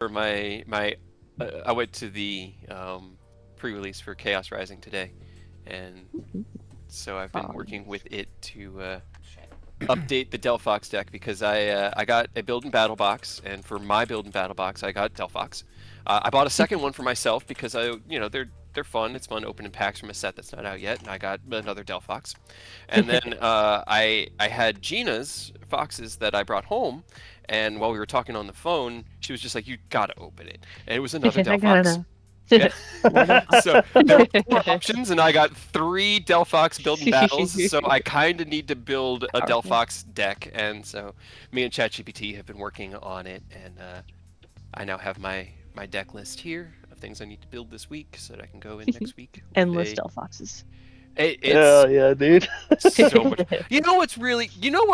for I went to the pre-release for Chaos Rising today, and so I've been working with it to update the Delphox deck because I got a build and battle box, and for my build and battle box I got Delphox. I bought a second one for myself because they're fun. It's fun opening packs from a set that's not out yet, and I got another Delphox. And then I had Gina's foxes that I brought home, and while we were talking on the phone, she was just like, "You gotta open it," and it was another I gotta Delphox. know. Yeah. So there were 4 options, and I got 3 Delphox build and battles. So I kind of need to build a Powerful. Delphox deck, and so me and ChatGPT have been working on it, and I now have my deck list here of things I need to build this week, so that I can go in next week with Endless a. Delphoxes. It's Yeah, dude. so much. You know what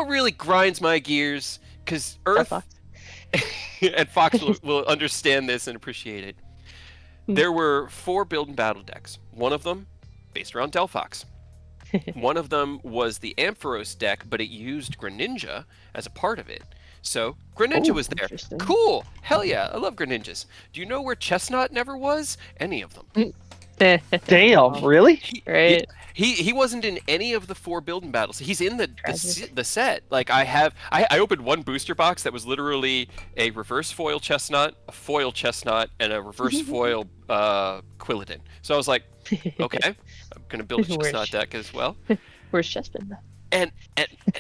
really grinds my gears? Because Earth Delphox. and Fox will understand this and appreciate it. There were 4 build and battle decks. One of them based around Delphox. One of them was the Ampharos deck, but it used Greninja as a part of it. So Greninja was there. Interesting. Cool. Hell yeah. I love Greninjas. Do you know where Chestnut never was? Any of them. Damn, really? Right. He wasn't in any of the 4 build and battles. He's in Tragic. the set. Like I opened one booster box that was literally a reverse foil Chestnut, a foil Chestnut, and a reverse foil Quilladin. So I was like, okay, I'm gonna build a Where's- Chestnut deck as well. Where's Chespin? And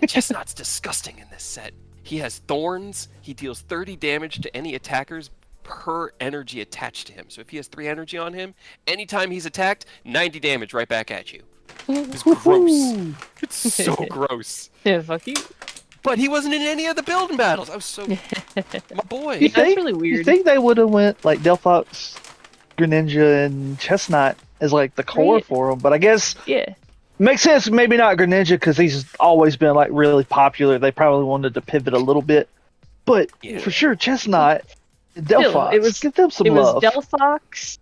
Chestnut's disgusting in this set. He has thorns. He deals 30 damage to any attackers per energy attached to him. So if he has 3 energy on him, anytime he's attacked, 90 damage right back at you. It's gross. It's so gross. Yeah, fuck you. But he wasn't in any of the building battles. I was so my boy. You That's think, really You weird. think they would have went like Delphox, Greninja, and Chestnut as like the core Right. for them? But I guess Yeah. makes sense. Maybe not Greninja because he's always been like really popular. They probably wanted to pivot a little bit, but Yeah. for sure, Chestnut, and Delphox. it was- Give them some It was love. Delphox,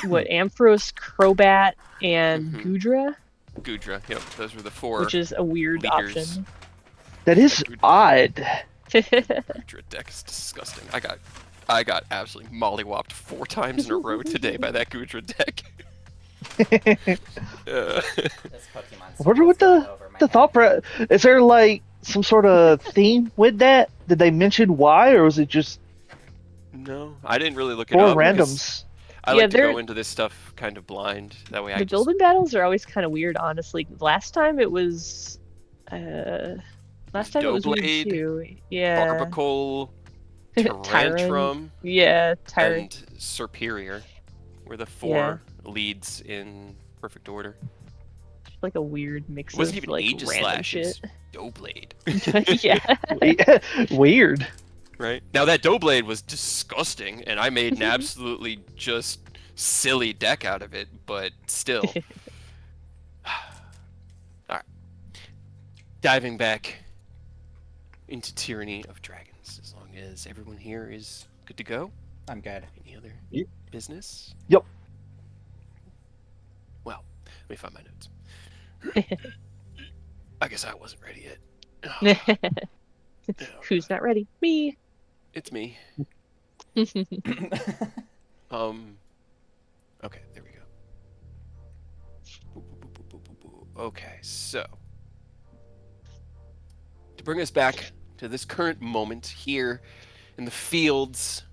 what, Ampharos, Crobat, and Mhm. Gudra, Gudra. Yep, those were the 4 which is a weird leaders. option. That is odd. Gudra deck is disgusting. I got absolutely mollywopped 4 times in a row today by that Gudra deck. This Pokemon I wonder what the thought is there like some sort of theme with that? Did they mention why, or was it just No, I didn't really look it for up. because randoms? I Yeah, like to they're- go into this stuff kind of blind. That way I The just. building battles are always kind of weird, honestly. Last time it was weird Doughblade, too. Yeah. Barbacle, Tyrant. Tyrantrum, Yeah, Tyrant. and Superior were the 4 leads in perfect order. Like a weird mix It wasn't of even like Aegis random Slash, it was shit. Doughblade. Yeah. Weird. Right? Now that Doughblade was disgusting, and I made an absolutely just silly deck out of it, but still. Alright. Diving back into Tyranny of Dragons, as long as everyone here is good to go. I'm good. Any other Yep. business? Yep. Well, let me find my notes. I guess I wasn't ready yet. Who's not ready? Me. It's me. Okay, there we go. Boop, boop, boop, boop, boop, boop, boop. Okay, so to bring us back to this current moment here in the fields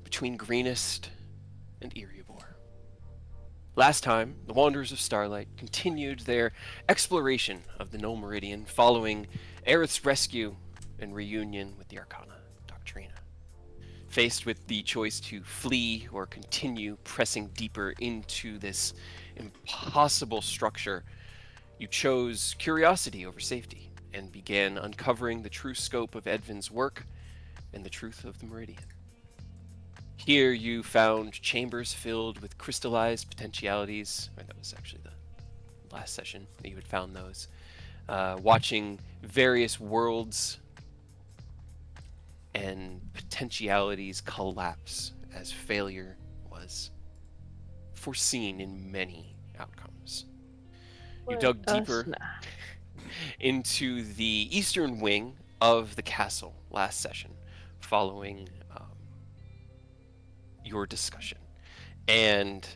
between Greenest and Erebor. Last time, the Wanderers of Starlight continued their exploration of the Null Meridian following Aerith's rescue and reunion with the Arcana Doctrina. Faced with the choice to flee or continue pressing deeper into this impossible structure, you chose curiosity over safety and began uncovering the true scope of Edvin's work and the truth of the Meridian. Here you found chambers filled with crystallized potentialities. Or that was actually the last session that you had found those. Watching various worlds and potentialities collapse as failure was foreseen in many outcomes. You dug deeper into the eastern wing of the castle last session, following your discussion. And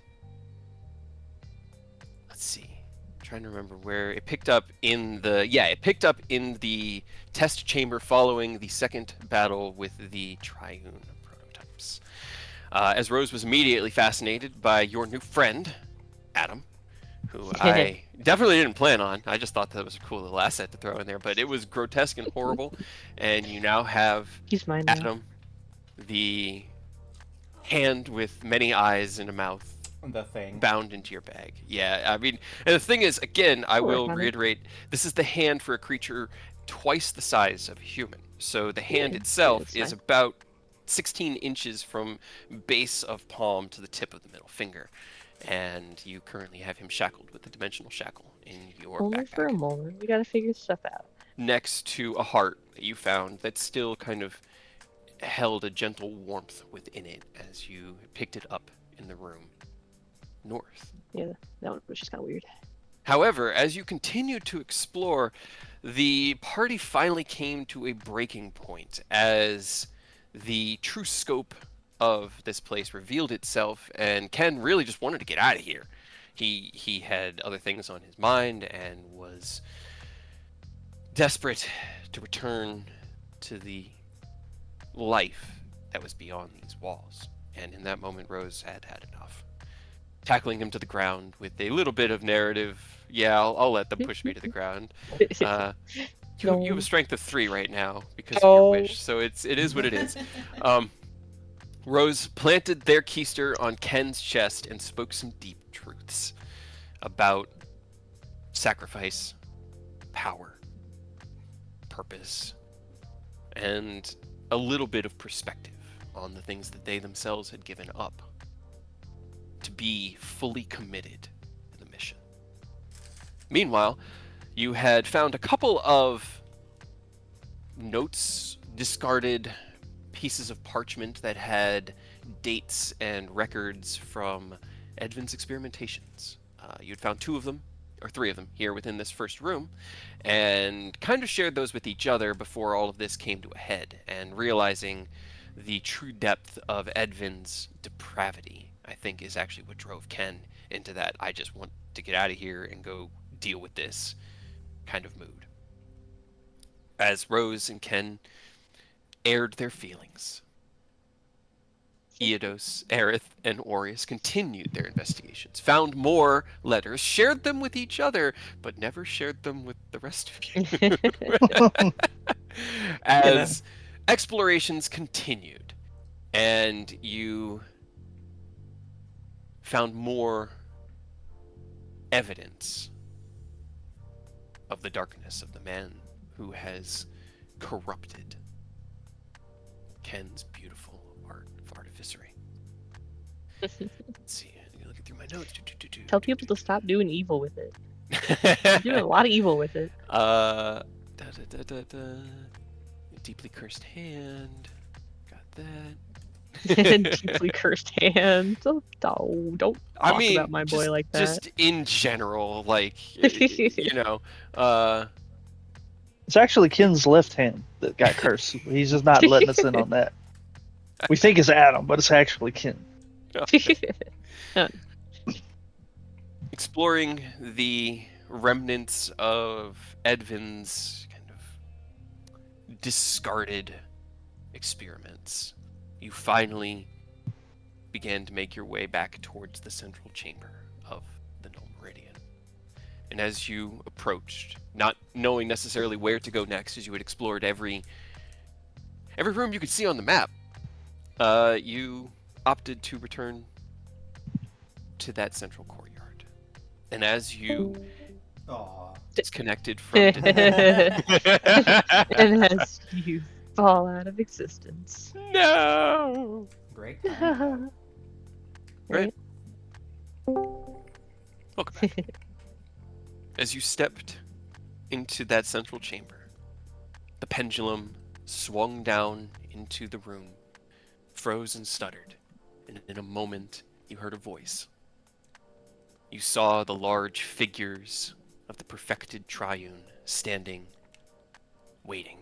let's see. I'm trying to remember where it picked up in the it picked up in the test chamber following the second battle with the triune prototypes. As Rose was immediately fascinated by your new friend, Adam, who I definitely didn't plan on. I just thought that was a cool little asset to throw in there, but it was grotesque and horrible. And you now have He's mine now. Adam, the hand with many eyes and a mouth, The thing. bound into your bag. Yeah, I mean, and the thing is, again, I I'll work will on it. reiterate, this is the hand for a creature twice the size of a human. So the hand Yeah, itself it's is fine. about 16 inches from base of palm to the tip of the middle finger. And you currently have him shackled with the dimensional shackle in your Only for a backpack, moment. We gotta figure stuff out. next to a heart that you found that still kind of held a gentle warmth within it as you picked it up in the room north. Yeah, that one was just kind of weird. However, as you continued to explore, the party finally came to a breaking point as the true scope of this place revealed itself, and Ken really just wanted to get out of here. He had other things on his mind and was desperate to return to the life that was beyond these walls. And in that moment, Rose had had enough. Tackling him to the ground with a little bit of narrative. Yeah, I'll let them push me to the ground. You have a strength of 3 right now because of your wish, so it is what it is. Rose planted their keister on Ken's chest and spoke some deep truths about sacrifice, power, purpose, and a little bit of perspective on the things that they themselves had given up to be fully committed to the mission. Meanwhile, you had found a couple of notes, discarded pieces of parchment that had dates and records from Edvin's experimentations. You'd found 2 of them, or 3 of them, here within this first room, and kind of shared those with each other before all of this came to a head, and realizing the true depth of Edvin's depravity, I think, is actually what drove Ken into that I just want to get out of here and go deal with this kind of mood. As Rose and Ken aired their feelings, Eodos, Aerith, and Aureus continued their investigations, found more letters, shared them with each other, but never shared them with the rest of you. As explorations continued, and you found more evidence of the darkness of the man who has corrupted Ken's beautiful art of artificery. Let's see. I'm looking through my notes. Tell people to stop doing evil with it. You're doing a lot of evil with it. Deeply cursed hand. Got that. Deeply cursed hand. Don't talk about my boy like that. Just in general, like, It's actually Ken's left hand that got cursed. He's just not letting us in on that. We think it's Adam, but it's actually Ken. Exploring the remnants of Edvin's kind of discarded experiments, you finally began to make your way back towards the central chamber of the Null Meridian. And as you approached, not knowing necessarily where to go next, as you had explored every room you could see on the map, you opted to return to that central courtyard. And as you disconnected from And as you fall out of existence. No! Great. Right. Welcome back. As you stepped into that central chamber, the pendulum swung down into the room, froze and stuttered, and in a moment you heard a voice. You saw the large figures of the perfected triune standing, waiting,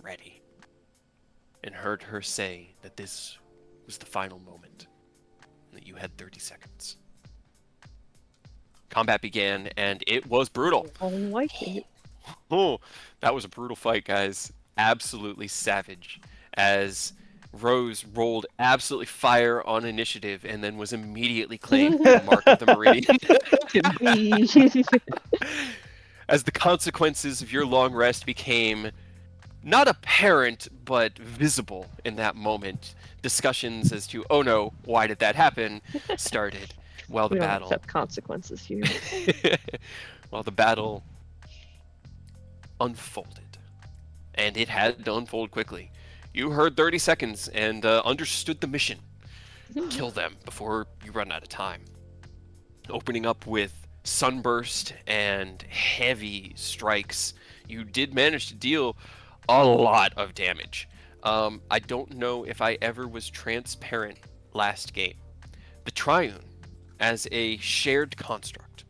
ready, and heard her say that this was the final moment, and that you had 30 seconds. Combat began, and it was brutal. I like it. Oh, that was a brutal fight, guys. Absolutely savage. As Rose rolled absolutely fire on initiative and then was immediately claimed for the Mark of the Meridian. As the consequences of your long rest became not apparent, but visible in that moment, discussions as to, oh no, why did that happen, started while the We don't battle accept consequences here. while the battle unfolded. And it had to unfold quickly. You heard 30 seconds and understood the mission. Kill them before you run out of time. Opening up with sunburst and heavy strikes, you did manage to deal a lot of damage. I don't know if I ever was transparent last game. The Triune, as a shared construct,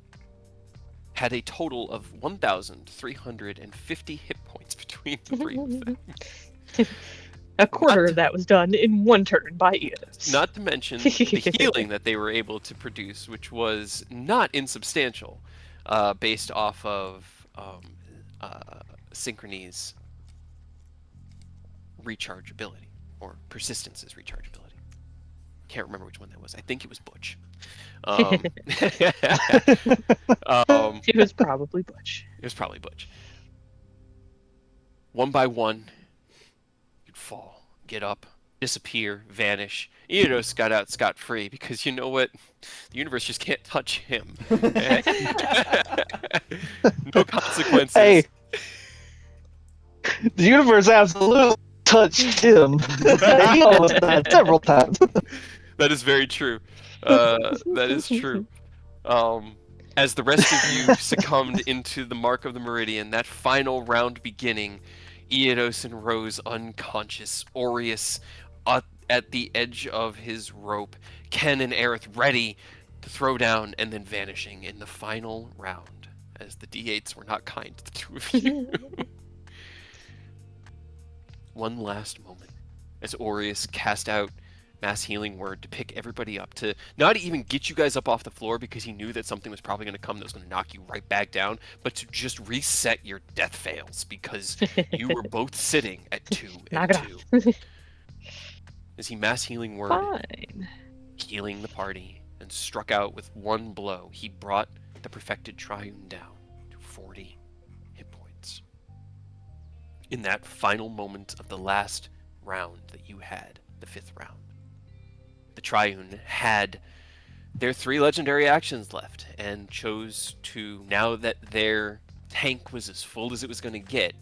had a total of 1,350 hit points between the three of them. A quarter of that was done in one turn by Eos. Not to mention the healing that they were able to produce, which was not insubstantial, based off of Synchrony's rechargeability, or Persistence's rechargeability. Can't remember which one that was. I think it was Butch. It was probably Butch. It was probably Butch. One by one, you'd fall, get up, disappear, vanish. Eos got out scot-free because you know what? The universe just can't touch him. No consequences. Hey, the universe absolutely touched him. He almost died several times. That is very true. That is true. As the rest of you succumbed into the Mark of the Meridian, that final round beginning, Eodos and Rose unconscious, Aureus at the edge of his rope, Ken and Aerith ready to throw down and then vanishing in the final round, as the D8s were not kind to the two of you. One last moment, as Aureus cast out Mass Healing Word to pick everybody up, to not even get you guys up off the floor because he knew that something was probably going to come that was going to knock you right back down, but to just reset your death fails because you were both sitting at 2 and 2. As he Mass Healing Word, Fine. healing the party, and struck out with one blow, he brought the perfected Triune down to 40 hit points. In that final moment of the last round that you had, the 5th round, the Triune had their 3 legendary actions left and chose to, now that their tank was as full as it was going to get,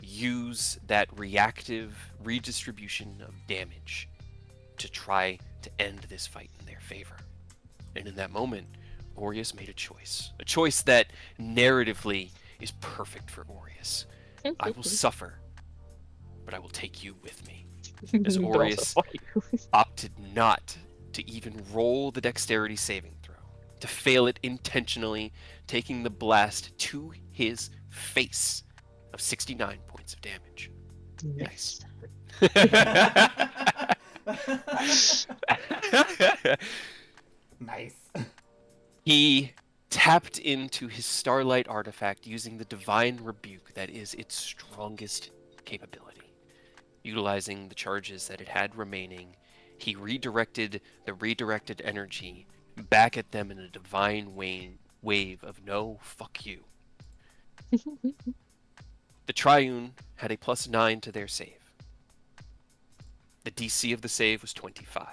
use that reactive redistribution of damage to try to end this fight in their favor. And in that moment, Aureus made a choice that narratively is perfect for Aureus. I will suffer, but I will take you with me. As But also Aureus fuck you. opted not to even roll the dexterity saving throw, to fail it intentionally, taking the blast to his face of 69 points of damage. Nice. Nice. He tapped into his Starlight artifact using the Divine Rebuke that is its strongest capability. Utilizing the charges that it had remaining, he redirected the redirected energy back at them in a divine wave of no fuck you. The Triune had a +9 to their save. The DC of the save was 25.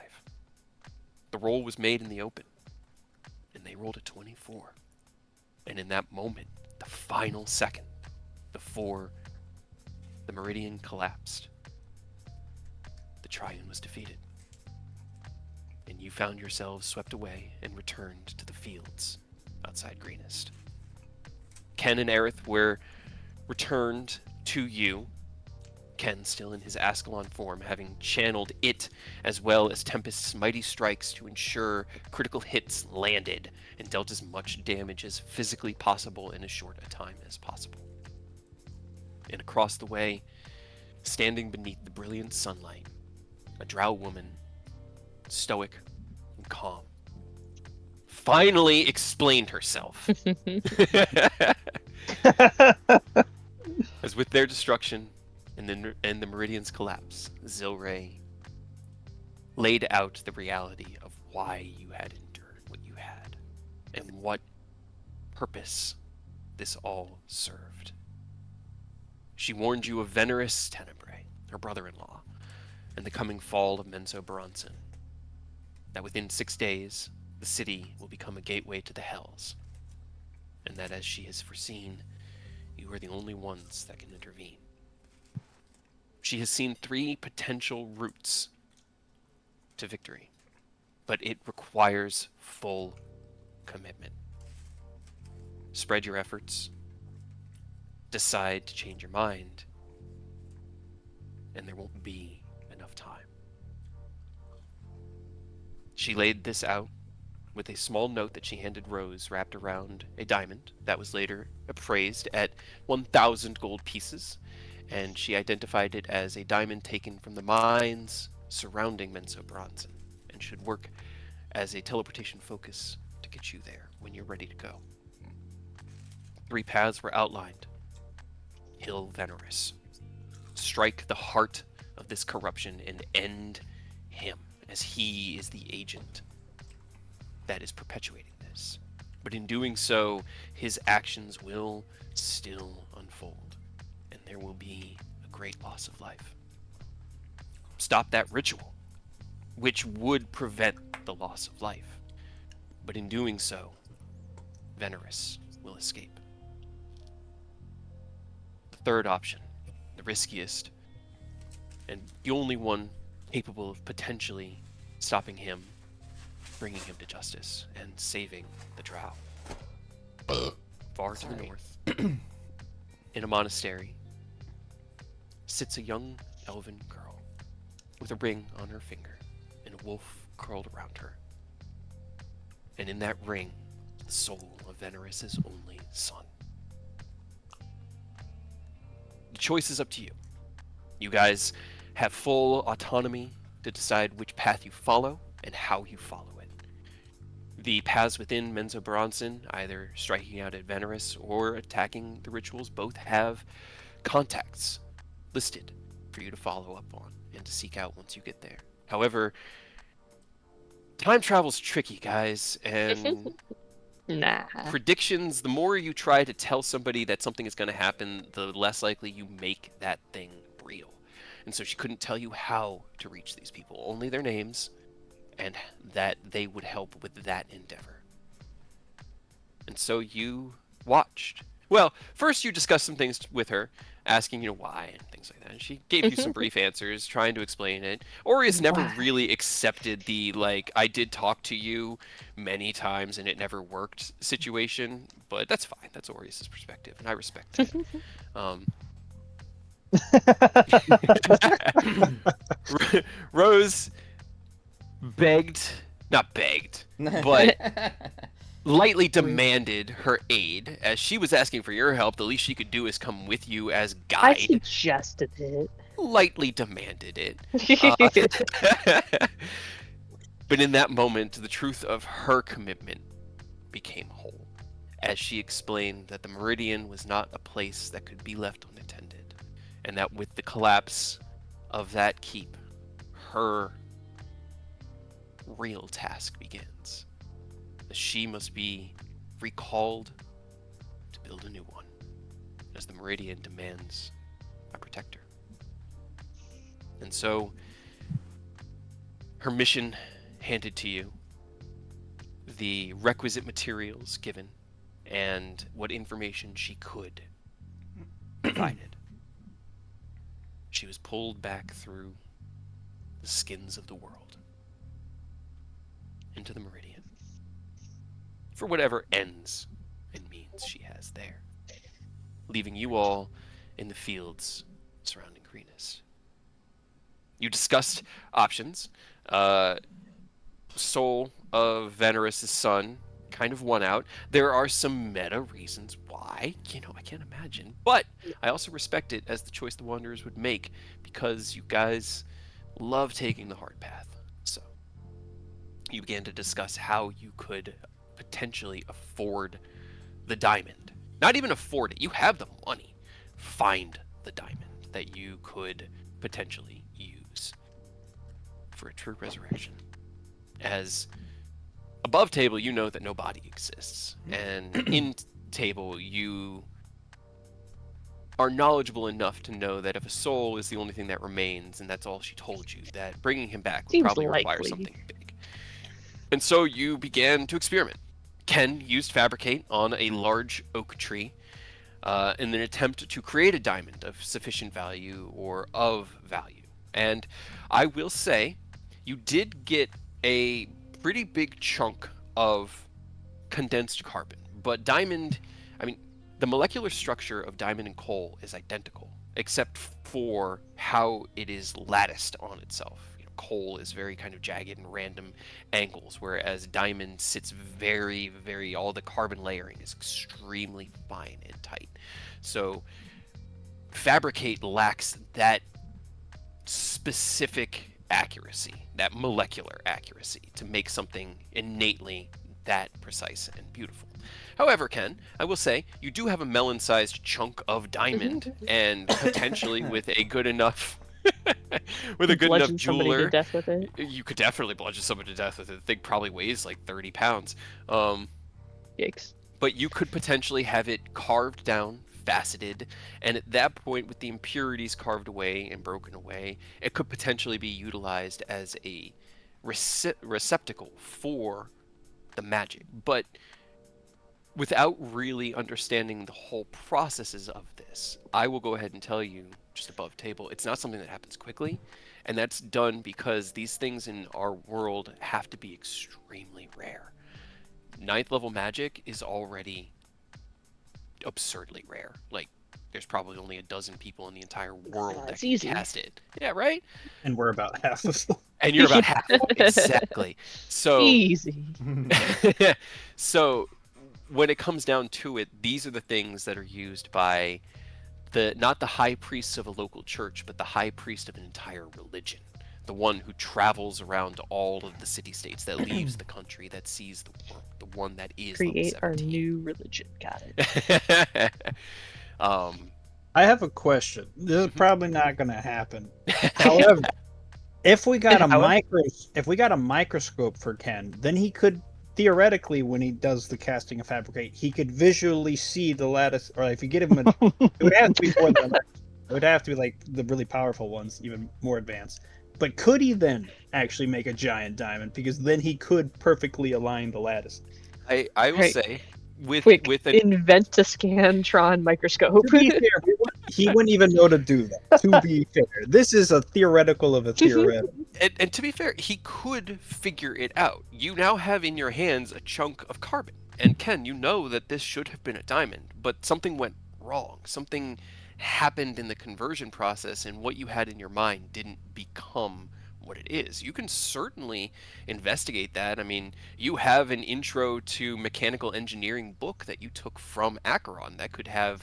The roll was made in the open, and they rolled a 24. And in that moment, the final second, before the Meridian collapsed, the Triune was defeated. And you found yourselves swept away and returned to the fields outside Greenest. Ken and Aerith were returned to you. Ken still in his Ascalon form, having channeled it as well as Tempest's mighty strikes to ensure critical hits landed and dealt as much damage as physically possible in as short a time as possible. And across the way, standing beneath the brilliant sunlight, a drow woman stoic and calm, finally explained herself. As with their destruction and the Meridian's collapse, Zilray laid out the reality of why you had endured what you had, and what purpose this all served. She warned you of Venerus Tenebrae, her brother-in-law, and the coming fall of Menso Bronson, that within 6 days the city will become a gateway to the Hells, and that as she has foreseen, you are the only ones that can intervene. She has seen 3 potential routes to victory, but it requires full commitment. Spread your efforts, decide to change your mind, and there won't be enough time. She laid this out with a small note that she handed Rose wrapped around a diamond that was later appraised at 1,000 gold pieces, and she identified it as a diamond taken from the mines surrounding Menso Bronson, and should work as a teleportation focus to get you there when you're ready to go. 3 paths were outlined. Kill Venerus. Strike the heart of this corruption and end him, as he is the agent that is perpetuating this. But in doing so, his actions will still unfold, and there will be a great loss of life. Stop that ritual, which would prevent the loss of life. But in doing so, Venerus will escape. The third option, the riskiest, and the only one capable of potentially stopping him, bringing him to justice, and saving the Drow. Far to the north, in a monastery, sits a young elven girl with a ring on her finger and a wolf curled around her. And in that ring, the soul of Venerus' only son. The choice is up to you. You guys have full autonomy to decide which path you follow and how you follow it. The paths within Menso Bronson, either striking out at Venerus or attacking the rituals, both have contacts listed for you to follow up on and to seek out once you get there. However, time travel's tricky, guys, and Nah. predictions, the more you try to tell somebody that something is going to happen, the less likely you make that thing real. And so she couldn't tell you how to reach these people, only their names, and that they would help with that endeavor. And so you watched. Well, first you discussed some things with her, asking, why and things like that. And she gave you some brief answers, trying to explain it. Orius never Why? really accepted the, I did talk to you many times and it never worked situation, but that's fine. That's Orius' perspective, and I respect that. Rose not begged, but lightly demanded her aid. As she was asking for your help, the least she could do is come with you as I guide. suggested it. Lightly demanded it. But in that moment, the truth of her commitment became whole, as she explained that the Meridian was not a place that could be left unattended, and that with the collapse of that keep, her real task begins. She must be recalled to build a new one, as the Meridian demands a protector. And so, her mission handed to you, the requisite materials given, and what information she could provided. She was pulled back through the skins of the world into the Meridian, for whatever ends and means she has there, leaving you all in the fields surrounding Greenis. You discussed options. Soul of Venerus' son kind of won out. There are some meta reasons why, I can't imagine. But I also respect it as the choice the Wanderers would make, because you guys love taking the hard path. So you began to discuss how you could potentially afford the diamond. Not even afford it. You have the money. Find the diamond that you could potentially use for a true resurrection. As above table, you know that no body exists. And in table, you are knowledgeable enough to know that if a soul is the only thing that remains, and that's all she told you, that bringing him back would Seems probably require likely. something big. And so you began to experiment. Ken used fabricate on a large oak tree in an attempt to create a diamond of sufficient value or of value. And I will say, you did get a pretty big chunk of condensed carbon. But diamond, I mean, the molecular structure of diamond and coal is identical, except for how it is latticed on itself. Coal is very kind of jagged and random angles, whereas diamond sits very, very, all the carbon layering is extremely fine and tight. So fabricate lacks that specific accuracy, that molecular accuracy, to make something innately that precise and beautiful. However, Ken, I will say you do have a melon-sized chunk of diamond, and potentially with a good enough with a good enough Bludgeon somebody to jeweler, death with it. you could definitely bludgeon somebody to death with it. The thing probably weighs like 30 pounds. Yikes. But you could potentially have it carved down, faceted, and at that point, with the impurities carved away and broken away, it could potentially be utilized as a receptacle for the magic. But without really understanding the whole processes of this, I will go ahead and tell you, just above table, it's not something that happens quickly, and that's done because these things in our world have to be extremely rare. 9th level magic is already absurdly rare. Like, there's probably only a dozen people in the entire world that It's can easy. cast it. Yeah, right? And we're about half of them. And you're about half. Exactly. So, Easy. so when it comes down to it, these are the things that are used by not the high priests of a local church, but the high priest of an entire religion. The one who travels around all of the city-states, that leaves the country, that sees the world, the one that is level Create our 17. new religion. Got it. I have a question. This is probably not going to happen. However, if we got a microscope for Ken, then he could theoretically, when he does the casting of fabricate, he could visually see the lattice. Or if you get him, it would have to be more than that. It would have to be like the really powerful ones, even more advanced. But could he then actually make a giant diamond? Because then he could perfectly align the lattice. I will Right. say, with an Invent a Scantron microscope. To be fair, he wouldn't even know to do that. To be fair, this is a theoretical of a theoretical. and to be fair, he could figure it out. You now have in your hands a chunk of carbon. And Ken, you know that this should have been a diamond, but something went wrong. Something happened in the conversion process, and what you had in your mind didn't become what it is. You can certainly investigate that. I mean, you have an intro to mechanical engineering book that you took from Acheron that could have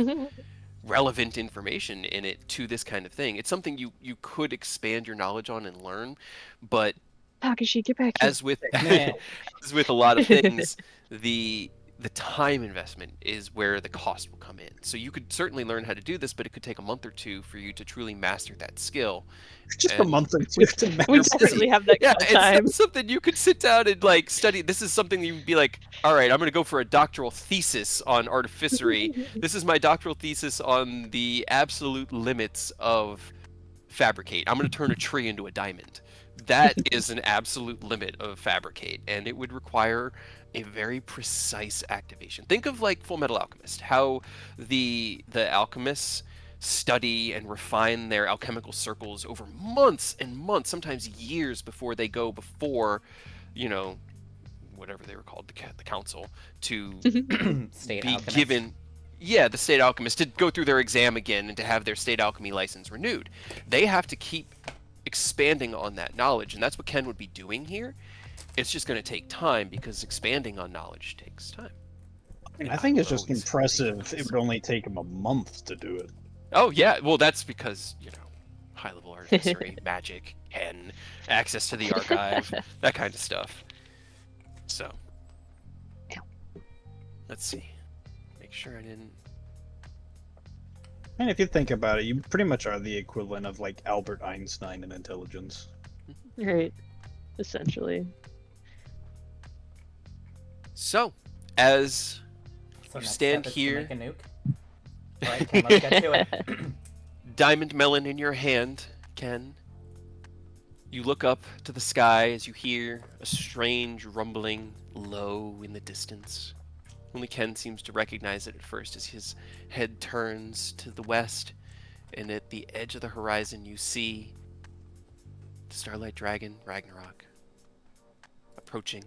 relevant information in it to this kind of thing. It's something you could expand your knowledge on and learn, but Takashi, get back here. as with as with a lot of things, the time investment is where the cost will come in. So you could certainly learn how to do this, but it could take a month or two for you to truly master that skill. Just a And- month or two to We master. definitely have that Yeah, kind of it's time. not something you could sit down and like study. This is something you'd be like, all right, I'm going to go for a doctoral thesis on artificery. This is my doctoral thesis on the absolute limits of fabricate. I'm going to turn a tree into a diamond. That is an absolute limit of fabricate, and it would require a very precise activation. Think of like Full Metal Alchemist, how the alchemists study and refine their alchemical circles over months and months, sometimes years before they go before, whatever they were called, the council, to State be alchemist. given, the state alchemist, to go through their exam again and to have their state alchemy license renewed. They have to keep expanding on that knowledge, and that's what Ken would be doing here. It's just going to take time because expanding on knowledge takes time. I think it's just Always impressive. say It would only take him a month to do it. Oh yeah, well that's because high level artificery, magic, pen, access to the archive, that kind of stuff. So, let's see. Make sure I didn't. And if you think about it, you pretty much are the equivalent of like Albert Einstein in intelligence. Right. Essentially. So, as So You next stand step is to here. make a nuke. Alright, Ken, let's get to it. diamond melon in your hand, Ken, you look up to the sky as you hear a strange rumbling low in the distance. Only Ken seems to recognize it at first as his head turns to the west, and at the edge of the horizon you see the Starlight Dragon Ragnarok approaching.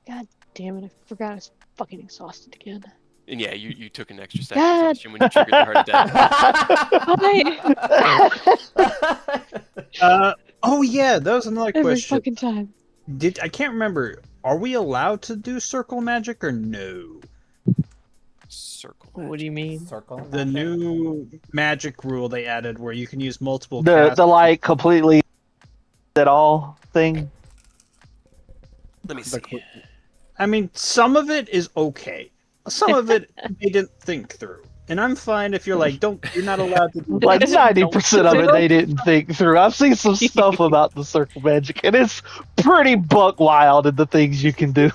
God damn it! I forgot I was fucking exhausted again. And yeah, you took an extra step God. exhaustion when you triggered the heart attack. Oh yeah, that was another Every question. fucking time. I can't remember. Are we allowed to do circle magic or no? Circle. What do you mean? Circle. The magic? new magic rule they added where you can use multiple The like completely at all thing. Let me see. I mean, some of it is okay. Some of it they didn't think through. And I'm fine if you're like, you're not allowed to do Like that. 90% of it they didn't think through. I've seen some stuff about the circle magic, and it's pretty buck wild in the things you can do.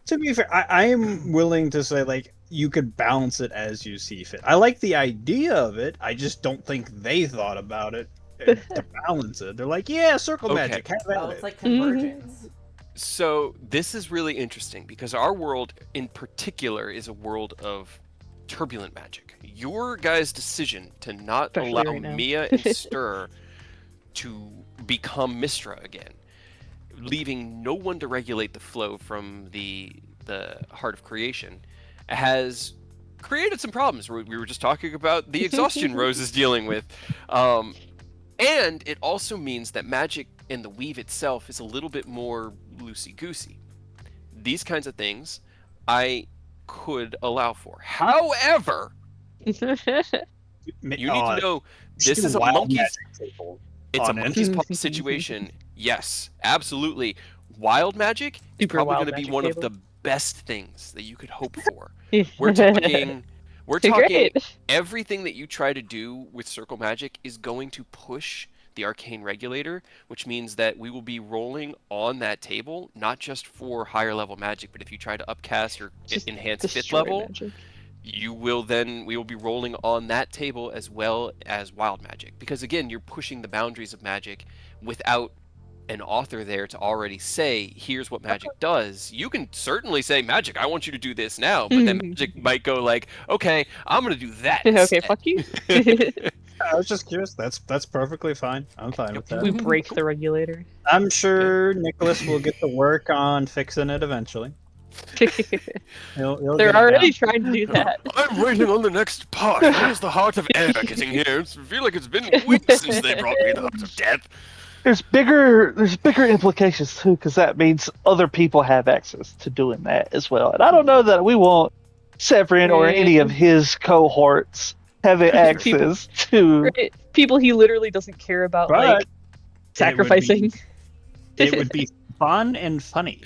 To be fair, I am willing to say like you could balance it as you see fit. I like the idea of it. I just don't think they thought about it to balance it. They're like, yeah, circle Okay. magic. Have Well, at it's it. like convergence. So this is really interesting because our world in particular is a world of turbulent magic. Your guys' decision to not Especially allow right now. Mia and Stir to become Mistra again, leaving no one to regulate the flow from the Heart of Creation, has created some problems. We were just talking about the exhaustion Rose is dealing with. And it also means that magic and the weave itself is a little bit more loosey-goosey. These kinds of things I could allow for. However, you need to know this is a monkey's it's a monkey's paw situation. Yes, absolutely. Wild magic is Super probably wild going to be magic one table. of the best things that you could hope for. We're talking Great. everything that you try to do with circle magic is going to push the arcane regulator, which means that we will be rolling on that table, not just for higher level magic, but if you try to upcast or Just enhance fifth destroy level, magic. we will be rolling on that table as well as wild magic. Because again, you're pushing the boundaries of magic without an author there to already say, here's what magic does. You can certainly say, magic, I want you to do this now, but then magic might go like, okay, I'm going to do that. Okay, instead. fuck you. I was just curious. That's perfectly fine. I'm fine with We that. break the regulator. I'm sure Nicholas will get to work on fixing it eventually. He'll They're get it already down. trying to do that. I'm waiting on the next part. Where's the Heart of Air getting here? I feel like it's been weeks since they brought me the Heart of Death. There's bigger implications too, because that means other people have access to doing that as well. And I don't know that we want Severin or any of his cohorts having access to. Right? People he literally doesn't care about, But like sacrificing. It would be fun and funny.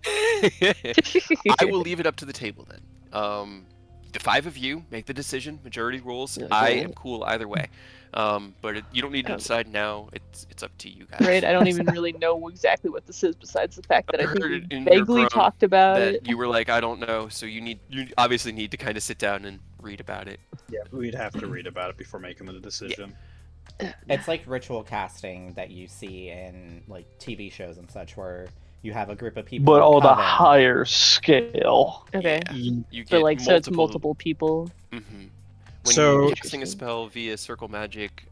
I will leave it up to the table then. The five of you make the decision. Majority rules. Yeah, I cool. am cool either way. But you don't need to Oh. decide now. It's up to you guys. Right? I don't even really know exactly what this is, besides the fact that I I think heard we it in your vaguely groan talked about That it. you were like, I don't know. So you obviously need to kind of sit down and read about it. Yeah, we'd have to read about it before making the decision. It's like ritual casting that you see in like TV shows and such, where you have a group of people. But on a come in. higher scale. Okay. You get So like, so it's multiple people. Mm-hmm. When So- you're casting a spell via circle magic,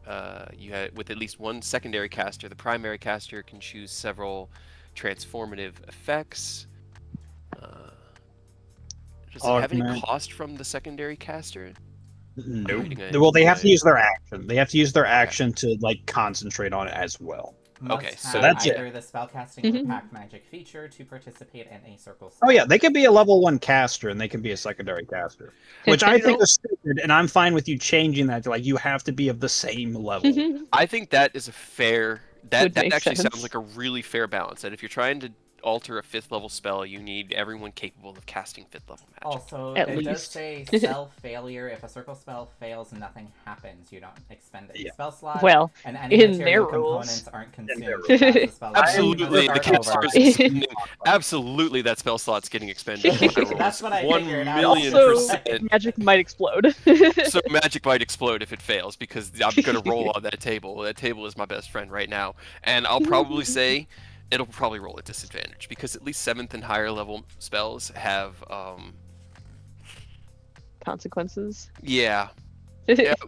you have with at least one secondary caster. The primary caster can choose several transformative effects. Does it have any Augment. cost from the secondary caster? No. Reading it. Well, they have to use their action. They have to use their action to like concentrate on it as well. Must Okay, have so that's it. either the spellcasting or pack magic feature to participate in a circle. Oh yeah, they could be a level 1 caster and they can be a secondary caster, which I think is stupid. And I'm fine with you changing that to like you have to be of the same level. I think that is a fair Would That make actually sense. sounds like a really fair balance. That if you're trying to alter a 5th level spell, you need everyone capable of casting 5th level magic. Also, At it does least. say spell failure. If a circle spell fails and nothing happens, you don't expend a Yeah. spell slot. Well, and any in material their rules. components aren't In their consumed rules. to cast the spell. Absolutely, the Start caster over. is expending. Absolutely, that spell slot's getting expended. in my rules. That's what I 1 figured. million Also, percent. magic might explode. So magic might explode if it fails because I'm gonna roll on that table. That table is my best friend right now, and I'll probably say it'll probably roll at disadvantage because at least 7th and higher level spells have Consequences. yeah,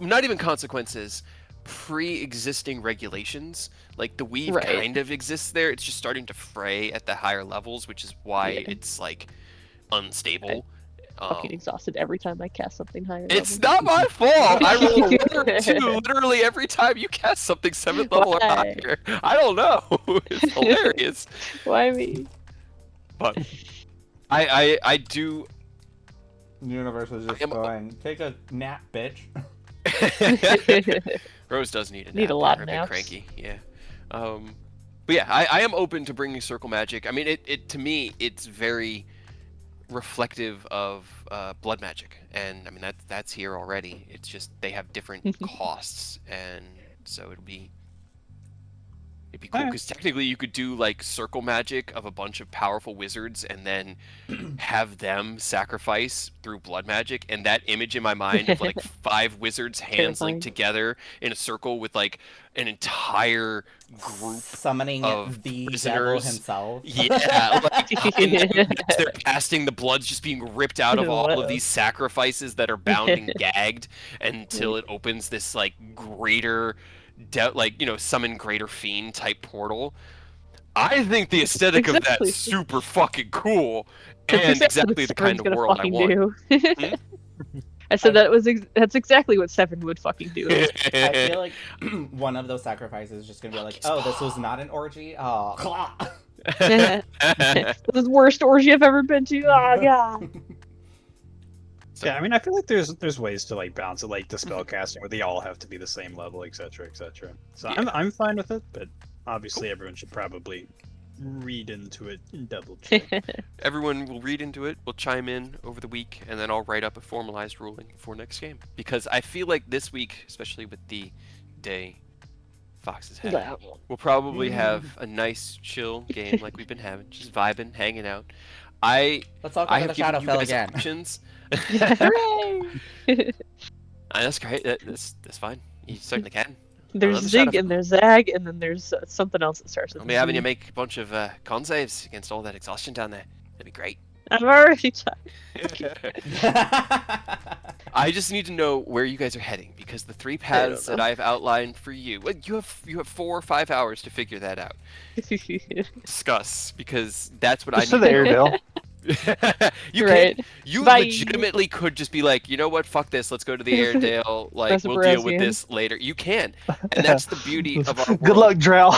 not even consequences, pre-existing regulations. Like the weave Right. kind of exists there. It's just starting to fray at the higher levels, which is why Yeah. it's like unstable. Fucking exhausted every time I cast something higher. It's level. not my fault. I roll a 1 or 2 literally every time you cast something 7th level or Why? higher. I don't know. It's hilarious. Why me? But I do. The universe was just I am- going, take a nap, bitch. Rose does need a nap. Need a lot They're of bit naps. cranky. Yeah. But yeah, I am open to bringing circle magic. I mean, it to me, it's very reflective of blood magic, and I mean that's here already. It's just they have different costs, and so it'd be cool Alright. because technically you could do like circle magic of a bunch of powerful wizards and then have them sacrifice through blood magic, and that image in my mind of like 5 wizards hands Terrifying. linked together in a circle with like an entire group Summoning of the devil prisoners. himself. Yeah, like, and then as they're casting, the blood's just being ripped out of all of Whoa. these sacrifices that are bound and gagged until it opens this like greater, like summon greater fiend type portal. I think the aesthetic of Exactly. that's super fucking cool, That's and exactly exactly what the kind Severn's of gonna world I fucking want. do. I said that's exactly what Severn would fucking do. I feel like one of those sacrifices is just gonna be like, oh, this was not an orgy? Oh. This is the worst orgy I've ever been to. Oh god. So- Yeah, I mean, I feel like there's ways to like balance it, like the spell casting, where they all have to be the same level, etc., etc. So Yeah. I'm fine with it, but obviously everyone should probably read into it and double check. Everyone will read into it, will chime in over the week, and then I'll write up a formalized ruling for next game. Because I feel like this week, especially with the day Fox has had, we'll probably have a nice, chill game like we've been having, just vibing, hanging out. Let's all go I to the have given you Shadowfell guys again. options. Hooray! That's great. That's fine. You certainly can. There's love the Zig Shadowfell. and there's Zag and then there's something else that starts with I'll be having Z. you make a bunch of con saves against all that exhaustion down there. That'd be great. I've already tried. I just need to know where you guys are heading because the 3 paths that I've outlined for you, well, you have 4 or 5 hours to figure that out. Discuss because that's what Just I to need. the Airedale. You Right. you Bye. legitimately could just be like, you know what, fuck this, let's go to the Airedale. Like That's a we'll deal with Baratheon. this later. You can, and that's the beauty of our world. Good luck, Drow.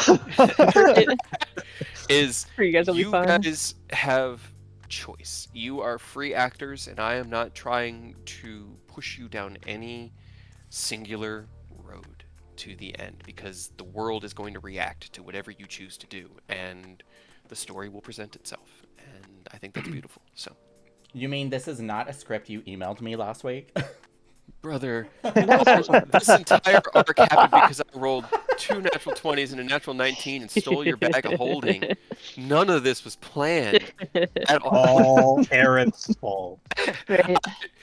Is You guys will be you fine. guys have choice. You are free actors, and I am not trying to push you down any singular road to the end because the world is going to react to whatever you choose to do, and the story will present itself. And I think that's beautiful. So, You mean this is not a script you emailed me last week? brother, this entire arc happened because I rolled 2 natural 20s and a natural 19 and stole your bag of holding. None of this was planned at all. All Aerith's fault. Right.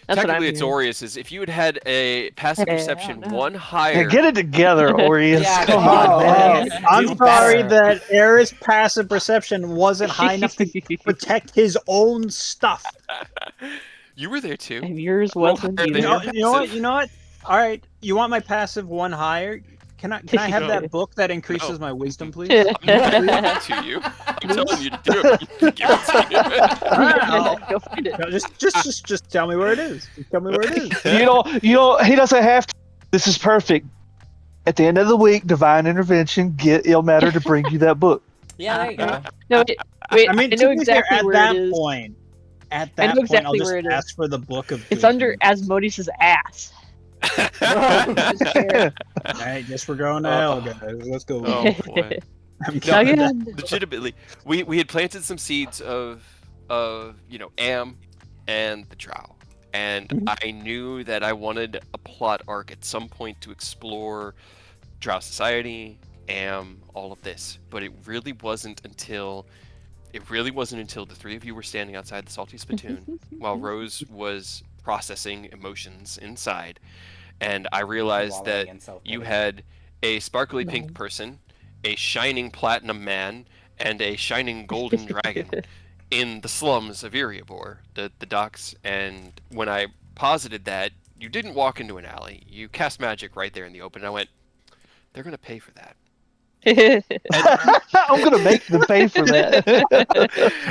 That's what I'm Technically, it's hearing. Aureus's. If you had had a passive Hey, I perception don't know. 1 Yeah, higher, get it together, Aureus. Yeah, Come come on, on, man. Aureus. I'm Do sorry better. that Aerith's passive perception wasn't high enough to protect his own stuff. you were there too. And yours Roll wasn't higher than either. your You know what? passive. You know what? All right. You want my passive 1 higher? Can I have that book that increases my wisdom, please? I'm giving it to you. I'm telling you to do it. You can give it to you. Alright, Go find it. No, just tell me where it is. Just tell me where it is. You don't. He doesn't have to. This is perfect. At the end of the week, divine intervention. Get Ilmatter to bring you that book. Yeah, there you go. No, wait, I mean, I to know be fair, exactly at where that it is. point, I know I'll exactly just where it is. ask for the book of. It's Doom. under Asmodeus' ass. Alright, guess we're going to hell, guys. Let's go. Oh boy. I'm No, kidding. Again. legitimately, we had planted some seeds of Am and the Drow, and Mhm. I knew that I wanted a plot arc at some point to explore Drow society, Am, all of this. But it really wasn't until the three of you were standing outside the Salty Spittoon while Rose was processing emotions inside, and I realized Wallowing that in self-pity. you had a sparkly pink No. person, a shining platinum man, and a shining golden dragon in the slums of Iriabor, the docks. And when I posited that, you didn't walk into an alley. You cast magic right there in the open. And I went, they're gonna pay for that. I'm gonna make them pay for that.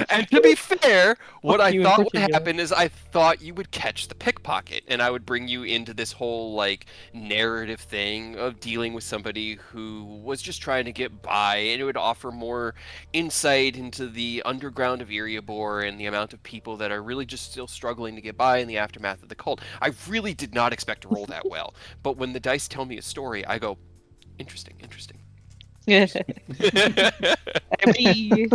And to be fair, what Fuck I you in thought would particular. happen is I thought you would catch the pickpocket, and I would bring you into this whole like narrative thing of dealing with somebody who was just trying to get by, and it would offer more insight into the underground of Iriabor and the amount of people that are really just still struggling to get by in the aftermath of the cult. I really did not expect to roll that well, but when the dice tell me a story, I go, interesting. Abby.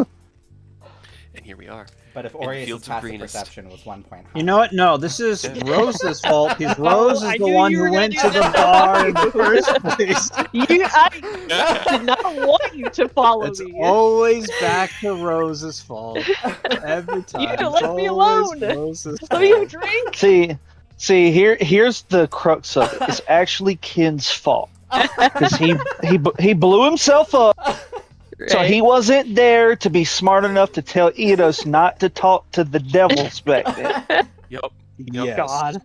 And here we are. But if the Aureus' fields of passive greenest. perception was 1 point higher. You know what? No, this is Rose's fault because Rose is I the knew one you were who gonna went do to the that. bar in the first place. I did not want you to follow It's me. always back to Rose's fault. Every time. You It's left me always alone. Rose's Let me have a fault. drink. See, here's the crux of it. It's actually Ken's fault because he blew himself up, so he wasn't there to be smart enough to tell Eidos not to talk to the devils back then. Yep. Yes. God.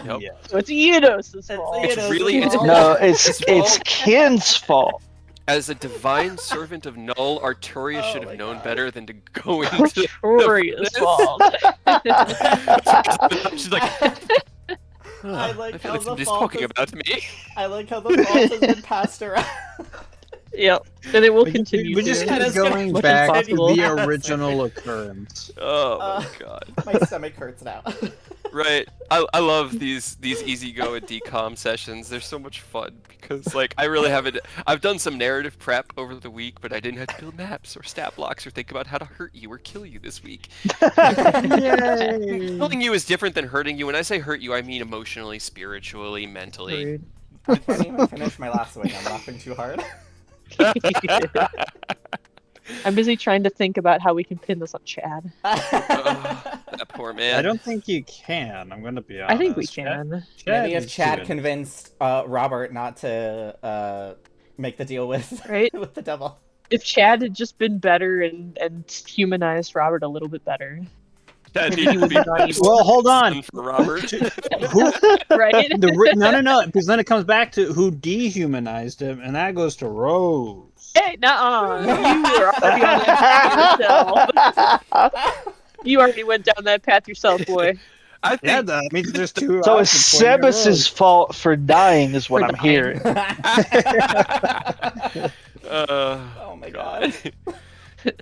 Yep. Yes. So it's Eidos' It's fault. It's really- it's- No, it's His fault. it's Ken's fault. As a divine servant of Null, Arturia Oh should my have known God. better than to go into. Arturia's fault. She's like, I like I feel how like the somebody's fault talking is- about me. I like how the fault has been passed around. Yep. And it will We continue. just to. And keep it's gonna going much back to impossible. the original occurrence. Oh my Uh, god. My stomach hurts now. Right. I love these easy go and decom sessions. They're so much fun because like I really haven't. I've done some narrative prep over the week, but I didn't have to build maps or stat blocks or think about how to hurt you or kill you this week. Yay! Killing you is different than hurting you. When I say hurt you, I mean emotionally, spiritually, mentally. Rude. I can't even finish my last swing. I'm laughing too hard. I'm busy trying to think about how we can pin this on Chad. That poor man. I don't think you can. I'm going to be honest. I think we can. Maybe if is Chad good. convinced Robert not to make the deal with Right? with the devil. If Chad had just been better and humanized Robert a little bit better, That maybe needs he to would be be not evil. Well, hold on. for Robert. Who, Right? no, because then it comes back to who dehumanized him, and that goes to Rose. Hey, nuh-uh. You were already on that path yourself. You already went down that path yourself, boy. I Yeah, think that means there's two. So it's options pointing at Sebas's fault for dying, is what For I'm dying. hearing. Oh my god.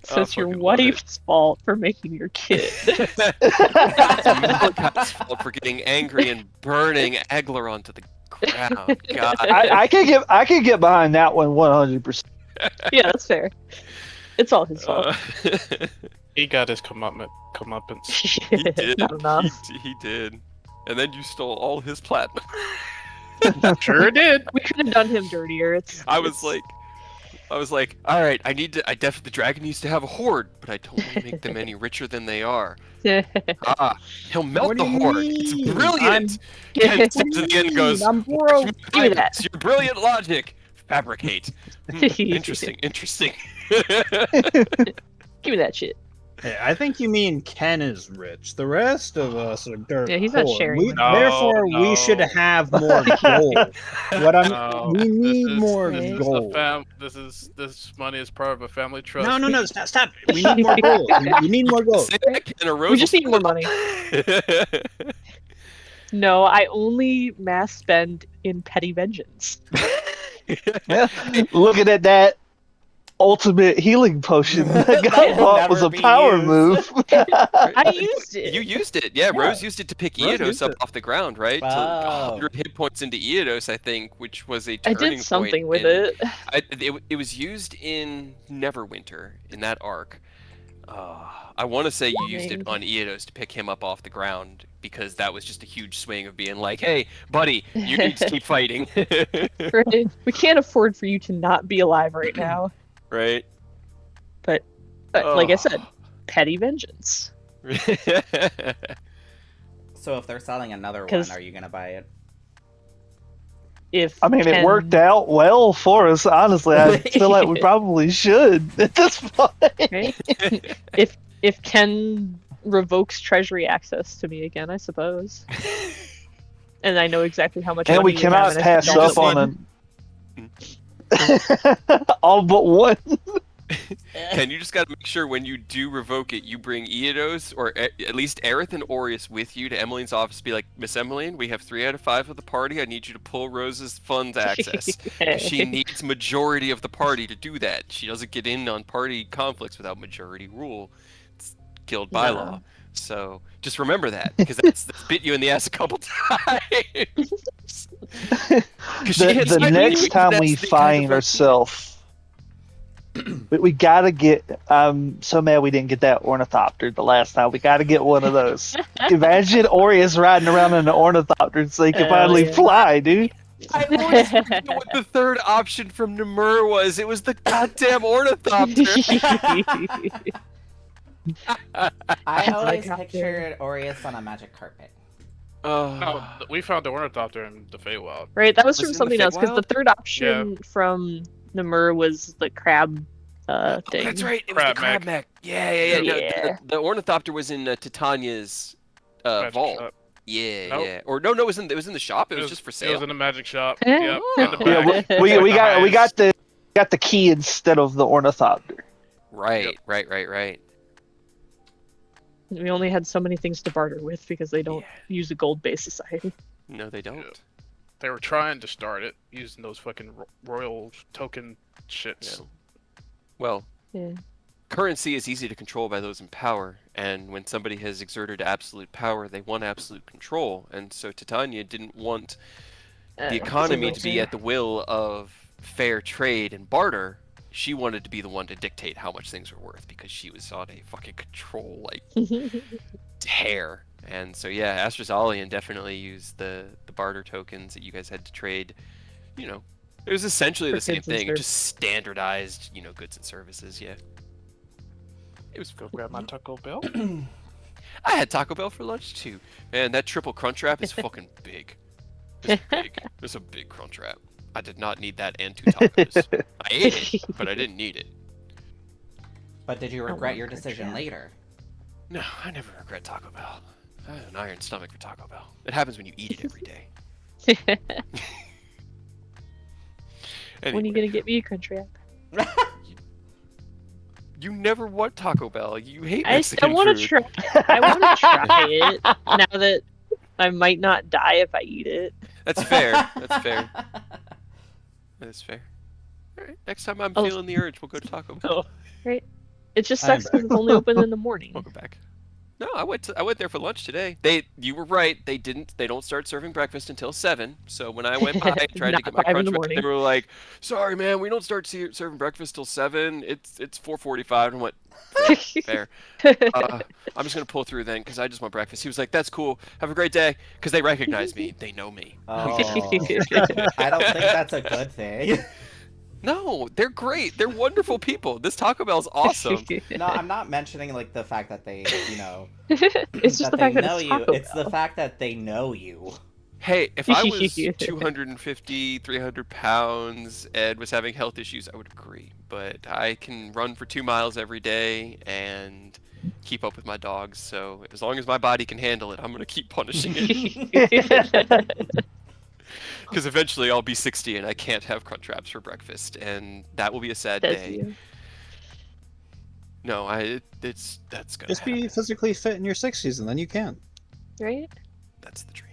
So it's your fucking love it. wife's fault for making your kid. Mordecai's fault for getting angry and burning Egler onto the ground. God. I can get behind that one 100%. Yeah, that's fair. It's all his fault. He got his comeuppance. He did. Not enough. He did. And then you stole all his platinum. Sure did. We could have done him dirtier. I was like, all right, the dragon needs to have a horde, but I don't want to make them any richer than they are. Ah, he'll melt What the do you horde. mean? It's brilliant. Ken steps at the end and goes, I'm broke. Give me that. It's your brilliant logic. Fabricate. Interesting. Give me that shit. Hey, I think you mean Ken is rich. The rest of us are dirt Yeah, he's not poor. sharing with No, Therefore, we no. should have more gold. What I'm, No, we need this is- more this is gold. this money is part of a family trust. No, stop. We need more gold. We need more gold. Say that, Ken, or Rose We just will need more money. No, I only mass spend in petty vengeance. Looking at that ultimate healing potion that That got will bought never was a be power used. move. I used it. You used it, yeah. Rose used it to pick Rose Eodos used up it. off the ground, right? To Oh. 100 hit points into Eodos, I think, which was a I turning did something point with it. it was used in Neverwinter in that arc. I want to say you used it on Eodos to pick him up off the ground because that was just a huge swing of being like, "Hey, buddy, you need to keep fighting." Right? We can't afford for you to not be alive right now. Right? But like I said, Oh. petty vengeance. So if they're selling another one, 'Cause- are you gonna buy it? If I mean, it Ken- worked out well for us. Honestly, I feel like we probably should at this point. Right? if Ken revokes treasury access to me again, I suppose. And I know exactly how much And money we you cannot have, and I pass don't up want- on all but one. Ken, you just got to make sure when you do revoke it, you bring Eodos or at least Aerith and Aureus with you to Emmeline's office. Be like, Miss Emmeline, we have 3 out of 5 of the party. I need you to pull Rose's funds access. 'Cause she needs majority of the party to do that. She doesn't get in on party conflicts without majority rule. It's guild bylaw. So just remember that because that's bit you in the ass a couple times. 'Cause she hits The me, next time we that's the kind of find like- ourselves, we gotta get. I'm so mad we didn't get that ornithopter the last time. We gotta get one of those. Imagine Aureus riding around in an ornithopter so he can Hell finally yeah. fly, dude. I always forget what the third option from Namur was. It was the goddamn ornithopter. I always got pictured Aureus on a magic carpet. No, we found the ornithopter in the Feywild. Right, that was Was from it in something the else, because the Feywild? third option from Namur was the crab thing. That's right. It was the crab mech. Yeah. No, Yeah. the ornithopter was in Titania's Magic vault. shop. Yeah, Nope. yeah. Or no, it was in the shop. It was just for It sale. was in the magic shop. Eh? Yep. In the Yeah, back. we Like the got highest- the key instead of the ornithopter. Right, Yep. right. We only had so many things to barter with because they don't use a gold-based society. No, they don't. Yeah. They were trying to start it using those fucking royal token shits. Yeah. Well, Yeah. currency is easy to control by those in power, and when somebody has exerted absolute power, they want absolute control. And so Titania didn't want the economy to be at the will of fair trade and barter. She wanted to be the one to dictate how much things were worth because she was on a fucking control tear. And so yeah, Astrozalian definitely used the barter tokens that you guys had to trade. You know, it was essentially For the same goods and thing, just standardized, goods and services. Yeah. It was Go grab my Taco Bell. I had Taco Bell for lunch too. Man, that triple crunch wrap is fucking big. It's big. It's a big crunch wrap. I did not need that and 2 tacos. I ate it, but I didn't need it. But did you regret your decision later? No, I never regret Taco Bell. I have an iron stomach for Taco Bell. It happens when you eat it every day. When are you Anyway, gonna get me a crunch wrap? you never want Taco Bell. You hate I Mexican want to food. try. I want to try it now that I might not die if I eat it. That's fair. That's fair. That's fair. All right. Next time I'm Oh. feeling the urge, we'll go to Taco Bell. Right? It just I sucks am because it's only open in the morning. Welcome back. No, I went there for lunch today. You were right. They don't start serving breakfast until 7. So when I went by and tried to Not get my 5 in crunch the wrap, morning. they were like, "Sorry, man, we don't start serving breakfast till 7. It's 4:45." And I went, "Fair. I'm just gonna pull through then because I just want breakfast." He was like, "That's cool. Have a great day." Because they recognize me. They know me. Oh, I don't think that's a good thing. No, they're great. They're wonderful people. This Taco Bell's awesome. No, I'm not mentioning like the fact that they, It's just that the fact they that know it's you. Taco It's the Bell. fact that they know you. Hey, if I was 250, 300 pounds, Ed was having health issues, I would agree. But I can run for 2 miles every day and keep up with my dogs. So as long as my body can handle it, I'm going to keep punishing it. Because eventually I'll be 60 and I can't have crunch wraps for breakfast. And that will be a sad That's day. you. No, that's going to Just be physically fit in your 60s, and then you can. Right? That's the dream.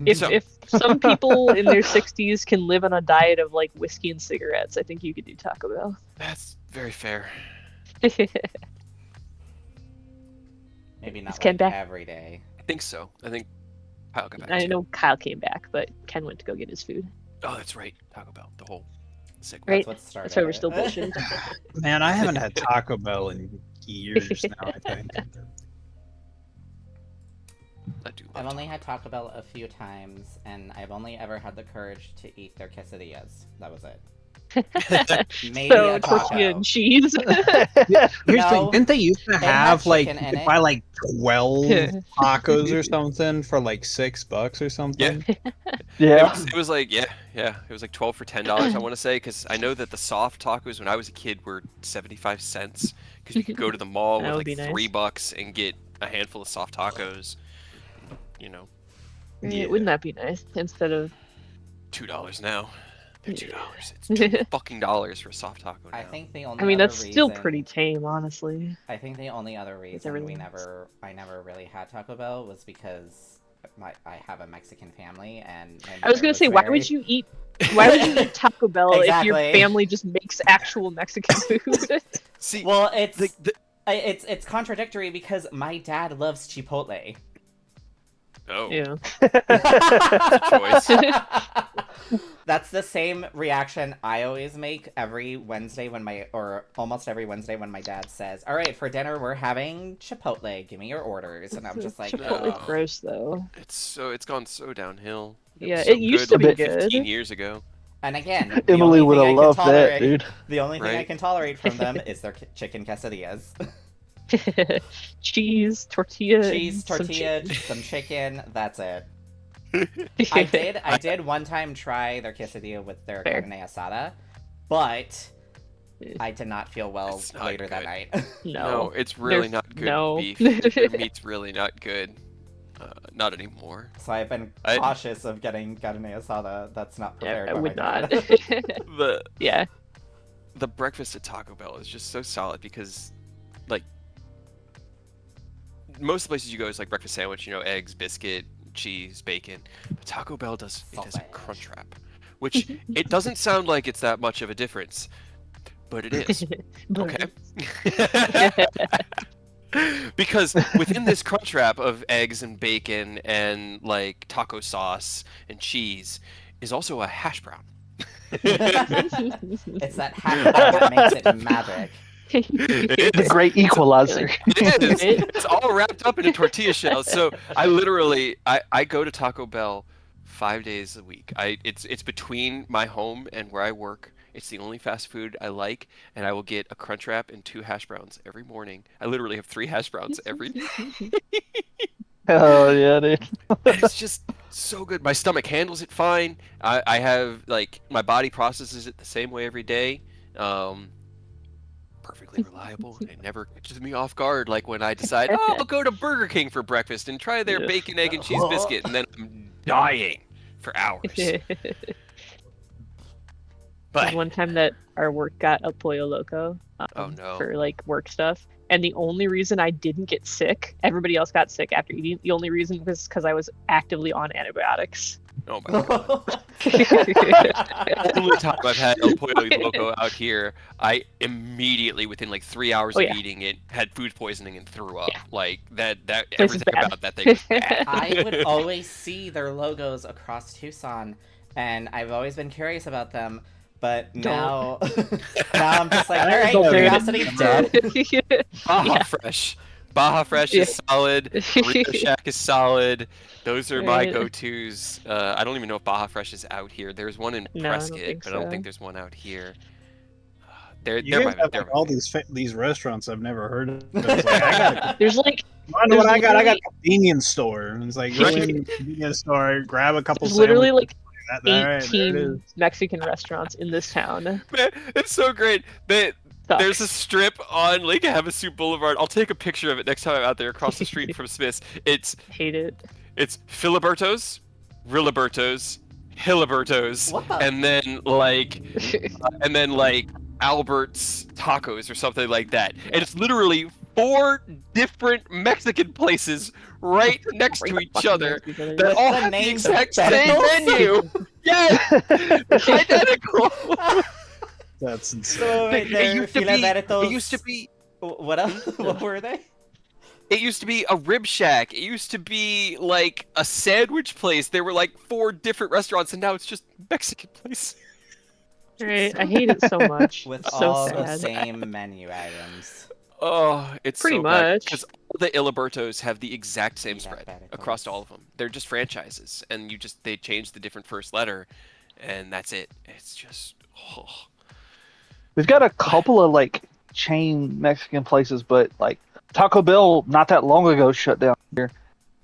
If So- if some people in their 60s can live on a diet of like whiskey and cigarettes, I think you could do Taco Bell. That's Very fair. Maybe not Is Ken like back? every day. I think so. I think Kyle got back I too. know Kyle came back, but Ken went to go get his food. Oh, that's right. Taco Bell. The whole segment. Right. That's what started. That's why we're it. still bullshitting. Man, I haven't had Taco Bell in years now, I think. I do love I've only Taco had Taco Bell a few times, and I've only ever had the courage to eat their quesadillas. That was it. Maybe So a taco. tortilla and cheese. Here's the thing, No, didn't they used to they had have like chicken you in could it. buy like 12 tacos or something for like $6 or something? Yeah. It was like it was like 12 for $10. I want to say because I know that the soft tacos when I was a kid were 75 cents because you could go to the mall That with would like be nice. $3 and get a handful of soft tacos. You know, Right, wouldn't that be nice? Instead of $2 now. They're $2. Yeah. It's $2 for a soft taco now. I think the only I mean, other that's still reason- pretty tame, honestly. I think the only other reason everything I never really had Taco Bell was because I have a Mexican family, and my I was mother gonna say, why very- would you eat? Why would you eat Taco Bell if your Exactly. family just makes actual Mexican food? See, Well, it's the, it's contradictory because my dad loves Chipotle. oh, Yeah. choice. That's the same reaction I always make every Wednesday almost every Wednesday when my dad says, "All right, for dinner we're having Chipotle. Give me your orders." And I'm just like, Chipotle's "Oh." gross though. It's gone so downhill. Yeah, was so it used to good be like good. 15 years ago. And again, the Emily only would thing I have can loved that, tolerate- dude. The only thing I Right? can tolerate from them is their chicken quesadillas. Cheese, tortilla, and Cheese, some tortilla, chicken. some chicken. That's it. I did one time try their quesadilla with their Fair. carne asada, but I did not feel well It's not later that good. night. No, it's really There's- not good no. beef. Their meat's really not good. Not anymore. So I've been I- cautious of getting carne asada that's not prepared I by would my not. dad. Yeah. The breakfast at Taco Bell is just so solid because, like, most of the places you go is like breakfast sandwich, eggs, biscuit, cheese, bacon. But Taco Bell does a Sausage. crunch wrap, which it doesn't sound like it's that much of a difference, but it is. But- Okay. Because within this crunch wrap of eggs and bacon and like taco sauce and cheese is also a hash brown. It's that hash brown that makes it magic. It The is. great equalizer. It is. Right? It's all wrapped up in a tortilla shell. So I literally I go to Taco Bell 5 days a week. It's between my home and where I work. It's the only fast food I like, and I will get a crunch wrap and 2 hash browns every morning. I literally have 3 hash browns every day. Oh yeah, dude. And it's just so good. My stomach handles it fine. I have like my body processes it the same way every day. Perfectly reliable. It never catches me off guard. Like when I decide, I'll go to Burger King for breakfast and try their Yeah. bacon, egg, and cheese biscuit, and then I'm dying for hours. But One time that our work got a pollo loco Oh, no. for like work stuff, and the only reason I didn't get sick, everybody else got sick after eating. The only reason was because I was actively on antibiotics. oh my god. The only time I've had El Pollo Loco out here, I immediately, within like 3 hours Oh, of yeah. eating it, had food poisoning and threw up. Yeah. Like that Place is everything bad. about that thing was bad. I would always see their logos across Tucson, and I've always been curious about them. But now, now I'm just like, all right, Don't do it. curiosity's dead. Baja Yeah. Fresh. Baja Fresh is solid. Burrito Shack is solid. Those are my Right. go-tos. I don't even know if Baja Fresh is out here. There's one in No, I don't Prescott, think but I don't so. think there's one out here. They're You guys have they're like all these restaurants I've never heard of. It's like, I got There's like I know what I got. I got literally- a convenience store. And it's like go in the convenience store, grab a couple. there's literally like sandwiches, all right, there it 18 is. Mexican restaurants in this town. Man, it's so great. There's a Sucks. strip on Lake Havasu Boulevard. I'll take a picture of it next time I'm out there across the street from Smith's. Hate it. It's Filiberto's, Riliberto's, Hiliberto's, What the? and then like Albert's Tacos or something like that. And it's literally 4 different Mexican places right next to each other that With all the have the names exact same identical. menu. Yes, identical. That's insane. So wait, It they're used to be. filaberitos. It used to be. What else? What were they? It used to be a rib shack. It used to be like a sandwich place. There were like 4 different restaurants, and now it's just Mexican place. Right, I hate it so much. With It's so all the sad. same menu items. Oh, it's Pretty so bad much. because all the Ilibertos have the exact same spread Ilibertos. across all of them. They're just franchises, and they change the different first letter, and that's it. It's just. Oh. We've got a couple of like chain Mexican places, but like Taco Bell not that long ago shut down here,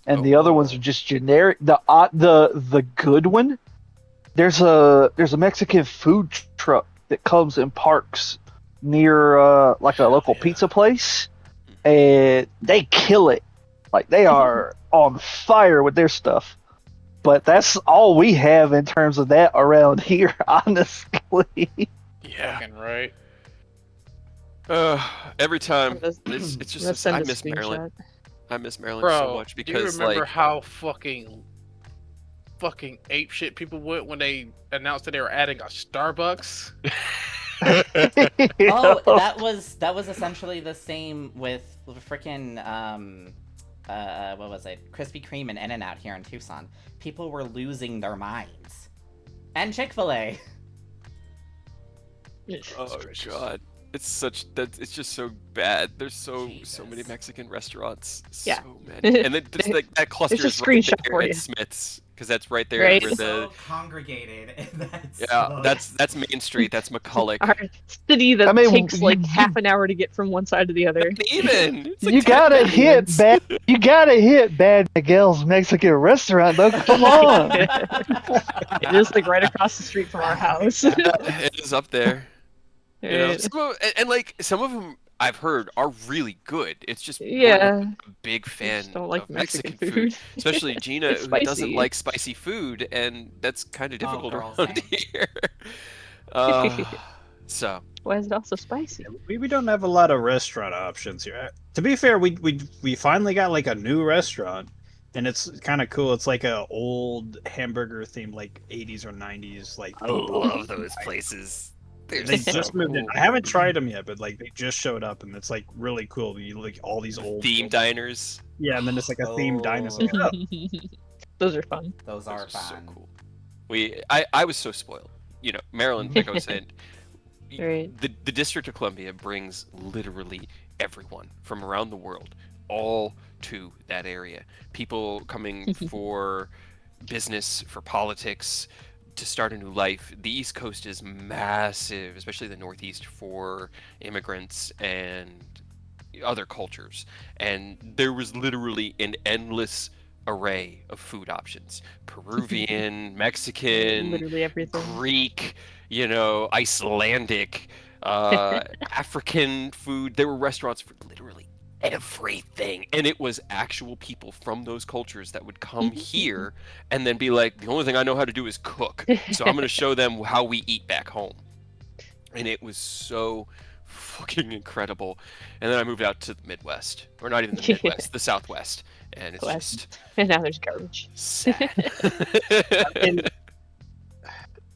and the other ones are just generic. The good one, there's a Mexican food truck that comes and parks near like a local pizza place, and they kill it. Like they are on fire with their stuff. But that's all we have in terms of that around here, honestly. Yeah. Fucking right. Every time Let's- it's Let's just send I a miss Maryland. screenshot. I miss Maryland Bro, so much do you because remember like how fucking ape shit people went when they announced that they were adding a Starbucks? Oh, that was essentially the same with freaking what was it? Krispy Kreme and In-N-Out here in Tucson. People were losing their minds. And Chick-fil-A. oh god, it's just so bad. There's so many Jesus. Mexican restaurants, Yeah. so many, and then just like that cluster There's a is right screenshot there for at you. Smith's because that's right there Right. where the So congregated. that's Main Street. That's McCulloch. Our city that I mean, takes like you- half an hour to get from one side to the other. Not even it's like You 10 gotta minutes. hit bad. You gotta hit Bad Miguel's Mexican restaurant, though. Come on. It is like right across the street from our house. It is up there. You know, Right. and like some of them I've heard are really good. It's just we're Yeah. not a big I fan just don't like of Mexican food. food. Especially Gina, It's who doesn't spicy. like spicy food, and that's kind of Oh, difficult girl, around same. here. So Why is it also spicy? We don't have a lot of restaurant options here. To be fair, we finally got like a new restaurant, and it's kind of cool. It's like a old hamburger theme, like 80s or 90s, like. I love those places. They're They so just moved in. cool. I haven't tried them yet, but like they just showed up, and it's like really cool. You like all these old Theme diners. Yeah, and then it's like a themed diner. It's like, Oh. oh, Those are fun. Those are Those so fun. cool. I was so spoiled. You know, Maryland, like I was saying, Right. the District of Columbia brings literally everyone from around the world all to that area. People coming for business, for politics, to start a new life. The East Coast is massive, especially the Northeast, for immigrants and other cultures. And there was literally an endless array of food options: Peruvian, Mexican, Literally everything. Greek, you know, Icelandic, African food. There were restaurants for literally everything, and it was actual people from those cultures that would come here and then be like, the only thing I know how to do is cook, so I'm going to show them how we eat back home. And it was so fucking incredible. And then I moved out to the Midwest, or not even the Midwest, the Southwest, and it's West. just And now there's garbage. sad. and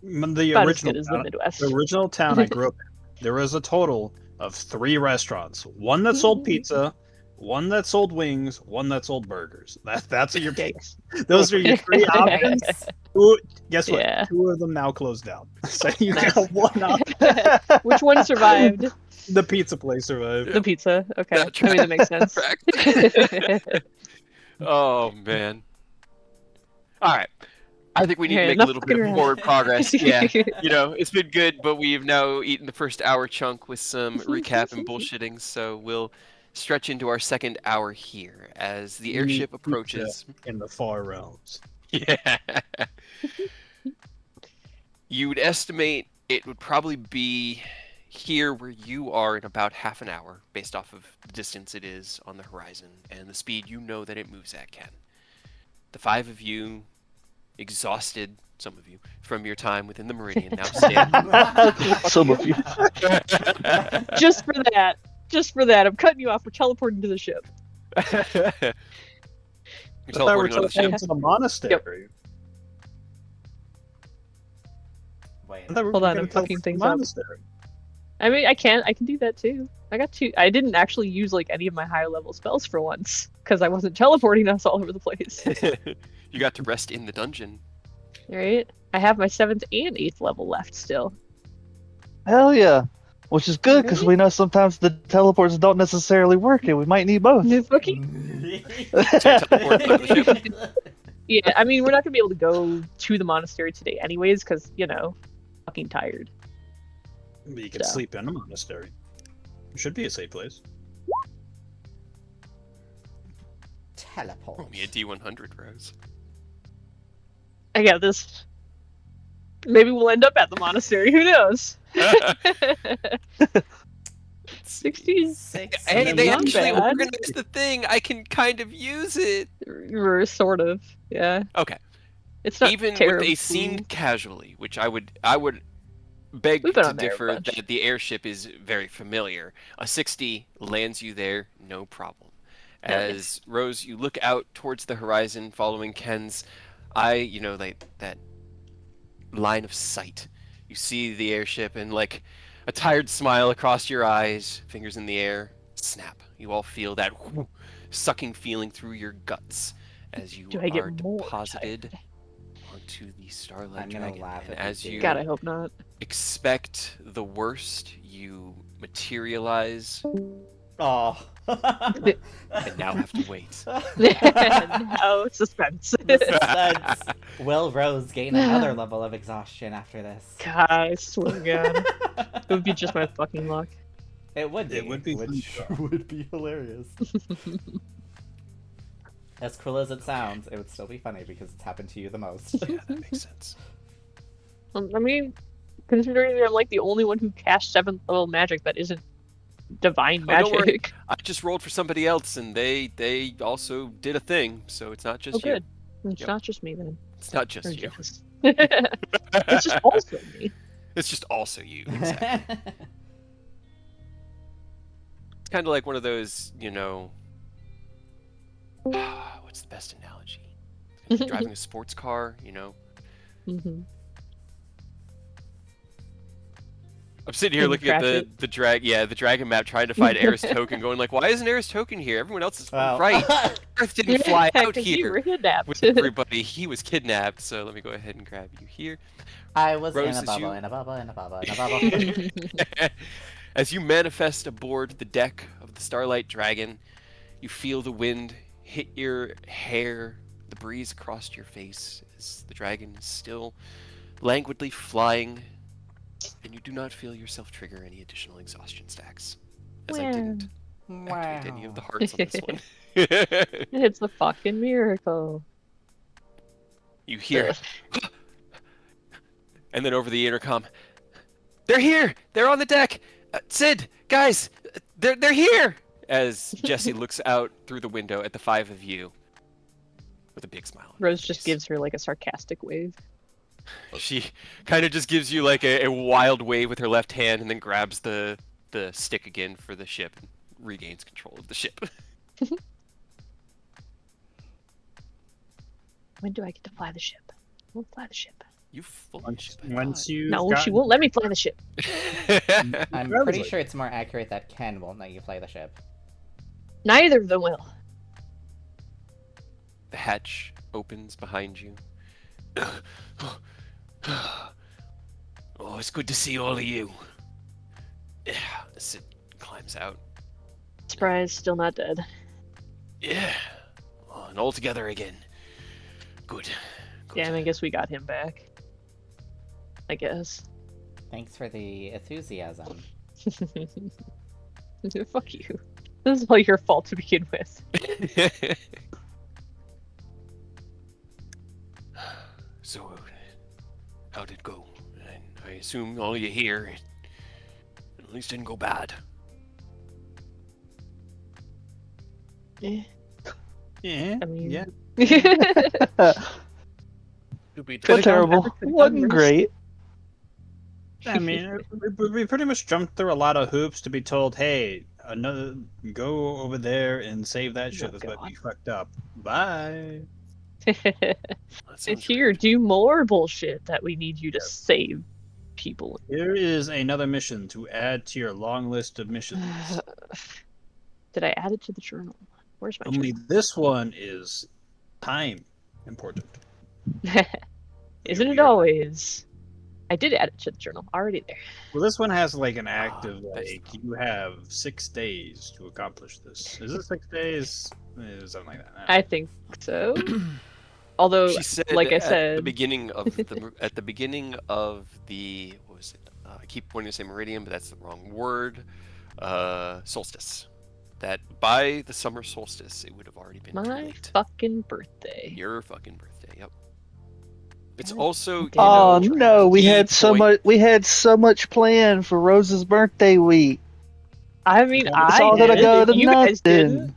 the About as good original as the town, Midwest. the original town I grew up in, there was a total of 3 restaurants. One that sold pizza, one that sold wings, one that sold burgers. That's your Yikes. those are your 3 options. Nice. Ooh, guess what? Yeah. 2 of them now closed down. So you Nice. got one option. Which one survived? The pizza place survived. The pizza. Okay. That I mean, that makes sense. Correct. Oh man. All right. I think we need to Okay, make a enough little bit of fucking forward progress. Yeah. You know, it's been good, but we've now eaten the first hour chunk with some recap and bullshitting, so we'll stretch into our second hour here as the You airship need approaches. in the far realms. Yeah. You would estimate it would probably be here where you are in about half an hour, based off of the distance it is on the horizon and the speed you know that it moves at, Ken. The 5 of you, exhausted, some of you, from your time within the Meridian, now stand. Some of you. Just for that. Just for that. I'm cutting you off. We're teleporting to the ship. You're I thought we were teleporting on the ship. teleporting to the monastery. Wait. I thought we were Hold on, gonna I'm fucking teleport to things the up. monastery. I mean, I can do that too. I got two. I didn't actually use like any of my higher level spells for once because I wasn't teleporting us all over the place. You got to rest in the dungeon. Right? I have my 7th and 8th level left still. Hell yeah. Which is good because Right? we know sometimes the teleports don't necessarily work and we might need both. New bookie? Teleport out of the ship. Yeah, I mean, we're not gonna be able to go to the monastery today, anyways, because fucking tired. But you can So. sleep in a monastery. It should be a safe place. Teleport. Roll me a D100, Rose. I got this. Maybe we'll end up at the monastery. Who knows? 16. Hey, they Not actually bad. organized the thing. I can kind of use it. Sort of. Yeah. Okay. It's not Even terrible. what they seemed casually, which I would beg We've been to on there a differ bunch. that the airship is very familiar. A 60 lands you there, no problem. Hell yeah. As Rose, you look out towards the horizon, following Ken's eye, that line of sight. You see the airship and like a tired smile across your eyes, fingers in the air, snap. You all feel that sucking feeling through your guts as you Do I get are more deposited tired? onto the Starlight I'm gonna Dragon. laugh And at you, as you dude. God, I hope not. expect the worst, you materialize Oh. and now have to wait. No suspense. The suspense. Will Rose gain another level of exhaustion after this? God, I swear to God. It would be just my fucking luck. It would be. It would be which fun. would be hilarious. As cruel as it sounds, it would still be funny because it's happened to you the most. Yeah, that makes sense. I mean, considering I'm like the only one who cast 7th level magic that isn't divine Oh, don't worry. magic. I just rolled for somebody else, and they also did a thing, so it's not just Oh, good. you. It's Yep. not just me then. It's not Or just you. just. It's just also me. It's just also you. Exactly. It's kind of like one of those, what's the best analogy? Like driving a sports car, hmm I'm sitting here Can you looking at crash the dragon map, trying to find Eris Token, going like, why isn't Eris Token here? Everyone else is Well, right. Earth didn't fly out 'Cause you here were kidnapped. with everybody. He was kidnapped. So let me go ahead and grab you here. I was Rose, in a as bubble, you- in a bubble, in a bubble, in a bubble. As you manifest aboard the deck of the Starlight Dragon, you feel the wind hit your hair, the breeze across your face as the dragon is still languidly flying, and you do not feel yourself trigger any additional exhaustion stacks, as I didn't activate any of the hearts on this one. It's a fucking miracle. You hear, and then over the intercom, they're here! They're on the deck! Sid, guys, they're here! As Jesse looks out through the window at the 5 of you with a big smile. on her Rose just face. gives her like a sarcastic wave. She kind of just gives you like a wild wave with her left hand and then grabs the stick again for the ship and regains control of the ship. When do I get to fly the ship? I won't fly the ship. You fully Once, ship once you No, she won't let me fly the ship. I'm Rose pretty like- sure it's more accurate that Ken won't let you fly the ship. Neither of them will. The hatch opens behind you. Oh, it's good to see all of you. Yeah, Sid climbs out. Surprise, still not dead. Yeah, well, and all together again. Good. Good. Damn, I guess we got him back. I guess. Thanks for the enthusiasm. Fuck you. This is all your fault to begin with. So, how'd it go? I assume all you hear, at least didn't go bad. Eh, Yeah. I mean, Yeah. To be Could've Not gone terrible. better, could've Wasn't gone worse. great. I mean, we pretty much jumped through a lot of hoops to be told, hey, go over there and save that shit. Oh, That's what God. we fucked up. Bye. That sounds Here, rude. do more bullshit that we need you to save. people. Here is another mission to add to your long list of missions. Did I add it to the journal? Where's my Only this one is time important. journal? Isn't it always? I did add it to the journal. Already there. Well, this one has like an active, that's like, you have 6 days to accomplish this. Is it 6 days? Something like that. I think so. Although, She said like I at the said, beginning of the what was it? I keep wanting to say meridian, but that's the wrong word. Solstice. That by the summer solstice, it would have already been too my late. fucking birthday. Your fucking birthday. Yep. It's God also. You Oh know, no, we key had so point- much. We had so much planned for Rose's birthday week. I mean, It's It's I all gonna did. go If to you guys didn't,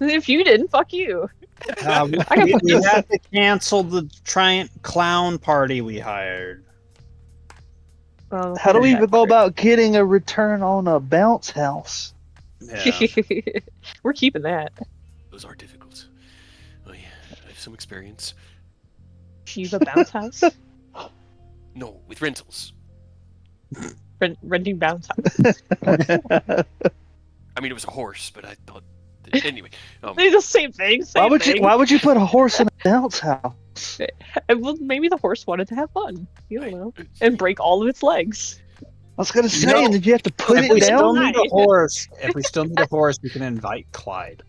nothing. if you didn't, fuck you. We, we have to cancel the giant clown party we hired. Well, How do we that even go part. about getting a return on a bounce house? Yeah. We're keeping that. Those are difficult. Oh yeah, I have some experience. You have a bounce house? No, with rentals. Renting bounce house. I mean, it was a horse, but I thought. Anyway. They're the same thing. Same Why would you? thing. Why would you put a horse in a bounce house? Well, maybe the horse wanted to have fun. You don't know. And break all of its legs. I was gonna say, No. did you have to put If it we still down? need a horse, we can invite Clyde.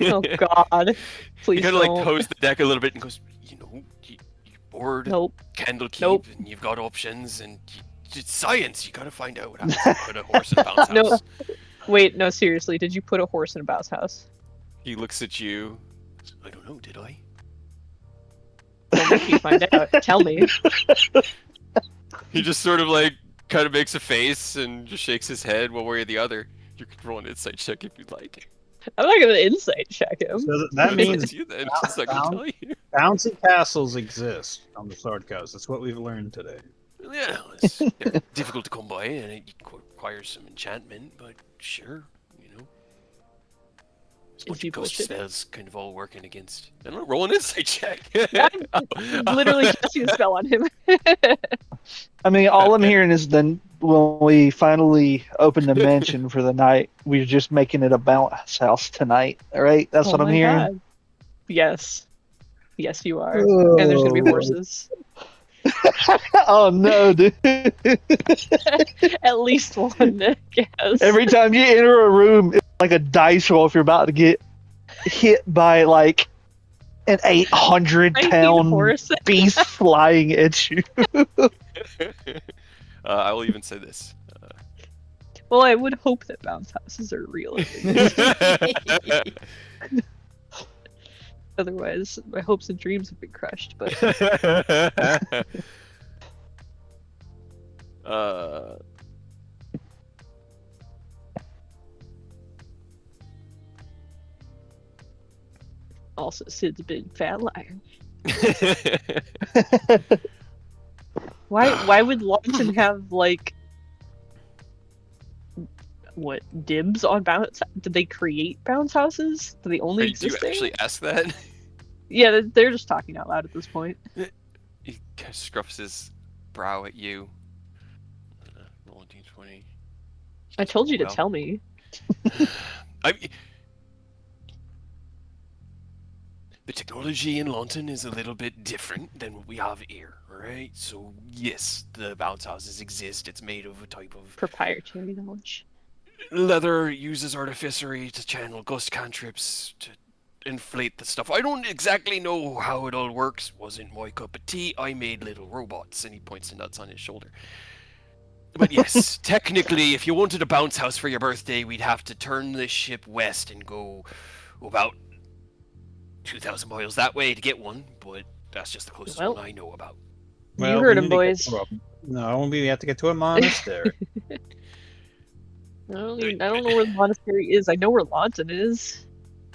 Oh God! He Please kind of like don't. toes the deck a little bit and goes, you know, you're bored, Nope. Candlekeep, Nope. and you've got options, and it's science. You gotta find out what happens if you put a horse in a bounce No. house. Wait, no, seriously. Did you put a horse in a bounce house? He looks at you. I don't know, did I? Don't make me find out. Tell me. He just sort of like kind of makes a face and just shakes his head one way or the other. You can roll an insight check if you'd like. I'm not gonna insight check him. So that means It's you then. It's not gonna tell you. bouncy castles exist on the Sword Coast. That's what we've learned today. Yeah, they're difficult to come by, and it requires some enchantment. But sure, you know, there's a bunch you of ghost bullshit? spells kind of all working against. I don't know. Roll an insight check. I'm literally casting a spell on him. I mean, all I'm hearing is then when we finally open the mansion for the night, we're just making it a bounce house tonight. All right, that's Oh what I'm my hearing. God. Yes. Yes, you are. And there's gonna be horses. Oh no, dude! At least one, yes. Every time you enter a room, it's like a dice roll if you're about to get hit by like an 800-pound horse. beast flying at you. I will even say this. Well, I would hope that bounce houses are real. Otherwise, my hopes and dreams have been crushed. But also, Sid's a big fat liar. Why would Lawton have like what dibs on bounce? Did they create bounce houses? Do they only do exist you there? actually ask that? Yeah, they're just talking out loud at this point. He kind of scruffs his brow at you. Roll a d20. I told you to Well, tell me. The technology in London is a little bit different than what we have here, alright? So, yes, the bounce houses exist. It's made of a type of Proprietary knowledge. leather, uses artificery to channel ghost cantrips to inflate the stuff. I don't exactly know how it all works. Wasn't my cup of tea. I made little robots, and he points to nuts on his shoulder. But yes, technically, if you wanted a bounce house for your birthday, we'd have to turn this ship west and go about 2,000 miles that way to get one, but that's just the closest Well, one I know about. You heard him, we need to get boys. to No, we have to get to a monastery. I don't know where the monastery is. I know where Lawton is.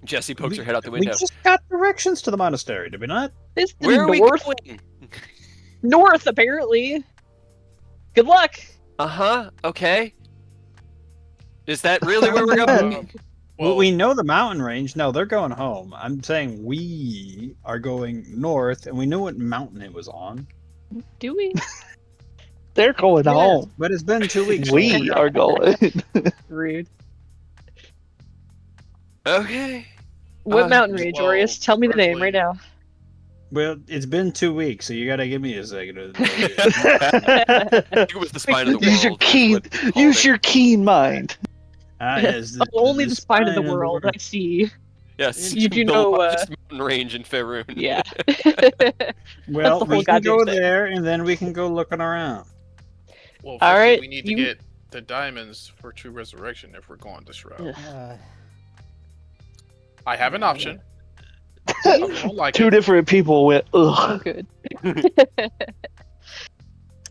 Jesse pokes her head out the We window. just got directions to the monastery, did we not? It's the Where are we north. going? North, apparently. Good luck. Uh-huh, okay. Is that really where we're going? Well, we know the mountain range. No, they're going home. I'm saying we are going north, and we knew what mountain it was on. Do we? They're going Yes, home. but it's been 2 weeks. We are going. Rude. Okay. What mountain range, well, Aureus? Tell me the name right personally- now. Well, it's been 2 weeks, so you gotta give me a second. It was the spine of the Use your world. is keen. what they called Use it. your keen mind. Yes, Only the spine of the world. I see. Yes. You do the know, largest mountain range in Faerun. Yeah. Well, the whole we can go goddamn thing. there, and then we can go looking around. Well, All firstly, right, we need to you- get the diamonds for True Resurrection if we're going this route. Ugh. I have an option. I don't like Two it. different people went, Oh, ugh. good.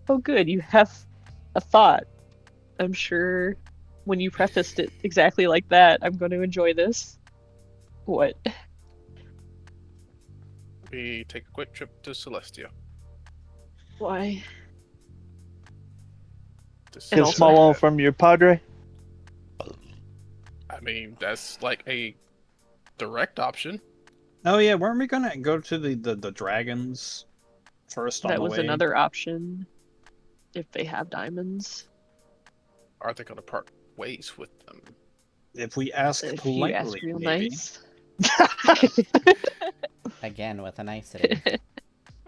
Oh, good. You have a thought. I'm sure when you prefaced it exactly like that, I'm going to enjoy this. What? We take a quick trip to Celestia. Why? To see Get a also- small one from your padre. I mean, that's like a direct option. Oh yeah, weren't we gonna go to the dragons first on That the was way? another option. If they have diamonds. Are they going to part ways with them? If we ask If you politely, ask real maybe. nice. Again with a nicety.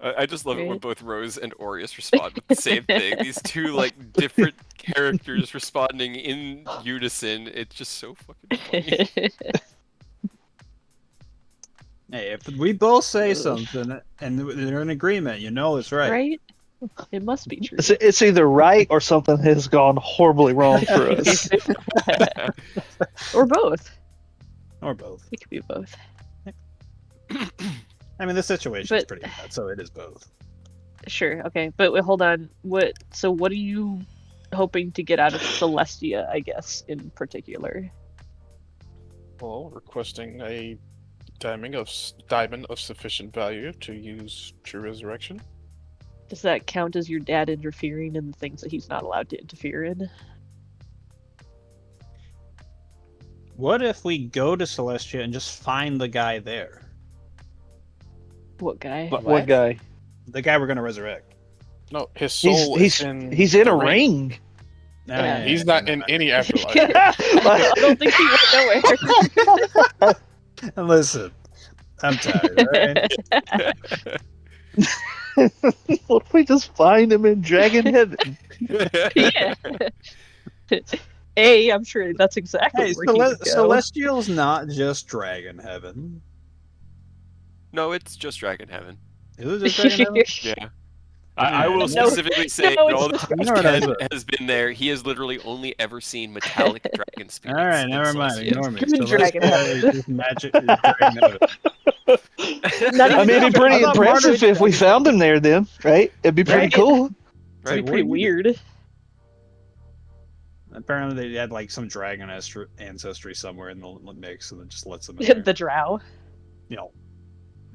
I just love it when Right. both Rose and Aureus respond with the same thing. These two like different characters responding in unison. It's just so fucking funny. Hey, if we both say Ugh. something and they're in agreement, you know it's right. Right? It must be true. It's either right or something has gone horribly wrong for us. Or both. Or both. It could be both. I mean, the situation is But- pretty bad, so it is both. Sure, okay. But wait, hold on. What are you hoping to get out of Celestia, I guess, in particular? Well, requesting a diamond of sufficient value to use True Resurrection. Does that count as your dad interfering in the things that he's not allowed to interfere in? What if we go to Celestia and just find the guy there? What guy? What guy? The guy we're gonna resurrect. No, his soul He's is in. he's in the a ring. Yeah. He's not in any afterlife. I don't think he went nowhere. And listen, I'm tired. Alright? What if we just find him in Dragon Heaven? Yeah. I'm sure that's exactly Hey, where he would go. Celestial's not just Dragon Heaven. No, it's just Dragon Heaven. Is it just Dragon Heaven? Yeah. I will No, specifically say no, that all the it's- times You know what I Ken said. has been there, he has literally only ever seen metallic dragon spirits. Alright, in never mind. Celestia. Ignore me. Good Dragon Celestia Heaven. is just magic. Is Dragon Heaven. Not I even mean, it'd be pretty I thought impressive Martin- if we found him there. Then, right? It'd be pretty Right. cool. That'd Like, be pretty what do you- weird. Apparently, they had like some dragon ancestry somewhere in the mix, and it just lets them in there. The drow. You know,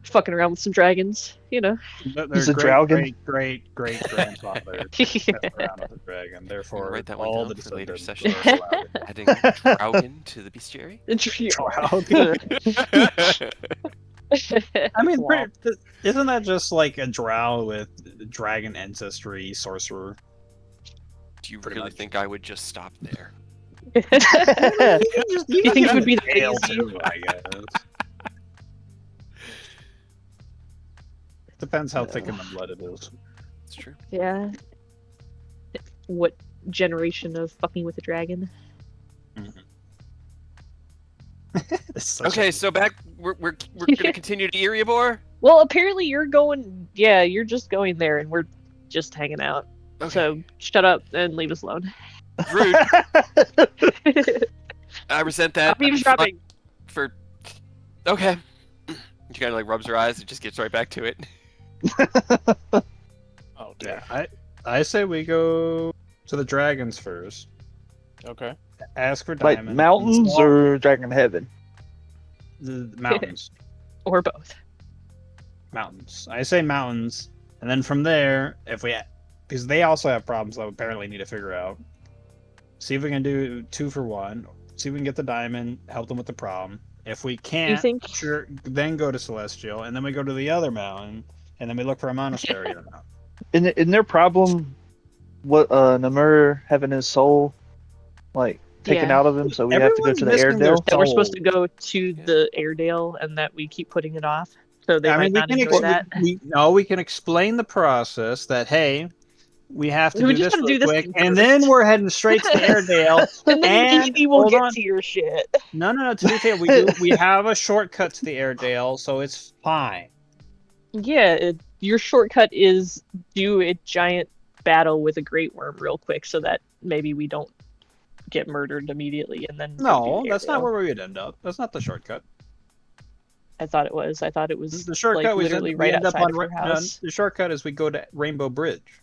Fucking around with some dragons, you know. their He's a dragon. great grandfather messed around with a dragon. Therefore, Write that one all down the for later descendants session. are allowed. Adding Draugen to the bestiary. I mean, Wow. isn't that just like a drow with dragon ancestry sorcerer? Do you Pretty really much. think I would just stop there? You think it would be that Hail easy? too, I guess. Depends how thick in the blood it is. It's true. Yeah. What generation of fucking with a dragon? It's such Okay, a- so back. We're gonna continue to Erebor. Well, apparently you're going. Yeah, you're just going there, and we're just hanging out. Okay. So shut up and leave us alone. Rude. I resent that. Stop even I'm dropping. fine for. Okay. She kind of like rubs her eyes and just gets right back to it. Oh, dear. Yeah, I say we go to the dragons first. Okay. Ask for Like diamonds. mountains or Dragon Heaven? the mountains? Or both. Mountains. I say mountains, and then from there, if we, because they also have problems that we apparently need to figure out. See if we can do 2 for 1. See if we can get the diamond. Help them with the problem. If we can't, think- sure, then go to Celestial, and then we go to the other mountain, and then we look for a monastery in the mountain. Isn't their problem what Namur having his soul like taken Yeah. out of him, so we have to go Everyone's to the missing their Airedale. That we're supposed to soul. go to the Airedale and that we keep putting it off. So they I might mean, we not can enjoy that. we can explain the process that hey, we have to We do just this gotta real do this quick, thing and first. then we're heading straight to the Airedale. And then And maybe we'll hold get on, to your shit. no. To be fair, we have a shortcut to the Airedale, so it's fine. Yeah, your shortcut is do a giant battle with a great worm real quick so that maybe we don't get murdered immediately and then go do No, the that's not Airedale. where we would end up. That's not the shortcut. I thought it was. I thought it was The shortcut like we literally we right end up outside on of her no, house. the shortcut is we go to Rainbow Bridge.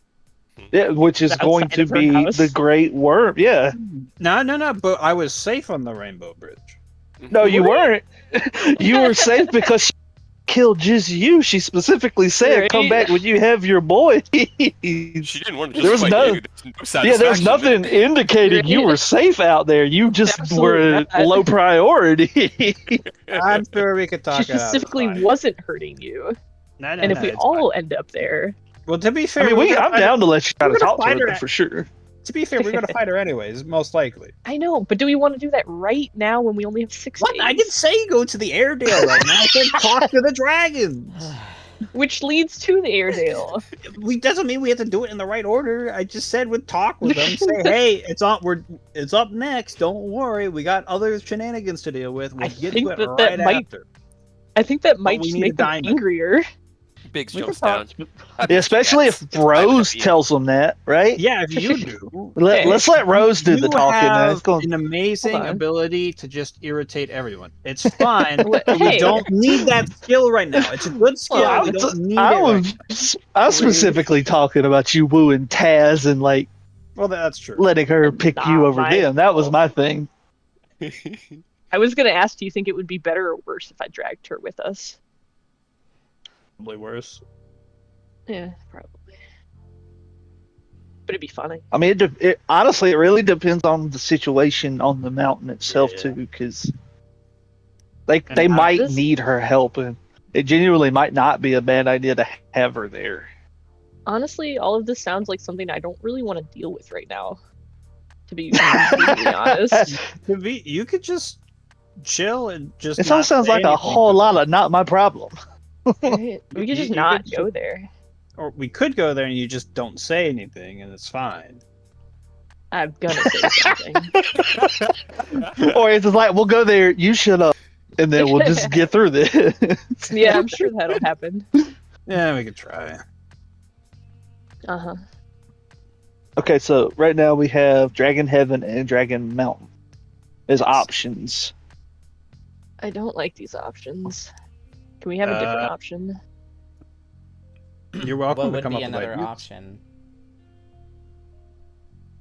Yeah, which is going Outside to of her be house. the Great Worm. Yeah. No. But I was safe on the Rainbow Bridge. No, you Really? weren't. You were safe because she killed just you. She specifically said, "Come Right? back when you have your boy." She didn't want to There just was fight no- you. There's no Yeah, there's satisfaction nothing in it. indicating you Right? were safe out there. You just Absolutely were not. low priority. I'm sure we could talk She it out. It's specifically fine. wasn't hurting you. No, And if we it's all fine. end up there, Well, to be I fair, mean, we're gonna I'm fight down to let you try we're to gonna talk to fight her her though, for sure. To be fair, we're gonna fight her anyways, most likely. I know, but do we want to do that right now when we only have 6 What? days? I didn't say go to the Airedale right now. I said talk to the dragons. Which leads to the Airedale. We doesn't mean we have to do it in the right order. I just said we'd talk with them. Say, hey, it's up next. Don't worry, we got other shenanigans to deal with. We'll I get think to it that right might- after. I think that might we just need a make them diamond. angrier. Biggs We can jumps down. Yeah, especially if Rose tells them that, right? Yeah, if you do. Let's let Rose do the talking. Then have it's going. an amazing Hold on. ability to just irritate everyone. It's fine, What- but we hey. don't need that skill right now. It's a good skill. Well, we don't need it right now. I'm specifically talking about you wooing Taz and like Well, that's true. letting her pick Not you over my them. That was fault. my thing. I was gonna ask, do you think it would be better or worse if I dragged her with us? Probably worse. Yeah, probably. But it'd be funny. I mean, it honestly, it really depends on the situation on the mountain itself Yeah. too, because they And might this- need her help, and it genuinely might not be a bad idea to have her there. Honestly, all of this sounds like something I don't really want to deal with right now. To be completely honest. You could just chill and just. It all not sounds say like a anything. whole lot of not my problem. Right? We could just You not could- go there. Or we could go there and you just don't say anything, and it's fine. I'm gonna say something. Or it's just like, we'll go there, you shut up, and then we'll just get through this. Yeah, I'm sure that'll happen. Yeah, we could try. Uh-huh. Okay, so right now we have Dragon Heaven and Dragon Mountain as options. I don't like these options. Can we have a different option? You're welcome What to would come be up with another ideas. option?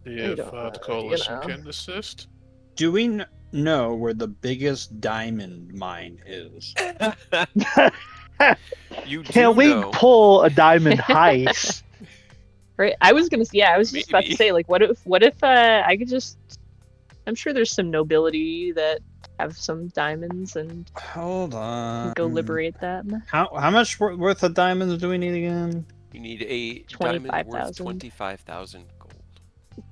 See if don't the know, coalition you know. can assist. Do we know where the biggest diamond mine is? You do Oh, Can we know. pull a diamond heist? Right? I was gonna. Yeah, I was just about to Maybe. say, like, what if I could just? I'm sure there's some nobility that have some diamonds and Hold on. go liberate them. How much worth of diamonds do we need again? You need a diamond worth 25,000. 25,000 gold.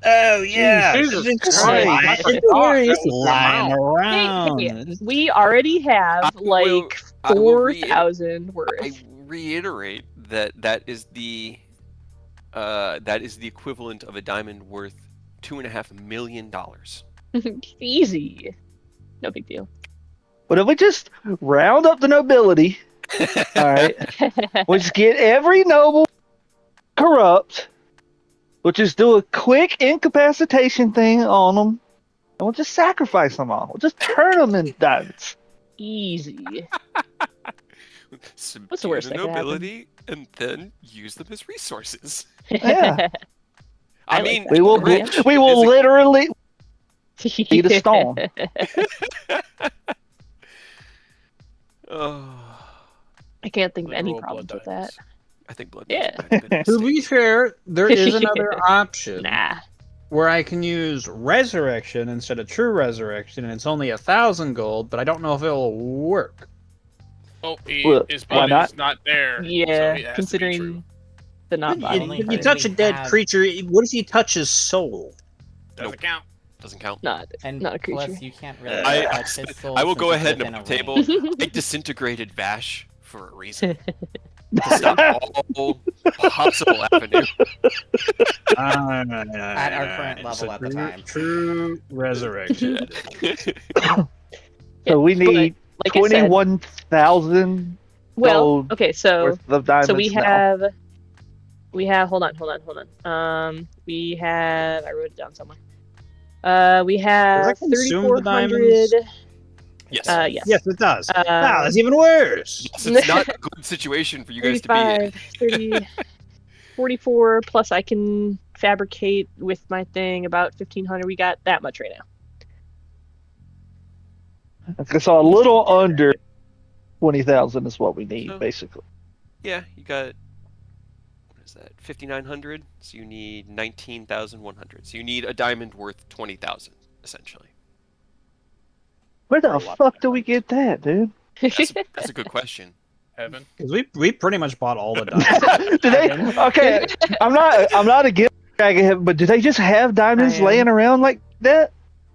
Oh yeah, Jesus it's Christ. lying, I it's forgot lying that was the amount. around. Hey, we already have I will- like I will 4,000 worth. I reiterate that is the equivalent of a diamond worth $2.5 million. Easy. No big deal. But if we just round up the nobility, all right, we just get every noble corrupt, we'll just do a quick incapacitation thing on them, and we'll just sacrifice them all. We'll just turn them into diamonds. Easy. Subdue What's the worst the that could happen? nobility and then use them as resources. Yeah. I I like mean, that. We will, rich we will is a- literally beat a storm. Oh, I can't think of any Literal blood problems with that. I think blood. Yeah. might have been a To be mistake. fair, there is another option Nah. where I can use resurrection instead of true resurrection, and it's only 1,000 gold, but I don't know if it'll work. Oh, Well, his why body's not? not there. so Yeah, it has to be considering true. The not body. Only You hurt touch a we dead have- creature. What if you touch his soul? Doesn't Nope. count. Doesn't count. Not a creature. Plus, you can't really I, touch his soul. I will since go it's ahead within and a table. ring. I disintegrated Vash for a reason. To stop all possible avenue. At our current level at the time. True resurrection. So we but, need like I said, 21,000 well, gold okay, so worth of diamonds we now. have hold on. We have I wrote it down somewhere. We Does have that consume the 3,400. Yes. Yes. Yes, it does. Um, That's even worse. Yes, it's not a good situation for you guys to be in. 35, 30, 44, plus I can fabricate with my thing about 1,500. We got that much right now. Okay, so a little under 20,000 is what we need, So- basically. Yeah, you got. What is that? 5,900. So you need 19,100. So you need a diamond worth 20,000, essentially. Where the A lot. fuck do we get that, dude? That's a good question. Heaven. Because we pretty much bought all the diamonds. Do they? Okay, I'm not against Dragon Heaven, but do they just have diamonds I am. laying around like that?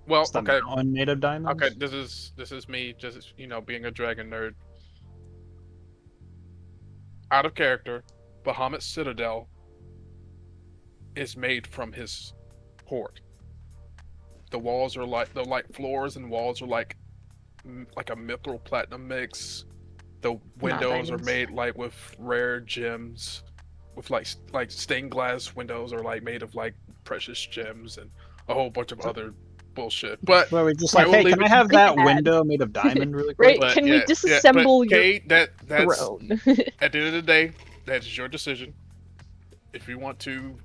Well, It's the okay. mountain made of diamonds. Okay, this is me just being a dragon nerd. Out of character, Bahamut's Citadel is made from his hoard. The walls are like floors and walls are like a mithril platinum mix. The windows are diamonds. made like with rare gems, with like stained glass windows are like made of like precious gems and a whole bunch of other bullshit. But Where we just I like, will hey, leave can it I have to that that. window made of diamond really Right? quick? But Can we but disassemble your Kate, that's throne? at the end of the day, that's your decision. If you want to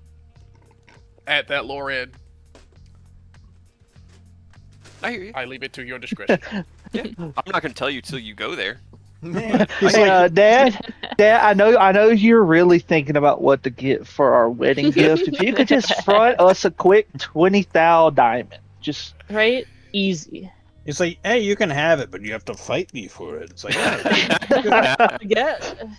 add that lore in, I hear you. I leave it to your discretion. Yeah. I'm not going to tell you till you go there. He's Hey, like, Dad, I know you're really thinking about what to get for our wedding gift. If you could just front us a quick 20,000 diamond, just Right? Easy. he's like, hey, you can have it, but you have to fight me for it. It's like, yeah, Again.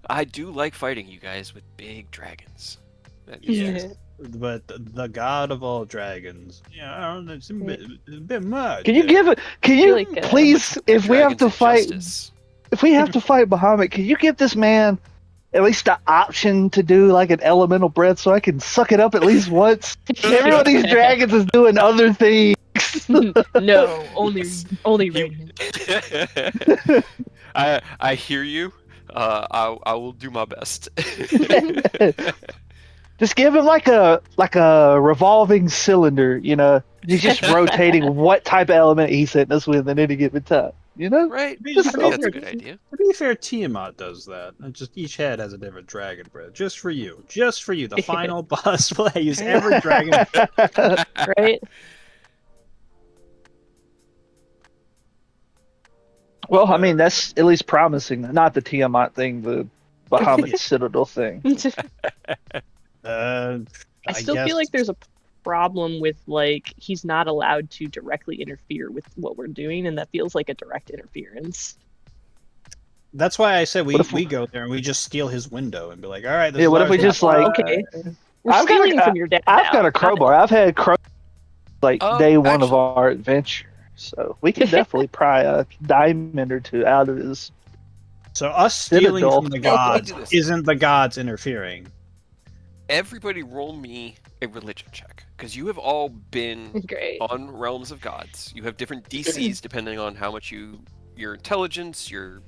I do like fighting you guys with big dragons. That Yeah. but the god of all dragons. Yeah, I don't know, it's a bit much. can you give it? Can you feel like, please, if we have Dragons to of fight, justice. if we have to fight Bahamut, can you give this man at least the option to do like an elemental breath so I can suck it up at least once? Every one of these dragons is doing other things. No, only rain. I hear you. I will do my best. Just give him like a revolving cylinder, you know. He's just rotating what type of element he's hitting us with at any given time, you know. Right? I Just I think that's a good idea. To be fair, Tiamat does that. And just each head has a different dragon breath. Just for you. Just for you. The final boss plays every dragon. Right? Well, I mean that's at least promising. Not the Tiamat thing, the Bahamut Citadel thing. I still guess feel like there's a problem with like he's not allowed to directly interfere with what we're doing, and that feels like a direct interference. that's why I said What if we go there and we just steal his window and be like, all right, this Yeah, is what if we ours just now." like Okay, we're I've got stealing a- from your dad. I've now. got a crowbar. I've had crowbar like Oh, day one of actually- our adventure, so we can definitely pry a diamond or two out of his. So us stealing Citadel. from the Well, let me gods do this. isn't the gods interfering. Everybody roll me a religion check. Because you have all been Great. on Realms of Gods. You have different DCs depending on how much your intelligence, your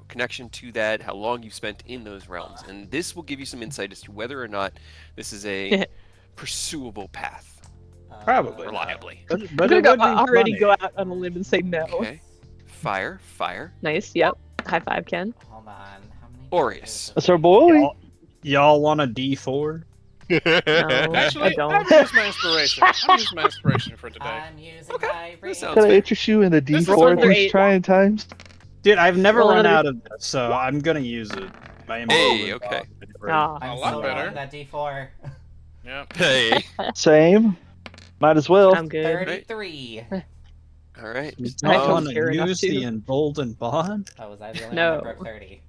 connection to that, how long you've spent in those realms. And this will give you some insight as to whether or not this is a pursuable path Probably. reliably. But I'm gonna it go, would be already funny. go out on a limb and say no. Okay. Fire. Nice. Yep. High five, Ken. Hold on. How many? Aureus. That's our boy. Y'all want a D4? No, Actually, I don't. I'm using my inspiration. I'm using my inspiration for today. I'm using Okay, my that sounds Can I fair. interest you in a This is D4 under these eight. trying times? Dude, I've never Roll run another- out of this, so I'm gonna use it. My Hey, involvement. okay. Ah. I'm A lot so better. rolling that D4. Yep. Hey. Same. Might as well. I'm good. 33. All right. You I don't don't want to care enough use to. the emboldened bond? Oh, was I the only No. one that broke 30?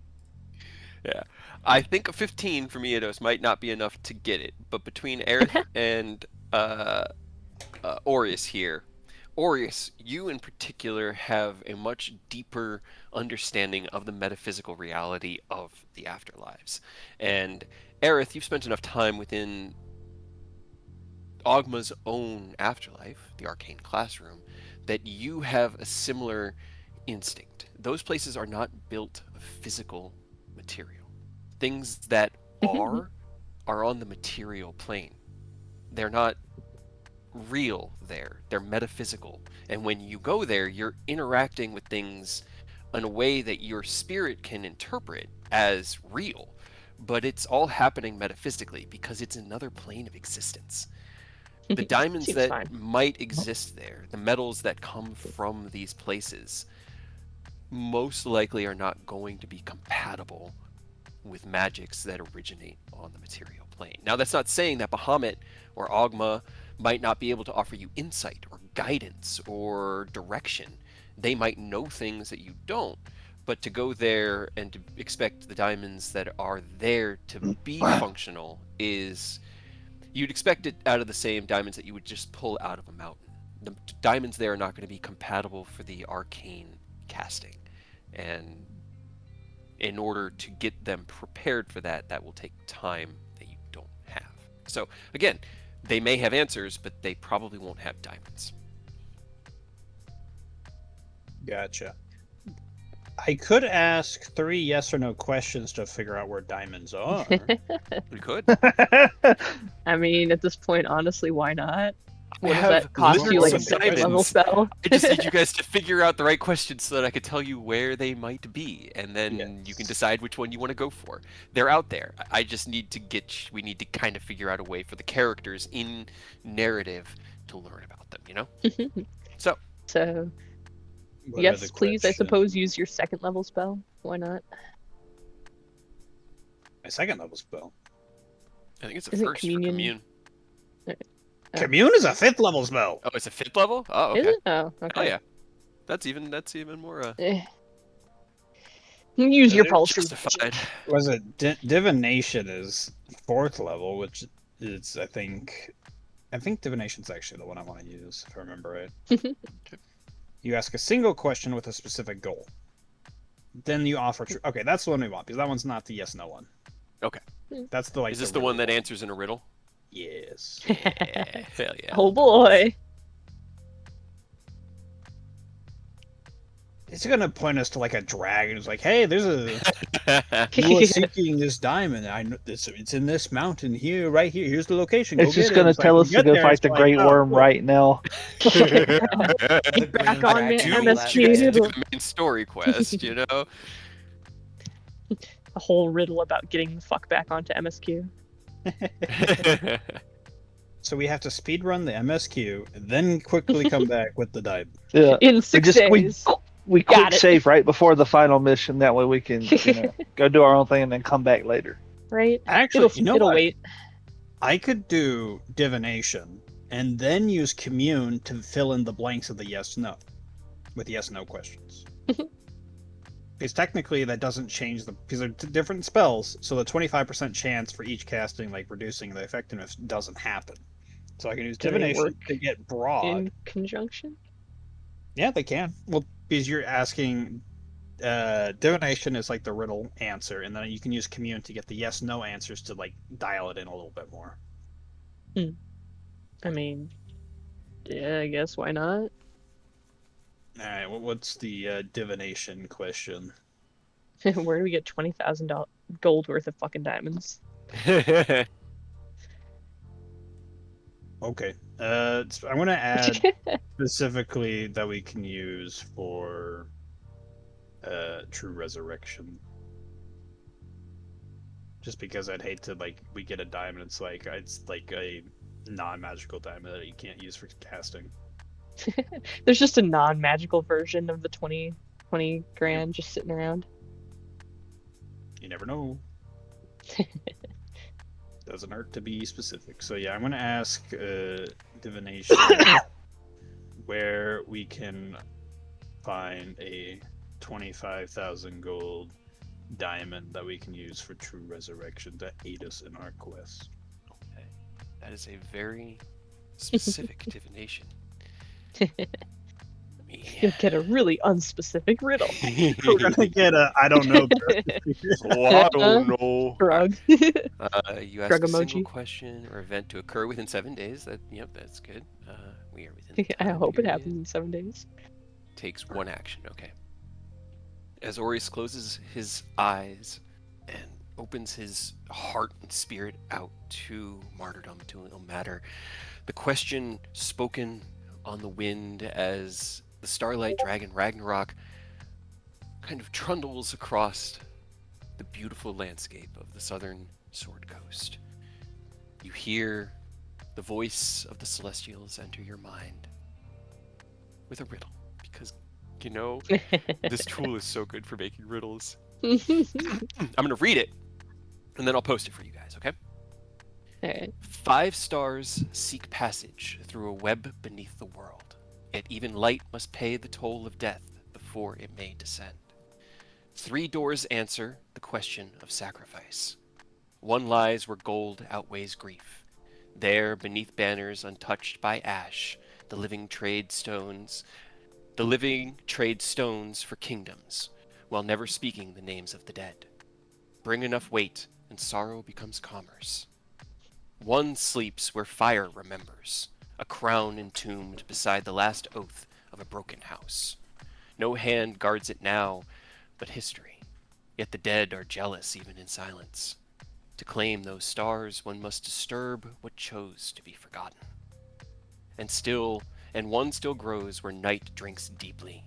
Yeah. I think a 15 for Miodos might not be enough to get it, but between Aerith and Aureus here, Aureus, you in particular have a much deeper understanding of the metaphysical reality of the afterlives. And Aerith, you've spent enough time within Ogma's own afterlife, the arcane classroom, that you have a similar instinct. Those places are not built of physical material. Things that are on the material plane. They're not real there. They're metaphysical. And when you go there, you're interacting with things in a way that your spirit can interpret as real. But it's all happening metaphysically because it's another plane of existence. The diamonds Seems that fine. might exist there, the metals that come from these places, most likely are not going to be compatible with magics that originate on the material plane. Now, that's not saying that Bahamut or Ogma might not be able to offer you insight or guidance or direction. They might know things that you don't. But to go there and to expect the diamonds that are there to be functional is. You'd expect it out of the same diamonds that you would just pull out of a mountain. The diamonds there are not going to be compatible for the arcane casting. And in order to get them prepared for that, that will take time that you don't have. So, again, they may have answers, but they probably won't have diamonds. Gotcha. I could ask 3 yes or no questions to figure out where diamonds are. We could. I mean, at this point, honestly, why not? What does have that cost you? Like a literal second level diamonds. spell? I just need you guys to figure out the right questions so that I could tell you where they might be, and then you can decide which one you want to go for. They're out there. I just need to we need to kind of figure out a way for the characters in narrative to learn about them, you know? So, What are yes, the please, I questions? suppose use your second level spell. Why not? My second level spell. I think it's a Isn't first Communion- for Commune. Commune is a 5th level spell. Oh, it's a 5th level? Oh, Is okay. it? Oh, okay. Oh, yeah. That's even more Use your pulse. justified. Was it divination is 4th level, which is I think divination's actually the one I want to use if I remember right. You ask a single question with a specific goal. Then you offer okay, that's the one we want because that one's not the yes no one. Okay. That's the Is this the one that answers in a riddle? Yes. Yeah. Hell yeah. Oh boy. It's gonna point us to like a dragon. It's like, hey, there's a you are seeking this diamond. I know this. It's in this mountain here, right here. Here's the location. It's just going to tell us to go fight the Great Worm right now. The Back green on dragon. me, Do Let what MSQ. you guys me- do the main story quest, you know? A whole riddle about getting the fuck back onto MSQ. So we have to speedrun the MSQ and then quickly come back with the dive. Yeah. In 6 days. We Got quick it. save right before the final mission. That way we can go do our own thing and then come back later. Right? Actually, It'll wait. I could do divination and then use commune to fill in the blanks of the yes no with yes no questions. Because technically that doesn't change because they're different spells, so the 25% chance for each casting, like reducing the effectiveness, doesn't happen. So I can use Do they divination work to get broad. In conjunction? Yeah, they can. Well, because you're asking, divination is like the riddle answer, and then you can use commune to get the yes no answers to like dial it in a little bit more. I mean, yeah, I guess why not? All right, what's the divination question? Where do we get $20,000 gold worth of fucking diamonds? Okay. I'm gonna add specifically that we can use for true resurrection. Just because I'd hate to we get a diamond, it's like a non-magical diamond that you can't use for casting. There's just a non-magical version of the 20 grand just sitting around. You never know. Doesn't hurt to be specific. So yeah, I'm gonna ask divination where we can find a 25,000 gold diamond that we can use for true resurrection to aid us in our quest. Okay. That is a very specific divination. You'll get a really unspecific riddle. We're gonna get a I don't know. Oh, I don't know. Drug. You ask Drug a single emoji. question or event to occur within 7 days. Yep, that's good. We are within the I time hope it period. happens in 7 days. Takes 1 action. Okay. As Orius closes his eyes and opens his heart and spirit out to martyrdom, to no matter, the question spoken on the wind as the starlight dragon Ragnarok kind of trundles across the beautiful landscape of the southern Sword Coast. You hear the voice of the Celestials enter your mind with a riddle, because, you know, this tool is so good for making riddles. I'm going to read it, and then I'll post it for you guys, okay? Alright. 5 stars seek passage through a web beneath the world, yet even light must pay the toll of death before it may descend. 3 doors answer the question of sacrifice. 1 lies where gold outweighs grief. There, beneath banners untouched by ash, the living trade stones for kingdoms, while never speaking the names of the dead. Bring enough weight, and sorrow becomes commerce. 1 sleeps where fire remembers, a crown entombed beside the last oath of a broken house. No hand guards it now, but history. Yet the dead are jealous even in silence. To claim those stars, one must disturb what chose to be forgotten. And one still grows where night drinks deeply.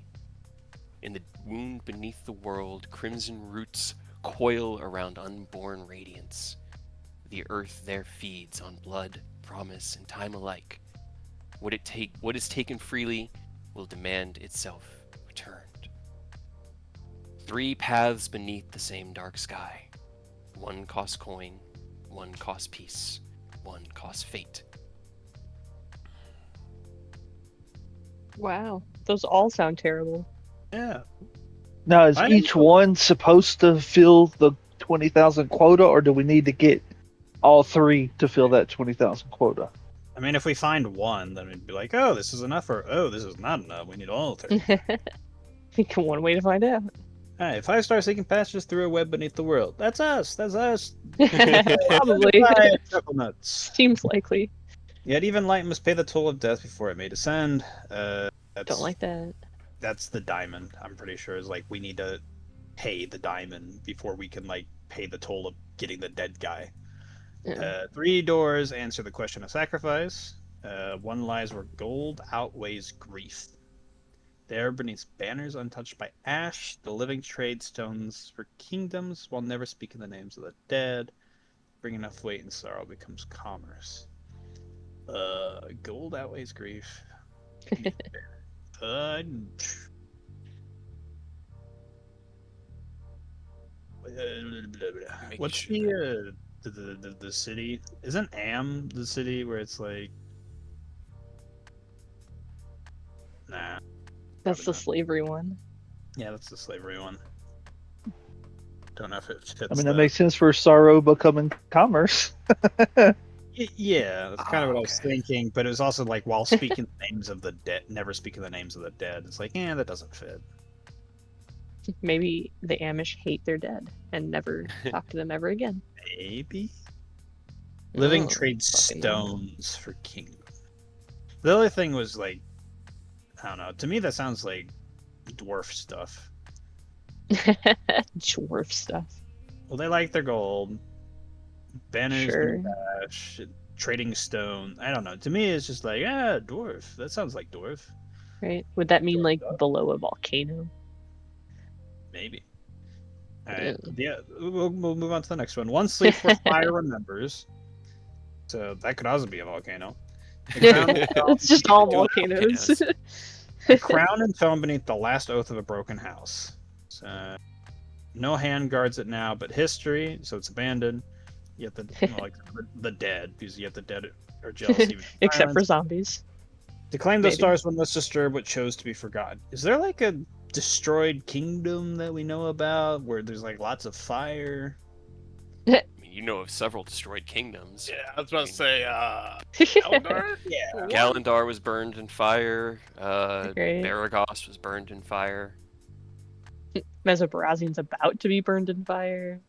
In the wound beneath the world, crimson roots coil around unborn radiance. The earth there feeds on blood, promise, and time alike. What is taken freely will demand itself returned. 3 paths beneath the same dark sky. 1 costs coin, 1 costs peace, 1 costs fate. Wow. Those all sound terrible. Yeah. Now, is I each know. one supposed to fill the 20,000 quota, or do we need to get all 3 to fill that 20,000 quota? I mean, if we find 1, then we'd be like, oh, this is enough, or oh, this is not enough. We need all 3. Think of one way to find out. Alright, 5 stars seeking passages through a web beneath the world. That's us. That's us. Probably. Chuckle nuts. Seems likely. Yet even light must pay the toll of death before it may descend. Don't like that. That's the diamond. I'm pretty sure is like we need to pay the diamond before we can like pay the toll of getting the dead guy. Yeah. 3 doors answer the question of sacrifice. 1 lies where gold outweighs grief. There, beneath banners untouched by ash, the living trade stones for kingdoms, while never speaking the names of the dead. Bring enough weight and sorrow becomes commerce. Gold outweighs grief. What's the city? Isn't Am the city where it's like? Nah. That's the not. slavery one. Yeah, that's the slavery one. Don't know if it fits. I mean, that makes sense for sorrow becoming commerce. Yeah, that's kind of what I was Okay. thinking. But it was also like while speaking the names of the dead, never speaking the names of the dead. It's like, that doesn't fit. Maybe the Amish hate their dead and never talk to them ever again. Maybe. Living Oh, trade fucking hell. stones for kingdom. The other thing was like, I don't know. To me, that sounds like dwarf stuff. Dwarf stuff. Well, they like their gold. Banners, Sure. dash, trading stone. I don't know. To me, it's just like, dwarf. That sounds like dwarf. Right? Would that mean Dwarf like stuff. below a volcano? Maybe. All right. Ew. Yeah, we'll move on to the next one. 1 sleeps where fire remembers. So that could also be a volcano. The crown and throne It's just all Do it, volcanoes. volcanoes. The crown and throne beneath the last oath of a broken house. So, no hand guards it now, but history. So it's abandoned. Yet the dead, because yet the dead are jealous even in Except for silence. zombies. To claim those maybe. stars, one must disturb what chose to be forgotten. Is there like a destroyed kingdom that we know about where there's like lots of fire? I mean, you know of several destroyed kingdoms. Yeah, I was about to say, Eldar? Yeah. Gallandar was burned in fire. Great. Baragos was burned in fire. Mesobrazian's about to be burned in fire.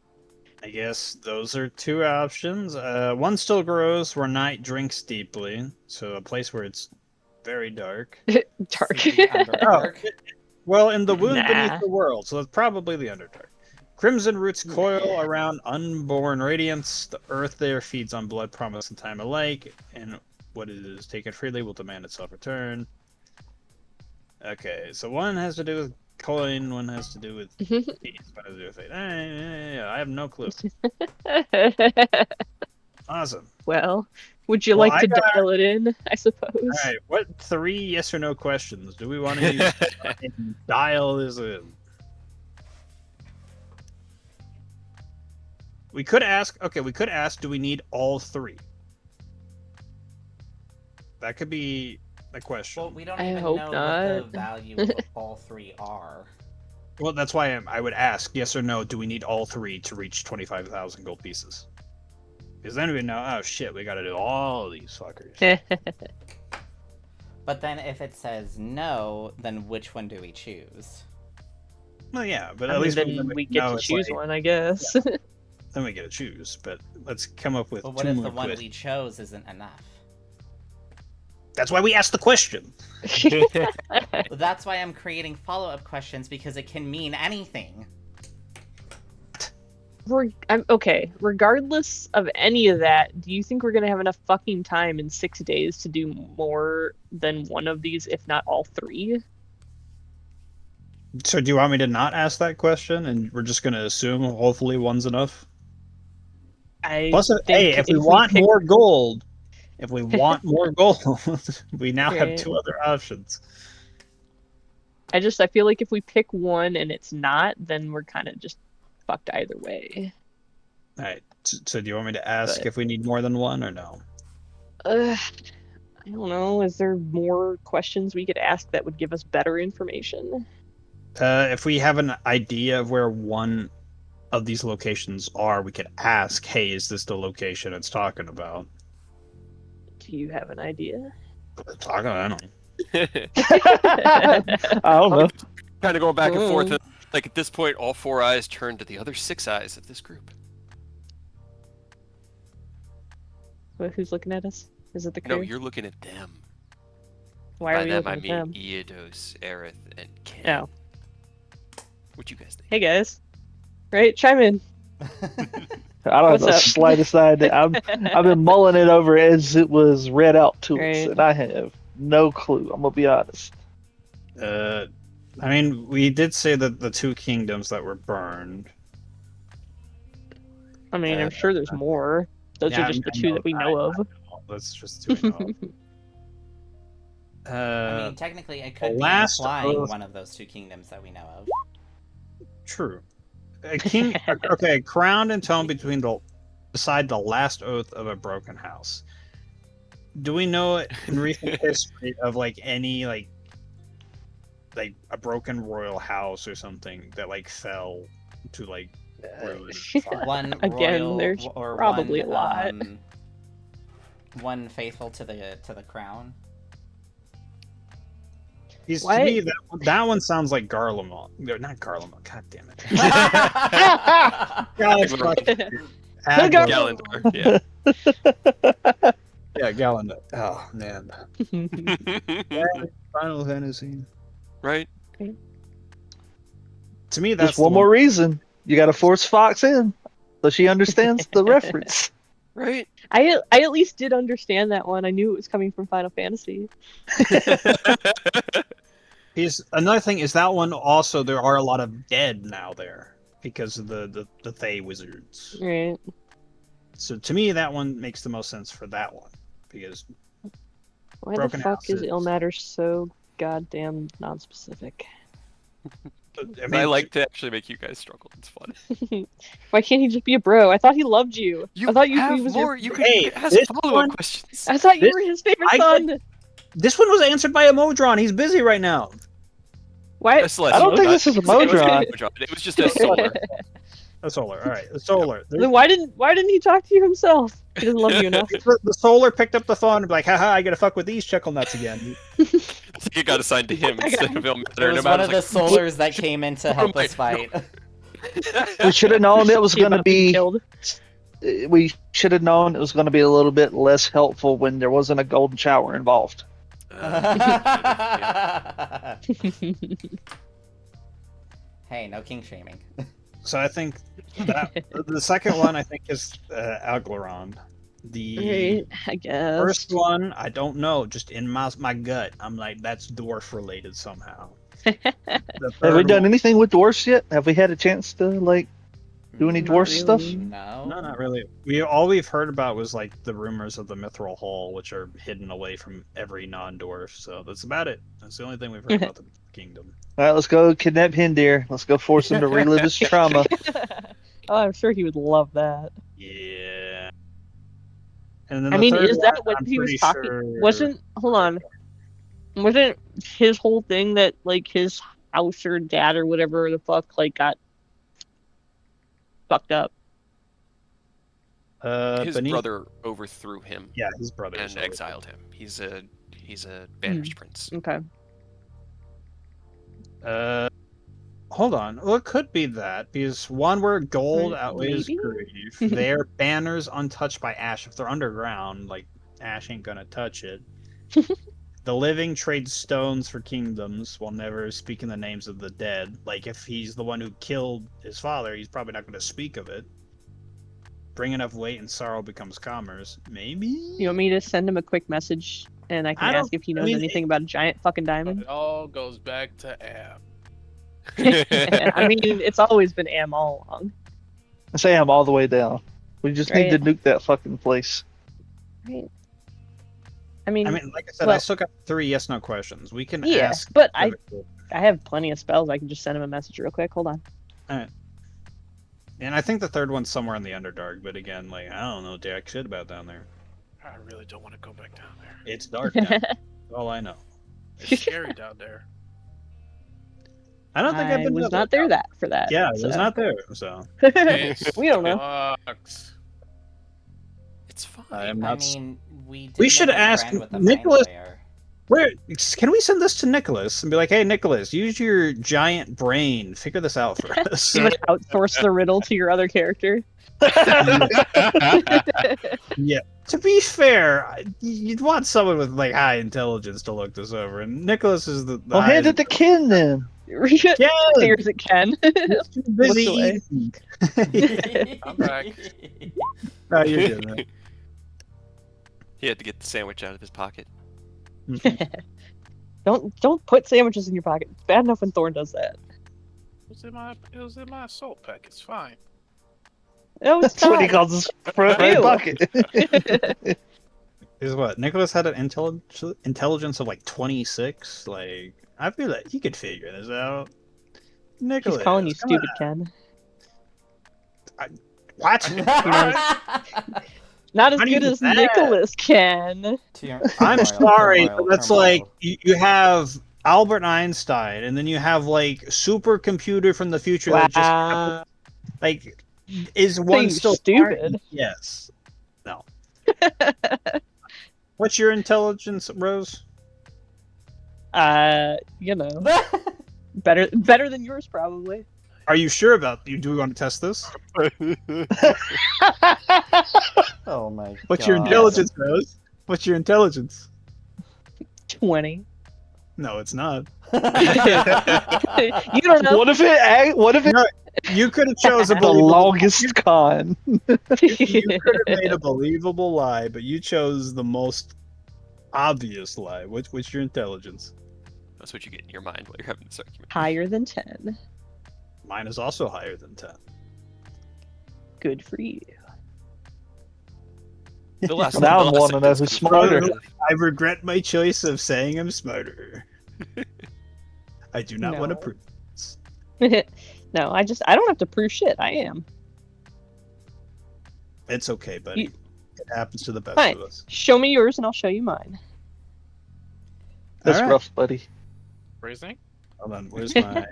I guess those are two options. One still grows where night drinks deeply, so a place where it's very dark. Dark. The Underdark. Well, in the wound Nah. beneath the world, so that's probably the Underdark. Crimson roots coil around unborn radiance. The earth there feeds on blood, promise, and time alike, and what it is taken freely will demand itself return. Okay, so one has to do with coin, one has to do with peace, one has to do with fate. I have no clue. Awesome. Well, would you Well, like to dial it in, I suppose? All right, what 3 yes or no questions do we want to use to dial this in? We could ask, do we need all 3? That could be a question. Well, we don't I even hope know what not. the value of all 3 are. Well, that's why I would ask, yes or no, do we need all 3 to reach 25,000 gold pieces? Because then we know, oh shit, we gotta do all these fuckers. But then if it says no, then which one do we choose? Well, yeah, but I at mean, least then we get know to it's choose like- one, I guess. Then we get to choose, but let's come up with But what 2 if more the one questions. we chose isn't enough? That's why we asked the question. That's why I'm creating follow-up questions, because it can mean anything. Okay, regardless of any of that, do you think we're gonna have enough fucking time in 6 days to do more than one of these, if not all 3? So do you want me to not ask that question, and we're just gonna assume hopefully one's enough? Plus, hey, if we want more gold, we now have Right. 2 other options. I feel like if we pick one and it's not, then we're kind of just fucked either way. All right. So do you want me to ask But- if we need more than one or no? I don't know. Is there more questions we could ask that would give us better information? If we have an idea of where one of these locations are, we could ask, "Hey, is this the location it's talking about?" Do you have an idea? I don't know. I don't know. Kind of going back and forth. And, like at this point, all 4 eyes turn to the other 6 eyes of this group. Who's looking at us? Is it the No, crew? you're looking at them. Why By are we them, looking I at mean them? Eodos, Aerith, and Ken. Oh. What you guys think? Hey guys, right? Chime in. I don't What's have the up? slightest idea. I've been mulling it over as it was read out to us, Right. and I have no clue. I'm gonna be honest. I mean, we did say that the 2 kingdoms that were burned. I mean, I'm sure there's more. Those Yeah, are just the I 2 know, that we know of. That's just 2 we know of. I mean, technically, it could be last implying Earth- one of those 2 kingdoms that we know of. True. A king. Okay, crowned and toned beside the last oath of a broken house. Do we know in recent history of any like a broken royal house or something that fell to ruin? One Again, royal, there's or probably one, a lot. One faithful to the crown. To What? me, that one sounds like Garlemald. No, not Garlemald. God damn it. God, Gar- Gallandar, yeah. Yeah, Gallandar. Oh man. Final Fantasy. Right? To me, that's Just one more reason. You got to force Fox in, so she understands the reference. Right? I at least did understand that one. I knew it was coming from Final Fantasy. Another thing is that one also there are a lot of dead now there because of the Thay wizards. Right. So to me, that one makes the most sense for that one because Why the Broken fuck is houses. Ilmater so goddamn non-specific? I like to actually make you guys struggle. It's fun. Why can't he just be a bro? I thought he loved you. I thought he was more. your... You could Hey, ask this follow-up one- questions. I thought you This- were his favorite I son. This one was answered by Emodron. He's busy right now. Why? A celestial, I don't think not- this is a it wasn't Modron. It was just a solar. A solar. All right, a solar. Then why didn't he talk to you himself? He doesn't love you enough. The solar picked up the phone and be like, haha, I gotta fuck with these chuckle nuts again. I think it got assigned to him instead of him. It was one of the solars that came in to help us fight. We should have known it was He going to about being be. killed. We should have known it was going to be a little bit less helpful when there wasn't a golden shower involved. Hey, no king shaming. So I think that the second one I think is Algorand. The Right, I guess. first one I don't know, just in my gut, I'm like that's dwarf related somehow. The Have we third done one- anything with dwarfs yet? Have we had a chance to do any Not dwarf stuff? really. No. No, not really. All we've heard about was like the rumors of the Mithril Hall, which are hidden away from every non-dwarf. So that's about it. That's the only thing we've heard about the kingdom. All right, let's go kidnap Hindir. Let's go force him to relive his trauma. Oh, I'm sure he would love that. Yeah. And then I the mean, third is that one, what I'm he was pretty talking? sure- Hold on. Wasn't his whole thing that like his house or dad or whatever the fuck like got fucked up? His Beneath- brother overthrew him Yeah, his brother and exiled him. He's a banished prince. Okay. Hold on. Well, it could be that because one where gold Right, outweighs maybe? grief. Their banners untouched by ash. If they're underground, like ash ain't gonna touch it. The living trade stones for kingdoms while never speaking the names of the dead. Like if he's the one who killed his father, he's probably not going to speak of it. Bring enough weight and sorrow becomes commerce. Maybe. You want me to send him a quick message and I can I don't- ask if he knows I mean, anything about a giant fucking diamond? It all goes back to Ab. I mean, it's always been Am all along. I say I'm all the way down. We just need to Right. nuke that fucking place. Right. I mean, Like I said, I well- still got 3 yes/no questions. We can yeah, ask. but I have plenty of spells. I can just send him a message real quick. Hold on. And I think the third one's somewhere in the Underdark. But again, like I don't know jack shit about down there. I really don't want to go back down there. It's dark down there. That's all I know. It's scary down there. I don't think I've I been was down not there for that. Yeah, it so. was not there. So We don't know. Sucks. It's fine. I am I not. mean, we did We should make a ask friend with the Nicholas- Mind Flayer. Where can we send this to Nicholas and be like, "Hey, Nicholas, use your giant brain, figure this out for us." You must outsource the riddle to your other character. Yeah. To be fair, you'd want someone with like high intelligence to look this over, and Nicholas is the. Well, hand it to Ken then. Yeah, Figures it can. he's too busy Look eating. I'm back. No, you're good. Man. He had to get the sandwich out of his pocket. Don't put sandwiches in your pocket. It's bad enough when Thorn does that. It was in my assault pack. It's fine. No, it's That's what he not. calls his front right Ew. pocket. Is what Nicholas had an intelligence of like 26. Like I feel like he could figure this out. Nicholas, He's calling you come stupid, Ken. on. What? Not as Not good even as that. Nicholas can. I'm sorry, but that's like you have Albert Einstein, and then you have like supercomputer from the future that just Wow. like is one Saying still stupid. smart? Yes. No. What's your intelligence, Rose? You know, better than yours probably. Are you sure about you? Do we want to test this? Oh my god. What's your intelligence, Rose? What's your intelligence? 20. No, it's not. You don't know. What if it No, you could have chosen the longest con? You could have made a believable lie, but you chose the most obvious lie. What's your intelligence? That's what you get in your mind while you're having this argument. Higher than 10. Mine is also higher than 10. Good for you. The last, Now the I last want to know sentence who's was- smarter. I regret my choice of saying I'm smarter. I do not want to No. prove this. No, I don't have to prove shit. I am. It's okay, buddy. You- It happens to the best Fine. of us. Show me yours and I'll show you mine. That's All right. rough, buddy. Phrasing? Hold on, where's my?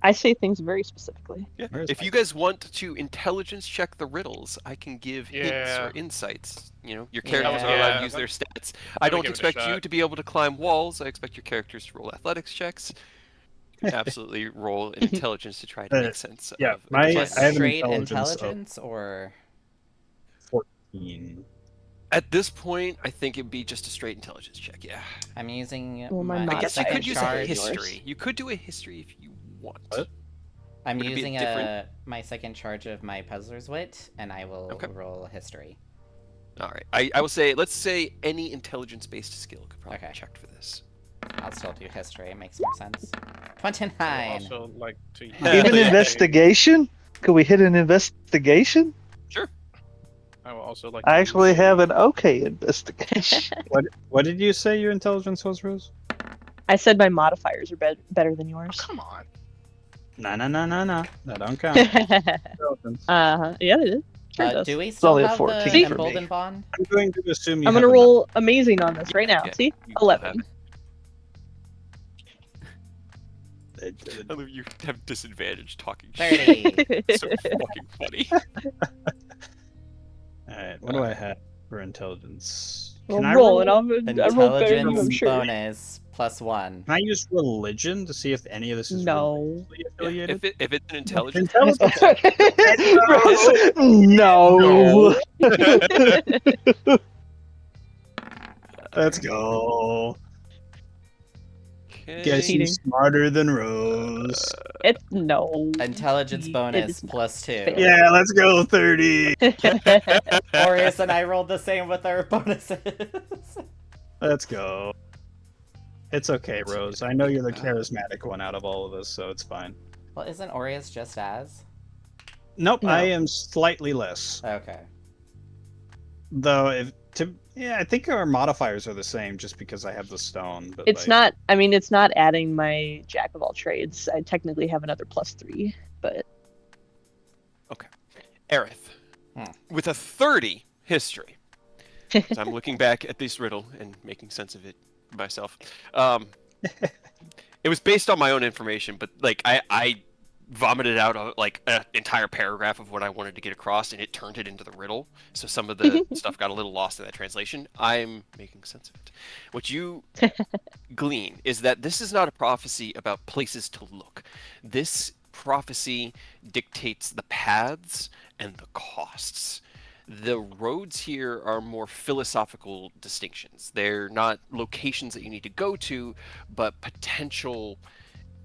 I say things very specifically. Yeah. Where's If my- you guys want to intelligence check the riddles, I can give hints Yeah. or insights. You know, your characters Yeah. are allowed to Yeah, use let- their stats. I let me don't give it a expect you shot. to be able to climb walls. I expect your characters to roll athletics checks. You can absolutely roll an intelligence to try to make sense yeah, of a my- divine Just I have an straight intelligence of- intelligence, or 14. At this point, I think it'd be just a straight intelligence check. Yeah. I'm using Well, my I guess you second could use a charge. history. You could do a history if you want. What? I'm Would it be using different? my second charge of my puzzler's wit, and I will Okay. roll history. All right. I will say, let's say any intelligence-based skill could probably Okay. be checked for this. I'll still do history. It makes more sense. I 29. would also like to use Even Yeah. investigation? Could we hit an investigation? Sure. I will also like. To I actually use have an okay investigation. What did you say your intelligence was, Rose? I said my modifiers are better than yours. Come on. No. That don't count. Intelligence. Yeah, it is. Sure it does. Do we still only a have 14 the for me. emboldened bond? I'm going to assume you I'm have gonna enough. roll amazing on this right now. Yeah, See, you still have 11. I love you have disadvantage talking 30. shit. So fucking funny. Alright, what do I have for intelligence? Well, Can I roll, roll? and I roll better than you, I'm Intelligence sure. bonus +1. Can I use religion to see if any of this is No. religiously Yeah, affiliated? if it's an intelligence, No. Let's go. okay. Guess Cheating. you're smarter than Rose. It's no. Intelligence It bonus is not +2. fair. Yeah, let's go 30. Aureus and I rolled the same with our bonuses. Let's go. It's okay, Rose. I know you're the charismatic one out of all of us, so it's fine. Well, isn't Aureus just as? Nope, No. I am slightly less. Okay. Though, I think our modifiers are the same just because I have the stone. But It's not. I mean, it's not adding my jack of all trades. I technically have another +3, but Aerith, with a 30 history. So I'm looking back at this riddle and making sense of it myself. It was based on my own information, but like I vomited out like an entire paragraph of what I wanted to get across, and it turned it into the riddle. So some of the stuff got a little lost in that translation. I'm making sense of it. What you glean is that this is not a prophecy about places to look. This prophecy dictates the paths and the costs. The roads here are more philosophical distinctions. They're not locations that you need to go to, but potential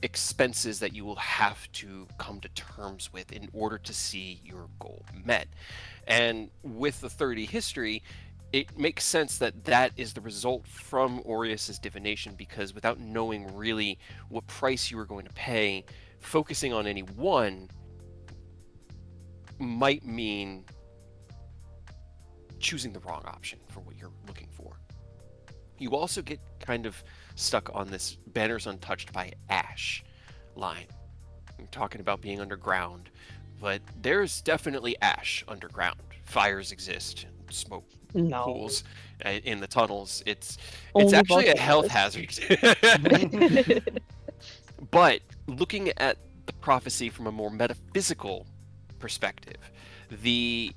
expenses that you will have to come to terms with in order to see your goal met. And with the 30 history, it makes sense that that is the result from Aureus's divination, because without knowing really what price you were going to pay, focusing on any one might mean choosing the wrong option for what you're looking for. You also get kind of stuck on this banners untouched by ash line. I'm talking about being underground, but there's definitely ash underground. Fires exist, smoke no. pools in the tunnels. It's Only actually a health volcanoes. hazard. But looking at the prophecy from a more metaphysical perspective, the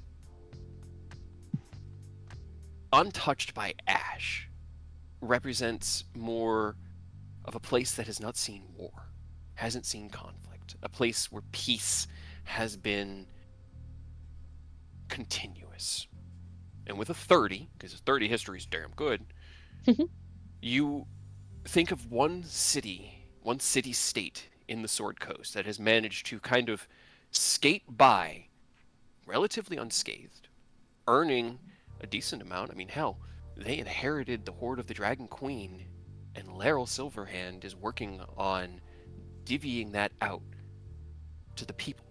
untouched by ash represents more of a place that has not seen war, hasn't seen conflict, a place where peace has been continuous. And with a 30, because a 30 history is damn good, you think of one city-state in the Sword Coast that has managed to kind of skate by relatively unscathed, earning a decent amount. I mean, hell, they inherited the Horde of the Dragon Queen, and Laeral Silverhand is working on divvying that out to the people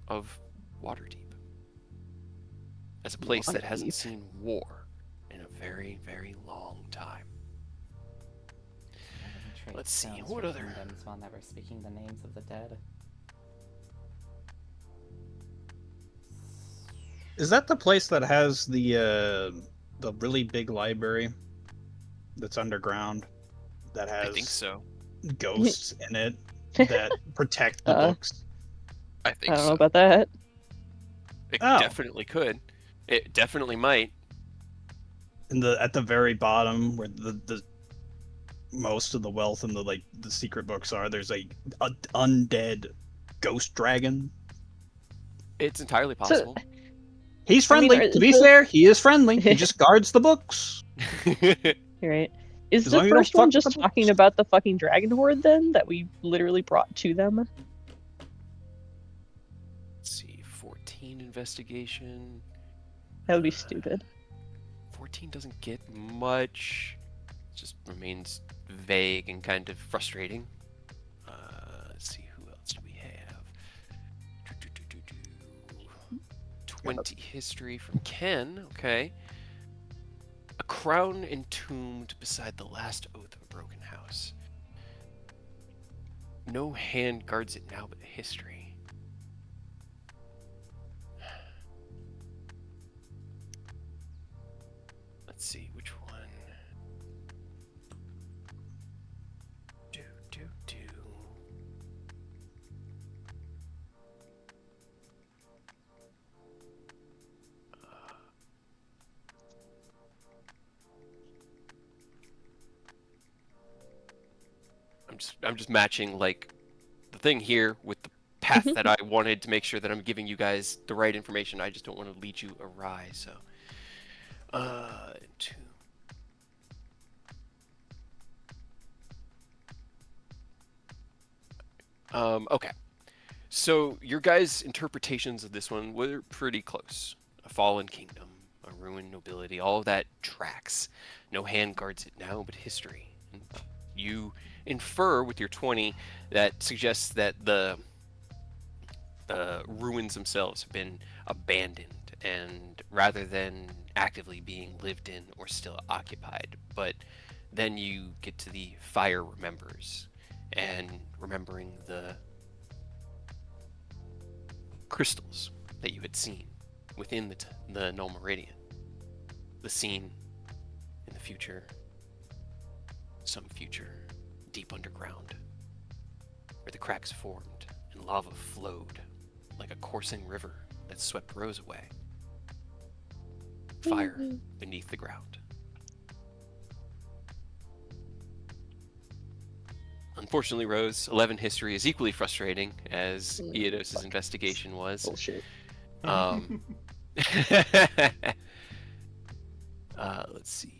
of Waterdeep as a place that hasn't seen war in a very, very long time. Let's see, what other- Kingdoms while never speaking the names of the dead. Is that the place that has the really big library that's underground? That has I think so. ghosts in it that protect the Uh, books? I I think don't so. know about that. It Oh. definitely could. It definitely might. At the very bottom where the most of the wealth and the secret books are, there's a undead ghost dragon. It's entirely So, possible. He's I mean, friendly. To be fair, he is friendly. He just guards the books. right. Is As the long as you don't first one fuck with just the talking books. about the fucking dragon horde then that we literally brought to them? Let's see, 14 investigation. That would be stupid. 14 doesn't get much. It just remains vague and kind of frustrating. Let's see, who else do we have? 20 history from Ken. Okay. A crown entombed beside the last oath of a broken house. No hand guards it now but history. Let's see, which one? Do. I'm just matching like the thing here with the path that I wanted to make sure that I'm giving you guys the right information. I just don't want to lead you awry. So, two. Okay. So your guys' interpretations of this one were pretty close. A fallen kingdom, a ruined nobility, all of that tracks. No hand guards it now, but history. And you infer with your 20 that suggests that the ruins themselves have been abandoned, and rather than actively being lived in or still occupied. But then you get to the fire remembers, and remembering the crystals that you had seen within the Null Meridian. The scene in the future, some future, deep underground, where the cracks formed and lava flowed like a coursing river that swept Rose away. Fire beneath the ground. Unfortunately, Rose, 11 history is equally frustrating as Eodos' investigation was. Bullshit. Let's see.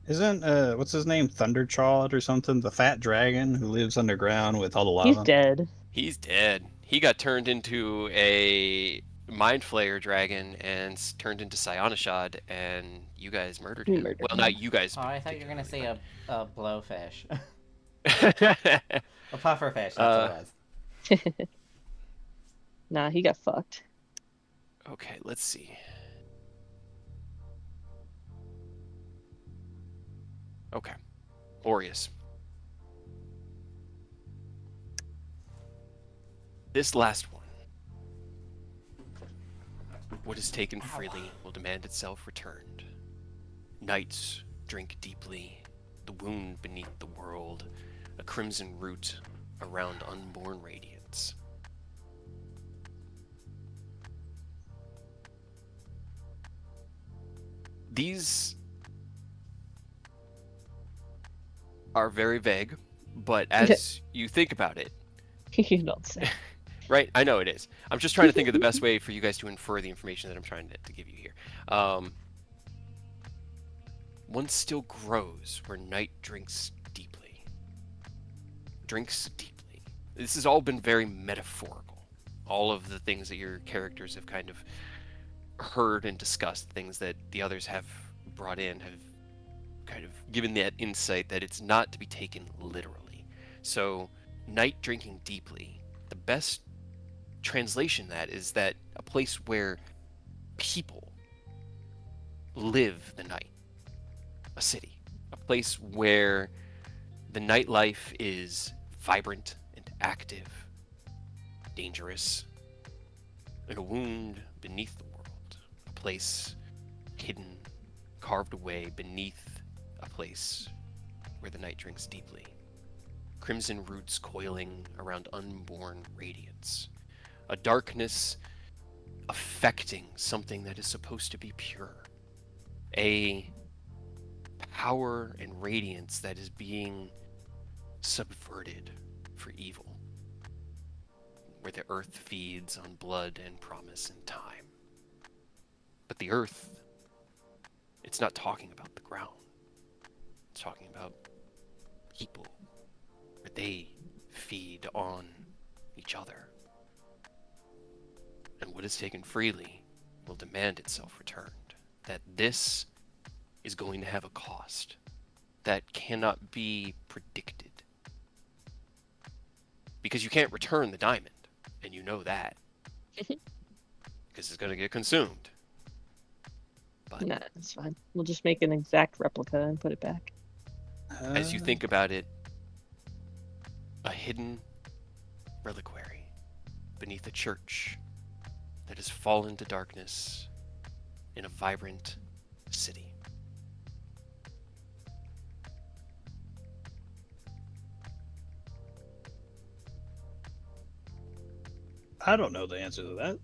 Isn't what's his name, Thunderchawd or something, the fat dragon who lives underground with all the lava? He's dead. He's dead. He got turned into a Mind Flayer dragon and turned into Psionishad, and you guys murdered him. Well, not you guys. Oh, I thought you were gonna say a blowfish. particularly, A pufferfish, that's what it was. Nah, he got fucked. Okay, let's see. Okay. Aureus. This last one. What is taken freely will demand itself returned. Nights drink deeply, the wound beneath the world, a crimson root around unborn radiance. These are very vague, but as you think about it, You don't say. right? I know it is. I'm just trying to think of the best way for you guys to infer the information that I'm trying to give you here. One still grows where night drinks deeply. Drinks deeply. This has all been very metaphorical. All of the things that your characters have kind of heard and discussed, things that the others have brought in, have kind of given that insight that it's not to be taken literally. So, night drinking deeply, the best translation that is that a place where people live the night, a city, a place where the nightlife is vibrant and active, dangerous, like a wound beneath the world, a place hidden, carved away beneath a place where the night drinks deeply. Crimson roots coiling around unborn radiance. A darkness affecting something that is supposed to be pure. A power and radiance that is being subverted for evil. Where the earth feeds on blood and promise and time. But the earth, it's not talking about the ground. It's talking about people. Where they feed on each other. And what is taken freely will demand itself returned. That this is going to have a cost that cannot be predicted. Because you can't return the diamond, and you know that. Because it's going to get consumed. But Nah, it's fine. We'll just make an exact replica and put it back. as you think about it, a hidden reliquary beneath a church that has fallen to darkness in a vibrant city. I don't know the answer to that.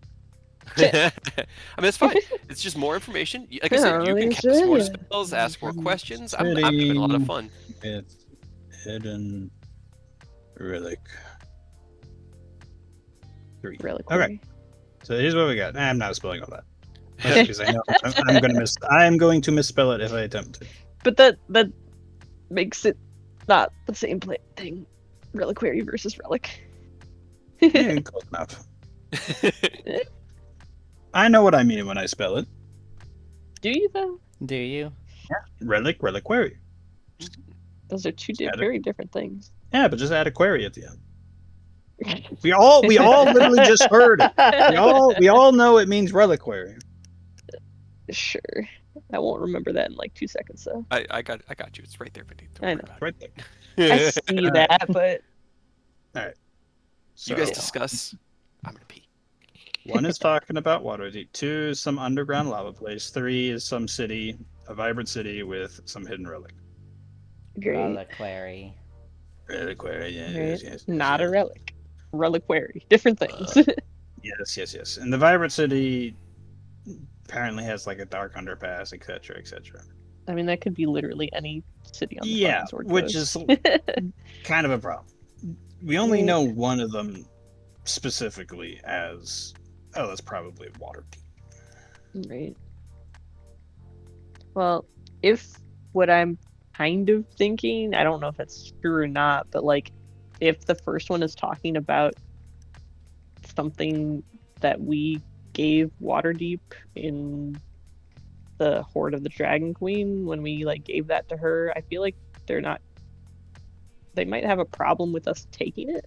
I mean, it's fine. It's just more information. Like I said, you can cast more spells, ask more questions. I'm having a lot of fun. It's hidden relic. 3. Reliquary. Okay. So here's what we got. I'm not spelling all that. Because I know I'm going to misspell it if I attempt to. But that makes it not the same thing. Reliquary versus relic. Yeah, close enough. I know what I mean when I spell it. Do you though? Do you? Relic, reliquary. Those are two Add it. very different things. Yeah, but just add a query at the end. We all literally just heard it. We all know it means reliquary. Sure. I won't remember that in like 2 seconds though. I got you. It's right there beneath. Don't I worry know. about Right there. I it. see that, but You guys So, discuss. I'm gonna pee. 1 is talking about Waterdeep. 2 is some underground lava place. 3 is some city, a vibrant city with some hidden relic. great. Reliquary. Reliquary, Right. yes. Not a relic. Reliquary. Different things. Yes. And the vibrant city apparently has like a dark underpass, etc., etc. I mean, that could be literally any city on the Yeah, fucking Sword which Coast. is kind of a problem. We only Right. know one of them specifically as, that's probably Waterdeep. Right. Well, if what I'm kind of thinking, I don't know if that's true or not, but like if the first one is talking about something that we gave Waterdeep in the Horde of the Dragon Queen, when we like gave that to her, I feel like they might have a problem with us taking it.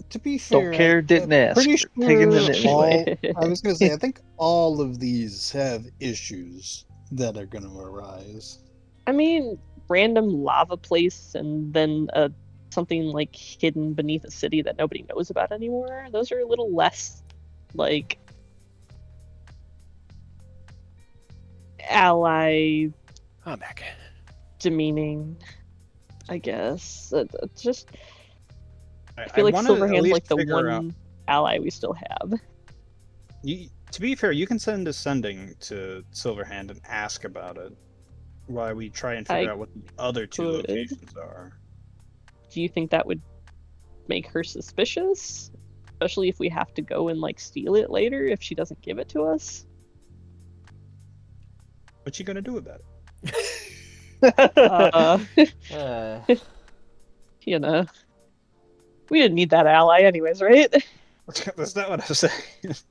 To be fair, Don't care, didn't ask. Pretty Taking sure it anyway. I was going to say, I think all of these have issues that are going to arise. I mean, random lava place and then something like hidden beneath a city that nobody knows about anymore. Those are a little less like ally I'm back. demeaning, I guess. It's just I I feel like wanna at Silverhand's least like the figure out- one ally we still have. To be fair, you can send a sending to Silverhand and ask about it while we try and figure I out what the other 2 could. locations are. Do you think that would make her suspicious? Especially if we have to go and like steal it later if she doesn't give it to us? What you gonna do about it? Uh, Uh, you know. We didn't need that ally anyways, right? That's not what I'm saying.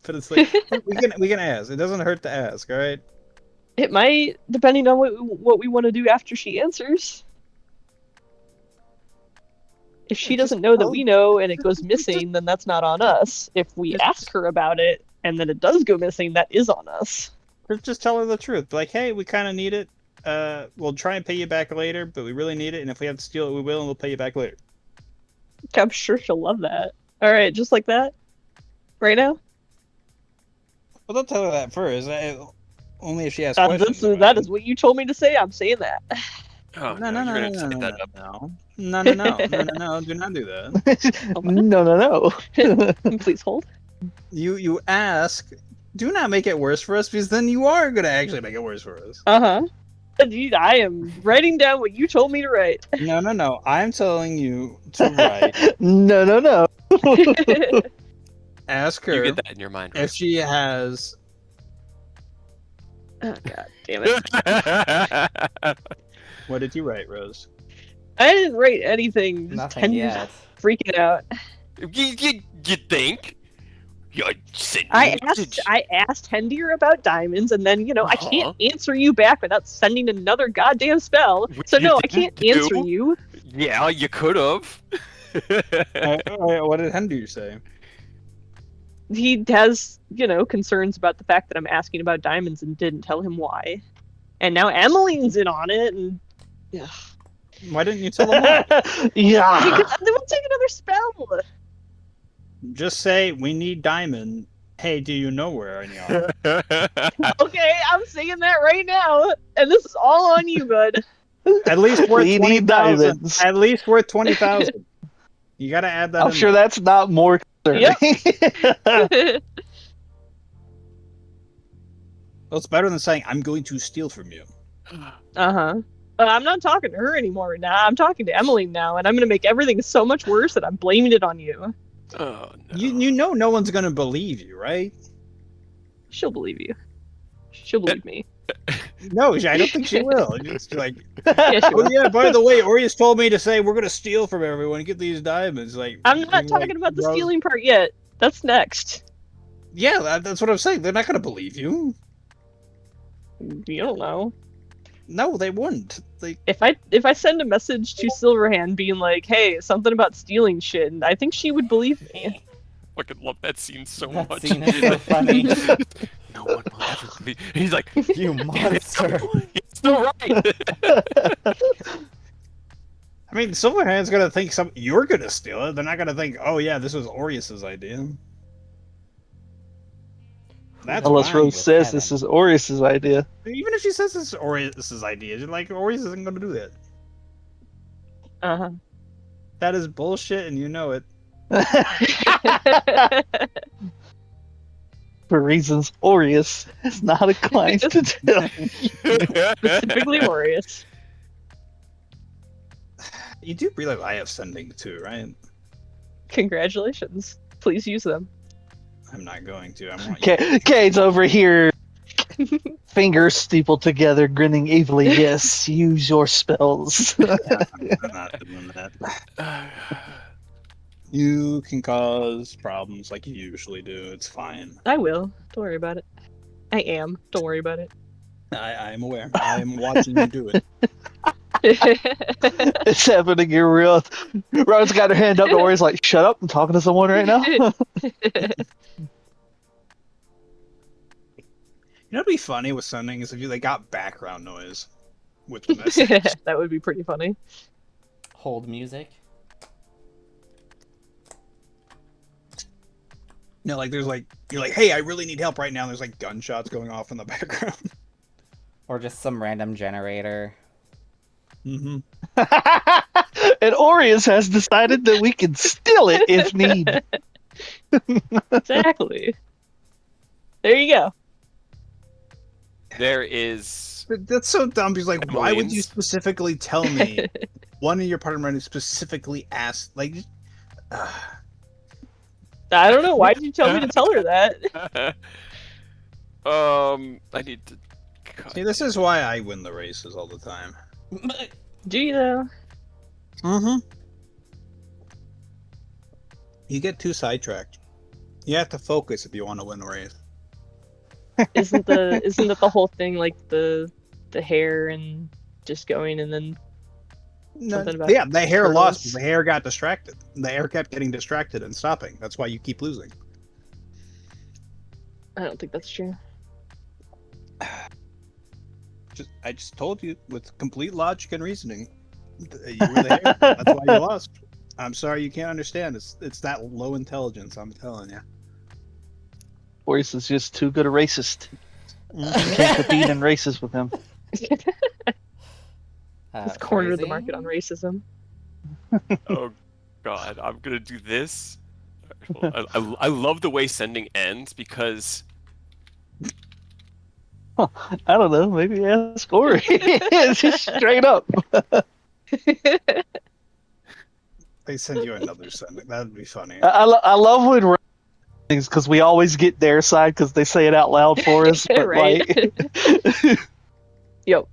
But it's like we can ask. It doesn't hurt to ask, all right? It might, depending on what we want to do after she answers. If she doesn't know that we know and it goes missing, then that's not on us. If we ask her about it and then it does go missing, that is on us. Just tell her the truth. Like, hey, we kind of need it. We'll try and pay you back later, but we really need it. And if we have to steal it, we will, and we'll pay you back later. I'm sure she'll love that. All right, just like that. Right now? Well, don't tell her that first. Only if she asks questions. That is what you told me to say. I'm saying that. Oh, No, no, no, you're no, going to no, set no, that no, up. no, no, no, no, no, no, no, do not do that. No. Please hold. You ask, do not make it worse for us, because then you are gonna actually make it worse for us. Dude, I am writing down what you told me to write. No, I'm telling you to write. No. Ask You her get that in your mind, if Rose. she has. Oh god damn it. What did you write, Rose? I didn't write anything. Just Nothing Tender's yet. freaking out. you think? You sent me I a message. asked Hendir about diamonds, and then I Uh-huh. can't answer you back without sending another goddamn spell. Which So you no, I can't didn't answer do. you. Yeah, you could have. What did Hendu say? He has, concerns about the fact that I'm asking about diamonds and didn't tell him why. And now Emmeline's in on it, and Why didn't you tell him why? Yeah. because they won't take another spell. Just say we need diamond. Hey, do you know where any are? Okay, I'm saying that right now, and this is all on you, bud. At least worth We need 20,000. diamonds. At least worth 20,000. You gotta add that. I'm in sure there. that's not more concerning. Well, it's better than saying I'm going to steal from you. I'm not talking to her anymore now. I'm talking to Emmeline now, and I'm gonna make everything so much worse that I'm blaming it on you. Oh no. You know no one's gonna believe you, right? She'll believe you. She'll believe me. No, I don't think she will. It's like, Yeah, she oh will. yeah, by the way, Orius told me to say we're gonna steal from everyone and get these diamonds. Like, I'm not like, talking about the bro- stealing part yet. That's next. Yeah, that's what I'm saying. They're not gonna believe you. You don't know. No, they wouldn't. Like, If I send a message to Silverhand being like, "Hey, something about stealing shit," and I think she would believe me. Fucking love that scene so That much. scene is so funny. No one will ever believe. He's like, You monster. He's still right. I mean, Silverhand's gonna think you're gonna steal it. They're not gonna think, oh yeah, this was Orius's idea. That's Unless fine. Rose says this is Orius's idea. Even if she says this is Orius's idea, you're like, Orius isn't gonna do that. That is bullshit, and you know it. For reasons Orius is not inclined to tell. Specifically Orius. You do realize I have sending too, right? Congratulations. Please use them. I'm not going to. I want you. Kate's over here, fingers steepled together, grinning evilly. Yes, use your spells. I'm not doing that. You can cause problems like you usually do. It's fine. I will. Don't worry about it. I am. Don't worry about it. I'm aware. I am watching you do it. It's happening in real. Rose got her hand up. The Orius like, shut up! I'm talking to someone right now. You know what'd be funny with sending is if they got background noise with the message. That would be pretty funny. Hold music. You know, like there's like you're like, hey, I really need help right now. And there's like gunshots going off in the background. Or just some random generator. Mm-hmm. And Orius has decided that we can steal it if need. Exactly. There you go. There is. That's so dumb. He's like, why would you Millions. specifically tell me? One of your partner specifically asked, like, I don't know. Why did you tell me to tell her that? I need to. see, this is why I win the races all the time. Do you though? Mm-hmm. You get too sidetracked. You have to focus if you want to win a race. Isn't that the whole thing, like the hair and just going and then something about Yeah, the hair lost. turtles? The hair got distracted. The hair kept getting distracted and stopping. That's why you keep losing. I don't think that's true. I just told you with complete logic and reasoning. You were the hair. That's why you lost. I'm sorry you can't understand. It's that low intelligence. I'm telling you. Orius is just too good a racist. You can't compete in races with him. Just corner the phrasing? market on racism. Oh God, I'm gonna do this. I love the way sending ends because I don't know. Maybe ask Ori. It's just straight up. They send you another sending. That'd be funny. I love when things because we always get their side because they say it out loud for us. But Right. like, Yep.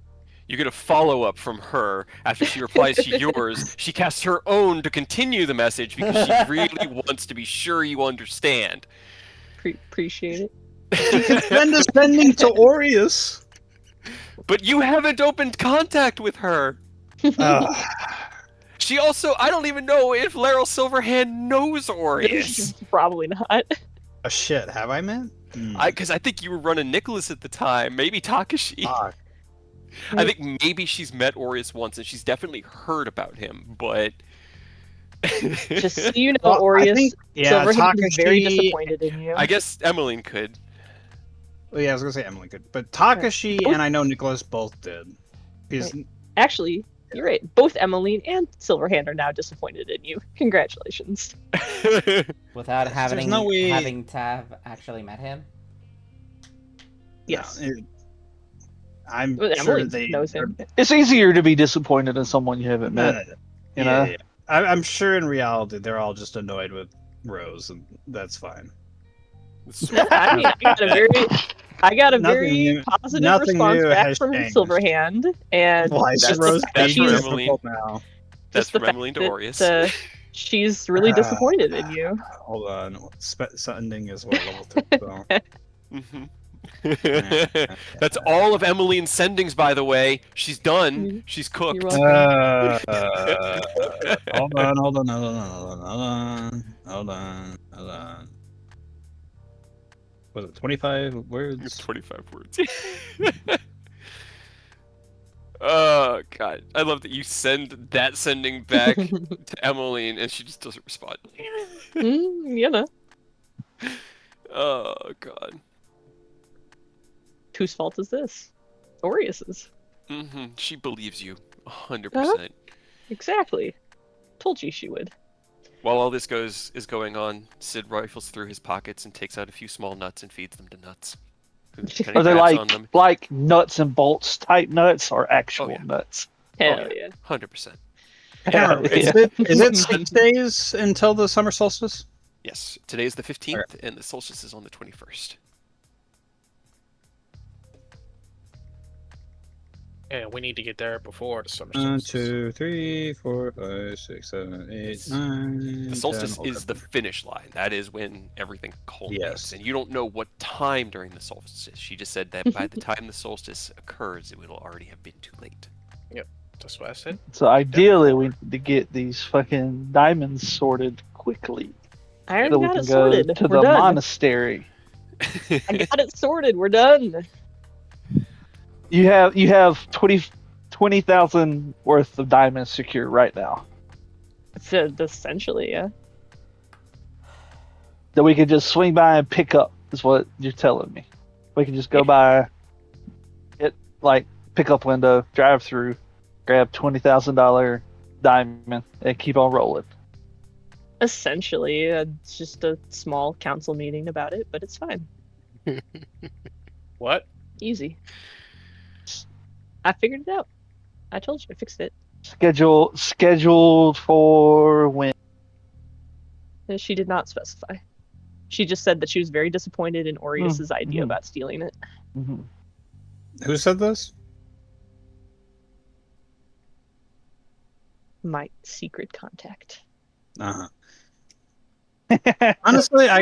you get a follow up from her after she replies to yours. She casts her own to continue the message because she really wants to be sure you understand. Appreciate it. You can send a sending to Aureus. But you haven't opened contact with her. She also, I don't even know if Laryl Silverhand knows Aureus. Probably not. Oh shit, have I met? Because I think you were running Nicholas at the time, maybe Takashi. Fuck. I think maybe she's met Aureus once and she's definitely heard about him, but Just so you know, Well, I Aureus think- yeah, Silverhand is very Takashi- disappointed in you. I guess Emmeline could. Well, yeah, I was gonna say Emily could, but Takashi Both- and I know Nicholas both did. Because Actually, you're right. Both Emmeline and Silverhand are now disappointed in you. Congratulations. Without having no way- having to have actually met him. Yes. I'm Well, sure Emily they knows him. it's easier to be disappointed in someone you haven't No, met. no, no. You know? Yeah. I'm sure in reality they're all just annoyed with Rose, and that's fine. I mean, I got a Nothing very new- positive nothing response new back has from changed. Silverhand, and Why is That's- Rose that's being for she's- Emily. difficult now? That's just the from fact Emmeline to that, Aureus. she's really disappointed in you. Hold on, sending is what level 3 spell. Mhm. That's all of Emmeline's sendings, by the way. She's done. She's cooked. You're welcome. Hold on. Was it 25 It's words? 25 words. Oh God, I love that you send that sending back to Emmeline and she just doesn't respond. You know, Oh God. whose fault is this? Aureus's. She believes you 100%. Exactly. Told you she would. While all this is going on, Sid rifles through his pockets and takes out a few small nuts and feeds them to Nuts. Who kinda Are they grabs on them. like nuts and bolts type nuts or actual yeah. nuts? Hell yeah. 100%. Hell Is yeah. it 6 days until the summer solstice? Yes, today is the 15th and the solstice is on the 21st. Yeah, we need to get there before the summer 1, solstice. 2, 3, 4, 5, 6, 7, 8, 9. The solstice 10, is the finish line. That is when everything culminates. Yes. And you don't know what time during the solstice. She just said that by the time the solstice occurs, it will already have been too late. That's what I said. So ideally, we need to get these fucking diamonds sorted quickly, I already so we got can it go sorted. to We're the done. monastery. I got it sorted. We're done. You have 20,000 worth of diamonds secure right now So essentially, yeah. that we could just swing by and pick up. Is what you're telling me. We can just go by, it like pickup window, drive through, grab $20,000 diamond, and keep on rolling. Essentially, it's just a small council meeting about it, but it's fine. What? Easy. I figured it out. I told you, I fixed it. Scheduled for when? And she did not specify. She just said that she was very disappointed in Aureus's idea mhm. about stealing it. Mhm. Who said this? My secret contact. Uh-huh. Honestly, I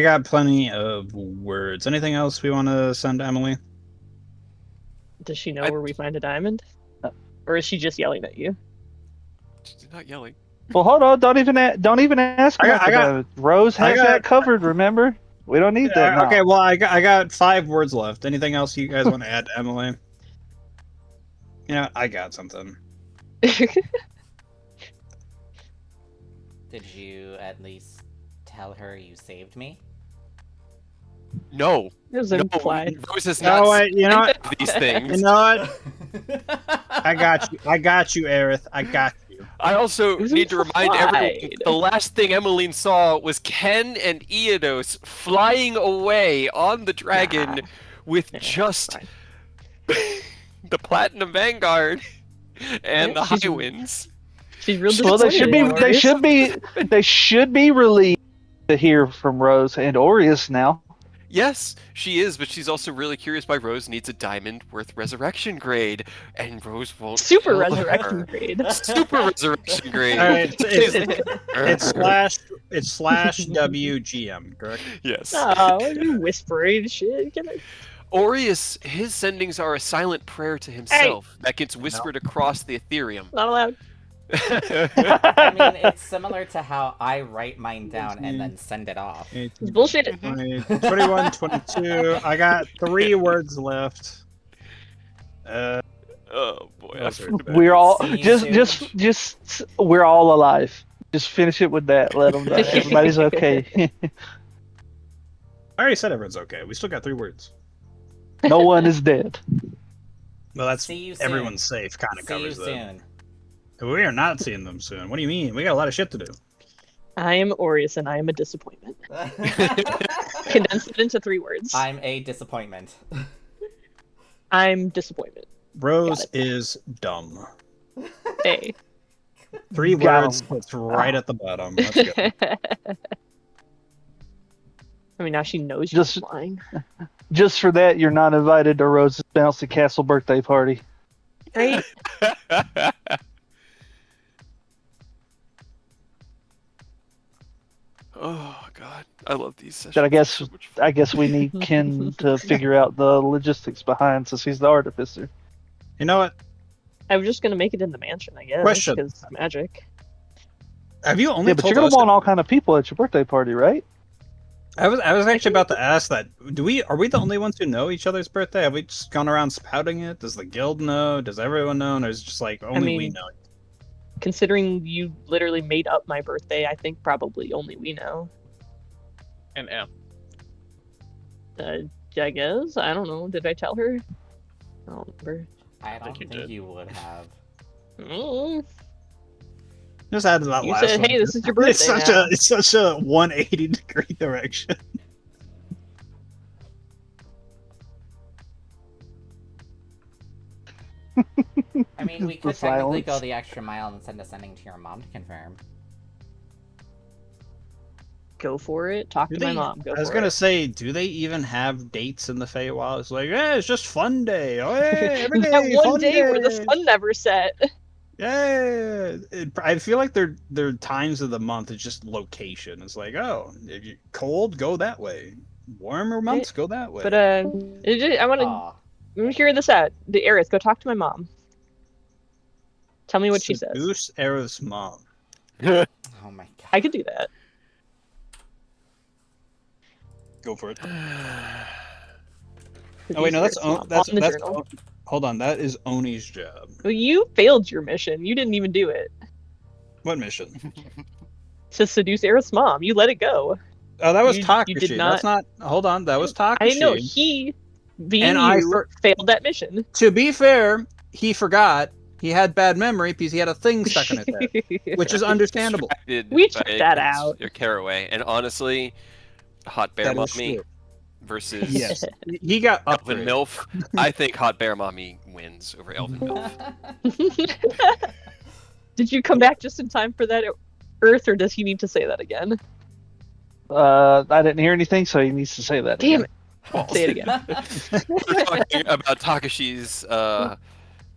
got plenty of words. Anything else we want to send to Emily? Does she know I- where we find a diamond? Or is she just yelling at you? She's not yelling. Well, hold on. Don't even ask I got- about the I got- diamond. Rose has I got- that covered. Remember, we don't need that now. Okay, well, I got 5 words left. Anything else you guys want to add to Emily? Yeah, I got something. Did you at least tell her you saved me? No. It was No. implied. Rose has No, not wait, you know what? said these You things. know what? I got you, Aerith. I got you. I also It was need to remind everyone implied. the last thing Emmeline saw was Ken and Eodos flying away on the dragon with Yeah, just fine. the Platinum Vanguard and Yeah, the she's- High Winds. She's real Well, they should be. disappointed. They should be. They should be relieved to hear from Rose and Aureus now. Yes, she is, but she's also really curious why Rose needs a diamond worth resurrection grade, and Rose won't. Super tell resurrection her. grade. Super resurrection grade. All right, She's- it's slash WGM, correct? Yes. Oh, you whispering shit. Get it? Aureus, his sendings are a silent prayer to himself that gets whispered across the Ethereum. Not allowed. I mean, it's similar to how I write mine down and then send it off. It's bullshit. 20, 21, 22. I got 3 words left. Oh boy, Those are bad. We're all See you soon. just. We're all alive. Just finish it with that. Let them know everybody's okay. I already said everyone's okay. We still got 3 words. No one is dead. Well, that's See you soon. everyone's safe. Kind of See you covers that. soon. We are not seeing them soon. What do you mean? We got a lot of shit to do. I am Aureus and I am a disappointment. Condensed it into 3 words. I'm a disappointment. I'm disappointment. Rose Got is dumb. Hey. 3 Got words. 'em. It's right at the bottom. Let's go. I mean, now she knows you're Just- lying. Just for that, you're not invited to Rose's bouncy castle birthday party. Right? Oh god, I love these sessions. But I guess So much fun. I guess we need Ken to figure out the logistics behind, since he's the artificer. You know what? I was just gonna make it in the mansion, I guess. Question. Because it's magic. Have you only Yeah, but told you're gonna us? want all kind of people at your birthday party, right? I was actually about to ask that. Are we the only ones who know each other's birthday? Have we just gone around spouting it? Does the guild know? Does everyone know? Or is it just like only we mean- know? Considering you literally made up my birthday, I think probably only we know. And M. I guess. I don't know. Did I tell her? I don't remember. I don't you think did. you would have. Mm. Just added that You last said, one. "Hey, this is your birthday." It's such a 180-degree direction. I mean, we The could technically silence. go the extra mile and send a sending to your mom to confirm. Go for it. Talk Do to my they- mom. Go I was for gonna it. say, do they even have dates in the Feywild? It's like, yeah, it's just fun day. Oh, yeah, every day, that one fun day where the day. sun never set. Yeah, I feel like their times of the month is just location. It's like, oh, if you cold, go that way. Warmer months, go that way. But I want Aw. to hear this out. The Aerith, go talk to my mom. Tell me what she says. Seduce Aerith's mom. Oh my god. I could do that. Go for it. Oh wait, no, that's Seduce Aerith's mom that's on the that's. journal. Hold on, that is Oni's job. Well, you failed your mission. You didn't even do it. What mission? To seduce Aerith's mom. You let it go. Oh, that was You Takashi. did That's not. Hold on, that was Takashi. I know he, being And you, failed that mission. To be fair, he forgot. He had bad memory because he had a thing stuck in his head, which is understandable. Distracted We by checked that out. Your caraway, and honestly, Hot Bear That is Mommy true. versus Yes, he got Elven upgraded. Milf. I think Hot Bear Mommy wins over Elven Milf. Did you come back just in time for that Earth, or does he need to say that again? I didn't hear anything, so he needs to say that. Damn again. it! Say it again. We're talking about Takashi's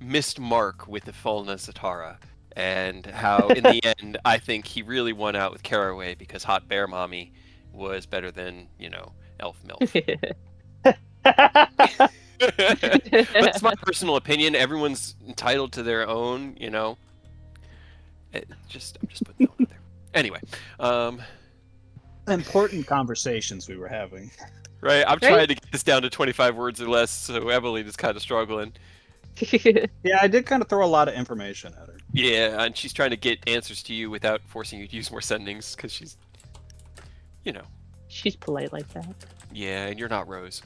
missed mark with the Falna Zatara, and how in the end I think he really won out with Caraway because Hot Bear Mommy was better than, Elf Milf. That's my personal opinion. Everyone's entitled to their own, I'm just putting that out there. Anyway, Important conversations we were having. right, I'm trying to get this down to 25 words or less, so Evelyn is kind of struggling. Yeah, I did kind of throw a lot of information at her. Yeah, and she's trying to get answers to you without forcing you to use more sendings, because she's, She's polite like that. Yeah, and you're not Rose.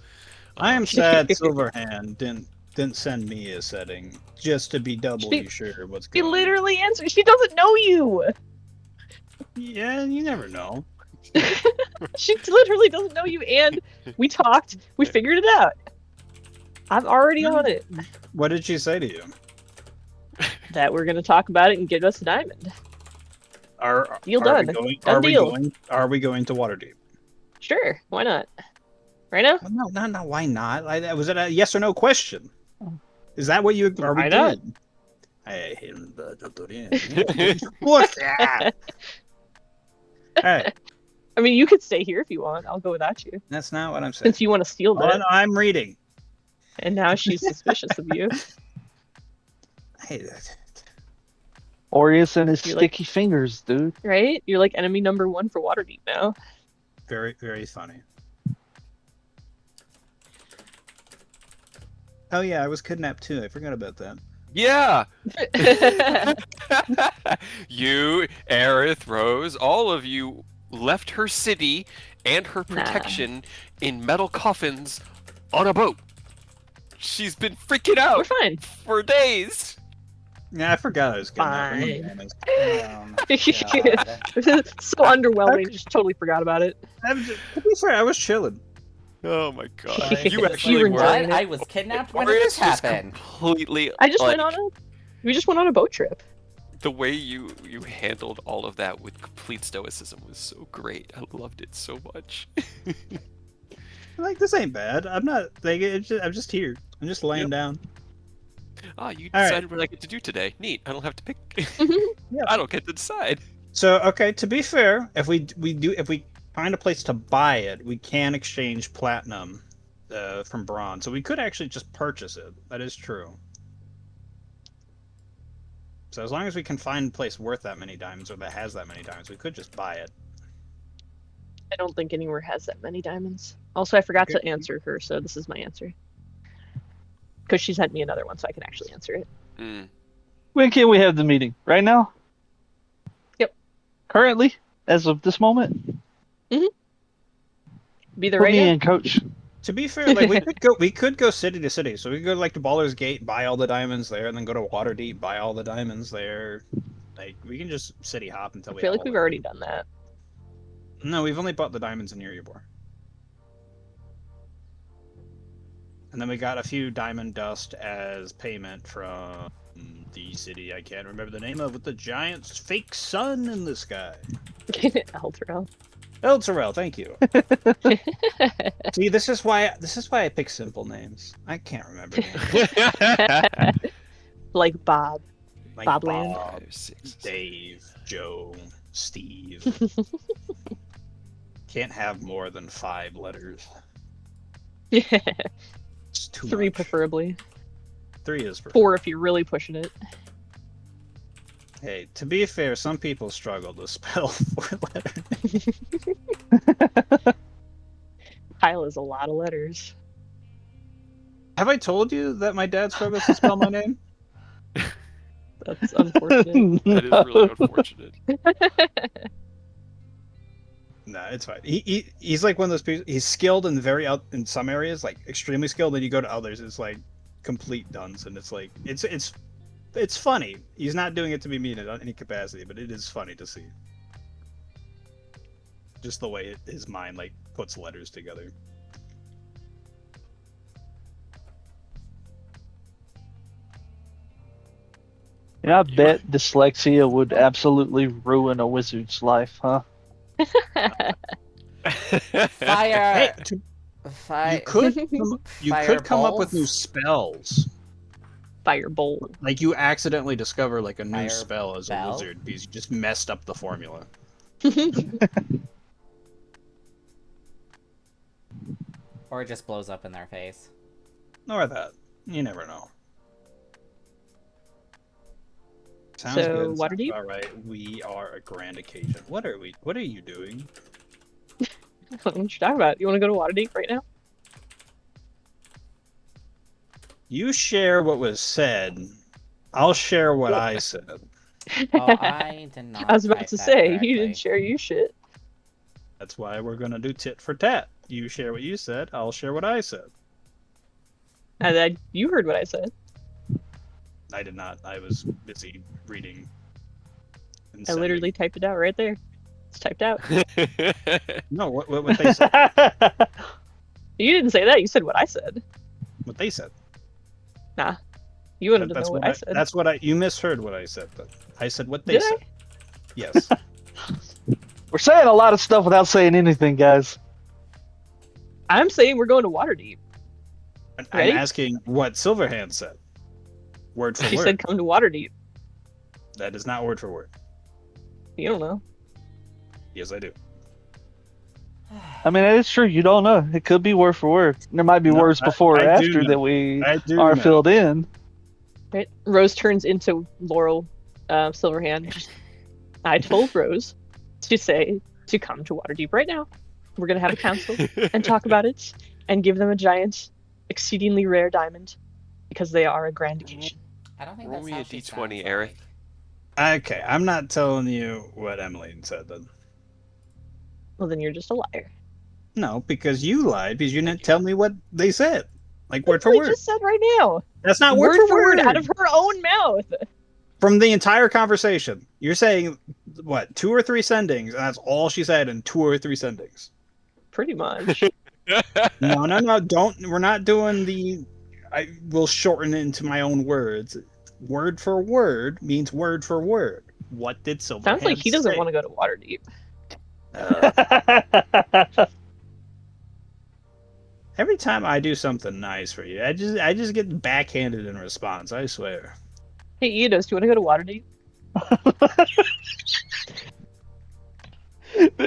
I am sad Silverhand didn't send me a setting just to be doubly sure what's She going on. literally answered. She doesn't know you. Yeah, you never know. She literally doesn't know you, and we talked. We figured it out. I'm already on it. What did she say to you? That we're gonna talk about it and get us a diamond. Deal done. Done deal. Are we going to Waterdeep? Sure, why not? Right now? Well, no. Why not? Was it a yes or no question? Is that what you are? Why We not? doing? What's that? All right, I mean, you could stay here if you want. I'll go without you. that's not what I'm saying. Since you want to steal Oh, that, no, I'm reading. and now she's suspicious of you. Hey, Aureus and his You're like- sticky fingers, dude. Right? You're like enemy number 1 for Waterdeep now. very, very funny. Oh yeah, I was kidnapped too. I forgot about that. Yeah! You, Aerith, Rose, all of you left her city and her protection in metal coffins on a boat. She's been freaking We're out fine. Oh, for days. Yeah, I forgot I was kidnapped. Fine. Oh my God. So underwhelming. Just totally forgot about it. To be fair, I was chilling. Oh my god. Like, You it's actually were were. enjoying What? I was kidnapped? When did Aureus this was happen? completely. I just like, we just went on a boat trip. The way you handled all of that with complete stoicism was so great. I loved it so much. Like, this ain't bad. I'm not like I'm just here. I'm just laying down. Ah, you All right. decided what I get to do today. Neat. I don't have to pick. Yeah. I don't get to decide. So okay, to be fair, if we find a place to buy it, we can exchange platinum from bronze. So we could actually just purchase it. That is true. So as long as we can find a place worth that many diamonds or that has that many diamonds, we could just buy it. I don't think anywhere has that many diamonds. Also, I forgot Okay. to answer her, so this is my answer. Because she sent me another one, so I can actually answer it. Mm. When can we have the meeting? Right now? Yep. Currently? As of this moment? Be there Put right me now? in, coach. To be fair, like we could go city to city. So we could go like to Baldur's Gate, buy all the diamonds there, and then go to Waterdeep, buy all the diamonds there. Like we can just city hop until I we feel have like all we've the- already done that. No, we've only bought the diamonds in Erebor. And then we got a few diamond dust as payment from the city I can't remember the name of with the giant fake sun in the sky. Elturel. Elturel, thank you. See, this is why I pick simple names. I can't remember names. Like Bob. Like Bobland. Bob, 5, 6, Dave, Joe, Steve. Can't have more than 5 letters. It's too 3 much. preferably. 3 is preferred. 4 if you're really pushing it. Hey, to be fair, some people struggle to spell 4 letters. Kyle is a lot of letters. Have I told you that my dad struggles to spell my name? That's unfortunate. That is really unfortunate. No, it's fine. He's like one of those people. He's skilled in in some areas, like extremely skilled. Then you go to others, it's like complete dunce, and it's like it's funny. He's not doing it to be mean in any capacity, but it is funny to see. Just the way his mind like puts letters together. Yeah, I bet dyslexia would absolutely ruin a wizard's life, huh? Fire! Hey, Fire! you could come up with Fireballs? new spells. Firebolt. Like you accidentally discover like a new Fire spell as a bell? wizard because you just messed up the formula. Or it just blows up in their face. Or that. You never know. Sounds So, good. Waterdeep? All right, we are a grand occasion. What are we? What are you doing? What you talking about? You want to go to Waterdeep right now? You share what was said. I'll share what I said. Oh, I did not. I was about type to that say, correctly. you didn't share your shit. That's why we're gonna do tit for tat. You share what you said, I'll share what I said. And you heard what I said. I did not. I was busy reading. And I literally typed it out right there. It's typed out. No, what they said. You didn't say that. You said what I said. What they said. Nah. You wanted to That's know what I said. That's what you misheard what I said, but I said what they Did said. I? Yes. We're saying a lot of stuff without saying anything, guys. I'm saying we're going to Waterdeep. I'm Ready? asking what Silverhand said. Word for She word. said come to Waterdeep. That is not word for word. You don't know. Yes, I do. I mean, it's true. You don't know. It could be word for word. There might be No, words before or I do after know. that we I do are know. filled in. Right? Rose turns into Laurel Silverhand. I told Rose to come to Waterdeep right now. We're gonna have a council and talk about it and give them a giant, exceedingly rare diamond because they are a grand occasion. I don't think Roll that's me how a she d20, sounds Aerith. like. Okay, I'm not telling you what Emily said then. Well, then you're just a liar. No, because you lied because you didn't tell me what they said. Like word for I word. just said right now. That's not Word word for word out of her own mouth. From the entire conversation. You're saying what, 2 or 3 sendings, and that's all she said in 2 or 3 sendings. Pretty much. No, don't. We're not doing the. I will shorten it into my own words. Word for word means word for word. What did Silverhand Sounds like he doesn't say? want to go to Waterdeep. Every time I do something nice for you, I just get backhanded in response. I swear. Hey, Eidos, do you want to go to Waterdeep?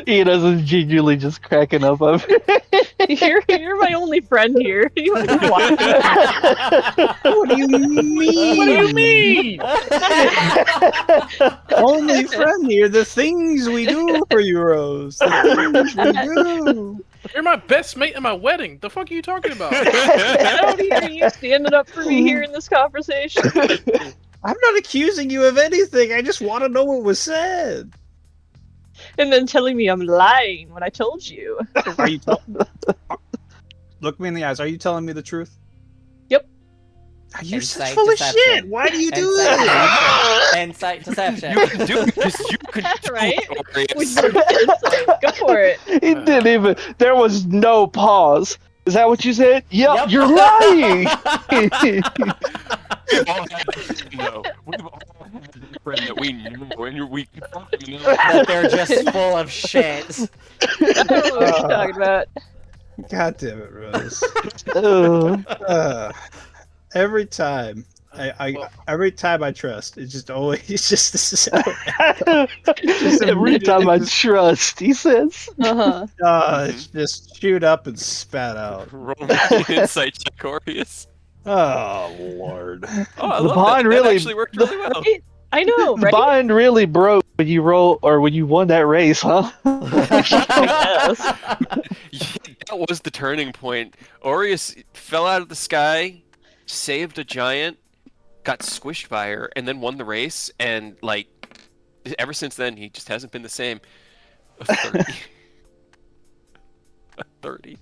Ian is genuinely just cracking up over You're my only friend here. You want to go to Waterdeep? What do you mean? What do you mean? Only friend here. The things we do for you, Rose. The things we do. You're my best mate in my wedding. The fuck are you talking about? I don't hear you standing up for me here in this conversation. I'm not accusing you of anything. I just want to know what was said. And then telling me I'm lying when I told you. Are you look me in the eyes? Are you telling me the truth? Yep. Are you Insight such full deception. of shit? Why do you do Insight this? deception. Insight deception. You can do it because you can do Right? it, We Aureus. both get insight. Go for it. He didn't even. There was no pause. Is that what you said? Yep. You're lying. We've all had we've all had a friend that we know, and we confront them, and they're like, That they're just full of shit. I don't know what you're talking about. God damn it, Rose. Uh, Every time. Every time I trust, it's just always just this is every time I trust, he says. Uh-huh. it's just shoot up and spat out. roll me an insight check, Aureus. Oh Lord. Oh, I The love bond that. really- That actually worked really well. Right? I know, The right? bond really broke when you roll or when you won that race, huh? Yes. Yeah, that was the turning point. Aureus fell out of the sky, saved a giant, got squished by her, and then won the race. And like, ever since then, he just hasn't been the same. A 30. A 30.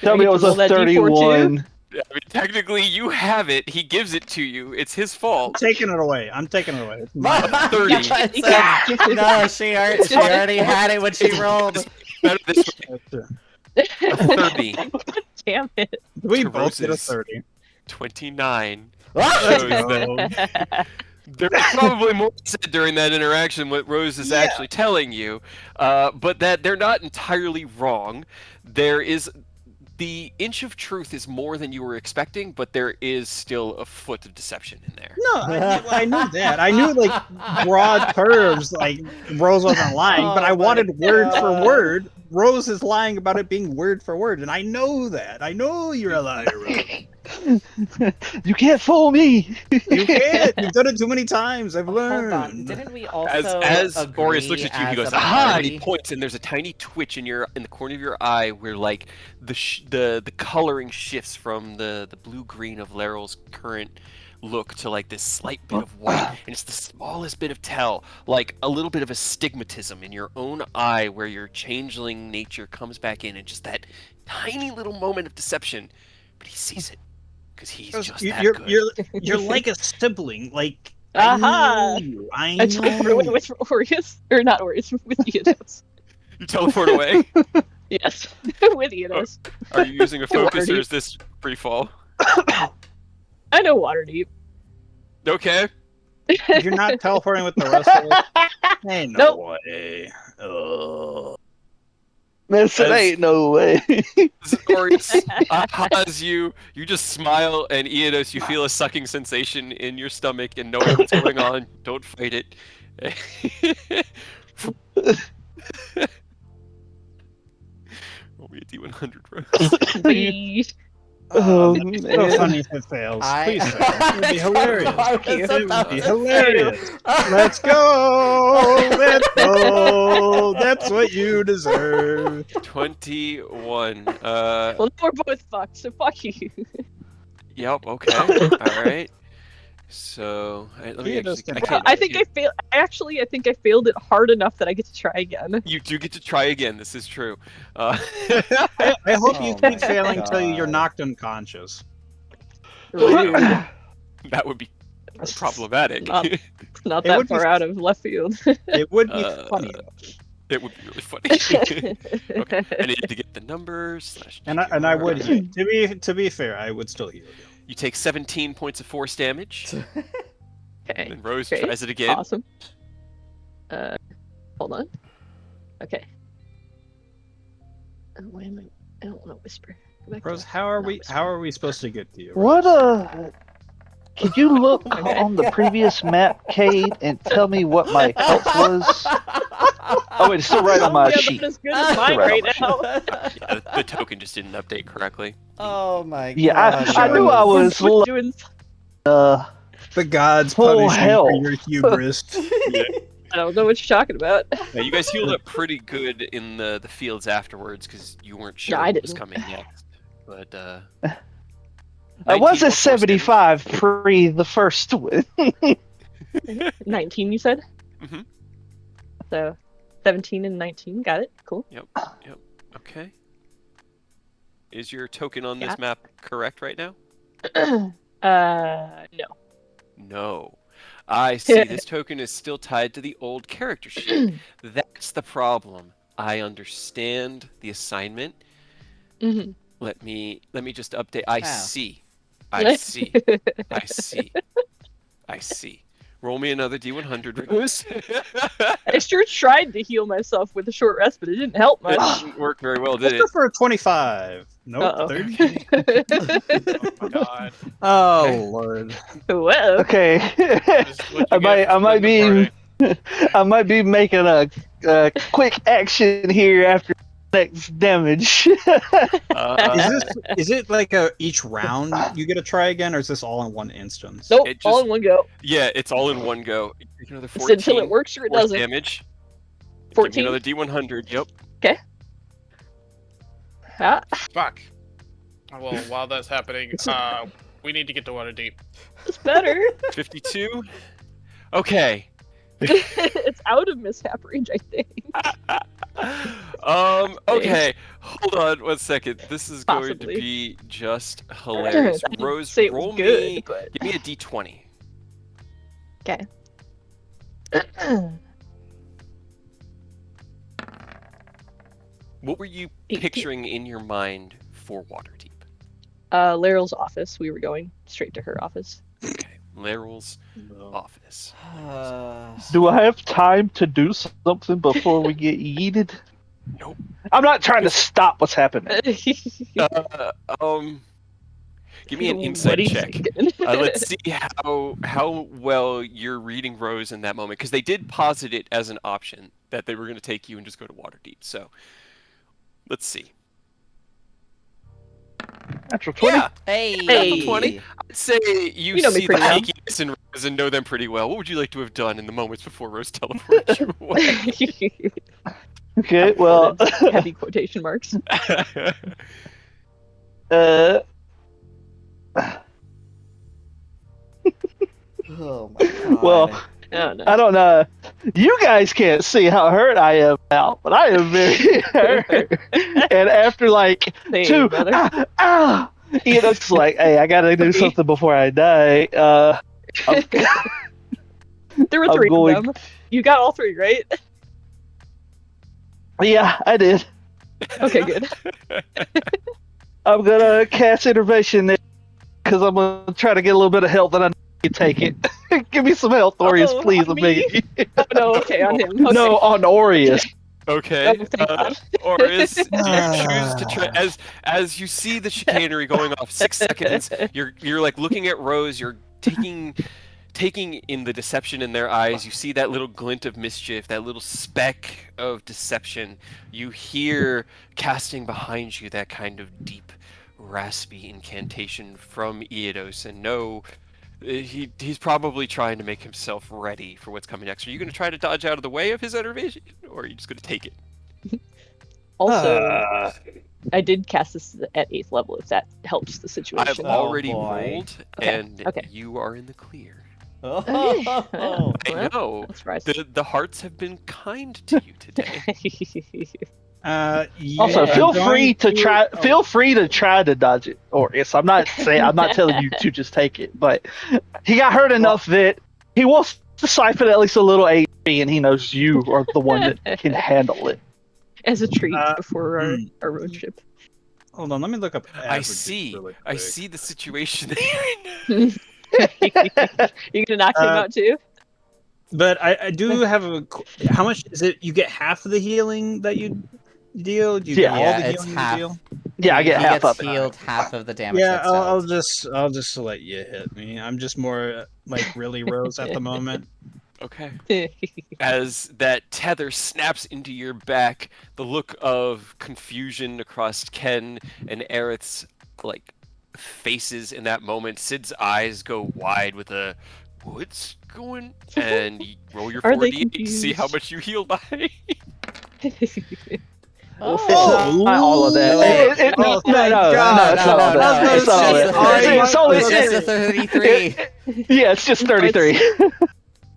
Tell me it was a Roll that D4 too? 31. I mean, technically, you have it. He gives it to you. It's his I'm fault. taking it away. I'm taking it away. It's mine. 30. No, she already had it when she rolled. Better this way. A 30. Damn it. We To both get a Rose's. 30. 29. Let's Shows go. that there was probably more said during that interaction what Rose is actually telling you, but that they're not entirely wrong. There is the inch of truth is more than you were expecting, but there is still a foot of deception in there. No, I knew that. I knew like broad terms, like Rose wasn't lying, but I Oh my wanted word for God. word. Rose is lying about it being word for word, and I know that. I know you're a liar, Rose. You can't fool me. You can't. You've done it too many times. I've Hold on. learned. Didn't we also As agree Aureus looks at you, he as goes, a "Aha!" and he party? points, and there's a tiny twitch in the corner of your eye where like the coloring shifts from the blue green of Laryl's current look to like this slight bit of white, and it's the smallest bit of tell, like a little bit of astigmatism in your own eye where your changeling nature comes back in, and just that tiny little moment of deception. But he sees it because he's just that good. You're like a sibling. Like Aha! I know you. I I teleported away know. with Orius, or not Orius, with Eodos. You teleport away. Yes, with Eodos. Are you using a focus, or Waterdeep. is this free fall? I know Waterdeep. Okay. You're not teleporting with the rest of us. Ain't no Nope. way. This As- ain't no way. Zorius ahas you. You just smile, and Eodos, you feel a sucking sensation in your stomach, and knowing what's going on, don't fight it. Roll me a D100, Rose. Bee. Oh, It's so man. funny if it fails. Please fail. It would be hilarious. Fuck you. It would be hilarious. Let's go. Let's go. That's what you deserve. 21. Well, we're both fucked, so fuck you. Yep. Okay. All right. So, let me Eodos actually. can I Well, can't. I think I failed. Actually, I think I failed it hard enough that I get to try again. You do get to try again. This is true. I hope you Oh my keep failing till you're God. knocked unconscious. Rude. That would be problematic. Not- Not It that would be- far out of left field. It would be Uh, funny. It would be really funny. Okay. I need to get the numbers. And I would heal. To be fair, I would still heal you. You take 17 points of force damage. Okay. And Rose Great. tries it again. Awesome. Hold on. Okay. Oh, wait a minute. I don't want to whisper. Go back to Rose, that. how are Not we whisper. supposed to get to you? What could you look Okay. on the previous map, Cade, and tell me what my health was? Oh, wait, it's still right on my Yeah, sheet. not as good as mine Right right on now. Yeah, the token just didn't update correctly. Oh my god. Yeah, I knew I was We're doing. The gods Oh, punish you hell. for your hubris. I don't know what you're talking about. Yeah, you guys healed up pretty good in the fields afterwards because you weren't sure Yeah, I what was didn't. coming next. But I 19 was more at force 75 pre the first win. 19, you said? Mhm. So, 17 and 19. Got it. Cool. damage. Yep. Okay. Is your token on this Yeah. map correct right now? No. No. I see. This token is still tied to the old character sheet. That's the problem. I understand the assignment. Mhm. Let me just update. I Oh. see. I see. I see. I see. Roll me another D100, Rose. I sure tried to heal myself with a short rest, but it didn't help It much. didn't work very well, Let's did go it? for a 25. Nope, Uh-oh. 30. Oh God. Oh lord. Whoa. Okay. This is what you I get for might splitting the be I might be making a quick action here after next damage. Is it like each round you get to try again, or is this all in one instance? Nope, It all just- in one go. Yeah, it's all in one go. Take another It's 14 until it works or it force doesn't. damage. Give 14? me another D100. Yep. Ah, Fuck. Well, while that's happening, we need to get to Waterdeep. it's better. 52. Okay. It's out of mishap range, I think. Okay. Hold on 1 second. This is going to Possibly. be just hilarious. I didn't Rose, say it roll was good, me. but Give me a D20. okay. What were you 18. picturing in your mind for Waterdeep? Laryl's office. We were going straight to her office. Okay. Leryl's office. Do I have time to do something before we get yeeted? Nope. I'm not trying to stop what's happening. Give me an What are insight you check. thinking? Let's see how well you're reading Rose in that moment, because they did posit it as an option that they were going to take you and just go to Waterdeep. So let's see. Natural 20. Yeah, Hey. Natural 20. I'd say you You know me see the pretty well. sneakiness in Rose and know them pretty well. What would you like to have done in the moments before Rose teleported you away? Okay, well, Heavy quotation marks. Oh my god. Well, Oh no. I don't know. You guys can't see how hurt I am now, but I am very hurt. And after like Same, two, brother. it's like, hey, I gotta do something before I die. I'm, There were I'm 3 going- of them. You got all 3, right? yeah, I did. Okay, good. I'm gonna cast intervention because I'm gonna try to get a little bit of health, and I know you take it. Give me some health, Aureus, Oh, please. on I'm me? begging you. Oh no, okay, on him. Okay. No, on Aureus. Okay. Oh, thank God. Or do you choose to try as you see the chicanery going off 6 seconds, you're like looking at Rose, you're taking in the deception in their eyes. You see that little glint of mischief, that little speck of deception. You hear casting behind you that kind of deep, raspy incantation from Eodos, and no, he's probably trying to make himself ready for what's coming next. Are you going to try to dodge out of the way of his enervation, or are you just going to take it? Also, I did cast this at 8th level, if that helps the I've situation. already boy. rolled, Okay, and okay. you are in the clear. Oh. I Well, know. I'm surprised. The hearts have been kind to you today. Yeah, Also, Yeah. feel I'm free going to try. Feel free to try to dodge it, Aureus. I'm not telling you to just take it, but he got hurt enough that he wants to siphon at least a little HP, and he knows you are the one that can handle it. As a treat before hmm. our road trip. Hold on, let me look up. I averages see. really I quick. see the situation there. You gonna knock him out too? But I do have a. How much is it? You get half of the healing that you deal. Do you Yeah. get all Yeah, the it's healing half. you deal? Yeah, I get He half gets of it. healed half of the damage. Yeah, that's I'll dealt. just let you hit me. I'm just more like really Rose at the moment. Okay. As that tether snaps into your back, the look of confusion across Ken and Aerith's like faces in that moment. Sid's eyes go wide with a "What's going?" and you roll your Are they 4d8 to see how confused? much you heal by. Oh. Not all of that. No, wait. No, Oh, no, thank no, God. it's not all no, that. It's not all it's that. just It's only. It's just the 33. Yeah, it's just 33.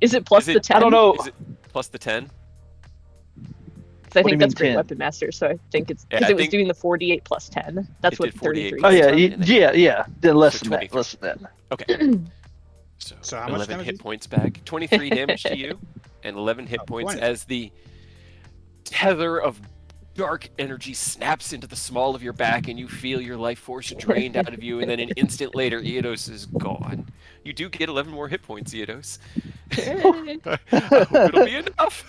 Is it plus Is the it- 10? I don't know. Is it plus the 10? 'Cause I What do you think that's mean Great 10? Weapon Master, so I think it's Yeah, because I it was think- doing the 48 plus 10. That's It what did 48 33 Oh plus yeah, 10. yeah. Then less So than that. 23. Less than that. Okay. So how much 11 damage hit is it? points back, 23 damage to you, and 11 hit points 20. as the tether of dark energy snaps into the small of your back, and you feel your life force drained out of you, and then an instant later, Eodos is gone. You do get 11 more hit points, Eodos. I hope it'll be enough.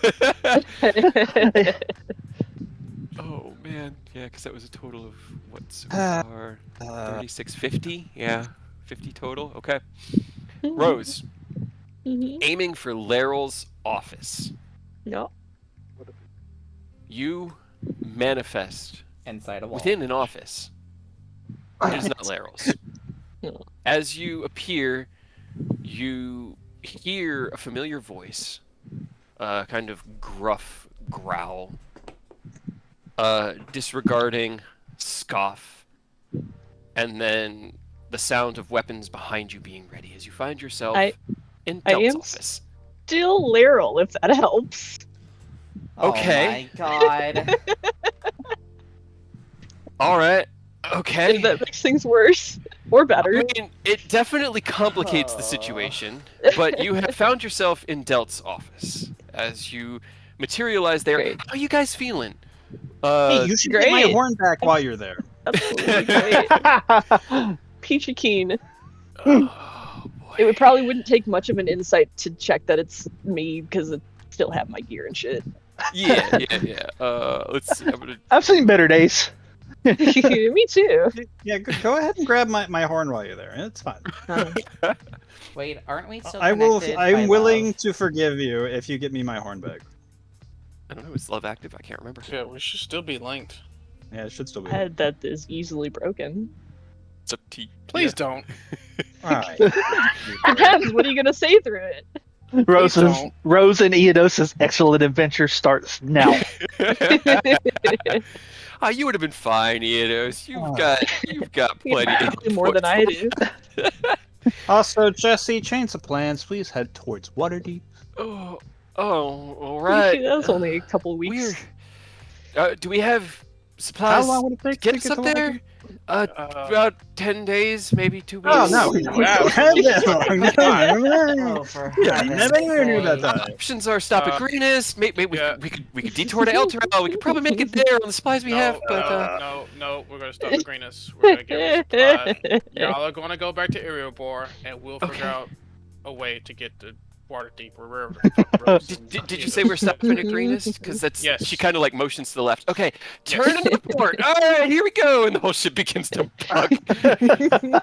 Oh man, yeah, because that was a total of what so far? 36, 50? Yeah, 50 total. Okay. Rose, Mhm. aiming for Laryl's office. No. You manifest Inside a wall. within an office. It is not Laryl's. No. As you appear, you hear a familiar voice, a kind of gruff growl, disregarding, scoff, and then the sound of weapons behind you being ready as you find yourself in I Delt's am office. Still Laryl, if that helps. Okay. Oh my god. All right. Okay. If that makes things worse or I better. mean, it definitely complicates the situation, but you have found yourself in Delt's office as you materialize there. Great. How are you guys feeling? Hey, you should get my great. horn back while you're there. Absolutely great. Peachy keen. Oh, boy. It probably wouldn't take much of an insight to check that it's me because I still have my gear and shit. Yeah. Let's see. I've seen better days. Me too. Yeah, go ahead and grab my horn while you're there. It's fine. Wait, aren't we still I will. connected by I'm willing love? to forgive you if you get me my horn back. I don't know. Is love active? I can't remember. Yeah, we should still be linked. Yeah, it should still be. Head that is easily broken. It's up to you. Please don't. All right. Depends. What are you gonna say through it? Rose don't. and Eodos' excellent adventure starts now. Ah, you would have been fine, Eodos. You've got plenty. Probably more than I do. Also, Jesse, change of plans. Please head towards Waterdeep. Oh, all right. That was only a couple Weird. weeks. Do we have How supplies long would it to take get to us get up to there? Waterdeep? About 10 days, maybe 2 weeks. Oh no, we don't have that long. Oh, for We don't heaven's have anywhere near that sake. time. Options are stop at Greenest. Maybe yeah. we could detour to Elturel. We could probably make it there on the supplies we have. But No, we're gonna stop at Greenest. We're gonna get resupply. Y'all are gonna go back to Erebor, and we'll figure out a way to get to Waterdeep or wherever the fuck Rose and did you Ian say is. we're stopping at Greenest? Because that's Yes. she kind of like motions to the left. Okay, turn into port. All right, here we go, and the whole ship begins to bug to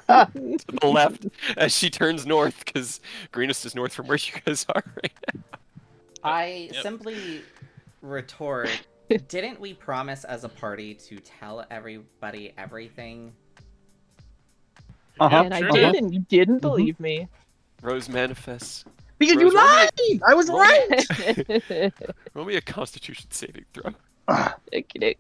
the left as she turns north because Greenest is north from where you guys are right now. I Yep. simply retort, didn't we promise as a party to tell everybody everything? Uh-huh. And I Sure did, did. and you didn't believe me. Rose manifests. Because Rose, you lied! I was roll right! Roll me a Constitution saving throw. Okey-doke.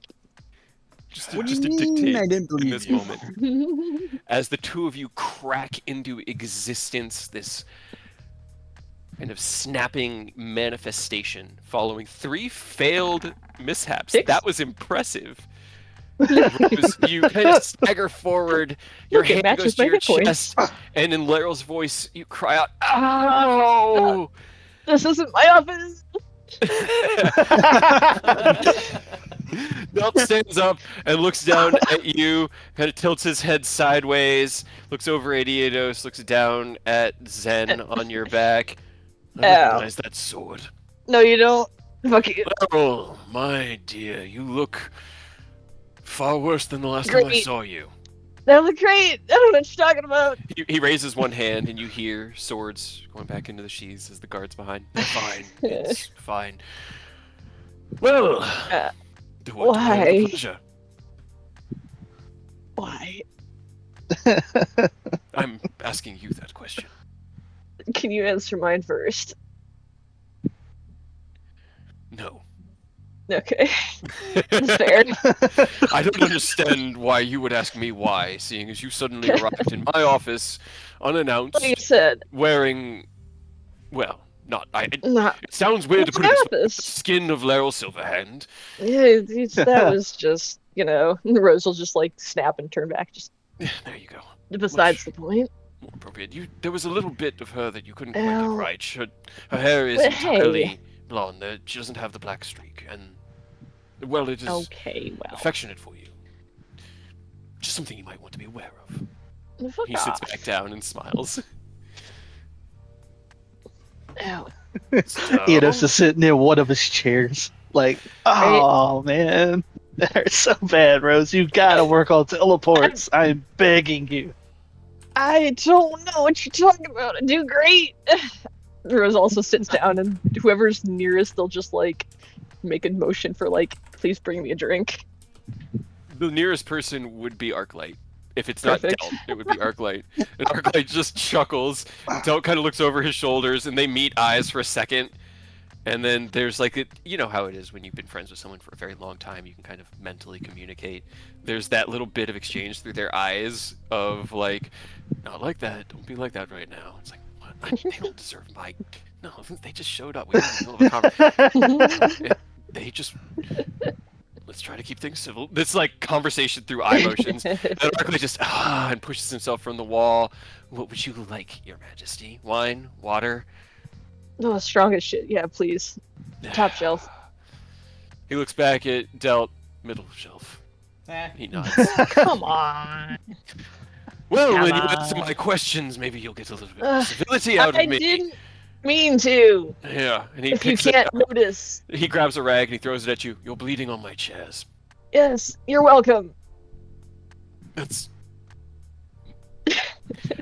Just to, What do just you to mean dictate I didn't in believe this you? moment. As the two of you crack into existence, this kind of snapping manifestation following 3 failed mishaps. 6? That was impressive. Rose, you kind of stagger forward, your Look, it hand goes matches to my your hit points. chest, and in Leryl's voice, you cry out, "Ow!" This isn't my office. Belt stands up and looks down at you, kind of tilts his head sideways, looks over at Eodos, looks down at Zen on your back. I recognize that sword. No, you don't. Fuck you. Oh, my dear, you look far worse than the last time I Great. saw you. That look great. I don't know what you're talking about. He raises one hand, and you hear swords going back into the sheaths as the guards behind. Fine, it's fine. Well, what do I have the why? pleasure? Why? I'm asking you that question. Can you answer mine first? No. Okay. That's fair. I don't understand why you would ask me why, seeing as you suddenly arrived in my office unannounced, Like I said, wearing, well, not. not. It sounds weird to What's put it this way, office? the skin of Laryl Silverhand. Yeah, that was just, Rose will just like snap and turn back. Just There you go. besides the point. More appropriate. There was a little bit of her that you couldn't quite Well, get right. Her hair is but hey. entirely blonde. She doesn't have the black streak, and well, it is Okay, well. affectionate for you. Just something you might want to be aware of. Fuck He sits off. back down and smiles. Ow. Eodos is sitting in one of his chairs, like, oh man, that hurts so bad, Rose. You gotta work on teleports. I'm begging you. I don't know what you're talking about. I do great. Rose also sits down, and whoever's nearest, they'll just like make a motion for like, please bring me a drink. The nearest person would be Arclight. If it's not Perfect. Delt, it would be Arclight. And Arclight just chuckles. Delt kind of looks over his shoulders, and they meet eyes for a second. And then there's like, you know how it is when you've been friends with someone for a very long time, you can kind of mentally communicate. There's that little bit of exchange through their eyes of like, not like that, don't be like that right now. It's like, what? They don't deserve my... No, they just showed up. We were in the middle of a conversation. They just... Let's try to keep things civil. This like conversation through eye motions. And Arclight just and pushes himself from the wall. What would you like, Your Majesty? Wine? Water? No, strong as shit. Yeah, please. Top shelf. He looks back at Delt, middle shelf. He nods. Come on. Well, Come when you answer on. my questions, maybe you'll get a little bit of civility out I of me. didn't mean to. Yeah, and he If you picks it can't up. notice. He grabs a rag and he throws it at you. You're bleeding on my chairs. Yes, you're welcome. That's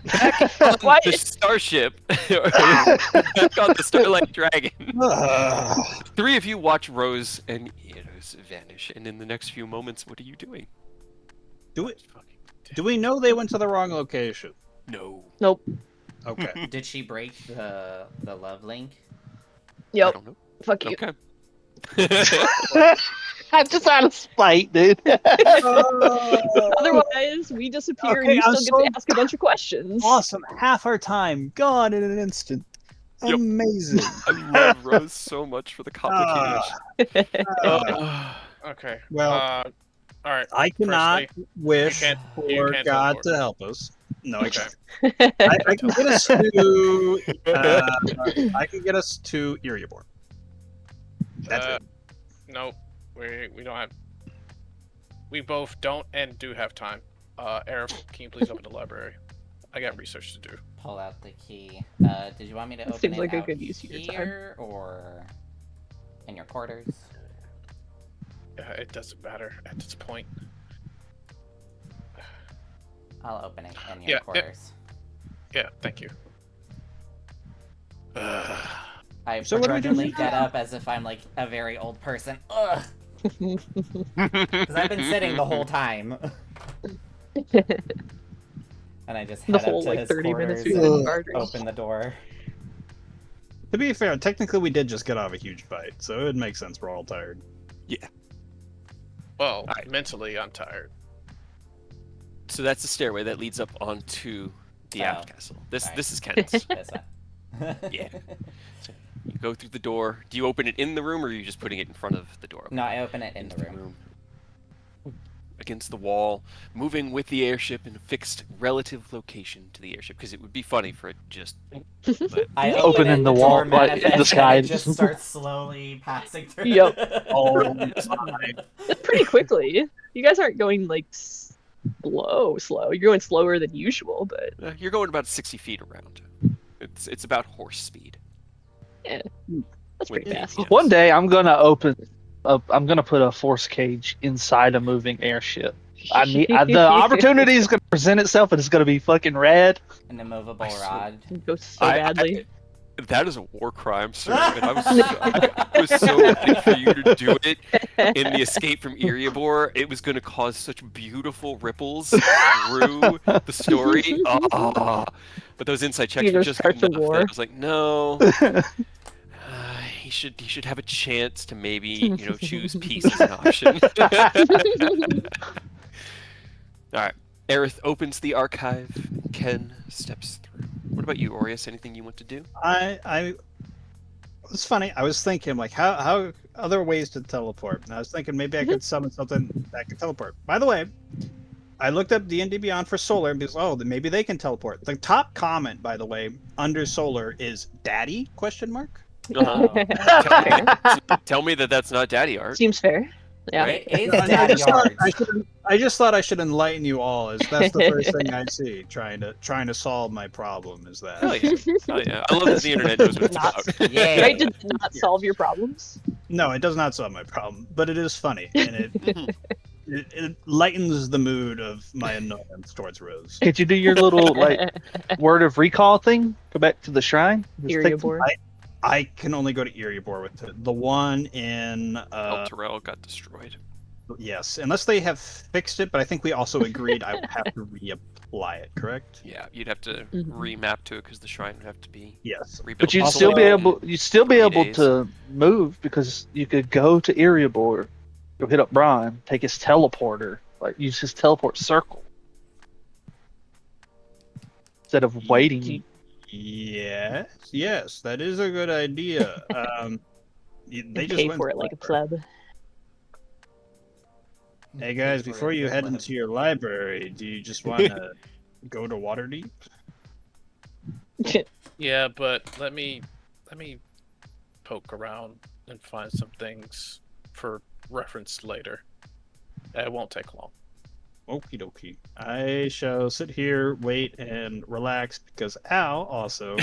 back on Why- the starship. Back on the Starlight Dragon. Ah, 3 of you watch Rose and Eros vanish, and in the next few moments, what are you doing? Do we know they went to the wrong location? No. Nope. Okay. Did she break the love link? I Yep. don't know. Fuck you. Okay. Just out of spite, dude. Otherwise, we disappear and Okay, you I'm still get so- to ask a bunch of questions. Awesome. Half our time gone in an instant. Yep. Amazing. I love Rose so much for the complication. Okay. Well, all right. I cannot Firstly, wish you for can't God teleport. to help us. No, I Okay. can't. I can get us to. I can get us to Eriobor. That's it. Nope. We don't have. We both don't and do have time. Arif, can you please open the library? I got research to do. Pull out the key. Did you want me to open Seems it like a out good use of your time. here or in your quarters? It doesn't matter at this point. I'll open it in your Yeah, quarters. Yeah, thank you. I So what do we do begrudgingly now? get up as if I'm like a very old person. Ugh. Because I've been sitting the whole time. And I just head The up whole to like his 30 minutes quarters we've and been in Garden. open the door. To be fair, technically we did just get off a huge fight, so it would make sense we're all tired. Well, mentally, I'm tired. So that's the stairway that leads up onto the Oh, aft castle. This sorry. this is Ken's. This one. Yeah. You go through the door. Do you open it in the room, or are you just putting it in front of the door? No, I open it in Into the room. Against the wall, moving with the airship in a fixed relative location to the airship, because it would be funny for it just. But I Open open it, in the door wall, like, in the manifests, sky. and it just starts slowly passing through. Yep. Oh, That's pretty quickly. You guys aren't going like slow. You're going slower than usual, but you're going about 60 feet around. It's about horse speed. yeah, that's pretty With- fast. yeah. One day I'm gonna I'm gonna put a force cage inside a moving airship. The opportunity is gonna present itself, and it's gonna be fucking rad. An immovable I swear. rod. It goes so badly. That is a war crime, sir. And I was so ready for you to do it in the Escape from Eriobor. It was going to cause such beautiful ripples through the story. Ah. But those inside checks You were know, just start good the enough that war. I was like, no. He should have a chance to maybe choose peace as an option. All right. Aerith opens the archive. Ken steps through. What about you, Aureus? Anything you want to do? It's funny. I was thinking, like, how other ways to teleport. And I was thinking maybe I could summon something that could teleport. By the way, I looked up D&D Beyond for Solar because maybe they can teleport. The top comment, by the way, under Solar is "Daddy?" ? Uh-huh. Oh. Tell me that that's not daddy art. Seems fair. Yeah. Right? It is I daddy just thought yards. I just thought I should enlighten you all. As that's the first thing I see trying to solve my problem. Is that? Hell yeah. Hell yeah. I love that the internet knows what it's about. Yeah. Right? Did it not solve your problems? No, it does not solve my problem, but it is funny, and it lightens the mood of my annoyance towards Rose. Could you do your little word of recall thing? Go back to the shrine. Just take some- Eriobor. I can only go to Eriobor with it. The one in El Terrell got destroyed. yes, unless they have fixed it, but I think we also agreed I would have to reapply it. Correct? Yeah, you'd have to Mhm. remap to it because the shrine would have to be Yes. rebuilt. But you'd Also- still be able. You'd still be 3 able days. to move because you could go to Eriobor, go hit up Brian, take his teleporter, use his teleport circle instead of waiting. Yes, that is a good idea. They just Pay went for it like a pleb. Hey guys, before you head into your library, do you just want to go to Waterdeep? Yeah, but let me poke around and find some things for reference later. It won't take long. Okie dokie. I shall sit here, wait, and relax because Al also.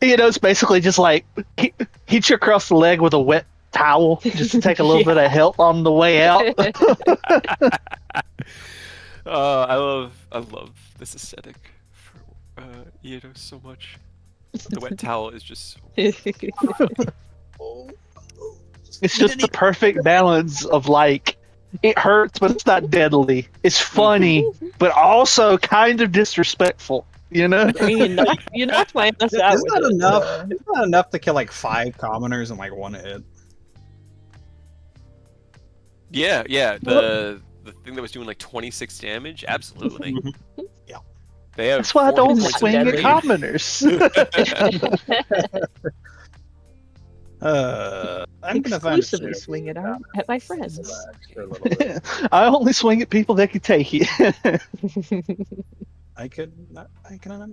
It's basically just like hit you across the leg with a wet towel just to take a little bit of help on the way out. I love this aesthetic for so much. The wet towel is just It's just the perfect balance of it hurts, but it's not deadly. It's funny, but also kind of disrespectful. You know? I mean, you knocked my ass out Isn't with that it. enough? So. Isn't that enough to kill like 5 commoners in like one hit? Yeah, yeah. The thing that was doing like 26 damage, absolutely. Mhm. They have That's why I 4 don't hit points of swing at grenade. commoners. I'm gonna find a Exclusively ship. swing it out at my friends. Relax for a little bit. I only swing at people that can take it. I could.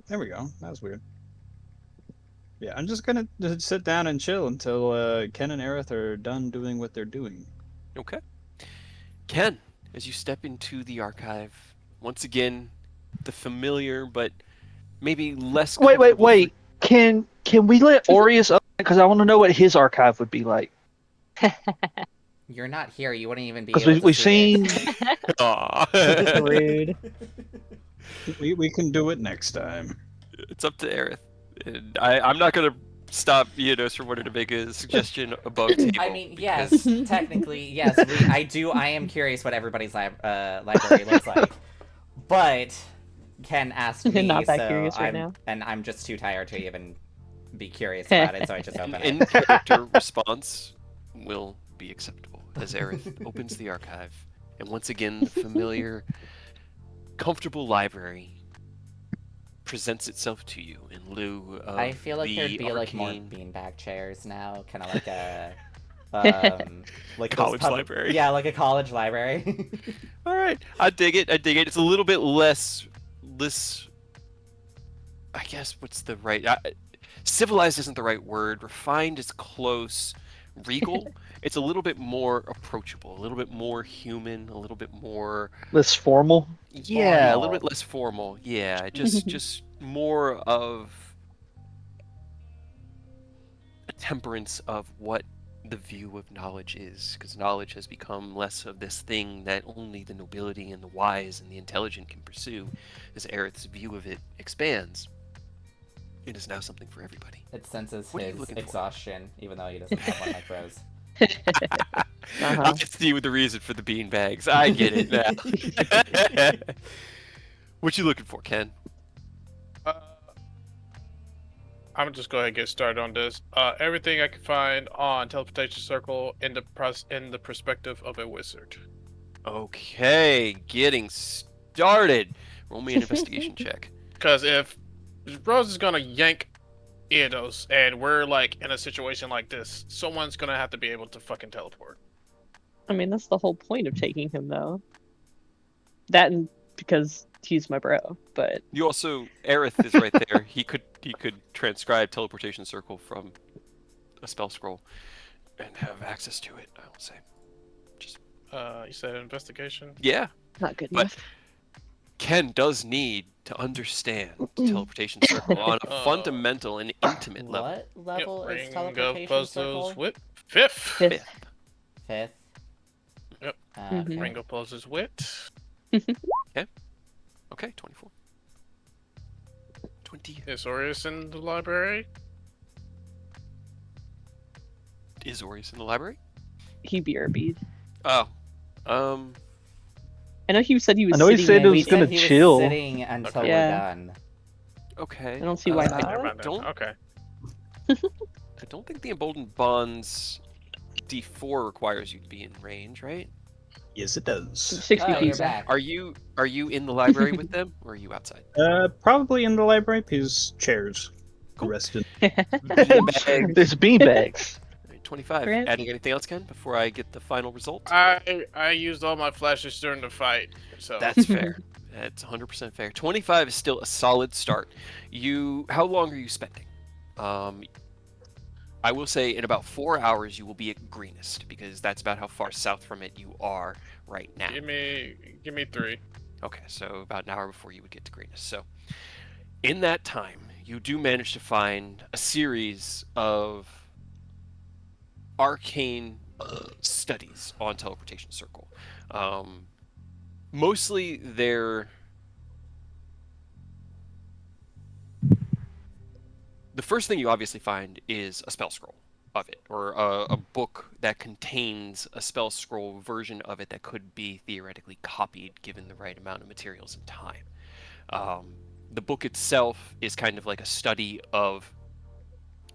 There we go. That was weird. Yeah, I'm just gonna sit down and chill until Ken and Aerith are done doing what they're doing. Okay. Ken, as you step into the archive, once again, the familiar but maybe less. Wait. comfortable Can we let Aureus up? Because I want to know what his archive would be like. You're not here. You wouldn't even be Because able to we've see seen. it. Aw. Rude. We can do it next time. It's up to Aerith. And I'm not gonna stop Eodos from wanting to make a suggestion above table. I mean, because- yes, technically, yes. I am curious what everybody's library looks like, but Ken asked me, Not that so curious right now. and I'm just too tired to even be curious about it, so I just An open it. in-character response will be acceptable as Aerith opens the archive, and once again, the familiar, comfortable library presents itself to you in lieu of I feel like there'd the be like more arcane beanbag chairs now, kind of like a like those college library. Yeah, like a college library. All right, I dig it. It's a little bit less. I guess what's the right? Civilized isn't the right word. Refined is close. Regal. It's a little bit more approachable, a little bit more human, a little bit more. Less formal. Yeah, a little Formal. bit less formal. Yeah, just more of a temperance of what the view of knowledge is, because knowledge has become less of this thing that only the nobility and the wise and the intelligent can pursue. As Aerith's view of it expands, it is now something for everybody. It senses What are you his looking for? exhaustion, even though he doesn't have one like Rose. I see the reason for the bean bags. I get it now. What you looking for, Ken? I'm just go ahead and get started on this. Everything I can find on teleportation circle in the perspective of a wizard. Okay, getting started. Roll me an investigation check. Because if Rose is gonna yank Eidos, and we're like in a situation like this, someone's gonna have to be able to fucking teleport. I mean, that's the whole point of taking him, though. That and because he's my bro, but You also, Aerith is right there. He could transcribe teleportation circle from a spell scroll and have access to it. I will say. You said investigation. Yeah, not good but enough. Ken does need to understand the teleportation circle on a fundamental and intimate level. What level is Ring of teleportation puzzles. circle? Wit. Fifth. Fifth. Fifth. Yep. Mhm. Ring of puzzles. Wit. Okay, 24. 20. Is Aureus in the library? Is Aureus in the library? He BRB'd. Oh. I know he said he was. I know he sitting said there it was He waiting. gonna said he was chill. sitting until we're Yeah. done. Okay. I don't see why not. Never mind then. don't- Okay. I don't think the Emboldened Bonds D4 requires you to be in range, right? Yes, it does. 60 Oh, you're feet. back. Are you in the library with them, or are you outside? Probably in the library because chairs. Cool. Rested. Beanbag. There's beanbags. 25. Grant? Adding anything else, Ken, before I get the final result? I used all my flashes during the fight, so That's fair. That's 100% fair. 25 is still a solid start. How long are you spending? I will say in about 4 hours you will be at Greenest, because that's about how far south from it you are right now. give me 3. Okay, so about an hour before you would get to Greenest. So in that time, you do manage to find a series of arcane studies on teleportation circle. Mostly they're the first thing you obviously find is a spell scroll of it, or a book that contains a spell scroll version of it that could be theoretically copied given the right amount of materials and time. The book itself is kind of like a study of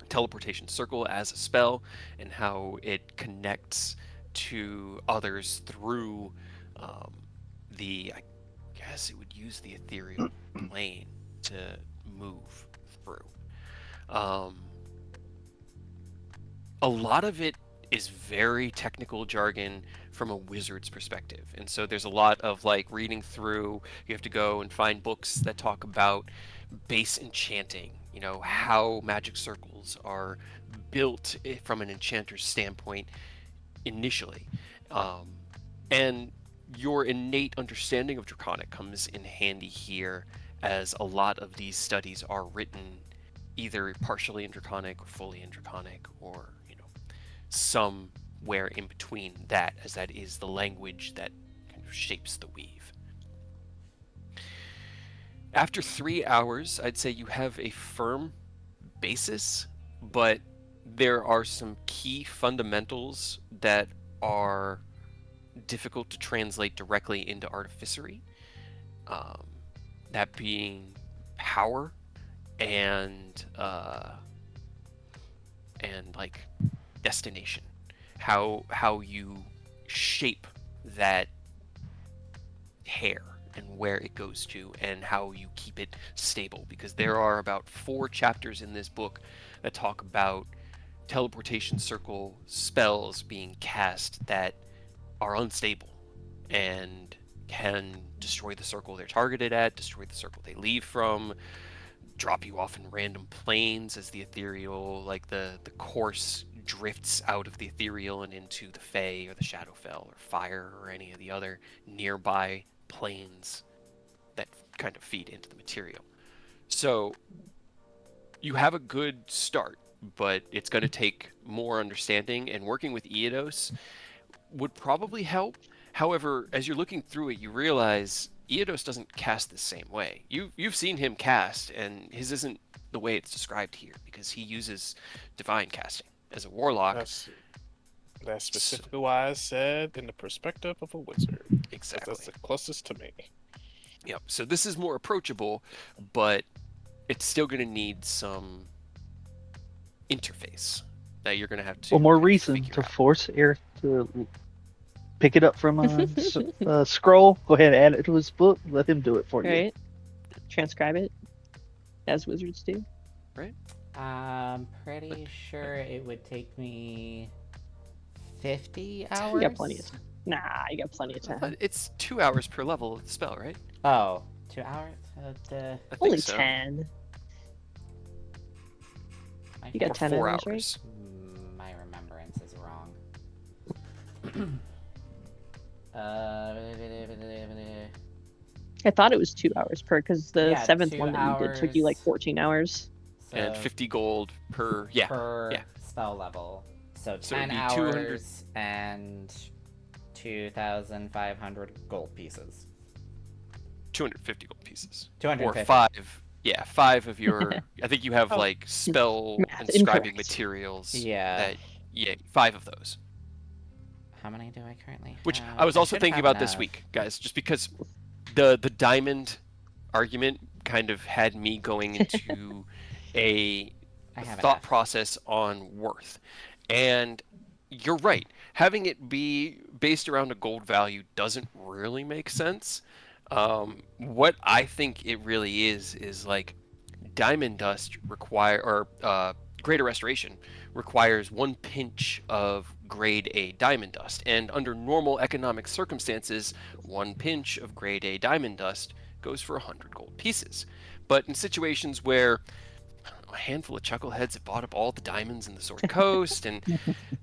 teleportation circle as a spell and how it connects to others through um, I guess it would use the ethereal plane to move through. Um, a lot of it is very technical jargon from a wizard's perspective. And so there's a lot of like reading through, you have to go and find books that talk about base enchanting, how magic circles are built from an enchanter's standpoint initially. And your innate understanding of Draconic comes in handy here, as a lot of these studies are written either partially in Draconic or fully in Draconic, or somewhere in between that, as that is the language that kind of shapes the weave. After 3 hours, I'd say you have a firm basis, but there are some key fundamentals that are difficult to translate directly into artificery. That being power and like destination, how you shape that hair and where it goes to, and how you keep it stable, because there are about 4 chapters in this book that talk about teleportation circle spells being cast that are unstable and can destroy the circle they're targeted at, destroy the circle they leave from, drop you off in random planes as the ethereal, like the course drifts out of the ethereal and into the Fey or the Shadowfell or fire or any of the other nearby planes that kind of feed into the material. So you have a good start, but it's going to take more understanding, and working with Eodos would probably help. However, as you're looking through it, you realize Eodos doesn't cast the same way. You've seen him cast, and his isn't the way it's described here, because he uses divine casting as a warlock. That's specifically why I said in the perspective of a wizard. Exactly. That's the closest to me. Yep. So this is more approachable, but it's still going to need some interface that you're going to have to. Well, more reason to force Eric to pick it up from a scroll. Go ahead and add it to his book. Let him do it for you. Right. Transcribe it, as wizards do. Right. I'm pretty sure it would take me 50 hours. You got plenty of time. Nah, you got plenty of time. It's 2 hours per level of the spell, right? Oh, 2 hours? I think Only so. 10. You Or got 10 4 hours, right? hours. My remembrance is wrong. I thought it was 2 hours per, because the Yeah, 7th 2 one that you did took you like hours. 14 hours. And 50 gold per. Yeah. per yeah. spell level. So So it'd 10 be 200 hours and 2,500 gold pieces. 250 gold pieces. 250. Or 5. Yeah, 5 of your. I think you have like spell Math inscribing incorrect. materials. Yeah. 5 of those. How many do I currently have? Which I was also should thinking have about this enough. week, guys, just because the diamond argument kind of had me going into a I have thought enough. process on worth. And you're right. Having it be based around a gold value doesn't really make sense. What I think it really is like diamond dust greater restoration requires 1 pinch of grade A diamond dust, and under normal economic circumstances 1 pinch of grade A diamond dust goes for 100 gold pieces. But in situations where a handful of chuckleheads have bought up all the diamonds in the Sword Coast and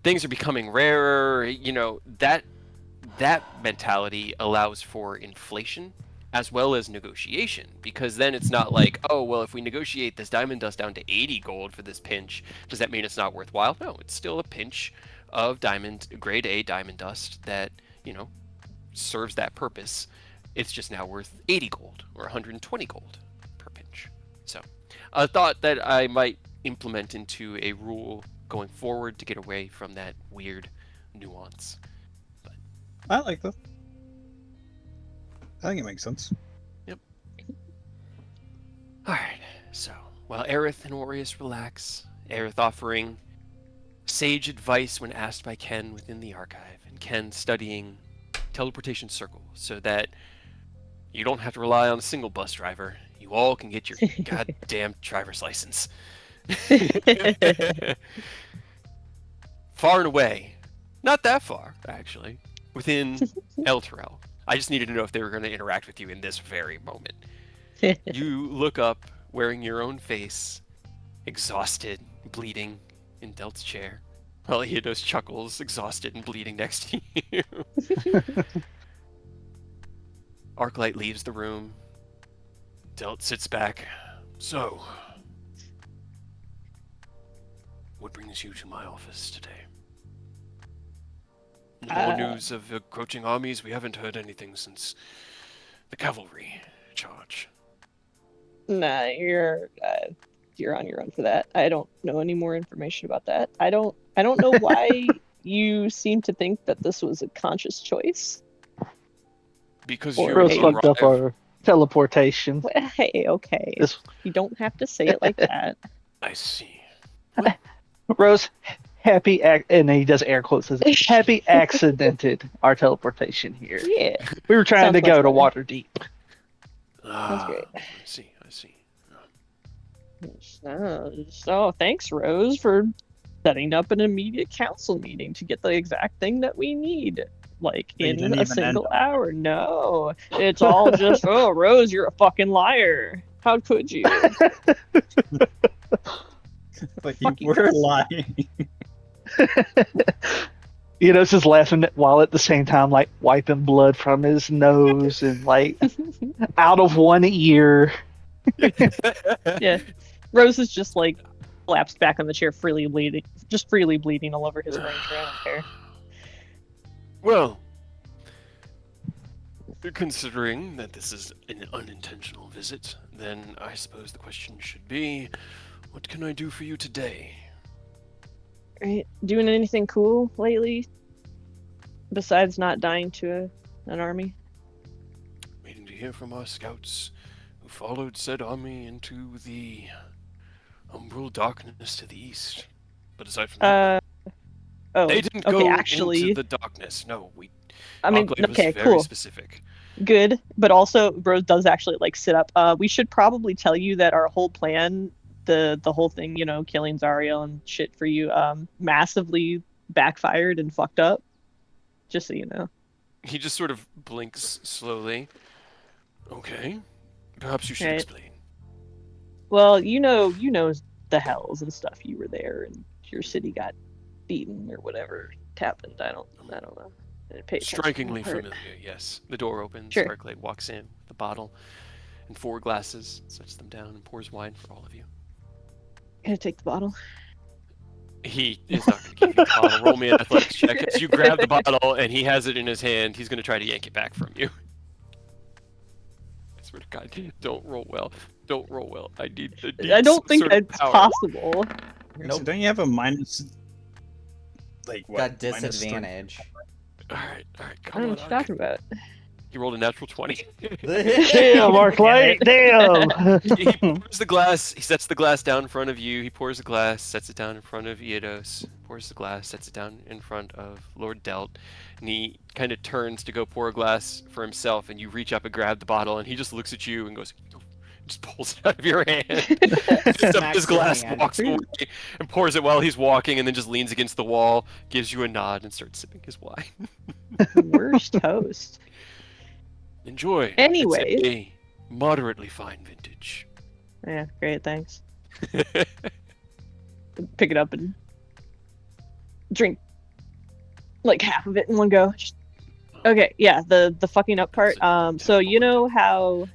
things are becoming rarer, that mentality allows for inflation as well as negotiation, because then it's not like, oh, well, if we negotiate this diamond dust down to 80 gold for this pinch, does that mean it's not worthwhile? No, it's still a pinch of grade A diamond dust that, serves that purpose. It's just now worth 80 gold or 120 gold per pinch. So a thought that I might implement into a rule going forward to get away from that weird nuance. I like that. I think it makes sense. Yep. Alright, so while Aerith and Aureus relax, Aerith offering sage advice when asked by Ken within the archive, and Ken studying teleportation circle so that you don't have to rely on a single bus driver. You all can get your goddamn driver's license. Far and away, not that far, actually, within El Terrell. I just needed to know if they were going to interact with you in this very moment. You look up, wearing your own face, exhausted, bleeding, in Delt's chair, while Eidos chuckles, exhausted and bleeding next to you. Arclight leaves the room. Delt sits back. So, what brings you to my office today? No news of encroaching armies. We haven't heard anything since the cavalry charge. Nah, you're on your own for that. I don't know any more information about that. I don't know why you seem to think that this was a conscious choice. Because Or you Rose fucked up arrived. our teleportation. Hey, okay. This You don't have to say it like that. I see. Rose, and he does air quotes, says, happy accidented our teleportation here. Yeah. We were trying Sounds to much go to better. Waterdeep. great. I see. So thanks, Rose, for setting up an immediate council meeting to get the exact thing that we need. Like They in didn't a even single end hour. No. It's all just, oh, Rose, you're a fucking liar. How could you? But Fuck you you were guys. lying. It's just laughing while at the same time, like, wiping blood from his nose and, like, out of one ear. Yeah. Rose is just like collapsed back on the chair, freely bleeding all over his ranger. I don't care. Well, considering that this is an unintentional visit, then I suppose the question should be, what can I do for you today? Right. Doing anything cool lately? Besides not dying to an army? Waiting to hear from our scouts who followed said army into the umbral darkness to the east. But aside from that, they didn't okay, go actually, into the darkness. No, I mean, Enclave was okay, very cool. specific. Good, but also Rose does actually like sit up. We should probably tell you that our whole plan, the whole thing, killing Zariel and shit for you, massively backfired and fucked up. Just so you know. He just sort of blinks slowly. Okay, perhaps you should Right. explain. Well, you know the hells and stuff. You were there, and your city got beaten or whatever happened. I don't know. I didn't pay attention. Strikingly It hurt. familiar, yes. The door opens. Sure. Arclight walks in with a bottle and 4 glasses, sets them down, and pours wine for all of you. Gonna take the bottle. He is not going to give you the bottle. Roll me an athletics check. As you grab the bottle and he has it in his hand, he's going to try to yank it back from you. I swear to God, don't roll well. Don't roll well. I need I don't some think sort of that's power. possible. So don't you have a minus? Like what? Got minus three? All disadvantage. right, I come don't know on. what you're talking about. He rolled a natural 20. Damn, Arclight, damn! He pours the glass. He sets the glass down in front of you. He pours the glass, sets it down in front of Eidos. Pours the glass, sets it down in front of Lord Delt. And he kind of turns to go pour a glass for himself. And you reach up and grab the bottle. And he just looks at you and goes, just pulls it out of your hand. Picks up Smacks his your glass, hand. walks away, and pours it while he's walking. And then just leans against the wall, gives you a nod, and starts sipping his wine. Worst host. Enjoy. Anyways. It's a moderately fine vintage. Yeah, great, thanks. Pick it up and drink like half of it in one go. Okay, yeah, the fucking up part. So you know how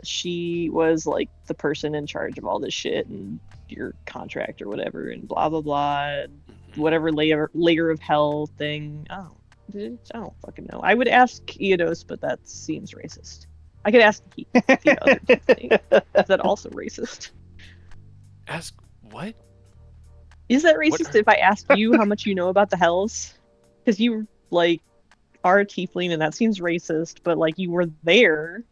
she was like the person in charge of all this shit and your contract or whatever and blah blah blah and whatever layer of hell thing. I don't fucking know. I would ask Eidos, but that seems racist. I could ask the other thing. Is that also racist? Ask what? Is that racist if I ask you how much you know about the hells? Because you like are a tiefling, and that seems racist. But like you were there.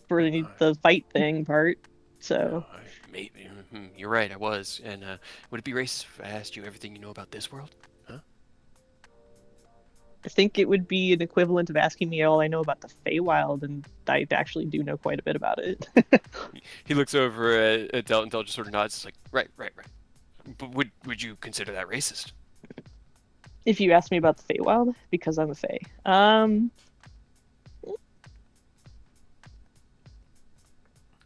for the fight thing part. So Maybe you're right. I was. And would it be racist if I asked you everything you know about this world? Huh? I think it would be an equivalent of asking me all I know about the Feywild, and I actually do know quite a bit about it. He looks over at Del, and Del just sort of nods. It's like, right. But would you consider that racist? If you ask me about the Feywild, because I'm a Fey.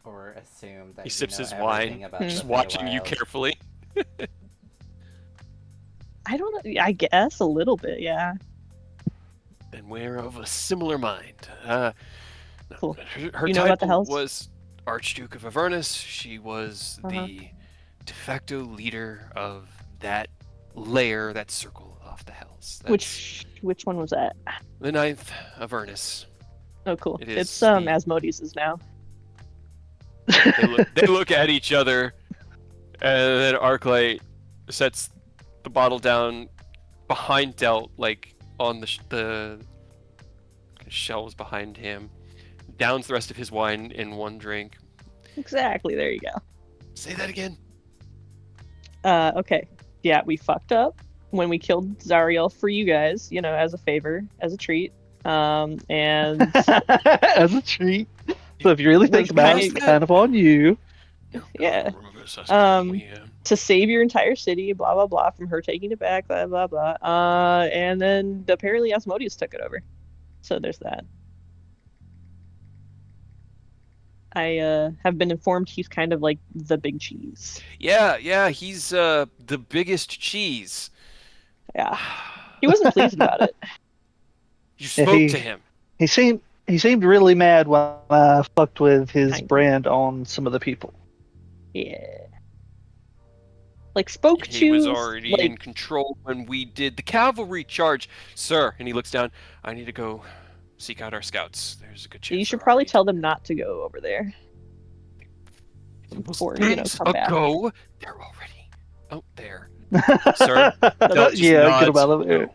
Or assume that He you sips know his everything wine, about just the watching you Feywild. carefully. I don't know. I guess a little bit, yeah. And we're of a similar mind. Cool. Her You know about the title Hells? was Archduke of Avernus. She was Uh-huh. the de facto leader of that layer, that circle of the Hells. That's Which one was that? the 9th Avernus. Oh, cool. It is It's the- Asmodeus' now. They look at each other, and then Arclight sets the bottle down behind Delt, like on the shelves behind him, downs the rest of his wine in one drink. Exactly. There you go. Say that again. Okay. Yeah, we fucked up when we killed Zariel for you guys, as a favor, as a treat. And As a treat. So if you really think about it, it's kind of on you. Yeah. We, to save your entire city, blah blah blah, from her taking it back, blah blah blah. And then apparently Asmodeus took it over. So there's that. I have been informed he's kind of like the big cheese. yeah, he's the biggest cheese. Yeah. He wasn't pleased about it. You spoke to him. He seemed really mad when I fucked with his Kinda. brand on some of the people. Yeah. Like spoke to. He was already like, in control when we did the cavalry charge, sir. And he looks down. I need to go seek out our scouts. There's a good chance. You should they're probably already- tell them not to go over there. Before, Minutes come back. ago, they're already out there. Sir, Del, just yeah, get nods. him out of there. Go.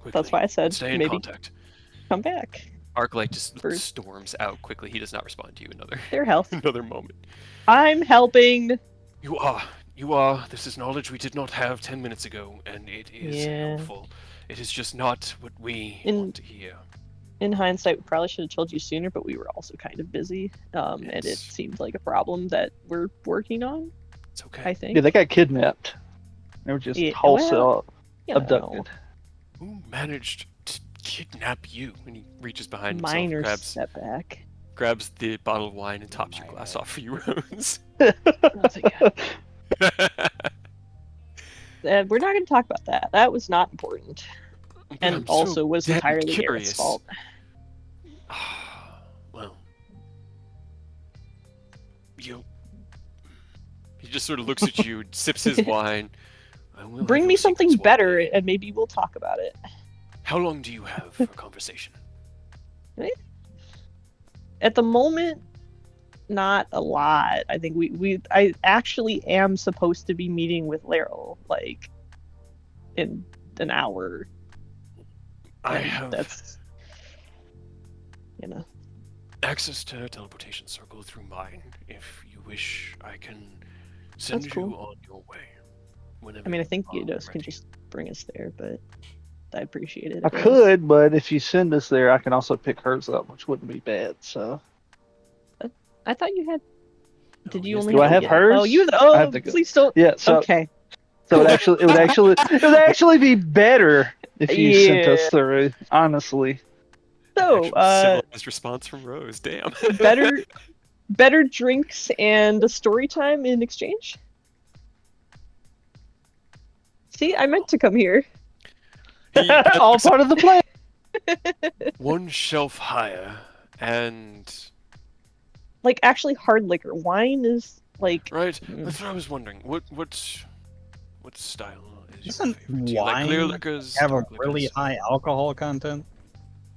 Quickly. That's why I said Stay in maybe contact. come back. Arclight just First. storms out quickly. He does not respond to you Their health. another moment. I'm helping. You are. This is knowledge we did not have 10 minutes ago, and it is Yeah. helpful. It is just not what we In- want to hear. In hindsight, we probably should have told you sooner, but we were also kind of busy. And it Yes. seemed like a problem that we're working on, It's okay. I think. Yeah, they got kidnapped. They were just Yeah, wholesale you know, abducted. Who managed to kidnap you? And he reaches behind himself, minor grabs setback. the bottle of wine, and tops your glass off for you, Rose. Oh, thank God. We're not going to talk about that. That was not important. And I'm so also was dead entirely Garrett's curious. fault. Well, he just sort of looks at you, sips his wine. I will Bring have me your something secrets one better, day. and maybe we'll talk about it. How long do you have for a conversation? At the moment, not a lot. I think I actually am supposed to be meeting with Laryl, like, in an hour. I and have That's, access to teleportation circle through mine. If you wish, I can send That's you cool. on your way. Whenever I mean, I think you you are can ready. just bring us there, but I appreciate it. I could, but if you send us there, I can also pick hers up, which wouldn't be bad. So, I thought you had. Did Oh, you yes, only do I have have yeah. hers? Oh, you. I Oh, have to go. please don't. yeah. So, Okay. so it would actually be better if you sent us Yeah. through. Honestly, So, Actual civilized response from Rose. Damn. better drinks and a story time in exchange. See, I meant to come here. He all looks part of the plan. one shelf higher, and Like, actually, hard liquor. Wine is like. right. Mm. That's what I was wondering. What style is your Doesn't favorite? Do you like clear wine liquors? have a dark really liquors? high alcohol content?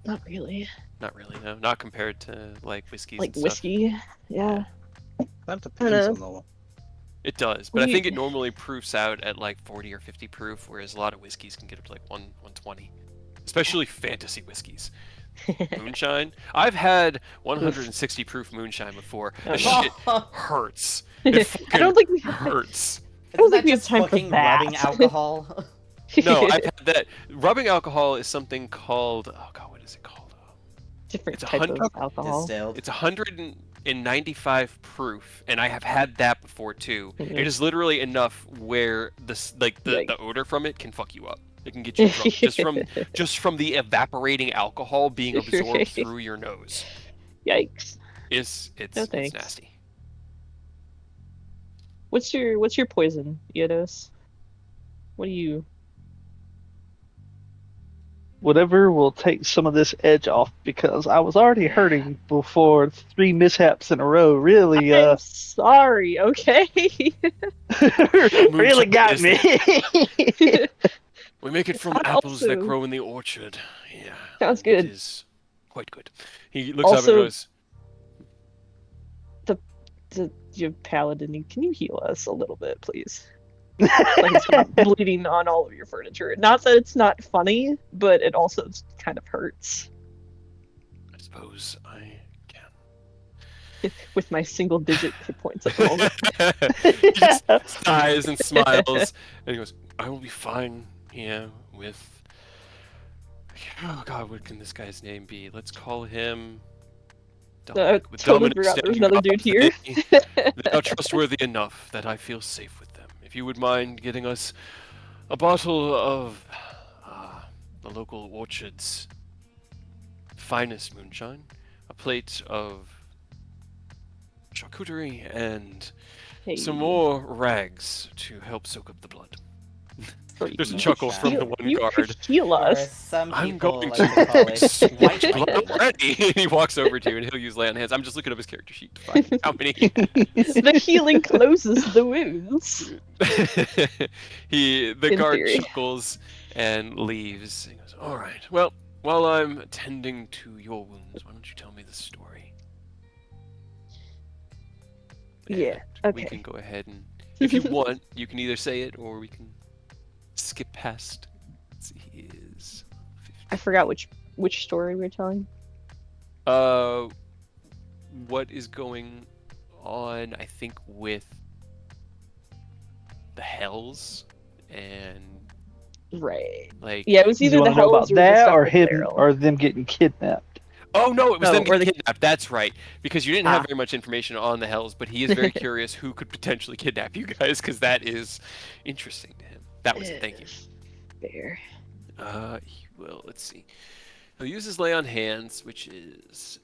Not really. Not really. No, not compared to like whiskeys. Like and stuff. whiskey. Yeah. That depends on the. It does, but I We- think it normally proofs out at like 40 or 50 proof, whereas a lot of whiskeys can get up to like 120, especially fantasy whiskeys. Moonshine? I've had 160 proof moonshine before. Oh, The shit hurts. It I fucking don't think hurts. don't Isn't think that we have just time for fucking that. rubbing alcohol? No, I've had that. Rubbing alcohol is something called. Oh god, what is it called? different It's a type of hundred- alcohol. Distilled. It's 195 proof, and I have had that before too. Mhm. It is literally enough where the Yikes. odor from it can fuck you up. It can get you drunk just from the evaporating alcohol being absorbed through your nose. Yikes. It's No it's thanks. nasty. What's your poison, Iodos? What do you? Whatever will take some of this edge off, because I was already hurting before 3 mishaps in a row. Really, I'm sorry. Okay. really got me. We make it from Sounds apples that also- grow in the orchard. Yeah. Sounds It good. is quite good. He looks up and Also- goes, You paladin, can you heal us a little bit, please? Like stop bleeding on all of your furniture. Not that it's not funny, but it also kind of hurts I suppose I can. with my single-digit hit points at the moment. He just sighs and smiles, and he goes, I will be fine here with... Oh god, what can this guy's name be? Let's call him... Dominic. With Totally Dominic forgot there's standing another dude up, here. They are trustworthy enough that I feel safe with them. If you would mind getting us a bottle of the local orchard's finest moonshine, a plate of charcuterie, and Hey, some more rags to help soak up the blood. so There's a you chuckle could from heal- the one you guard. could heal Or us. some I'm people going like to call it white blood lightning. already. He walks over to you and he'll use lay on hands. I'm just looking up his character sheet to find how many he has. The healing closes the wounds. The In guard theory. chuckles and leaves. He goes, all right. Well, while I'm attending to your wounds, why don't you tell me the story? Yeah, And We okay. can go ahead and, if you want, you can either say it or we can skip past. Let's see, he is. I forgot which story we were telling. What is going on? I think with the Hells and Right. like. Yeah, it was Do either you the want to know Hells about or the that, stuff or with him, Beryl. or them getting kidnapped? Oh no, it was No, them or getting the- kidnapped. That's right, because you didn't have Ah. very much information on the Hells, but he is very curious who could potentially kidnap you guys, because that is interesting to him. That was it. Thank you. Fair. He will. Let's see. He'll use his lay on hands, which is.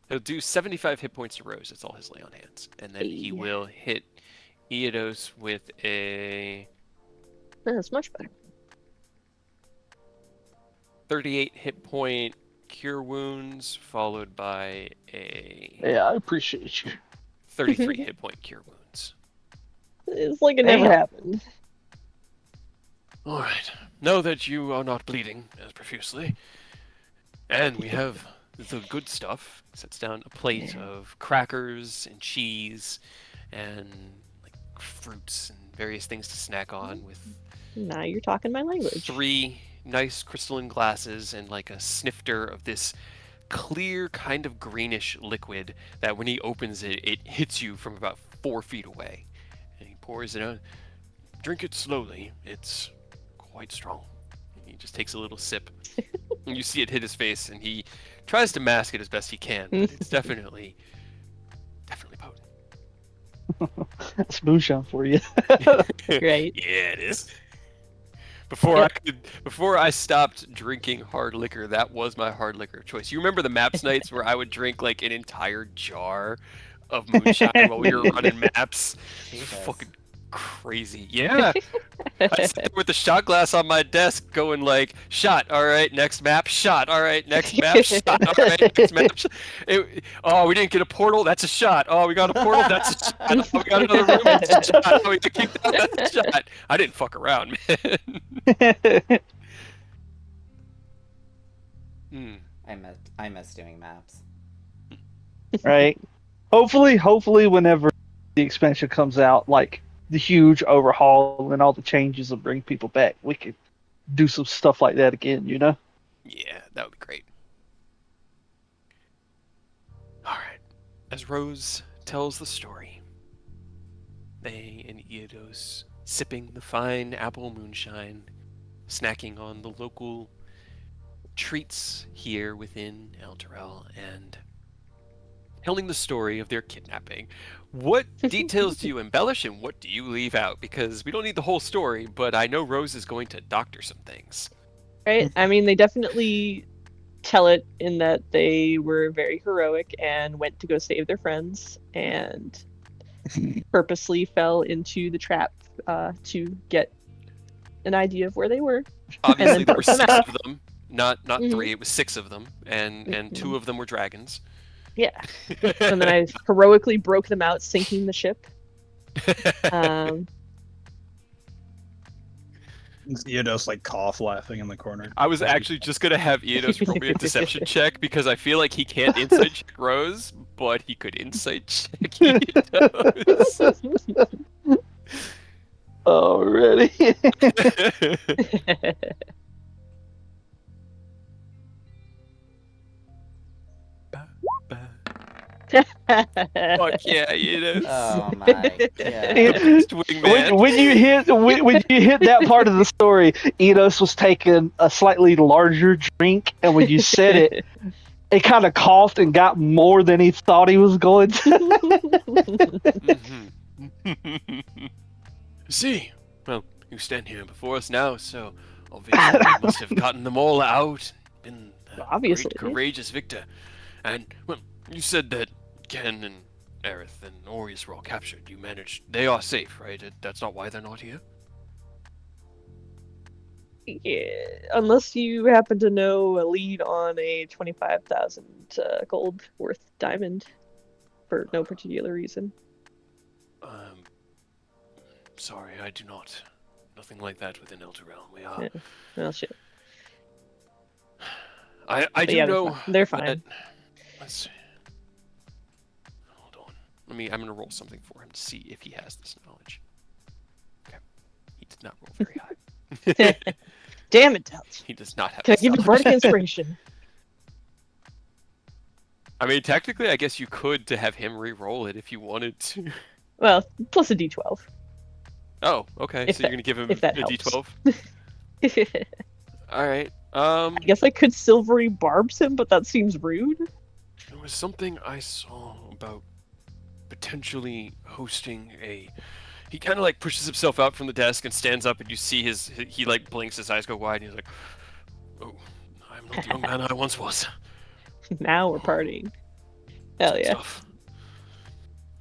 He'll do 75 hit points to Rose. That's all his lay on hands, and then he Hey. will hit Iodos with a That's much better. 38 hit point cure wounds, followed by a Yeah, I appreciate you. 33 hit point cure wounds. It's like it never Damn. happened. All right. Know that you are not bleeding as profusely, and we have the good stuff. Sets down a plate of crackers and cheese, and like fruits and various things to snack on, with Now you're talking my language. 3 nice crystalline glasses and like a snifter of this clear kind of greenish liquid that when he opens it, it hits you from about 4 feet away. And he pours it out. Drink it slowly. It's quite strong. And he just takes a little sip. And you see it hit his face, and he tries to mask it as best he can, but it's definitely potent. That's moonshine for you. Great. Yeah, it is. Before I stopped drinking hard liquor, that was my hard liquor of choice. You remember the maps nights where I would drink like an entire jar of moonshine while we were running maps? Jesus. Fucking crazy. Yeah. I sat there with the shot glass on my desk going like, shot, all right, next map, shot, all right, next map, shot, all right, next map. Oh, we didn't get a portal, that's a shot. Oh, we got a portal, that's a shot. Oh, we got another room, that's a shot. Oh, we got kicked out, that's a shot. I didn't fuck around, man. Hmm. I miss doing maps. Right. Hopefully, whenever the expansion comes out, like the huge overhaul and all the changes will bring people back, we could do some stuff like that again. You know. Yeah, that would be great. All right. As Rose tells the story, they and Iedos sipping the fine apple moonshine, snacking on the local treats here within Elturel, and telling the story of their kidnapping. What details do you embellish and what do you leave out? Because we don't need the whole story, but I know Rose is going to doctor some things. Right? I mean, they definitely tell it in that they were very heroic and went to go save their friends and purposely fell into the trap to get an idea of where they were. Obviously, there were broke them 6 out. of them, not Mhm. 3. It was 6 of them, and 2 of them were dragons. Yeah. And then I heroically broke them out, sinking the ship. Iedos like cough laughing in the corner. I was actually just gonna have Iedos roll me a deception check because I feel like he can't insight check Rose, but he could insight check Iedos. Already. Fuck yeah, Iedos. Oh my god. Wingman. when you hit that part of the story, Enos was taking a slightly larger drink, and when you said it, he kind of coughed and got more than he thought he was going to. See, well, you stand here before us now, so obviously you must have gotten them all out, been a Obviously. great, courageous victor. And, well, you said that Ken and Aerith and Orius were all captured. You managed. They are safe, right? That's not why they're not here? Yeah, unless you happen to know a lead on a 25,000 gold worth diamond for no particular reason. Sorry, I do not. Nothing like that within Elturel. We are. Yeah. Well, shit. I But do yeah, know. they're fine. Let's see. Hold on. I'm gonna roll something for him to see if he has this knowledge. Okay. He did not roll very high. Damn it, Delch. He does not have. Can I this give you knowledge. bardic inspiration? I mean, technically, I guess you could to have him re-roll it if you wanted to. Well, plus a d12. Oh, okay. If So you're gonna give him if that a helps. D12. I All right. guess I could silvery barbs him, but that seems rude. There was something I saw about potentially hosting a. He kind of like pushes himself out from the desk and stands up, and you see he like blinks, his eyes go wide, and he's like, "Oh, I'm not the young man I once was." Now we're partying. Hell yeah. Stuff.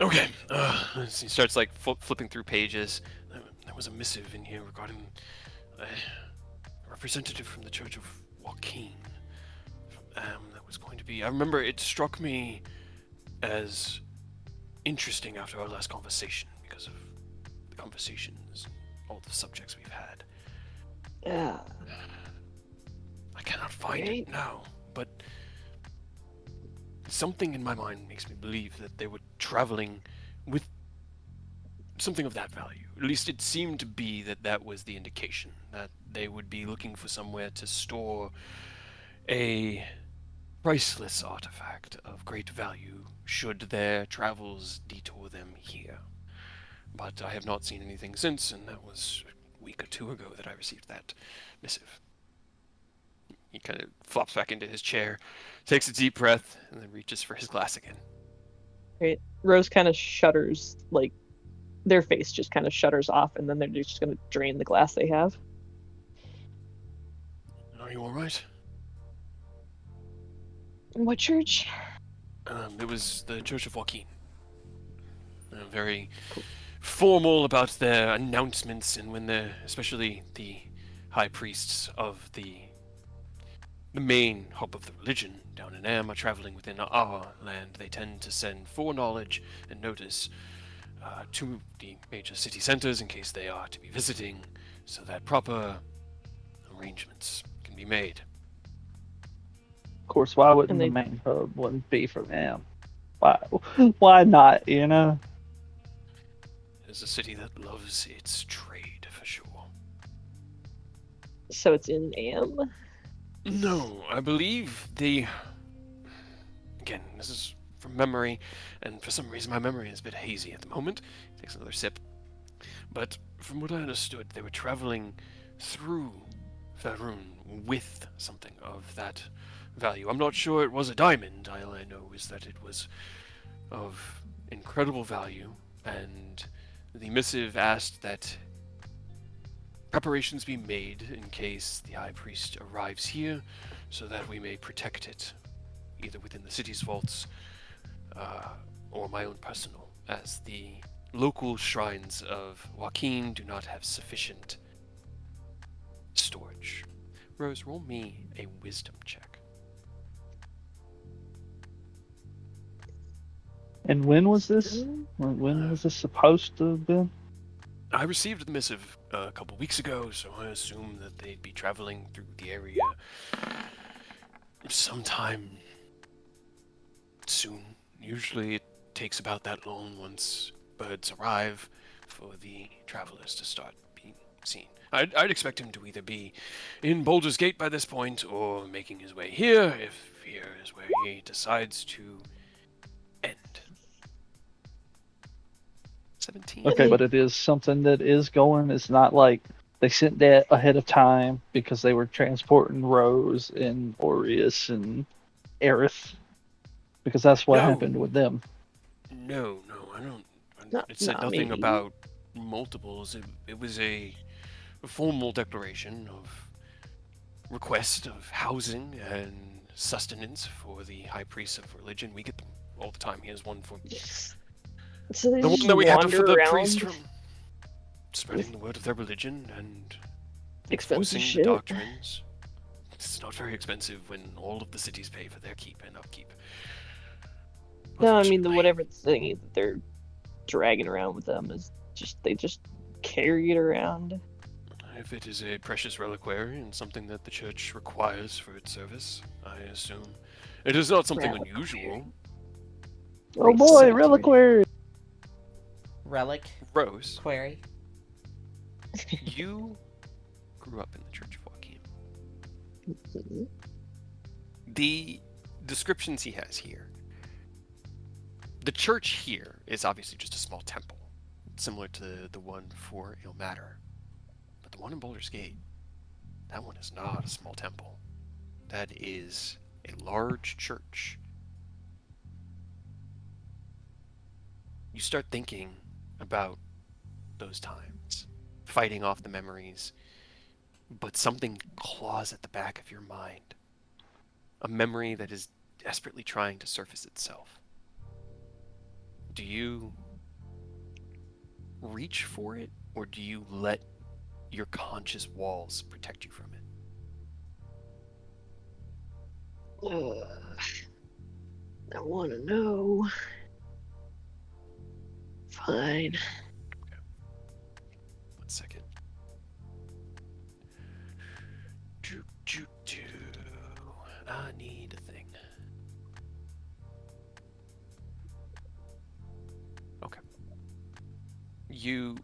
Okay. He starts like flipping through pages. There was a missive in here regarding a representative from the Church of Joaquin. That was going to be. I remember it struck me as interesting after our last conversation because of the conversations, all the subjects we've had. Yeah. I cannot find Right. it now, but something in my mind makes me believe that they were traveling with something of that value. At least it seemed to be that was the indication, that they would be looking for somewhere to store a priceless artifact of great value should their travels detour them here. But I have not seen anything since, and that was a week or 2 ago that I received that missive. He kind of flops back into his chair, takes a deep breath, and then reaches for his glass again. Right. Rose kind of shudders, like their face just kind of shudders off, and then they're just going to drain the glass they have. Are you all right? What church? It was the Church of Joaquin. Very formal about their announcements, and when especially the high priests of the main hub of the religion down in Am are traveling within our land, they tend to send foreknowledge and notice to the major city centers in case they are to be visiting, so that proper arrangements can be made. Of course, why wouldn't And the they- main hub wouldn't be for them? Why not? You know. It is a city that loves its trade, for sure. So it's in Am? No, I believe the. Again, this is from memory, and for some reason my memory is a bit hazy at the moment. Takes another sip. But from what I understood, they were traveling through Faerun with something of that value. I'm not sure it was a diamond. All I know is that it was of incredible value, and the missive asked that preparations be made in case the High Priest arrives here, so that we may protect it, either within the city's vaults or my own personal, as the local shrines of Joaquin do not have sufficient storage. Rose, roll me a wisdom check. And when was this? When was this supposed to have been? I received the missive a couple weeks ago, so I assume that they'd be traveling through the area sometime soon. Usually it takes about that long once birds arrive for the travelers to start being seen. I'd expect him to either be in Boulder's Gate by this point or making his way here, if here is where he decides to end. 17. Okay, but it is something that is going. It's not like they sent that ahead of time because they were transporting Rose and Aureus and Aerith, because that's what No. happened with them. No, I don't. Not- It said not nothing me. about multiples. It was a formal declaration of request of housing and sustenance for the High Priest of Religion. We get them all the time. He has one for So they the just one that we have wander for the around priest from spreading the word of their religion and expensive enforcing the shit. doctrines. It's not very expensive when all of the cities pay for their keep and upkeep. No, I mean the Unfortunately. whatever thing that they're dragging around with them is just they just carry it around. If it is a precious reliquary and something that the church requires for its service, I assume. It is not something Reliquary. unusual. Oh boy, Recycled. reliquary! Relic Rose, query. you grew up in the Church of Joaquin. Mhm. The descriptions he has here. The church here is obviously just a small temple, similar to the one for Ilmater. But the one in Boulder's Gate, that one is not a small temple. That is a large church. You start thinking about those times, fighting off the memories, but something claws at the back of your mind. A memory that is desperately trying to surface itself. Do you reach for it, or do you let your conscious walls protect you from it? I want to know. Fine. 1 second. Do. I need a thing. Okay. You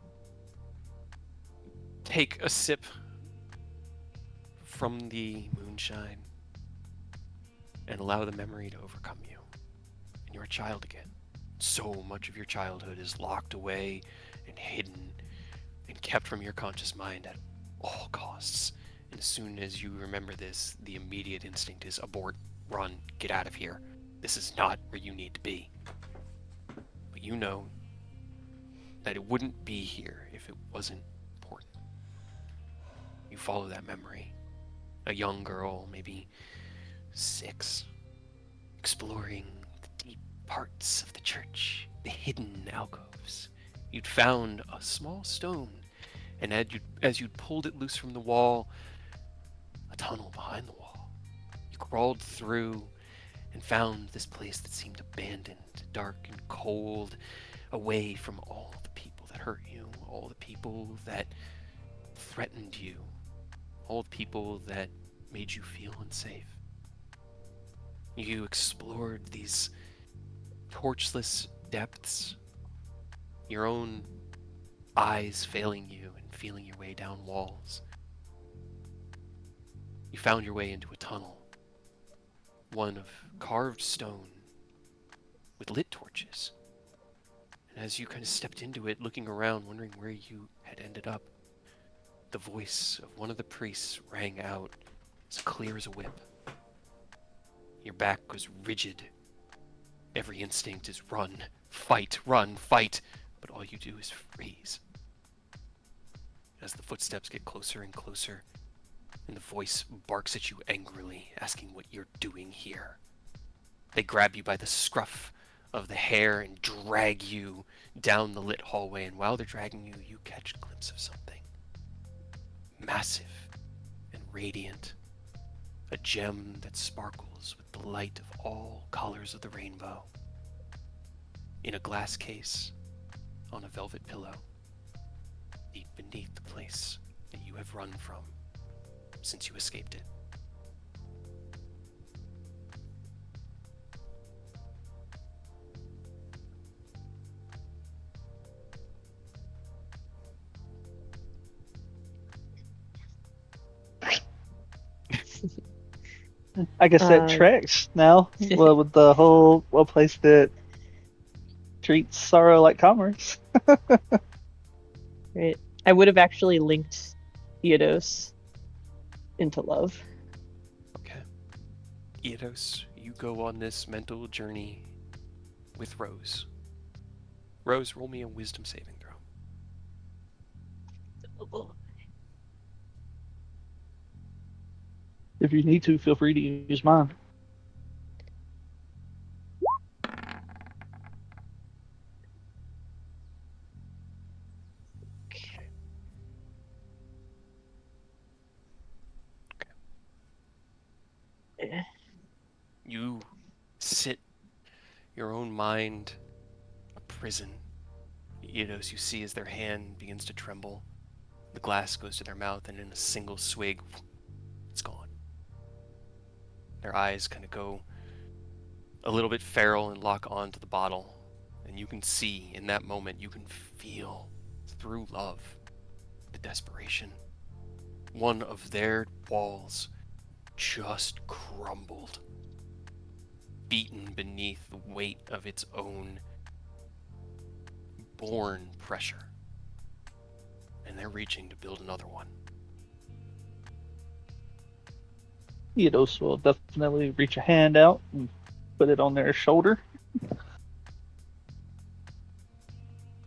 take a sip from the moonshine and allow the memory to overcome you. And you're a child again. So much of your childhood is locked away and hidden and kept from your conscious mind at all costs. And as soon as you remember this, the immediate instinct is abort, run, get out of here. This is not where you need to be. But you know that it wouldn't be here if it wasn't important. You follow that memory. A young girl, maybe 6, exploring the deep parts of the church, the hidden alcoves. You'd found a small stone, and as you'd pulled it loose from the wall, a tunnel behind the wall. You crawled through and found this place that seemed abandoned, dark and cold, away from all the people that hurt you, all the people that threatened you, all the people that made you feel unsafe. You explored these torchless depths, your own eyes failing you and feeling your way down walls. You found your way into a tunnel, one of carved stone with lit torches. And as you kind of stepped into it, looking around, wondering where you had ended up, the voice of one of the priests rang out as clear as a whip. Your back was rigid. Every instinct is run, fight, but all you do is freeze. As the footsteps get closer and closer, and the voice barks at you angrily, asking what you're doing here. They grab you by the scruff of the hair and drag you down the lit hallway, and while they're dragging you, you catch a glimpse of something massive and radiant, a gem that sparkles with the light of all colors of the rainbow, in a glass case on a velvet pillow, deep beneath the place that you have run from since you escaped it. I guess that tracks now. Well, with the whole place that treats sorrow like commerce. Right. I would have actually linked Theodos into love. Okay. Eidos, you go on this mental journey with Rose. Rose, roll me a wisdom saving throw. If you need to, feel free to use mine. You sit your own mind a prison. Eidos, you see as their hand begins to tremble. The glass goes to their mouth, and in a single swig, it's gone. Their eyes kind of go a little bit feral and lock onto the bottle. And you can see in that moment, you can feel through love the desperation. One of their walls just crumbled, beaten beneath the weight of its own born pressure. And they're reaching to build another one. Eidos will definitely reach a hand out and put it on their shoulder.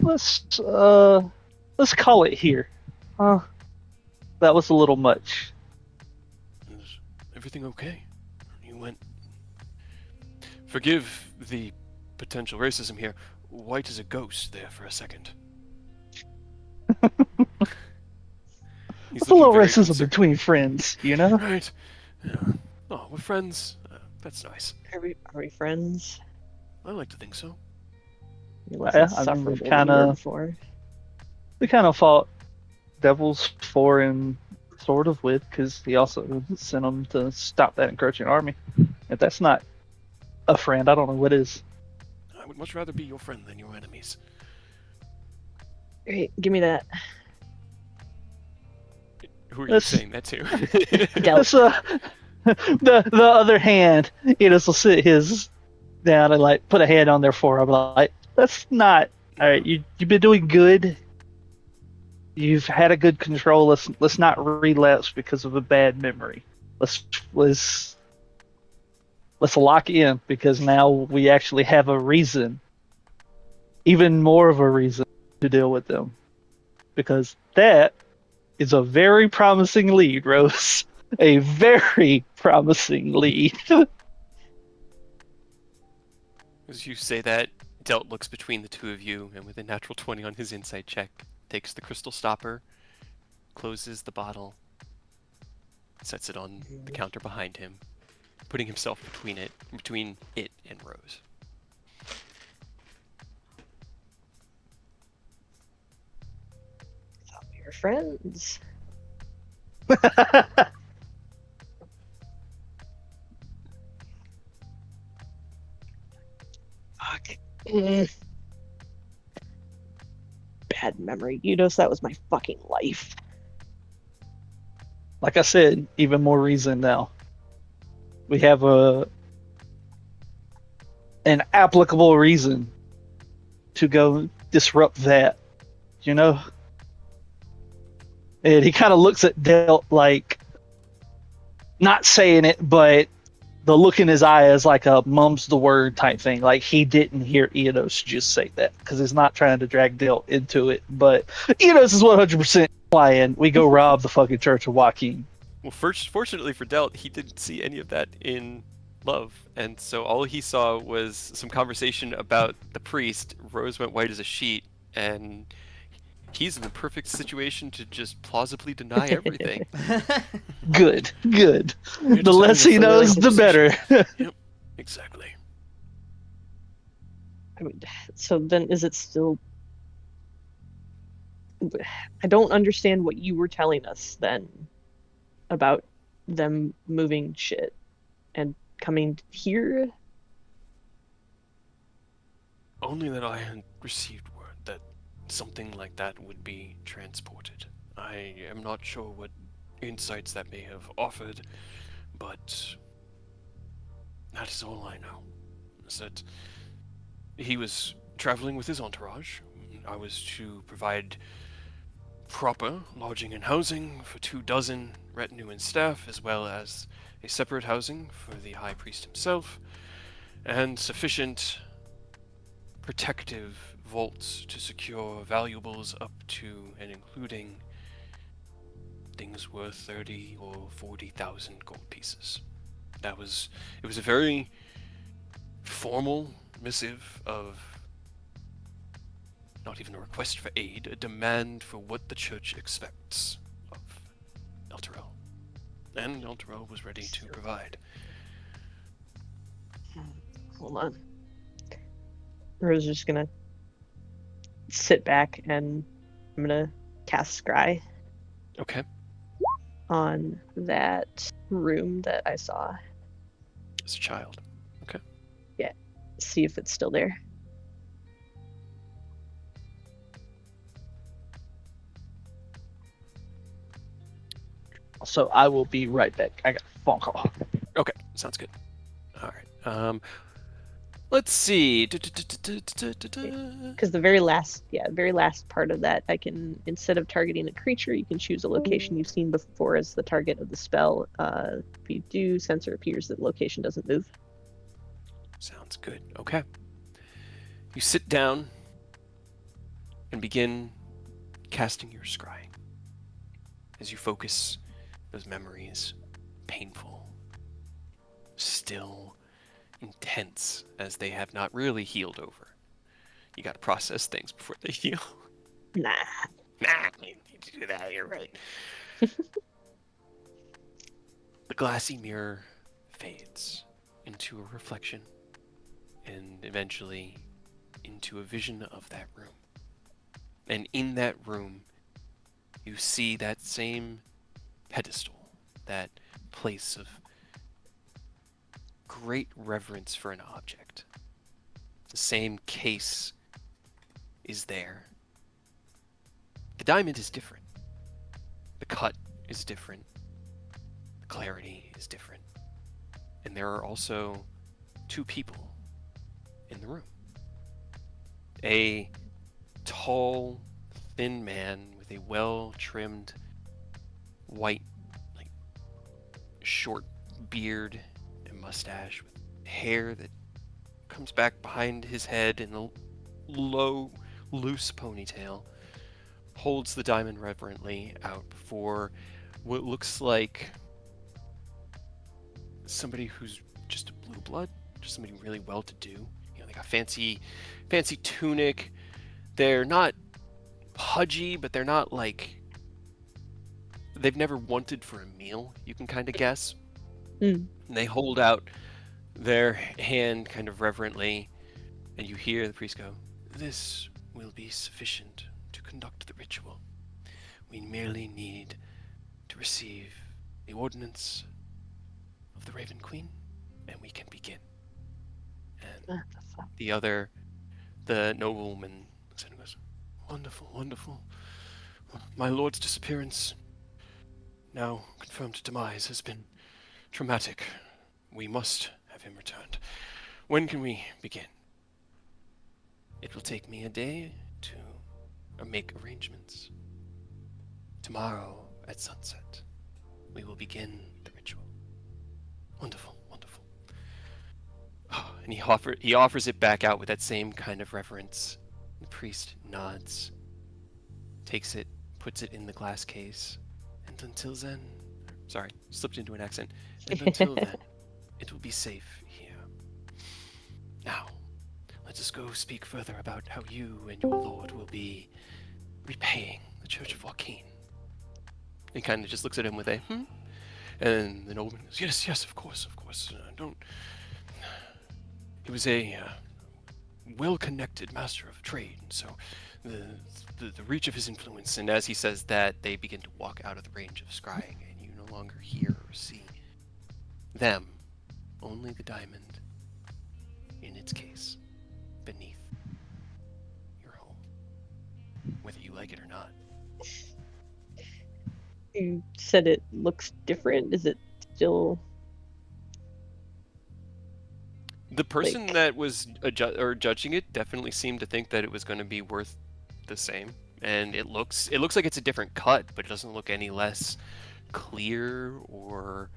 Let's call it here. That was a little much. Is everything okay? You went... Forgive the potential racism here. White as a ghost there for a second. It's a little racism between friends, you know? Right. Yeah. Oh, we're friends. That's nice. Are we friends? I like to think so. It was Yeah, I mean, insufferable we when you were before. kind of fought Devils for and sort of with, because he also sent them to stop that encroaching army. If that's not a friend, I don't know what is. I would much rather be your friend than your enemies. Great, give me that. Who are you saying that to? Del. The other hand, Eidos will sit his down and like put a hand on their forearm, like, that's not all right. You've been doing good. You've had a good control. Let's not relapse because of a bad memory. Let's lock in, because now we actually have a reason, even more of a reason to deal with them, because that is a very promising lead, Rose. A very promising lead. As you say that, Delt looks between the two of you, and with a natural 20 on his insight check, takes the crystal stopper, closes the bottle, sets it on the counter behind him, putting himself between it and Rose. Thought we were friends. Fuck. Bad memory. You know, that was my fucking life. like I said, even more reason now. We have an applicable reason to go disrupt that, you know? And he kind of looks at Delt like, not saying it, but the look in his eye is like a mum's the word type thing. Like he didn't hear Eonos just say that because he's not trying to drag Delt into it. But Eonos is 100% implying we go rob the fucking Church of Joaquin. Well, first, fortunately for Delt, he didn't see any of that in Love, and so all he saw was some conversation about the priest. Rose went white as a sheet, and he's in the perfect situation to just plausibly deny everything. Good, good. We're The just less having a he friendly knows, the conversation. better. Yep, exactly. I mean, so then is it still? I don't understand what you were telling us then about them moving shit and coming here. Only that I had received word that something like that would be transported. I am not sure what insights that may have offered, but that is all I know. Is that he was traveling with his entourage. I was to provide proper lodging and housing for 24 retinue and staff, as well as a separate housing for the High Priest himself, and sufficient protective vaults to secure valuables up to and including things worth 30 or 40,000 gold pieces. It was a very formal missive of not even a request for aid, a demand for what the church expects of Elturel. And Elturel was ready to provide. Hold on. Rose is just gonna sit back and I'm gonna cast Scry Okay. on that room that I saw. As a child. See if it's still there. So I will be right back. I got a phone call. Okay, sounds good. Alright. Let's see. Because the very last part of that, I can, instead of targeting a creature, you can choose a location you've seen before as the target of the spell. If you do, sensor appears that the location doesn't move. Sounds good. Okay. You sit down and begin casting your scry. As you focus those memories, painful, still intense, as they have not really healed over. You gotta process things before they heal. Nah. You need to do that, you're right. The glassy mirror fades into a reflection and eventually into a vision of that room. And in that room, you see that same pedestal, that place of great reverence for an object. The same case is there. The diamond is different. The cut is different. The clarity is different. And there are also two people in the room. A tall, thin man with a well-trimmed white, short beard and mustache with hair that comes back behind his head in a low, loose ponytail, holds the diamond reverently out before what looks like somebody who's just a blue blood, just somebody really well-to-do. They got fancy tunic. They're not pudgy, but they're not they've never wanted for a meal, you can kind of guess. Mm. And they hold out their hand kind of reverently, and you hear the priest go, "This will be sufficient to conduct the ritual. We merely need to receive the ordinance of the Raven Queen, and we can begin." And the nobleman looks at him and goes, "Wonderful, wonderful. My lord's disappearance now confirmed demise has been traumatic. We must have him returned. When can we begin? It will take me a day to make arrangements. Tomorrow at sunset, we will begin the ritual. Wonderful, wonderful. Oh, and he offers it back out with that same kind of reverence. The priest nods, takes it, puts it in the glass case, and until then, sorry, slipped into an accent. And until then, it will be safe here. Now, let us go speak further about how you and your lord will be repaying the Church of Joaquin. He kind of just looks at him with a and the nobleman goes, yes, of course. Don't. He was a well-connected master of trade, so the reach of his influence. And as he says that, they begin to walk out of the range of scrying, and you no longer hear or see them. Only the diamond in its case beneath your home, whether you like it or not. You said it looks different. Is it still? The person that was judging it definitely seemed to think that it was going to be worth the same, and it looks like it's a different cut, but it doesn't look any less clear or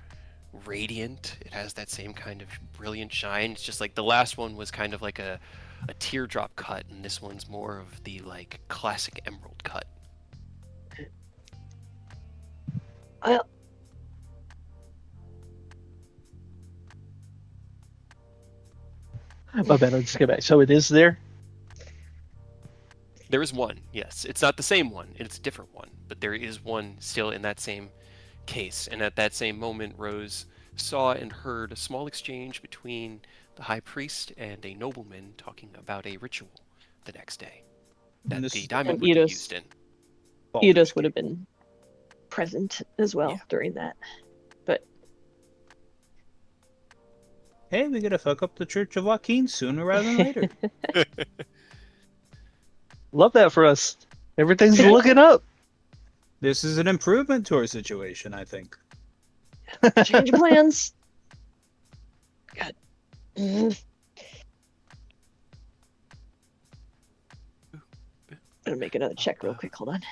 radiant. It has that same kind of brilliant shine. It's just like the last one was kind of like a teardrop cut, and this one's more of the like classic emerald cut. My bad, I'll just get back. So it is there? There is one, yes. It's not the same one, it's a different one, but there is one still in that same case. And at that same moment, Rose saw and heard a small exchange between the high priest and a nobleman talking about a ritual the next day that the diamond would be used in. Eidos would have been present as well during that. But hey, we gotta fuck up the Church of Joaquin sooner rather than later. Love that for us. Everything's looking up. This is an improvement to our situation, I think. change of plans. God. I'm gonna make another check real quick. Hold on.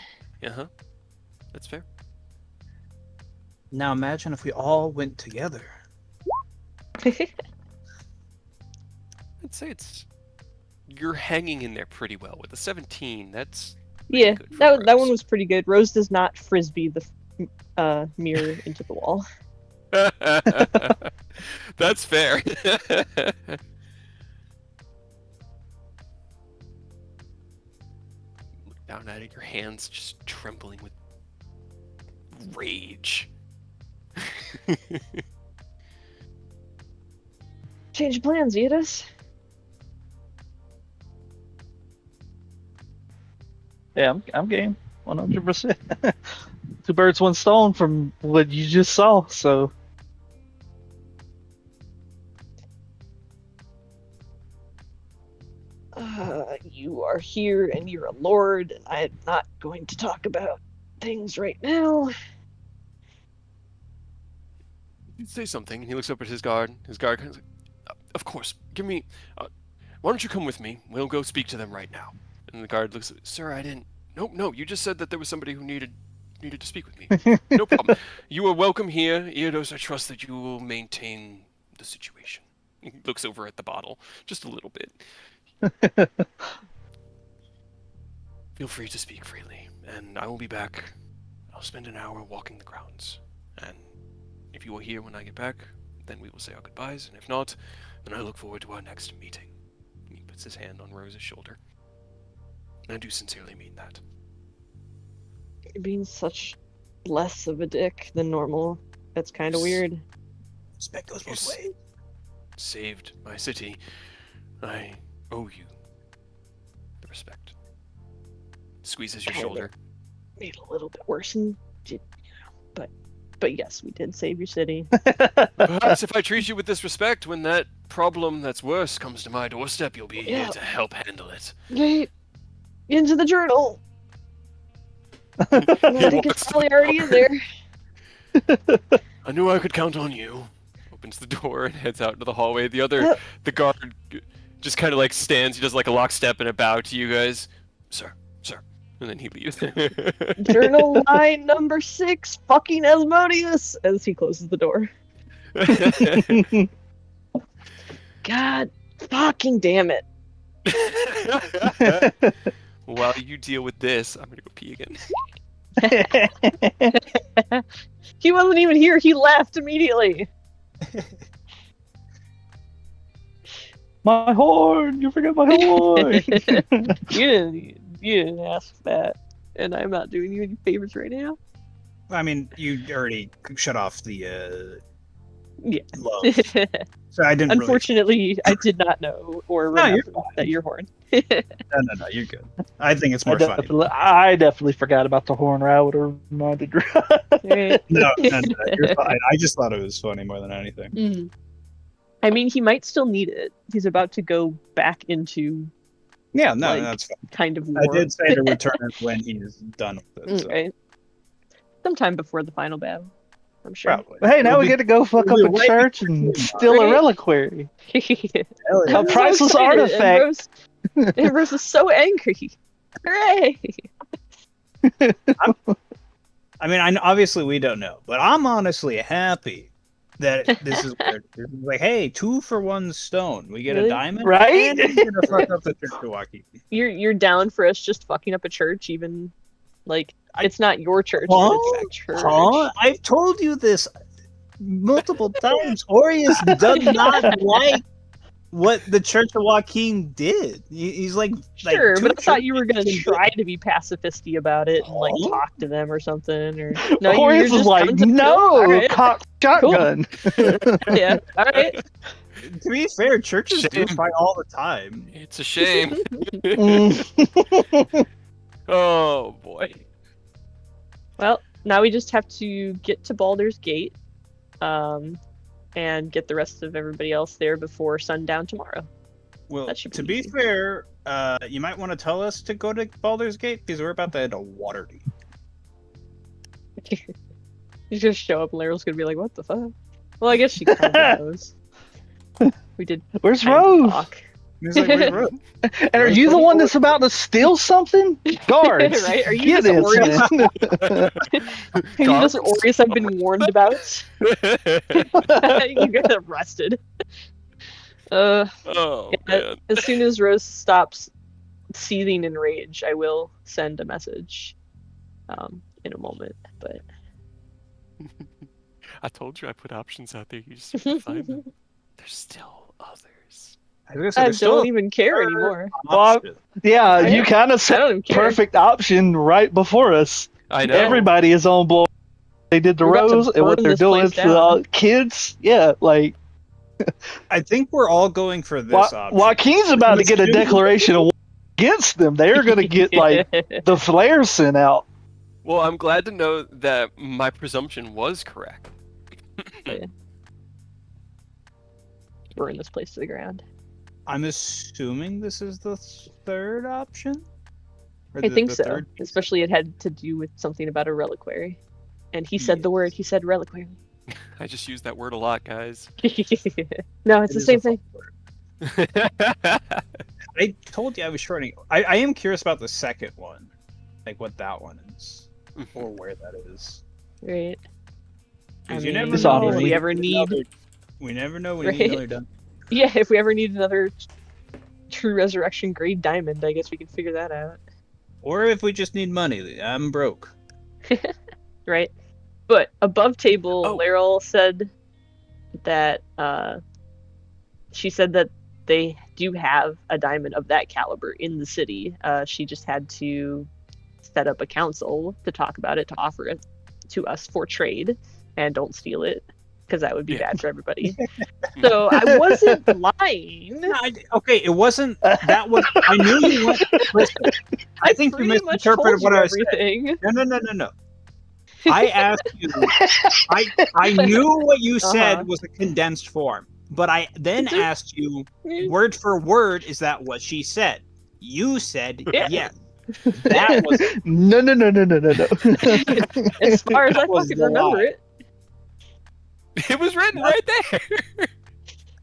That's fair. Now imagine if we all went together. I'd say you're hanging in there pretty well with a 17. That's Yeah, good for that one Rose. was pretty good. Rose does not frisbee the mirror into the wall. That's fair. Look down at it, your hands just trembling with rage. Change plans, Eidos. Yeah, I'm game. 100%. Two birds, one stone from what you just saw, so. You are here and you're a lord, and I'm not going to talk about things right now. He'd say something, and he looks up at his guard. His guard kind of like, of course, give me. Why don't you come with me? We'll go speak to them right now. And the guard looks, sir, I didn't. No, you just said that there was somebody who needed to speak with me. No problem. You are welcome here. Eidos, I trust that you will maintain the situation. He looks over at the bottle, just a little bit. Feel free to speak freely, and I will be back. I'll spend an hour walking the grounds, and if you are here when I get back, then we will say our goodbyes, and if not, then I look forward to our next meeting. He puts his hand on Rose's shoulder. I do sincerely mean that. You're being such less of a dick than normal. That's kind of weird. Respect goes both ways. Saved my city. I owe you the respect. Squeezes your Kind of shoulder. Made a little bit worse, and but yes, we did save your city. Perhaps if I treat you with this respect, when that problem that's worse comes to my doorstep, you'll be here to help handle it. Yay. Into the journal. I think it's probably already in there. I knew I could count on you. Opens the door and heads out into the hallway. Uh, The guard just kind of like stands. He does like a lockstep and a bow to you guys. Sir, sir. And then he leaves. Journal line number 6, fucking Asmodeus, as he closes the door. God fucking damn it. While you deal with this, I'm gonna go pee again. He wasn't even here. He left immediately. My horn! You forgot my horn! You didn't ask that, and I'm not doing you any favors right now. I mean, you already shut off the Yeah. love, so I didn't. Unfortunately, I did not know or No, you're remember that your horn. No, you're good. I think it's more funny. I definitely forgot about the horn, or I would have reminded you. No, you're fine. I just thought it was funny more than anything. Mm. I mean, he might still need it. He's about to go back into Yeah, no, Like, that's fine. kind of war. I did say to return it when he's done with it. So. Right. Sometime before the final battle, I'm sure. Probably. Hey, now It'll we be- get to go fuck it'll up be a right church before and the steal a Right? reliquary. Hell yeah. A I'm so priceless excited, artifact. And Rose is so angry. Hooray! I mean, obviously we don't know, but I'm honestly happy that this is weird. This is like, hey, 2 for 1 stone. We get Really? a diamond, Right? And we get to fuck up the church of Joaquin. You're down for us just fucking up a church, even like I- it's not your church, Huh? but it's a church. Huh? I've told you this multiple times. Orius does not like what the Church of Joaquin did. He's like Sure, two but I thought you were churches gonna in try to be pacifisty about it and like Huh? talk to them or something. Or Horus is like, coming to kill? no, Alright. cock shotgun. Yeah, all right. To be fair, churches do Shame. fight all the time. It's a shame. Mm. Oh boy. Well, now we just have to get to Baldur's Gate, and get the rest of everybody else there before sundown tomorrow. Well, That should be to be easy. fair, you might want to tell us to go to Baldur's Gate because we're about to head to Waterdeep. You just show up and Leryl's gonna be like, what the fuck? Well, I guess she kind of knows. We did Where's kind of Rose? talk. He's like, wait, bro. And are you the one that's about to steal something? Guards, Right? Are you get just it, Orius? man. You just Orius I've been warned about. You get arrested. Oh man. As soon as Rose stops seething in rage, I will send a message in a moment. But I told you I put options out there. You just have to find them. There's still others. I was gonna say, I there's still don't even care anymore. option. Yeah, Right? you kind of I said don't even care. perfect option right before us. I know. Everybody is on board. They did the We're about to Rose and what burn they're this doing place to the down. kids. Yeah, like I think we're all going for this option. Joaquin's about to get a Let's do- declaration of war against them. They're going to get like the flares sent out. Well, I'm glad to know that my presumption was correct. burn this place to the ground. I'm assuming this is the third option? Or I the- think the so. third? Especially it had to do with something about a reliquary. And he said the word, he said reliquary. I just use that word a lot, guys. No, it's It the is same a fun thing. word. I told you I was shorting. I am curious about the second one. Like what that one is. Or where that is. Right. 'Cause I you never mean, It's know all if right. we ever need We never know when Right. you know done. Yeah, if we ever need another true resurrection grade diamond, I guess we can figure that out. Or if we just need money. I'm broke. Right? But above table, Oh. Laryl said that she said that they do have a diamond of that caliber in the city. She just had to set up a council to talk about it, to offer it to us for trade, and don't steal it because that would be Yeah. bad for everybody. So I wasn't lying. Okay, it wasn't. That was. I knew you went. Listen, I think you pretty much misinterpreted told what you I was saying. everything. No. I asked you. I knew what you said Uh-huh. was a condensed form, but I then Mhm. asked you word for word. Is that what she said? You said Yeah. yes. That was No. As far as I was fucking the remember lie. it. It was written right there.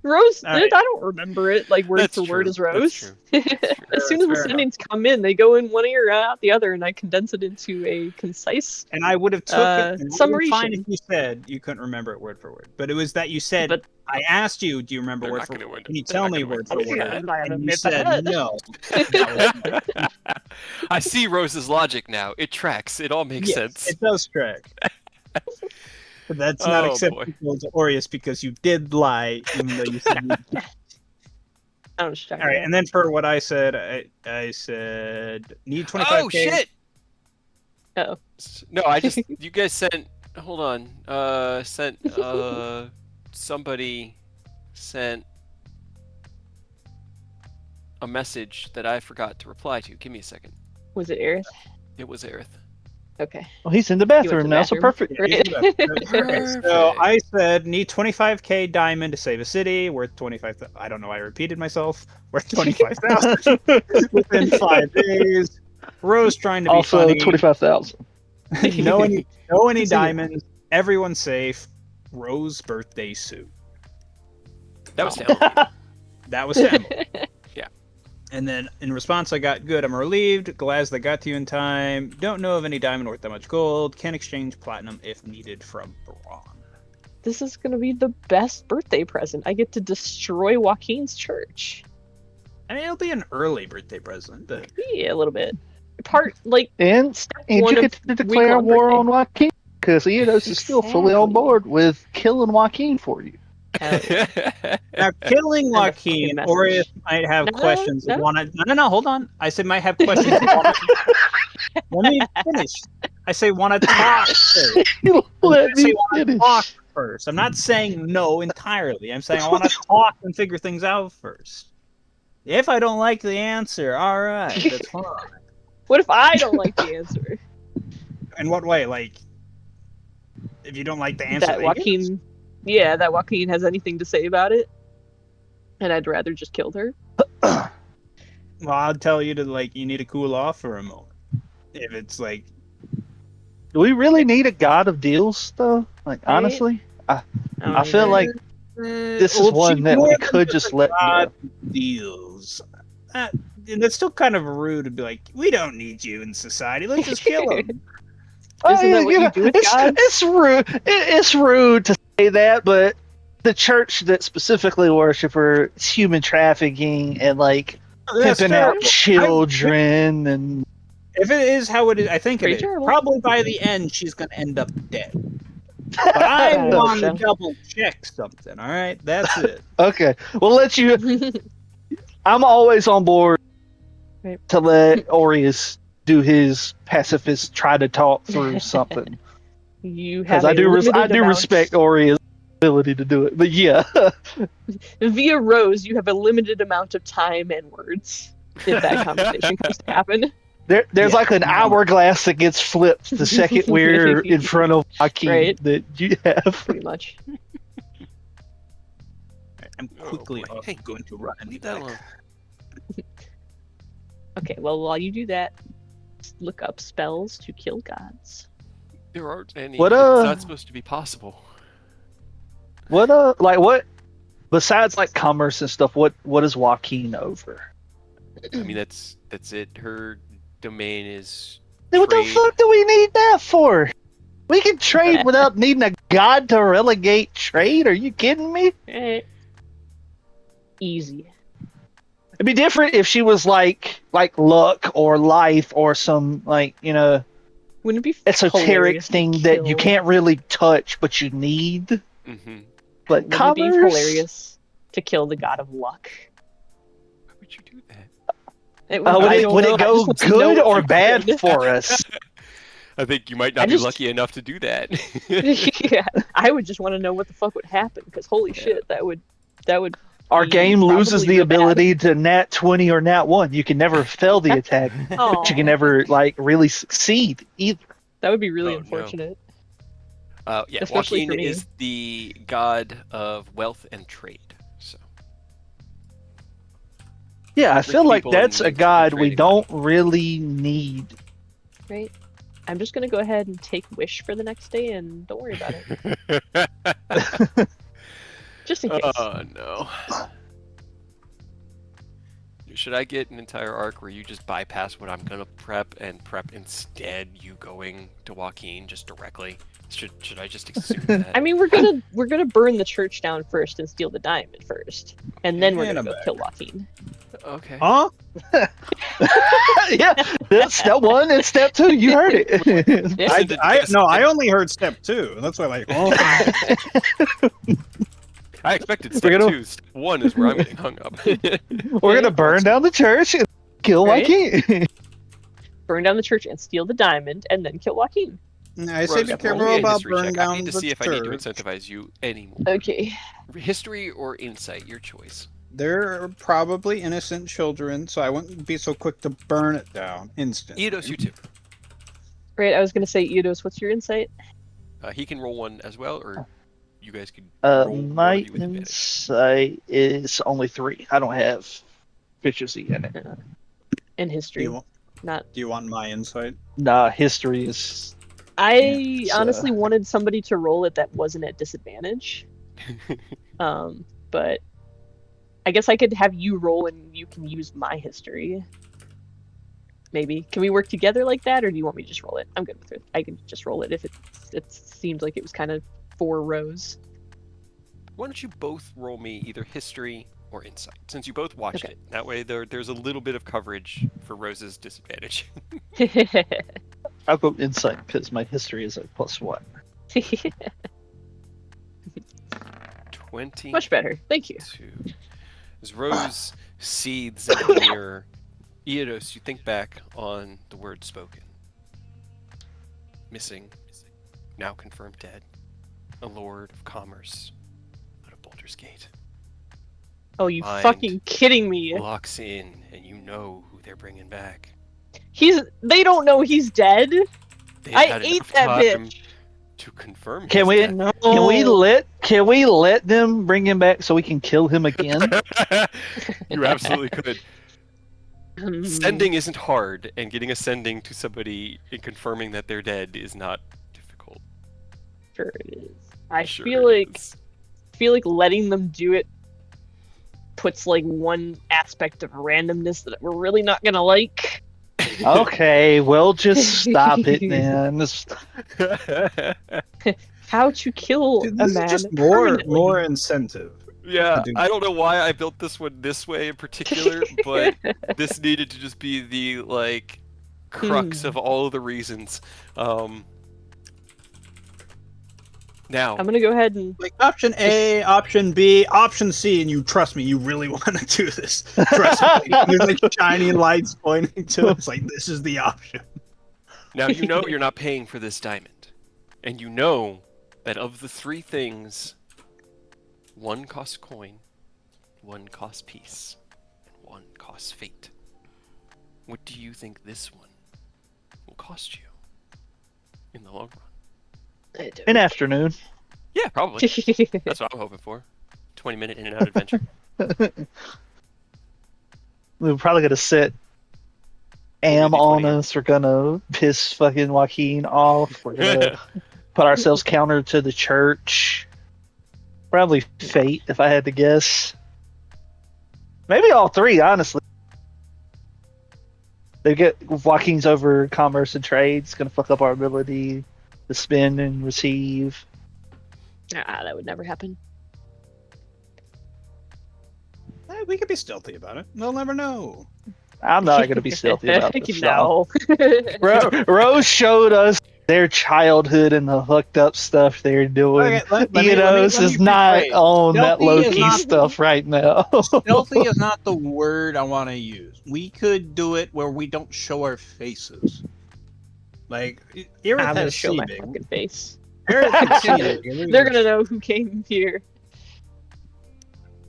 Rose, All right. I don't remember it like word That's for word true. as Rose. That's true. As soon as the Fair enough. sendings come in, they go in one ear out the other, and I condense it into a concise. And I would have took it. And it would have summary. been fine if you said you couldn't remember it word for word. But it was that you said. But I asked you, "Do you remember They're word not for gonna word? win. Can you They're tell not me gonna word win. for word?" I haven't And you made said that. no. I see Rose's logic now. It tracks. It all makes Yes, sense. it does track. But that's not Oh, acceptable to Aureus because you did lie, even though you said you didn't. I don't know. All right, and then for what I said, I said need 25K. Oh shit! Oh. No, I just you guys sent. Hold on. Sent. Somebody sent a message that I forgot to reply to. Give me a second. Was it Aerith? It was Aerith. Okay. Well, he's in the He went to bathroom the now, so bathroom. perfect. Yeah, he's Right. okay, so I said need 25K diamond to save a city worth 25. I don't know. I repeated myself. Worth 25,000 within 5 days. Rose trying to be Also, funny. 25,000. no any So, yeah. diamonds. Everyone's safe. Rose birthday suit. That was down. That was Sam. Yeah. And then in response, I got good. I'm relieved. Glad that got to you in time. Don't know of any diamond worth that much gold. Can exchange platinum if needed from Braun. This is gonna be the best birthday present. I get to destroy Joaquin's church. I mean, it'll be an early birthday present, but Yeah, a little bit. Part like And step you one get of to declare week-long war birthday. on Joaquin because Eodos is still fully on Exactly. board with killing Joaquin for you. Hell yeah. now killing Send a Joaquin, fucking Aureus message. might have No, questions. no. No, hold on. I said might have questions. Let me finish. I say want to talk first. Let I say me want to finish. talk first. I'm not saying no entirely. I'm saying I want to talk and figure things out first. If I don't like the answer, all right, that's fine. What if I don't like the answer? In what way? Like, if you don't like the answer, That he gives? Joaquin, yeah, that Joaquin has anything to say about it, and I'd rather just kill her. Well, I'll tell you to like you need to cool off for a moment. If it's like, Do we really need a god of deals, though? Like, Right? honestly, I don't I feel either. like this is one that we could just let go. deals. And it's still kind of rude to be like, we don't need you in society. Let's just kill him. Isn't that what you do with gods? It's rude. It's rude to say that, but the church that specifically worship her, it's human trafficking and like That's pimping out terrible. children and. If it is how it is, I think it Pretty is. terrible. Probably by the end, she's gonna end up dead. But I I hope want to so. double check something. All right, that's it. Okay, we'll let you. I'm always on board Right. to let Aureus do his pacifist try to talk through something You because have I a do limited amount. respect Aureus' ability to do it. But yeah, Via Rose, you have a limited amount of time and words if that conversation comes to happen. there's Yeah, like an hourglass that gets flipped the second we're in front of Joaquin Right. that you have. Pretty much. I'm quickly boy. Hey, going to run and be Leave that back. alone. Okay, well, while you do that, look up spells to kill gods. There aren't any. What, It's not supposed to be possible. What besides like commerce and stuff? What is Joaquin over? I mean, that's it. Her domain is Then what the trade. fuck do we need that for? We can trade without needing a god to relegate trade. Are you kidding me? Eh. Easy. It'd be different if she was like luck or life or some Wouldn't it be esoteric hilarious to thing that you kill- can't really touch but you need. Mm-hmm. But Wouldn't it commerce. be hilarious to kill the god of luck? Why would you do that? Would it go good or bad for? for us? I think you might I not be just- lucky enough to do that. Yeah, I would just want to know what the fuck would happen because holy shit, that would. Our be game loses probably the real bad. ability to nat 20 or nat 1. You can never fail the attack. Aw, You can never like really succeed either. that would be really Oh, no. unfortunate. Yeah, Especially for Joaquin me. is the god of wealth and trade. So Yeah, I Rich feel like people that's and a god we trading don't really need. Right? I'm just gonna go ahead and take wish for the next day, and don't worry about it. Just in case. Oh no. Should I get an entire arc where you just bypass what I'm gonna prep and prep instead you going to Joaquin just directly? Should I just assume that? I mean, we're gonna burn the church down first and steal the diamond first, and then we're gonna go kill Joaquin. Okay. Huh? Yeah, that's step 1 and step 2. You heard it. Yeah. I only heard step 2. That's why, like, oh. I expected step 2. Step 1 is where I'm getting hung up. We're gonna burn down the church and kill Right? Joaquin. Burn down the church and steal the diamond, and then kill Joaquin. I say be Rose, careful roll me a about history burning check. I down need to the see if I need to church. incentivize you anymore. Okay. History or insight, your choice. They're probably innocent children, so I wouldn't be so quick to burn it down instantly. Eidos, you too. Right, I was gonna say, Eidos, what's your insight? He can roll one as well, or you guys could roll one My of you with advantage. insight is only 3. I don't have proficiency in it. In Do history, you, not. do you want my insight? Nah, history is. I Yeah, honestly wanted somebody to roll it that wasn't at disadvantage. But I guess I could have you roll and you can use my history. Maybe. Can we work together like that, or do you want me to just roll it? I'm good with it. I can just roll it if it seemed like it was kind of 4 rows. Why don't you both roll me either history or insight, since you both watched Okay. it. That way there's a little bit of coverage for Rose's disadvantage. I'll go insight because my history is a +1. 20. Much better. Thank you. As Rose seethes in the mirror, Eidos, you think back on the words spoken. Missing, now confirmed dead, a lord of commerce out of Baldur's Gate. Oh, you Mind fucking kidding me? Locks in, and you know who they're bringing back. They don't know he's dead. They've I had ate enough that time bitch. to confirm Can his we- death. No. Can we let them bring him back so we can kill him again? You absolutely could. Hmm. Sending isn't hard, and getting a sending to somebody and confirming that they're dead is not difficult. Sure it is. I Sure feel it like is. letting them do it puts like one aspect of randomness that we're really not gonna like. Okay, well, just stop it then. How to kill Dude, a this man is just permanently. more incentive. Yeah, do- I don't know why I built this one this way in particular, but this needed to just be the like crux of all of the reasons. Now, I'm gonna go ahead and Like option A, option B, option C, and you trust me, you really want to do this. Trust me. There's like shiny lights pointing to it. It's like this is the option. now you know you're not paying for this diamond, and you know that of the 3 things, one costs coin, one costs peace, and one costs fate. What do you think this one will cost you in the long run? An afternoon. Yeah, probably. That's what I'm hoping for. 20-minute in and out adventure. We're probably gonna set Am on us. We're gonna piss fucking Joaquin off. We're gonna put ourselves counter to the church. Probably fate, if I had to guess. Maybe all 3, honestly. They get Joaquin's over commerce and trade. It's gonna fuck up our ability to spend and receive. that would never happen. We could be stealthy about it. They'll never know. I'm not gonna be stealthy about this. No. Rose showed us their childhood and the hooked up stuff they're doing. Okay, let me is not rephrase. on that Stealthy low is key not- stuff right now. Stealthy is not the word I want to use. We could do it where we don't show our faces. Like, I'm gonna Irith show my seeming. fucking face. Irith seeming. They're gonna know who came here.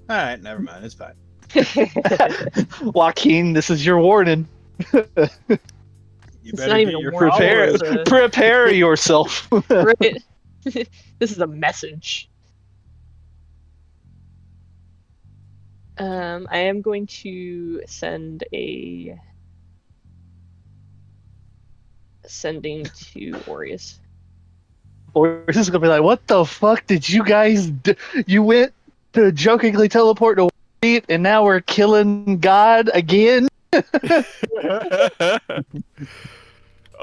Alright, never mind. It's fine. Joaquin, this is your warning. You It's better not get even a your warning. Prepare, It's a- prepare yourself. Right. This is a message. I am going to send a sending to Aureus. Or is this gonna be like, what the fuck did you guys do? You went to jokingly teleport to Waterdeep, and now we're killing God again?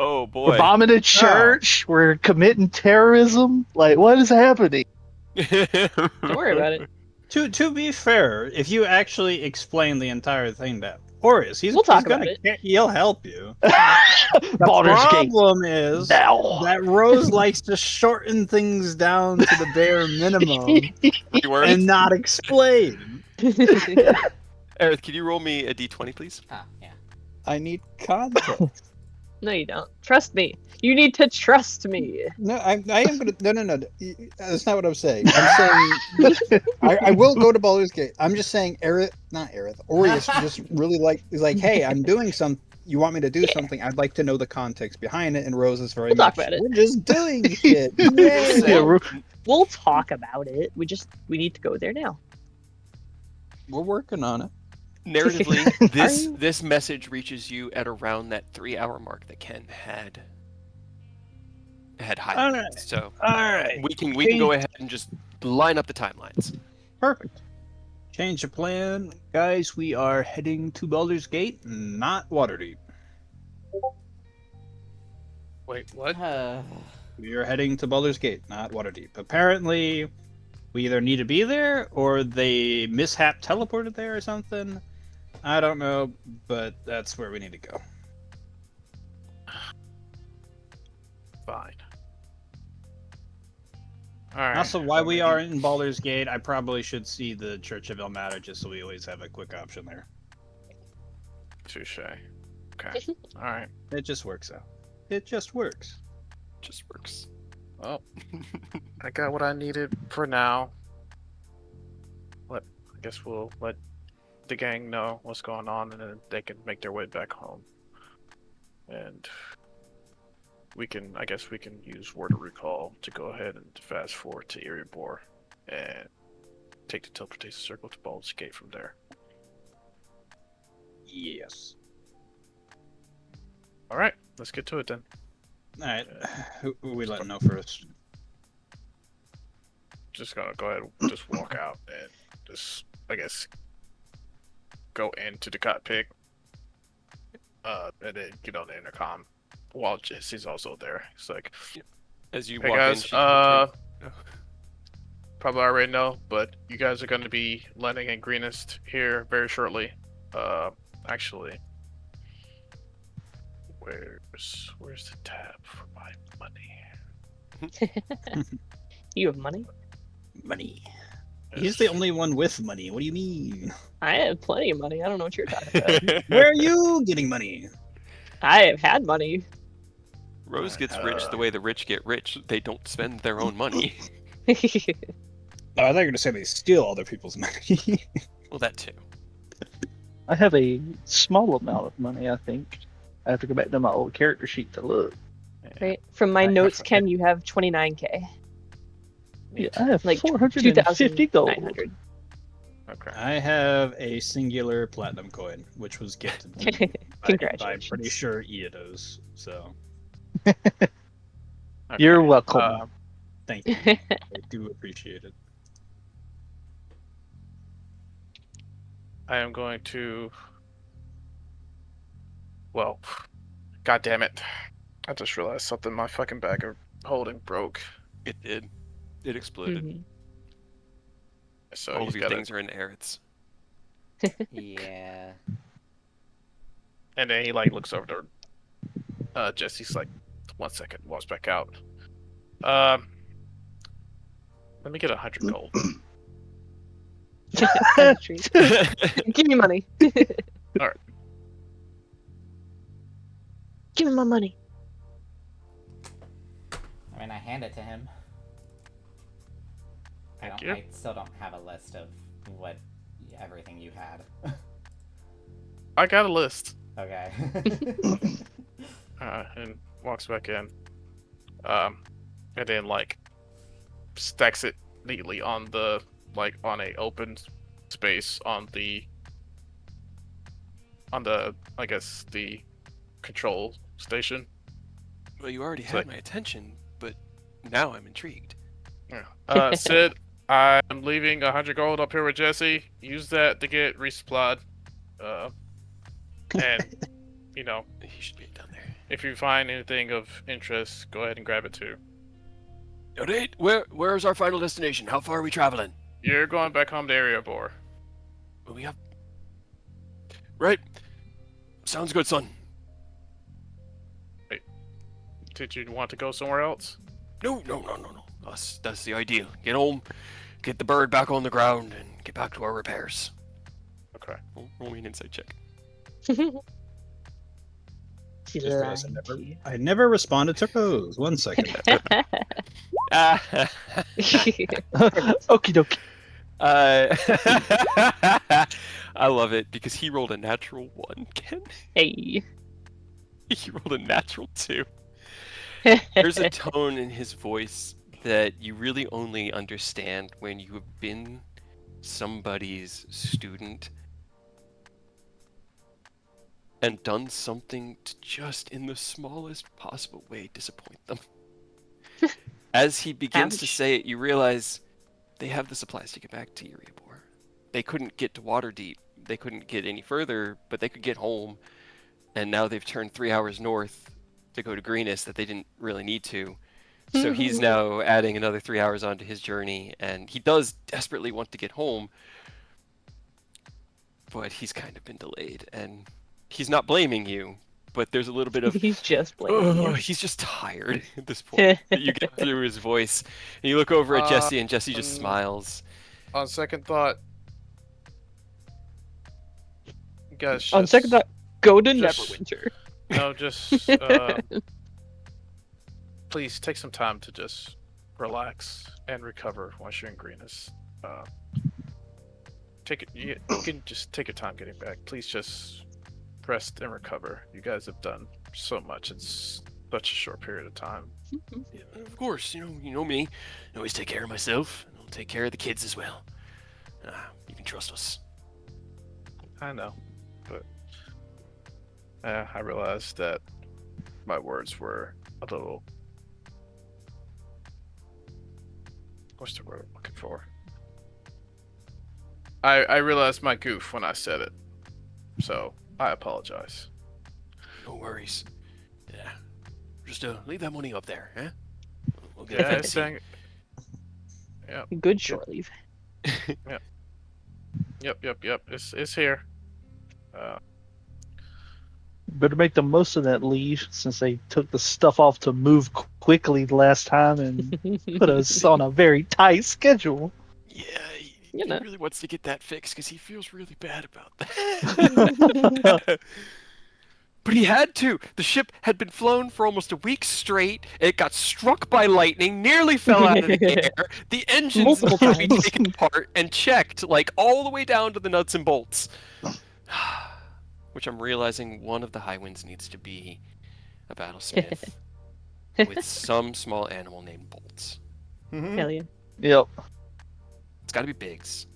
Oh We're boy. bombing a church. We're committing terrorism. Like, what is happening? Don't worry about it. To be fair, if you actually explain the entire thing to Aureus, We'll talk about he'll help you. Baldur's Gate. Problem is Now. that Rose likes to shorten things down to the bare minimum 3 words. and not explain. Aerith, can you roll me a d20, please? Ah, yeah. I need context. No, you don't. Trust me. You need to trust me. No, I am gonna. No. That's not what I'm saying. I'm saying I will go to Baldur's Gate. I'm just saying, not Aerith. Aureus just really is like, hey, I'm doing some. You want me to do something? I'd like to know the context behind it. And Rose is very We'll talk much. about it. We're just doing shit. Yeah, Yay. We'll talk about it. We need to go there now. We're working on it. Narratively, Are you? this message reaches you at around that 3-hour mark that Ken had highlighted. Alright. So Alright. we can go ahead and just line up the timelines. Perfect. Change of plan. Guys, we are heading to Baldur's Gate, not Waterdeep. Wait, what? We are heading to Baldur's Gate, not Waterdeep. Apparently, we either need to be there, or they mishap teleported there or something. I don't know, but that's where we need to go. Fine. Alright. Also, while we are in Baldur's Gate, I probably should see the Church of Ilmater just so we always have a quick option there. Touche. Okay. Alright. It just works out. It just works. Just works. Well, I got what I needed for now. I guess we'll let the gang know what's going on, and then they can make their way back home. And I guess we can use word of recall to go ahead and fast forward to Erebor and take the teleportation circle to Baldur's Gate from there. Yes. All right, let's get to it then. All right. Who we let know first? Just gonna go ahead and just walk out and just, I guess, go into the cockpit, and then get on the intercom while Jesse's also there. It's like, As you hey walk guys, in, she comes probably already know, but you guys are going to be landing in Greenest here very shortly. Actually, where's the tab for my money? You have money? Money. He's the only one with money. What do you mean? I have plenty of money. I don't know what you're talking about. Where are you getting money? I have had money. Rose gets rich the way the rich get rich. They don't spend their own money. Oh, I thought you were going to say they steal other people's money. Well, that too. I have a small amount of money, I think. I have to go back to my old character sheet to look. Right. From my notes, Ken, you have 29k. Yeah, I have Like 450 gold. 2,900. Okay. I have a singular platinum coin, which was gifted to me by Congratulations. pretty sure Iedos. So, You're welcome. thank you. I do appreciate it. I am going to. Well, god damn it! I just realized something. My fucking bag of holding broke. It did. It exploded. Mhm. So All he's of your got things are in Aerith's. Yeah. And then he like looks over to Jesse's like, 1 second, walks back out. Let me get 100 gold. Treat. Give me money. Alright. Give me my money. I mean, I hand it to him. Thank you. I still don't have a list of everything you had. I got a list. Okay. And walks back in. And then like stacks it neatly on the on a open space on the I guess the control station. Well, you already It's had like- my attention, but now I'm intrigued. Yeah. Sid, I'm leaving 100 gold up here with Jesse. Use that to get resupplied. And He should be down there. if you find anything of interest, go ahead and grab it too. Alright, where's our final destination? How far are we traveling? You're going back home to Erebor. We have. Right. Sounds good, son. Did you want to go somewhere else? No. That's the idea. Get home, get the bird back on the ground, and get back to our repairs. Okay. Roll me an insight check. She Just realized lied to you. I never responded to Rose. 1 second. Okie dokie. I love it because he rolled a natural 1, Ken. Hey. He rolled a natural 2. There's a tone in his voice that you really only understand when you have been somebody's student and done something to just in the smallest possible way disappoint them. As he begins to Ouch. say it, you realize they have the supplies to get back to Erebor. They couldn't get to Waterdeep. They couldn't get any further, but they could get home. And now they've turned 3 hours north to go to Greenest that they didn't really need to. So he's now adding another 3 hours onto his journey, and he does desperately want to get home, but he's kind of been delayed, and he's not blaming you, but there's a little bit of, He's just blaming you. he's just tired at this point. You get through his voice, and you look over at Jesse, and Jesse just smiles. On second thought, you guys. On second thought, go to just- Neverwinter. No, just please take some time to just relax and recover once you're in Greenest. Take it. You can just take your time getting back. Please just rest and recover. You guys have done so much in such a short period of time. Yeah, of course, you know me. I always take care of myself, and I'll take care of the kids as well. You can trust us. I know, but I realized that my words were a little. What's the word I'm looking for? I realized my goof when I said it, so I apologize. No worries. Yeah. Just leave that money up there, huh? We'll get Yeah, that it's to you. saying. Yeah. Good shore leave. Yep. It's here. Better make the most of that leave since they took the stuff off to move quickly last time and put us on a very tight schedule. Yeah, he You know. really wants to get that fixed because he feels really bad about that. But he had to. The ship had been flown for almost a week straight. It got struck by lightning, nearly fell out of the air. The engines Multiple needed to be times. taken apart and checked, like all the way down to the nuts and bolts. Which I'm realizing one of the high winds needs to be a battlesmith with some small animal named Bolts. Hell yeah. Yep. It's got to be Biggs.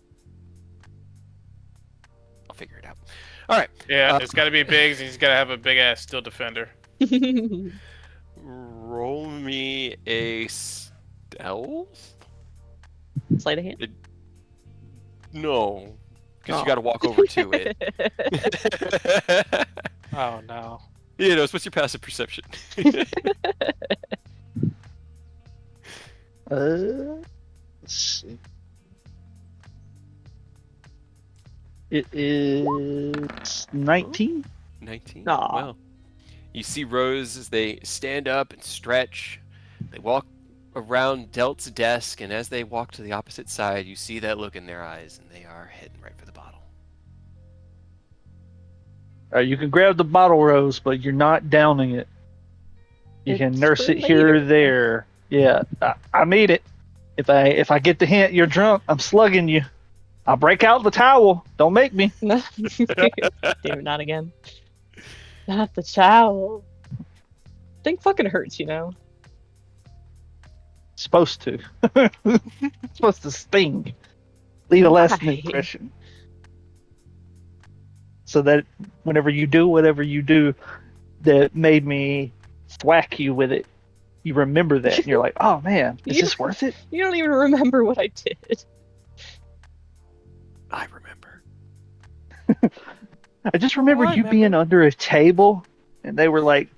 I'll figure it out. All right. Yeah, it's got to be Biggs. He's got to have a big ass steel defender. Roll me a stealth? Sleight of hand. No, because Oh. you got to walk over to it. Oh no. You know, what's your passive perception? Let's see. It is 19. 19. Aw. Well, you see Rose as they stand up and stretch. They walk around Delt's desk, and as they walk to the opposite side, you see that look in their eyes, and they are heading right for the bottle. You can grab the bottle, Rose, but you're not downing it. You can It's nurse for it here or later. there. Yeah, I made it. If I get the hint you're drunk, I'm slugging you. I'll break out the towel. Don't make me. Damn it, not again. Not the towel. Thing fucking hurts, you know. Supposed to. Supposed to sting. Leave a lasting Why? impression. So that whenever you do whatever you do that made me thwack you with it, you remember that, and you're like, oh man, is this worth it? You don't even remember what I did. I remember. I just remember I you being remember. under a table, and they were like,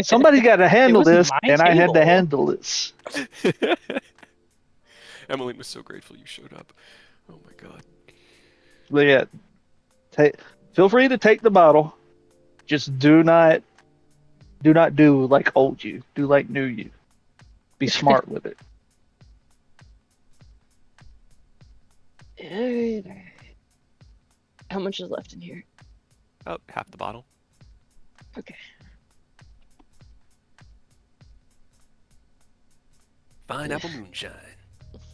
somebody's got to handle wasn't this, my and I had to table. handle this. Emily was so grateful you showed up. Oh my god. But yeah, feel free to take the bottle. Just do not do like old you. Do like new you. Be smart with it. Alright. How much is left in here? About half the bottle. Okay. Fine apple moonshine.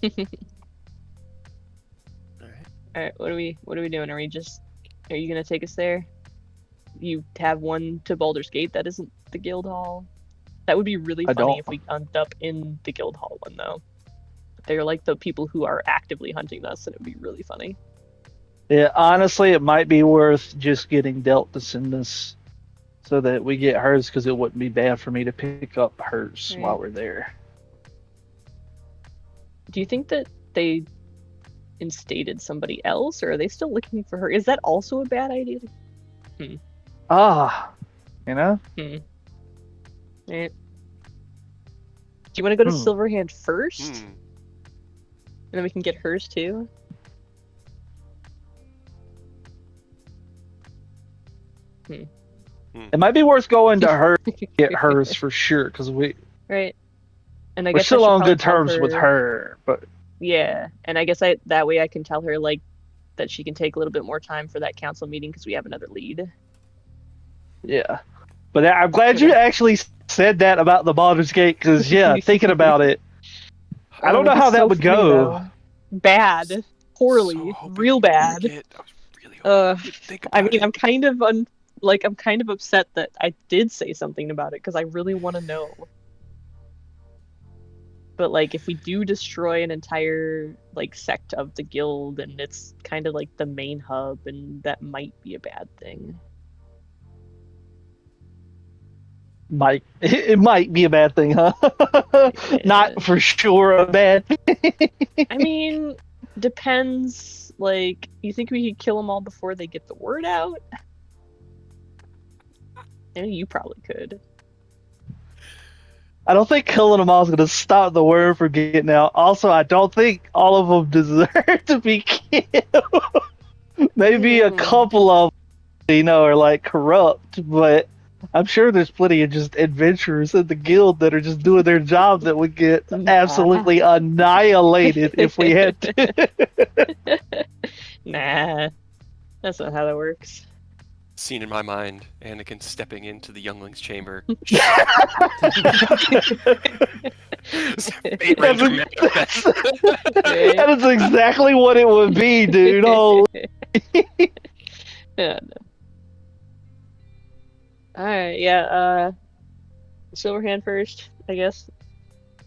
Alright. Alright, what are we doing? Are you gonna take us there? You have one to Baldur's Gate that isn't the guild hall. That would be really I funny don't. if we ended up in the guild hall one though. They're like the people who are actively hunting us, and it would be really funny. Yeah, honestly, it might be worth just getting Delt to send us so that we get hers, because it wouldn't be bad for me to pick up hers Right. while we're there. Do you think that they instated somebody else, or are they still looking for her? Is that also a bad idea? Ah, you know? Right. Do you want to go to Hmm. Silverhand first, Hmm. and then we can get hers too? It might be worth going to her to get hers for sure, because we're Right. And I still guess I should on probably good tell terms with her. But Yeah, and I guess that way I can tell her like that she can take a little bit more time for that council meeting because we have another lead. yeah. But I'm glad you actually said that about the Baldur's Gate, because yeah, thinking about it, I don't know it'd be how that so would funny, go. though. Bad, So poorly, hoping real you would bad. like it. I was really hoping you'd think I about mean, it. I'm kind of I'm kind of upset that I did say something about it because I really want to know. But like, if we do destroy an entire like sect of the guild, and it's kind of like the main hub, and that might be a bad thing. It might be a bad thing, huh? Not for sure a bad thing. I mean, depends. Like, you think we could kill them all before they get the word out? I mean, you probably could. I don't think killing them all is going to stop the word from getting out. Also, I don't think all of them deserve to be killed. Maybe a couple of them, are like corrupt, but I'm sure there's plenty of just adventurers in the guild that are just doing their job that would get absolutely annihilated if we had to. Nah, that's not how that works. Scene in my mind, Anakin stepping into the youngling's chamber. That is exactly what it would be, dude. Holy. Yeah, no. Alright, yeah, Silverhand first, I guess.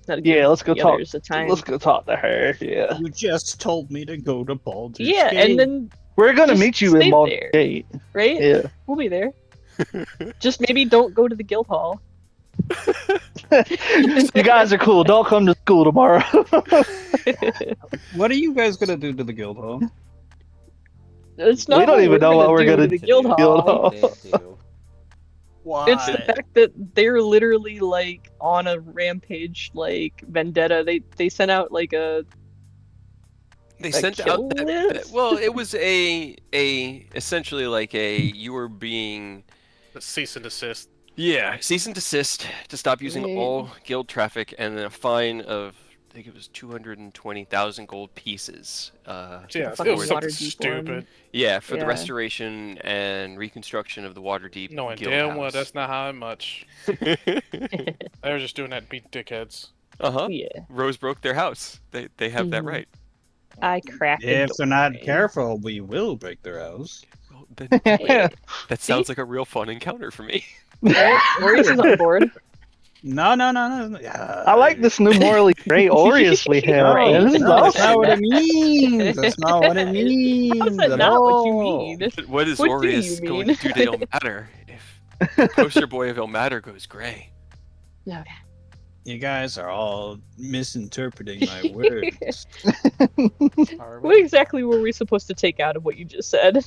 That'll give Yeah, let's go the talk. others a time. Let's go talk to her. Yeah, You just told me to go to Baldur's Yeah, Gate. and then, we're gonna Just meet you stay in Baldur's there. Gate. right? Yeah. We'll be there. Just maybe don't go to the guild hall. You guys are cool. Don't come to school tomorrow. What are you guys gonna do to the guild hall? It's not We don't what even we're know what we're do gonna to the do guild to the guild hall. hall. Why? It's the fact that they're literally like on a rampage, like vendetta. They sent out like a They A sent kill out that, list? well, it was a essentially like you were being Cease and desist. cease and desist to stop using Right. all guild traffic, and then a fine of I think it was 220,000 gold pieces. Yeah, the it fucking was something Waterdeep stupid. one. Yeah, for the Yeah. restoration and reconstruction of the Waterdeep Knowing guild damn house. well that's not how much. They were just doing that to beat dickheads. Uh-huh. Yeah, Rose broke their house. They have that Mhm. right. I cracked. the If they're not door. careful, we will break their house. Well, then, Hey, that sounds like a real fun encounter for me. right? Aureus is on board. No. I like this new morally great Aureus we have. Right. Man. This is No, that's awesome. not what it means. That's not what it means. How's that at not what you all. mean? What is What do Aureus you going mean? to do to Ilmater if the poster boy of Ilmater goes gray? Okay. You guys are all misinterpreting my words. Are What we? exactly were we supposed to take out of what you just said?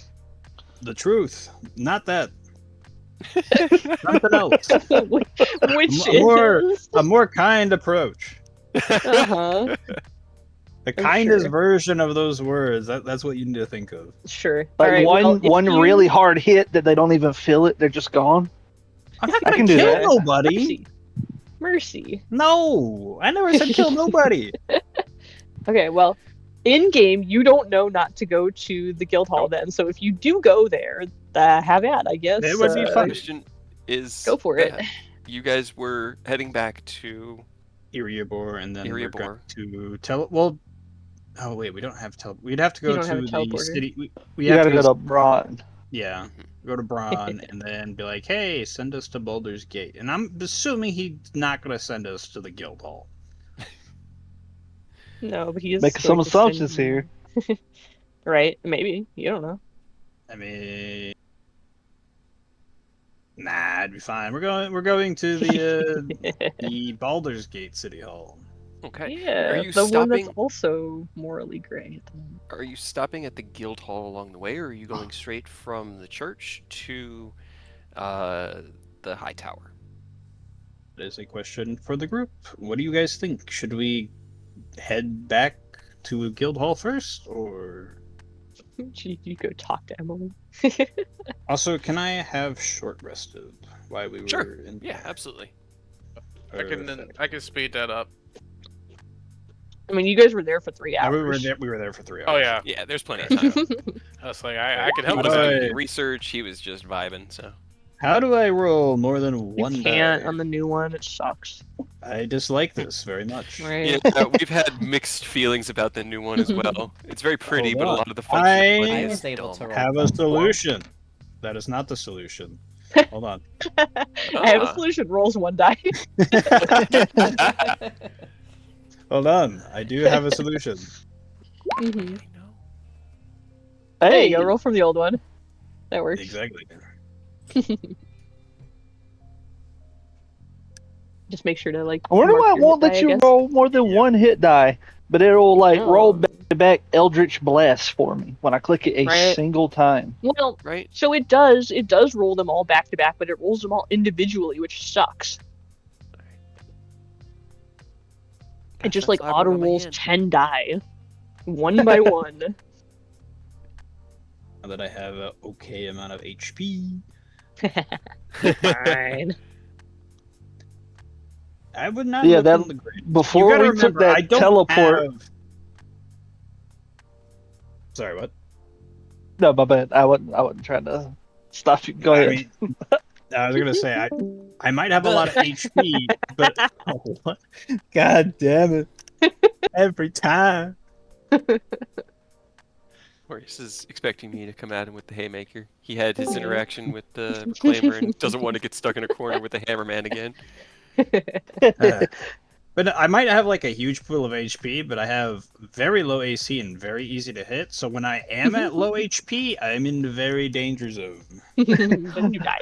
The truth, not that. Something else. Which More, is? a more kind approach. Uh-huh. The I'm kindest sure. version of those words. That's what you need to think of. Sure. Like All right. Well, if one you... really hard hit that they don't even feel it, they're just gone. I'm not I gonna can do kill that. nobody. Mercy. No, I never said kill nobody. Okay, well, in game, you don't know not to go to the guild hall then. So if you do go there, have at, I guess. It would be The fun. question is, Go for it. you guys were heading back to Iriabor, and then we're Iriabor. going to tell. Well, oh wait, we don't have We'd have to You go don't have a to the teleporter. city. We You have gotta to go to Braun. Yeah, Mhm. go to Braun and then be like, hey, send us to Baldur's Gate. And I'm assuming he's not going to send us to the guild hall. No, but he is Making going some to send assumptions you- here. Right? Maybe. You don't know. I mean, nah, it'd be fine. We're going to the Baldur's Gate City Hall. Okay. Yeah, Are you the one that's stopping? also morally gray. Are you stopping at the guild hall along the way, or are you going straight from the church to the high tower? That is a question for the group. What do you guys think? Should we head back to a guild hall first, or You go talk to Emily. also can I have short rested while we were Sure. in? Yeah, absolutely. I can speed that up. I mean, you guys were there for 3 Yeah, hours. we were there for 3 hours. Oh yeah, Yeah, there's plenty of time. I was like, I can He help do with wasn't that. doing I- any research. He was just vibing. So How do I roll more than You one can't die? on the new one. It sucks. I dislike this very much. Right? yeah, we've had mixed feelings about the new one as well. It's very pretty, Hold but a on. lot of the functionality I I is was able dumb. to roll. Have a solution. That is not the solution. Hold on. I have a Ah. solution. Rolls 1 die. Hold on. I do have a solution. Mhm. I know. There Hey, you go. Roll from the old one. That works. Exactly. Just make sure to like. I wonder mark why it your won't hit let die, I you guess. roll more than one hit die, but it'll like roll Oh. back to back Eldritch Blast for me when I click it a Right. single time. Well, Right? so it does roll them all back to back, but it rolls them all individually, which sucks. It Pass just that like flag auto around my rolls hand. 10 die, one by one. Now that I have an okay amount of HP, Fine. I would not Yeah, look that- in the grid. Before You gotta we remember, took that I don't teleport. have- Sorry, what? No, my bad. I wasn't trying to stop you. Go ahead. I mean, I was gonna say I might have a lot of HP, but what? God damn it! Every time. Maurice is expecting me to come at him with the haymaker. He had his interaction with the reclaimer and doesn't want to get stuck in a corner with the hammerman again. But I might have like a huge pool of HP, but I have very low AC and very easy to hit. So when I am at low HP, I'm in the very danger zone. Then you die.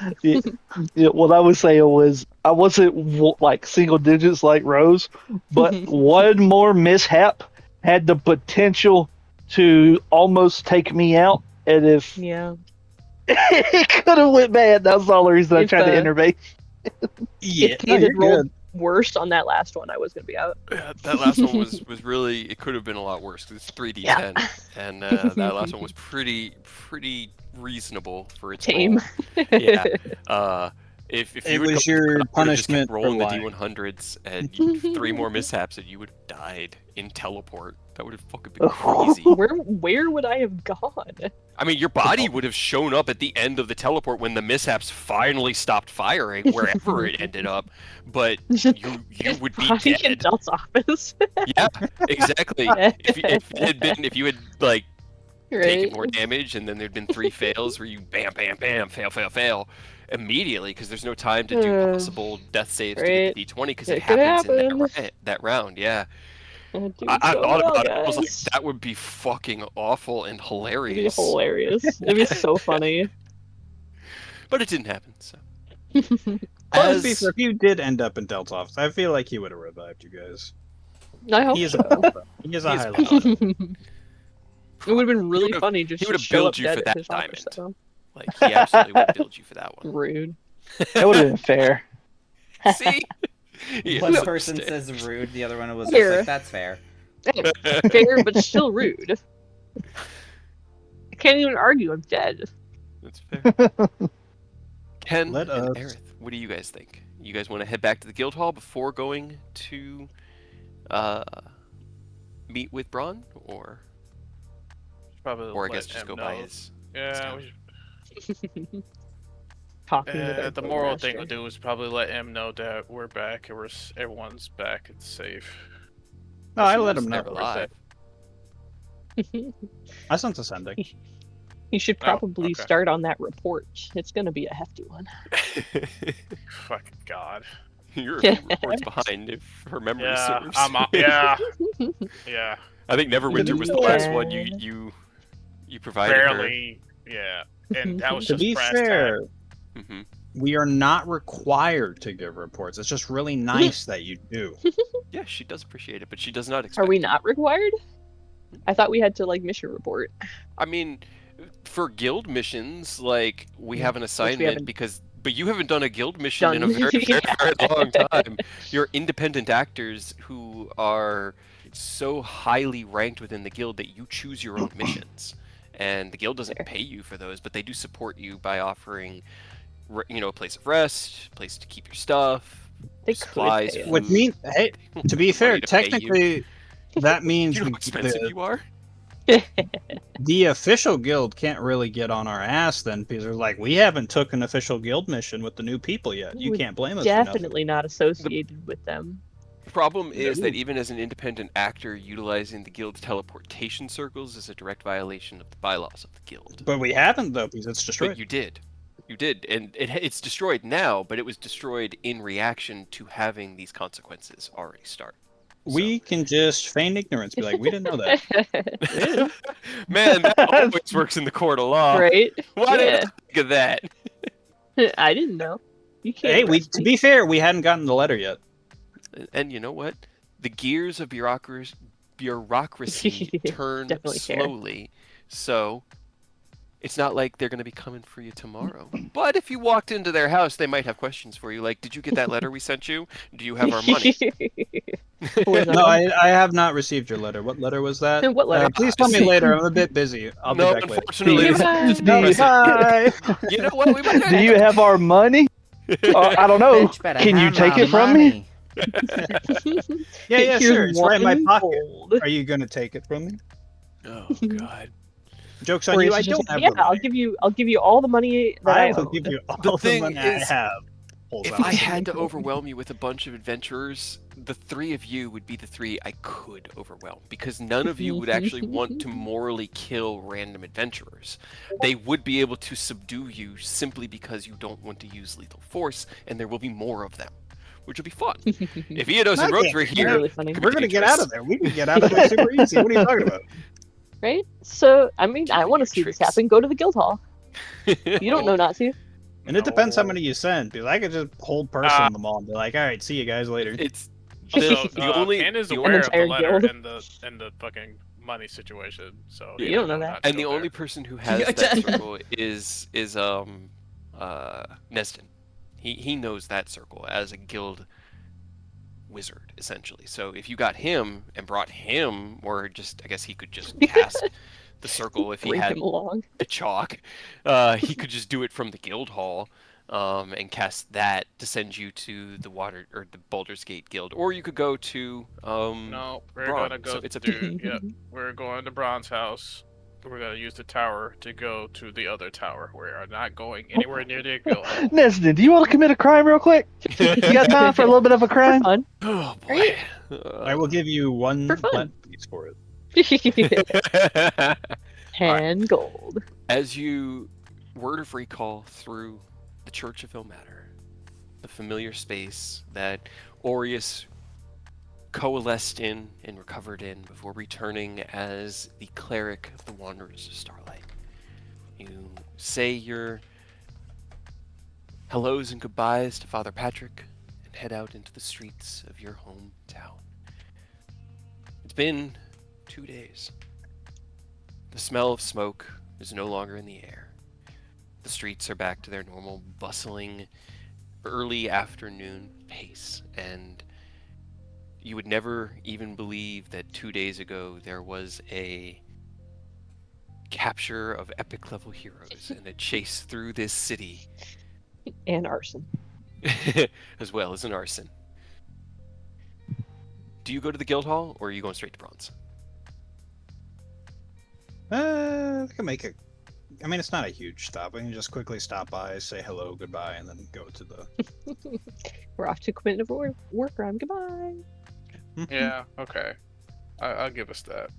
Yeah, what I would say was I wasn't like single digits like Rose, but one more mishap had the potential to almost take me out, and if Yeah. it could have went bad, that was the only reason I If, tried to intervene. Yeah, If no, Kate you're had rolled good. worse on that last one, I was gonna be out. Yeah, that last one was really, it could have been a lot worse because it's 3d10, and that last one was pretty reasonable for its Tame. role. Yeah. If It you had was gone your I would've just kept punishment for rolling the lying. d100s and 3 more mishaps and you would have died in teleport. That would have fucking been crazy. Where would I have gone? I mean, your body would have shown up at the end of the teleport when the mishaps finally stopped firing, wherever it ended up. But you would be Body in dead. Delt's office. Yeah, exactly. If you had like taken Right. more damage and then there'd been 3 fails where you bam, bam, bam, fail immediately because there's no time to do possible death saves to get the d20 because it It could happens in happen. that round. Yeah, Dude, I so thought well, about it. I was like, guys. that would be fucking awful and It'd be hilarious. hilarious. It'd be so funny. But it didn't happen. So Well, to be As fair, if you did end up in Delta office, I feel like he would have revived you guys. I hope He is so. he is a He is high a level. It would have been really would've- funny just he to would've show up billed you dead for at that his office, diamond. though. like he absolutely would build you for that one. Rude. That would have been fair. See, He One is person upstairs. says rude, the other one was just Here. like, that's fair. Fair, but still rude. I can't even argue. I'm dead. That's fair. Ken Let and us- Aerith, what do you guys think? You guys want to head back to the guild hall before going to meet with Braun, or Probably I let guess just him go know. by his Yeah, stuff. Talking to their the moral thing master. to do is probably let him know that we're back and everyone's back and safe. No, I She let knows him know. they're alive. I sent a sending. You should Oh, probably okay. start on that report. It's gonna be a hefty one. Fucking God. You're a few reports behind, if her memory Yeah, serves. yeah. Yeah. I think Neverwinter was the last one you provided Barely. Yeah. And that was To just be brass fair, tack. her. we are not required to give reports. It's just really nice that you do. Yeah, she does appreciate it, but she does not Are expect. we not required? I thought we had to like mission report. I mean, for guild missions, like we have an assignment haven't but you haven't done a guild mission in a done. very, very, very long time. You're independent actors who are so highly ranked within the guild that you choose your own missions, and the guild doesn't Fair. pay you for those, but they do support you by offering, a place of rest, place to keep your stuff, They could supplies, pay us. Which food. means, hey, to be fair, Money to pay you. technically, that Do means you know how expensive you are? the official guild can't really get on our ass then, because they're like, we haven't took an official guild mission with the new people yet. You We're can't blame us for nothing. Definitely not associated with them. Problem is that No. even as an independent actor, utilizing the guild's teleportation circles is a direct violation of the bylaws of the guild. But we haven't, though, because it's But destroyed. you did, and it's destroyed now. But it was destroyed in reaction to having these consequences already start. We can just feign ignorance, be like, we didn't know that. Man, that always works in the court of law. Right? Why did I Yeah. think of that? I didn't know. You can't. Hey, arrest to me. be fair, we hadn't gotten the letter yet. And you know what? The gears of bureaucracy turn Definitely care. slowly, so it's not like they're going to be coming for you tomorrow. But if you walked into their house, they might have questions for you, like, did you get that letter we sent you? Do you have our money? Was No, that I have not received your letter. What letter was that? What letter? Please tell me later. I'm a bit busy. I'll No, be back later. unfortunately, this Goodbye. is just Do you- present. You know what? We might Do you have our money? I don't know. Bitch better Can you have take my it from me? money. Yeah, Here's sure. It's right in my one pocket. gold. Are you gonna take it from me? Oh God. Joke's Or on you. is I it just, don't have yeah, the money. I'll give you all the money that I will own. give you The all the thing money is, I have. Holds If out. I had to overwhelm you with a bunch of adventurers, the three of you would be the three I could overwhelm, because none of you would actually want to morally kill random adventurers. They would be able to subdue you simply because you don't want to use lethal force, and there will be more of them, which will be fun. If Eodos and Rogues were It's here, really funny, We're gonna get out of there. We can get out of there super easy. What are you talking about? right? So, I mean, I Keeping want to your see this tricks. happen. Go to the guild hall. You don't know not to. And it depends how No. many you send, because I could just hold person them all and be like, all right, see you guys later. It's Also, the only Ken is the aware of the entire letter guild. and the fucking money situation, so You he don't knows know not that. to and the go only there. person who has Yeah, that I- circle is Neston. He knows that circle as a guild wizard, essentially. So if you got him and brought him, or just, I guess he could just cast the circle if he Bring had him along. the chalk, he could just do it from the guild hall, and cast that to send you to the water or the Baldur's Gate guild, or you could go to No, we're Braun, gonna go so it's up to to yep. We're going to Braun's house. We're gonna use the tower to go to the other tower. We are not going anywhere near the guild. Neston, do you want to commit a crime real quick? You got time for a little bit of a crime? Fun. Oh boy. Right? I will give you one For fun. plant piece for it. 10 gold. As you word of recall through the Church of Ilmater, the familiar space that Aureus coalesced in and recovered in before returning as the cleric of the Wanderers of Starlight, you say your hellos and goodbyes to Father Patrick and head out into the streets of your hometown. It's been 2 days. The smell of smoke is no longer in the air. The streets are back to their normal, bustling, early afternoon pace, and you would never even believe that 2 days ago there was a capture of epic level heroes and a chase through this city, And arson. as well as an arson. Do you go to the guild hall, or are you going straight to bronze? I can make it. I mean, it's not a huge stop. We can just quickly stop by, say hello, goodbye, and then go to the. We're off to commit a work run. Goodbye. Yeah, okay. I'll give us that.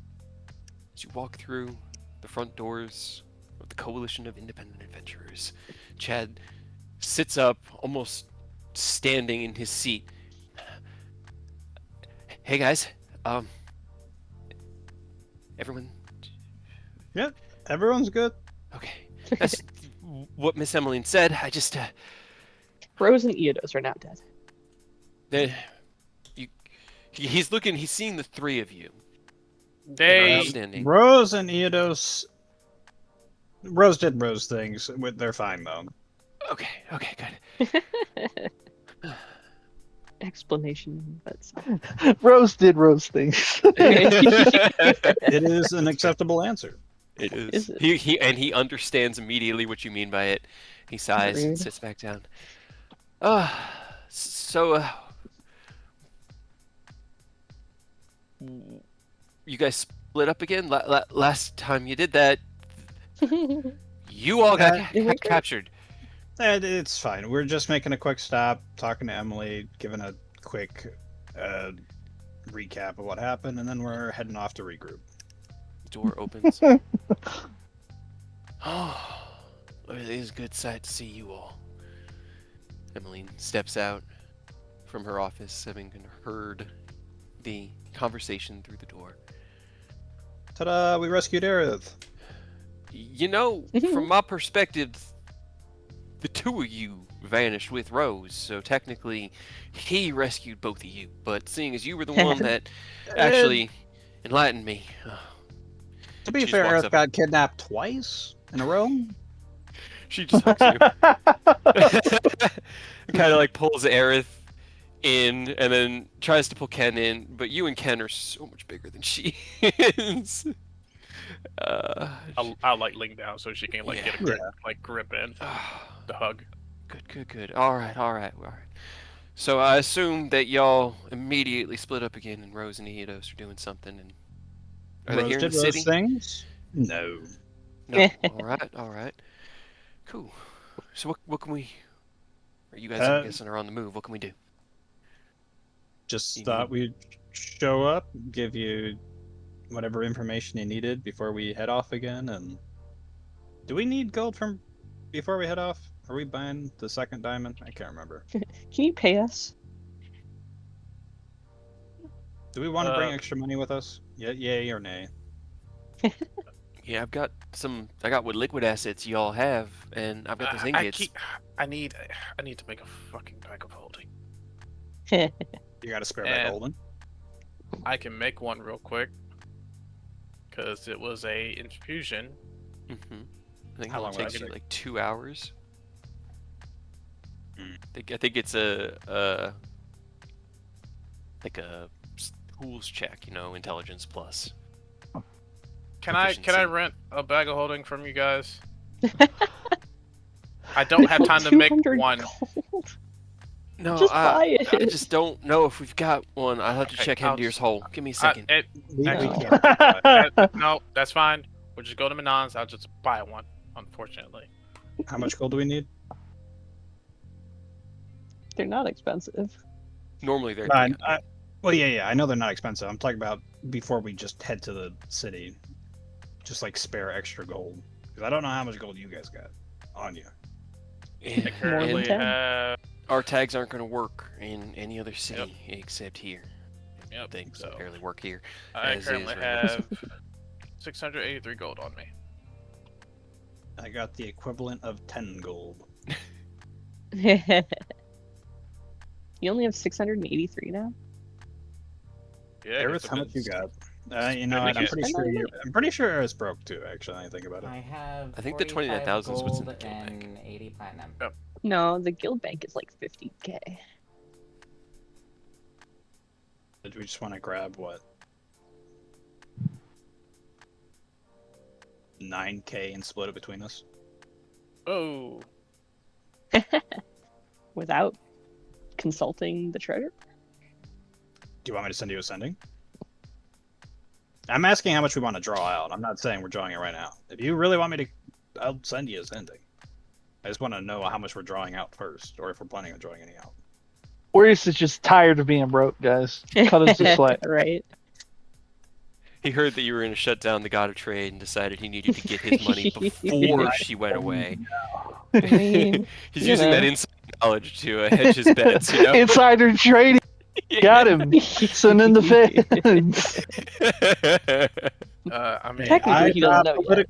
As you walk through the front doors of the Coalition of Independent Adventurers, Chad sits up, almost standing in his seat. Hey guys, everyone, Yeah, everyone's good. okay. That's what Miss Emmeline said. I just, Rose and Eodos are now dead. he's looking, he's seeing the three of you. They Understanding. Rose and Eodos. Rose did Rose things. They're fine though. Okay, good. Explanation, but Rose did Rose things. It is an acceptable answer. It is. Is it? He understands immediately what you mean by it. He sighs and Rude. sits back down. You guys split up again? Last time you did that, you all got captured. It's fine. We're just making a quick stop, talking to Emily, giving a quick recap of what happened, and then we're heading off to regroup. The door opens. Oh, it is a good sight to see you all. Emmeline steps out from her office, having heard the conversation through the door. Ta-da! We rescued Aerith. You know, from my perspective, the two of you vanished with Rose, so technically he rescued both of you. But seeing as you were the one that actually enlightened me. To be She just fair, walks Aerith up. got kidnapped twice in a row. She just hugs you. Kind of like pulls Aerith in and then tries to pull Ken in, but you and Ken are so much bigger than she is. I'll like lean down so she can like get a grip, like grip in the hug. Good. All right. So I assume that y'all immediately split up again, and Rose and Eodos are doing something. And are they Rose here in did the Rose city? things? No. No. All right. Cool. So what can we? Or you guys, I'm guessing, are on the move. What can we do? Just thought we'd show up, give you whatever information you needed before we head off again. And do we need gold from before we head off? Are we buying the second diamond? I can't remember. Can you pay us? Do we want to bring extra money with us? Yay or nay? Yeah, I got what liquid assets y'all have, and I've got those ingots. I need to make a fucking bag of holding. You got a spare bag of holding? I can make one real quick because it was a infusion. Mm-hmm. I think How it long takes would you that like 2 hours. Hmm. I think it's a tools check, intelligence plus. Can I Proficiency. rent a bag of holding from you guys? I don't have time to make 200 one. gold. No, Just buy I it. just don't know if we've got one. I'll have to Okay, check I'll Hendir's just- hole. Give me a second. We Actually, can't. no, that's fine. We'll just go to Menon's. I'll just buy one. Unfortunately, How much gold do we need? They're not expensive. Normally they're Fine. Well, yeah. I know they're not expensive. I'm talking about before we just head to the city. Just like spare extra gold. Because I don't know how much gold you guys got on you. I and currently 10. have. our tags aren't going to work in any other city except here. Yep. They So barely work here. I as currently is right now. have 683 gold on me. I got the equivalent of 10 gold. You only have 683 now. Yeah, Aerith, how much you got? You know, spending I'm it. pretty sure I'm pretty sure Aerith's broke too. Actually, I think about it. I have. I think the 29,000 is what's in the gold guild bank. and 80 platinum. No, the guild bank is like 50k. Did we just want to grab what? 9k and split it between us? Oh, Without consulting the treasure. Do you want me to send you a sending? I'm asking how much we want to draw out. I'm not saying we're drawing it right now. If you really want me to, I'll send you a sending. I just want to know how much we're drawing out first, or if we're planning on drawing any out. Orius is just tired of being broke, guys. Cut us some slack. Right. He heard that you were going to shut down the God of Trade and decided he needed to get his money before she went away. I mean, He's you using know. that inside knowledge to hedge his bets, you know? Insider trading. Got him. Send in the feds. I mean, Technically, he doesn't know yet.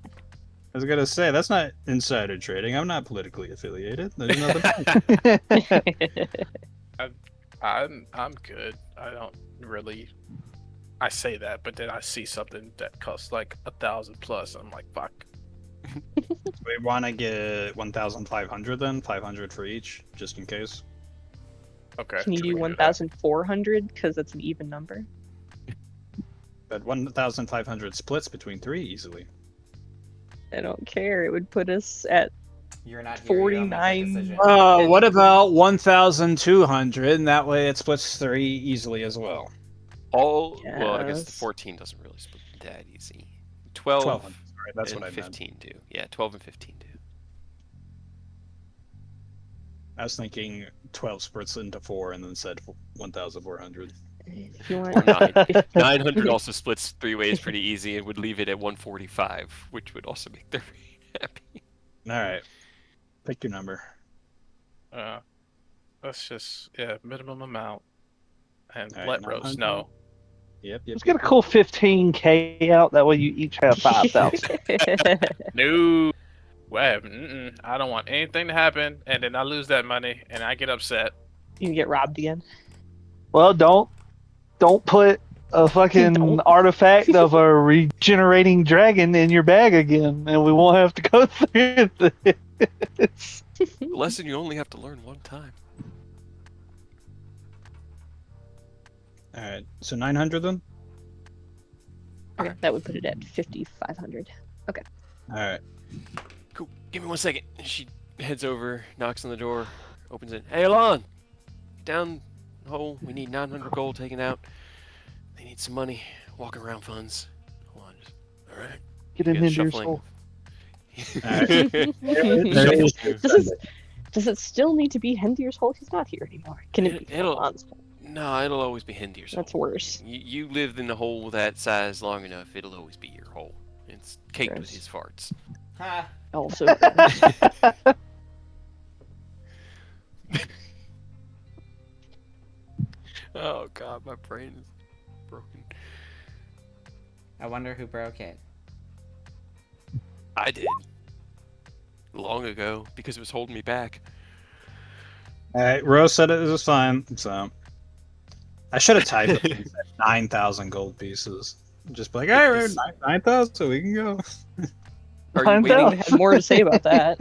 I was gonna say that's not insider trading. I'm not politically affiliated. There's nothing. I'm good. I don't really. I say that, but then I see something that costs like 1,000 plus. I'm like, fuck. We want to get 1,500 then, 500 for each, just in case. Okay. Can you so do we that. 1,400 because it's an even number? But 1,500 splits between 3 easily. I don't care. It would put us at You're not here. You don't make that 49. decision. What about 1,200? And that way it splits 3 easily as well. Well, I guess the Yes. 14 doesn't really split that easy. 12 1,200. Sorry, that's and what I meant. 15 do. Yeah, 12 and 15 do. I was thinking 12 splits into 4 and then said 1,400. If you Or want, 9. 900 also splits 3 ways pretty easy and would leave it at 145, which would also make them happy. Alright. Pick your number. Let's just minimum amount, and Alright, let Rose 900. know. Yep. Let's get a cool 15k out. That way you each have 5,000. No. Well, I don't want anything to happen, and then I lose that money, and I get upset. you can get robbed again. Well, don't put a fucking Don't. artifact of a regenerating dragon in your bag again, and we won't have to go through this. Lesson you only have to learn one time. Alright. So 900 then? Okay, that would put it at 5,500. Alright. Cool. Give me 1 second. She heads over, knocks on the door, opens it. Hey, Alon! Down the hole. We need 900 gold taken out. They need some money. Walking around funds. Hold on. Alright. Get in Begins into your shuffling. soul. Does it still need to be Hendir's hole? He's not here anymore. Can it be It'll- Alon's hole? No, it'll always be Hendir's That's hole. worse. You lived in a hole that size long enough, it'll always be your hole. It's caked with Gross. his farts. Ha! Also, Oh god, my brain is broken. I wonder who broke it. I did. Long ago, because it was holding me back. Alright, Rose said it was fine, so I should have typed it and said 9,000 gold pieces. Just be like, alright, 9,000, so we can go. Are you Find waiting? out. I had more to say about that.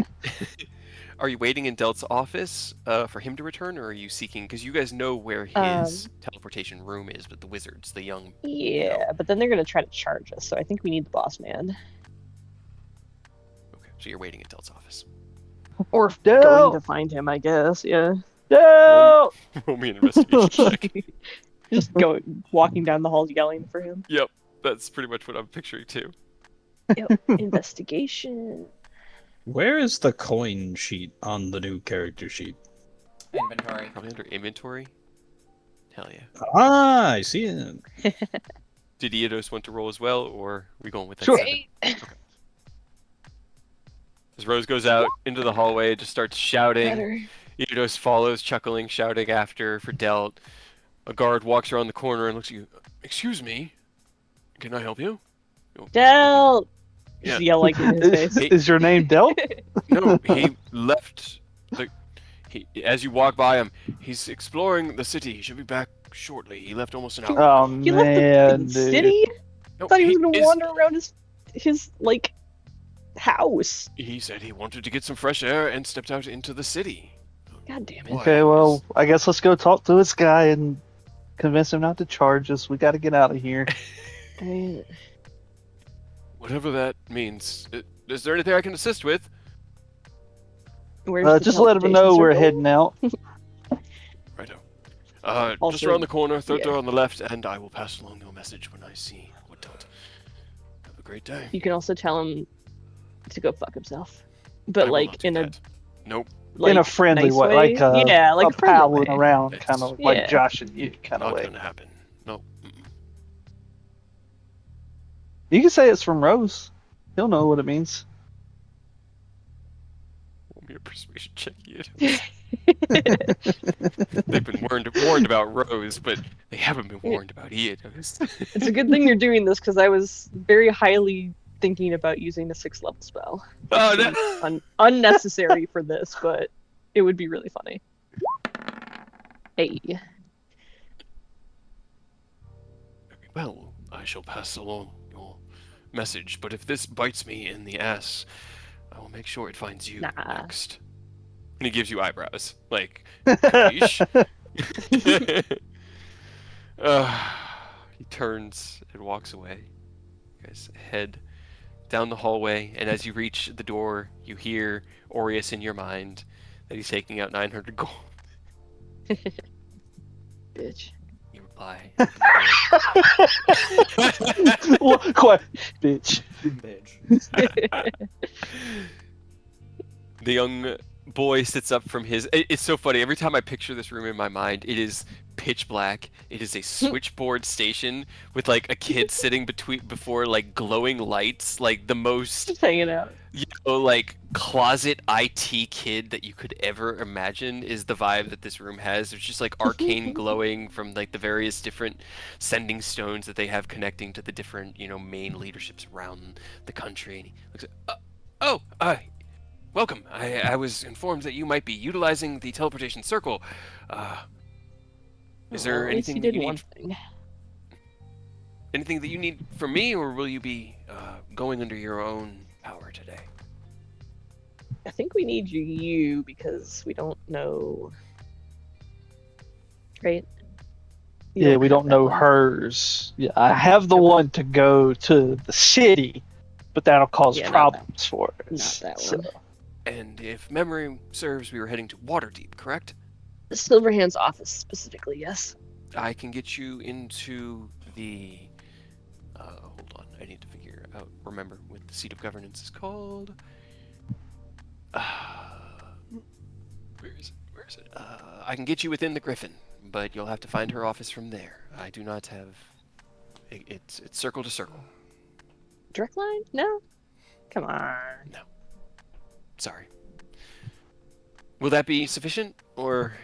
Are you waiting in Delt's office for him to return, or are you seeking? Because you guys know where his teleportation room is with the wizards, the young. Yeah, but then they're gonna try to charge us, so I think we need the boss man. Okay, so you're waiting at Delt's office. Or Del! going to find him, I guess. Yeah. No! Roll me an investigation check. Just walking down the halls yelling for him. Yep, that's pretty much what I'm picturing too. Yep. Investigation. Where is the coin sheet on the new character sheet? Inventory. Probably under inventory. Hell yeah. Ah, I see it. Did Eodos want to roll as well, or are we going with that? Sure. 7? As Rose goes out into the hallway, just starts shouting. Better. Eodos follows, chuckling, shouting after for Delt. A guard walks around the corner and looks at you. Excuse me, can I help you? Del! Yeah. Just yell like in his face. Hey. Is your name Del? No, he left the. As you walk by him, he's exploring the city. He should be back shortly. He left almost an hour Oh ago. He left the fucking man, dude. city. No, I thought he was he gonna is. wander around his like house. He said he wanted to get some fresh air and stepped out into the city. God damn it. Boy, Okay, well, I guess let's go talk to this guy and convince him not to charge us. We got to get out of here. Whatever that means. Is there anything I can assist with? Where's the Just let him know teleportation we're circle? heading out. Righto. Just Also, around the corner, third yeah. door on the left, and I will pass along your message when I see what don't. Have a great day. You can also tell him to go fuck himself, I but will like not do in a that. Nope. like, In a friendly nice way, like a, yeah, like a a friendly palling way. around, It's- kind of Yeah. like Josh and you kind of Not way. gonna happen. Nope. Mm-mm. You can say it's from Rose. He'll know what it means. Want me to persuasion check you? They've been warned about Rose, but they haven't been warned about Ian. It's a good thing you're doing this because I was very highly thinking about using a 6th level spell. Oh Seems no! unnecessary for this, but it would be really funny. Hey. Very well, I shall pass along your message, but if this bites me in the ass, I will make sure it finds you Nah. next. And he gives you eyebrows. Like, capiche? He turns and walks away. You guys head down the hallway, and as you reach the door, you hear Aureus in your mind that he's taking out 900 gold. Bitch. You reply. "Open the door." Well, quite, bitch. Bitch. The young boy sits up from his. It's so funny. Every time I picture this room in my mind, it is pitch black. It is a switchboard station with like a kid sitting before like glowing lights, like the most Just hanging out. like closet IT kid that you could ever imagine is the vibe that this room has. There's just like arcane glowing from like the various different sending stones that they have connecting to the different main leaderships around the country. And he looks at, welcome. I was informed that you might be utilizing the teleportation circle. Is Well, there at least he anything that did you one need? thing. Anything that you need from me, or will you be going under your own power today? I think we need you because we don't know. Right? You Yeah, we have don't that know one. hers. Yeah, I have the one to go to the city, but that'll cause Yeah, not problems for Not us. that So- one. And if memory serves, we were heading to Waterdeep, correct? Silverhand's office specifically, yes. I can get you into the. Hold on, I need to figure out. Remember what the seat of governance is called. Where is it? Where is it? I can get you within the Griffin, but you'll have to find her office from there. I do not have. It's circle to circle. Direct line? No? Come on. Sorry. Will that be sufficient, or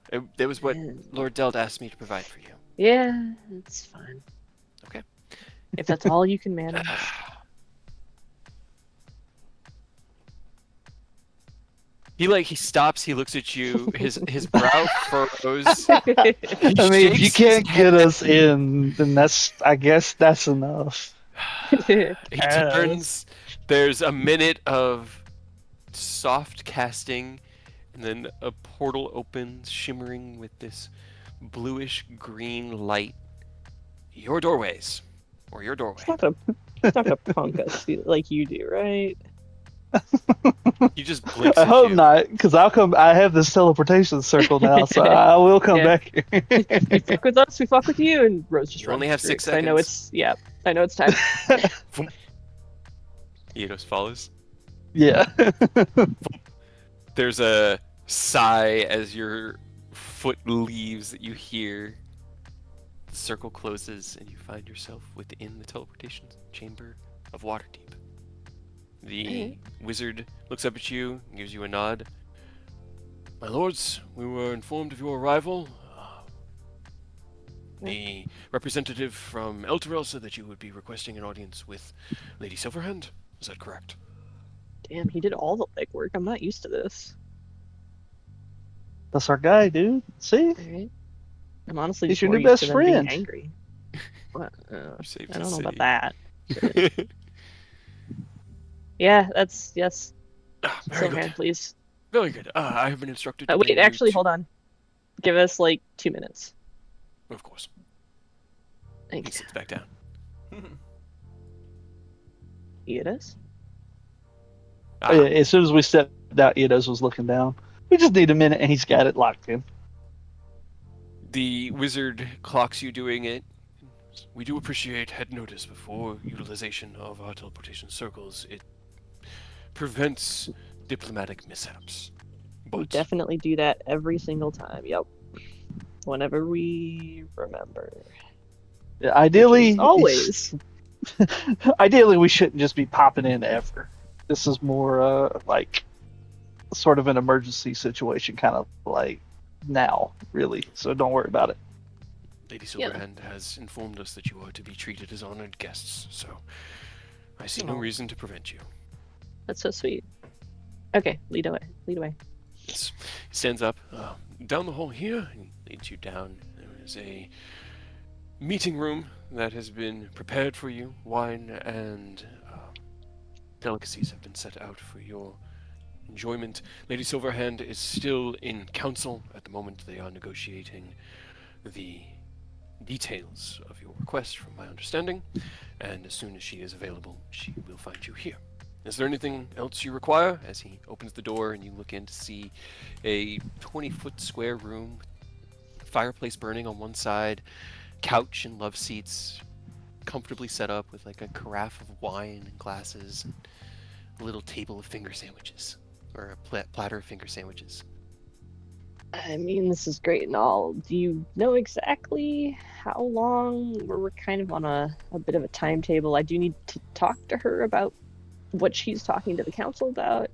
that was what Yeah. Lord Deld asked me to provide for you? Yeah, it's fine. Okay. If that's all you can manage. He stops, he looks at you, his brow furrows. I mean, if you shakes his can't get head. us in, then I guess that's enough. He turns, there's a minute of soft casting, and then a portal opens, shimmering with this bluish green light. Your doorways. Or your doorway. It's not gonna punk us like you do, right? He just blinks I at hope you. not, because I have this teleportation circle now, so I will come Yeah. back here. You fuck with us, we fuck with you, and Rose just You only runs have 6 through, 'cause I know seconds. I know it's time. Eidos follows. Yeah. There's a sigh as your foot leaves that you hear. The circle closes and you find yourself within the teleportation chamber of Waterdeep. The wizard looks up at you and gives you a nod. My lords, we were informed of your arrival. The representative from Elturel said that you would be requesting an audience with Lady Silverhand. Is that correct? Damn, he did all the legwork. I'm not used to this. That's our guy, dude. See? Alright. I'm honestly He's just your more new used best to them being friend. angry. What? Safe I to don't know about say. that. But yeah, that's yes. Very good. Silverhand, please. Very good. I have been instructed to Wait, bring actually, you to... hold on. Give us like 2 minutes. Of course. He Thanks. sits back down. Eatus? Oh, yeah, as soon as we stepped out, Eidos was looking down. We just need a minute, and he's got it locked in. The wizard clocks you doing it. We do appreciate head notice before utilization of our teleportation circles. It prevents diplomatic mishaps. We But definitely do that every single time. Yep. Whenever we remember. Yeah, Which ideally, is always. ideally, we shouldn't just be popping in ever. This is more like sort of an emergency situation, kind of like now, really. So don't worry about it. Lady Yeah. Silverhand has informed us that you are to be treated as honored guests, so I see no Aw. reason to prevent you. That's so sweet. Okay, lead away. Lead away. Yes. He stands up. Down the hall here, and leads you down. There is a meeting room that has been prepared for you. Wine and delicacies have been set out for your enjoyment. Lady Silverhand is still in council at the moment. They are negotiating the details of your request, from my understanding, and as soon as she is available, she will find you here. Is there anything else you require? As he opens the door and you look in to see a 20-foot square room, fireplace burning on one side, couch and love seats comfortably set up with like a carafe of wine and glasses, and a little table of finger sandwiches, or a platter of finger sandwiches. I mean, this is great and all. Do you know exactly how long? We're kind of on a bit of a timetable. I do need to talk to her about what she's talking to the council about.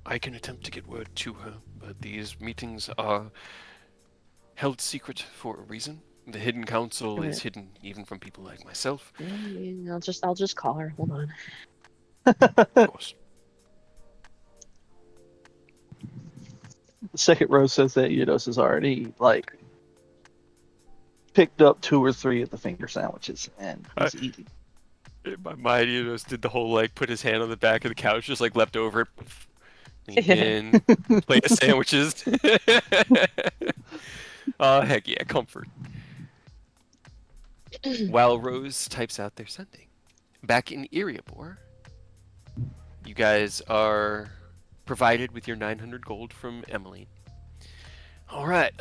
I can attempt to get word to her, but these meetings are held secret for a reason. The hidden council is hidden even from people like myself. I mean, I'll just call her. Hold on. Of course. The second row says that Eidos has already like picked up 2 or 3 of the finger sandwiches and he's eating. In my mind, you just did the whole like put his hand on the back of the couch, just like leapt over it, leaned in, plate of sandwiches. Oh heck yeah, comfort. While Rose types out their sending, back in Iriabor, you guys are provided with your 900 gold from Emily. All right.